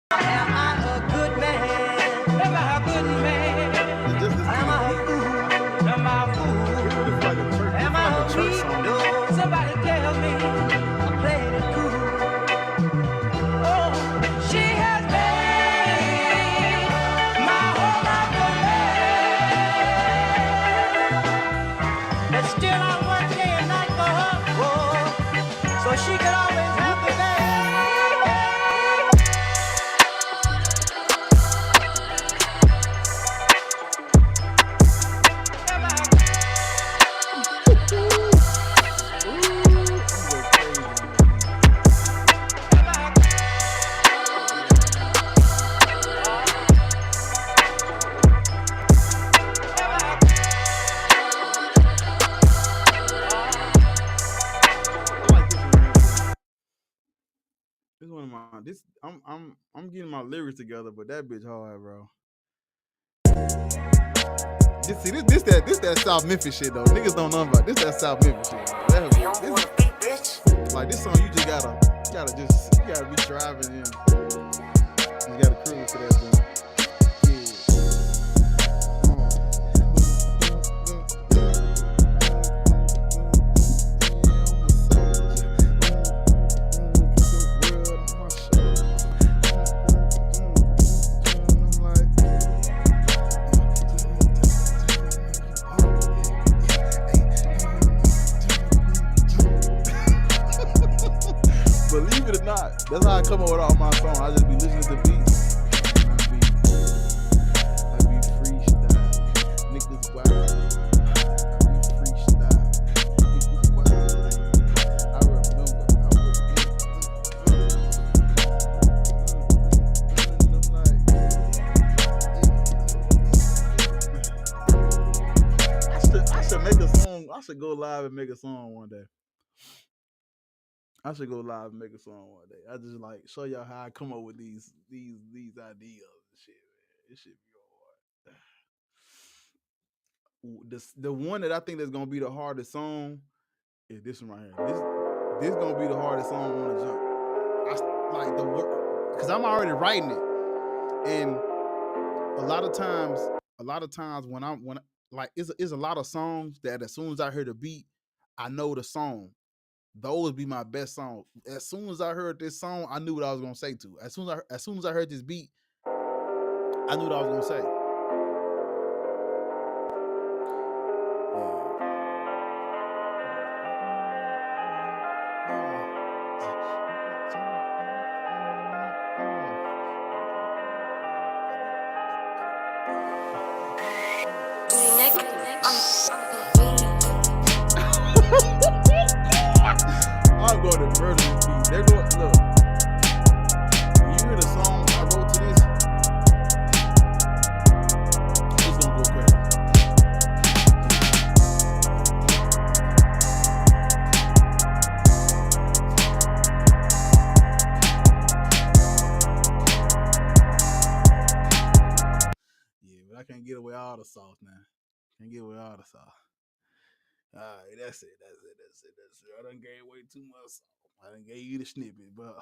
Am I a good man? Am I a good man? Am I a fool? Am I a fool? Am I a weak? No, somebody tell me I'm playing it cool. Oh, she has made my whole life a mess. And still I work day and night for her. Oh, so she could always have the best. I'm getting my lyrics together, but that bitch hard, bro. This that South Memphis shit though. Niggas don't know about this. That South Memphis shit. Like this song, you gotta be driving in. You gotta cruise to that thing. Believe it or not, that's how I come up with all my songs. I just be listening to beats. I be freestyle. Niggas wild. I be freestyle. Niggas wild. I remember. I should make a song. I should go live and make a song one day. I should go live and make a song one day. I just like show y'all how I come up with these ideas and shit, man. This shit be hard. The one that I think that's gonna be the hardest song is this one right here. This gonna be the hardest song on the jump. I like the word because I'm already writing it, and a lot of times when like it's a lot of songs that as soon as I hear the beat, I know the song. Those be my best songs. As soon as I heard this song, I knew what I was gonna say to. As soon as I heard this beat, I knew what I was gonna say. I'm going to murder this beat. They're going look. When you hear the song I wrote to this, it's gonna go crazy. Yeah, but I can't get away all the sauce now. Can't get away all the sauce. All right, that's it. I done gave away too much sauce. I done gave you the snippet, but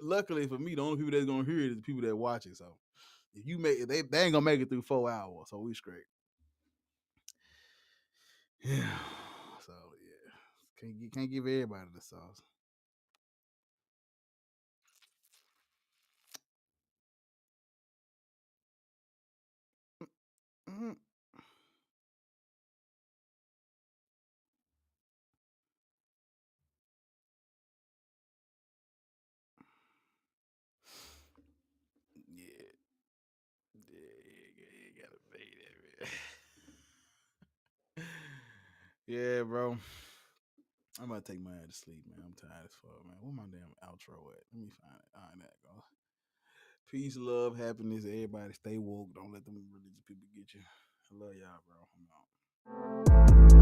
luckily for me, the only people that's gonna hear it is the people that watch it. So if you make it, they ain't gonna make it through 4 hours, so we straight. Yeah. So yeah, can't give everybody the sauce. Mm-hmm. Yeah, gotta pay that, man. Yeah, bro. I'm about to take my ass to sleep, man. I'm tired as fuck, man. Where my damn outro at? Let me find it. All right, there it goes. Peace, love, happiness. Everybody stay woke. Don't let them religious people get you. I love y'all, bro. I'm out.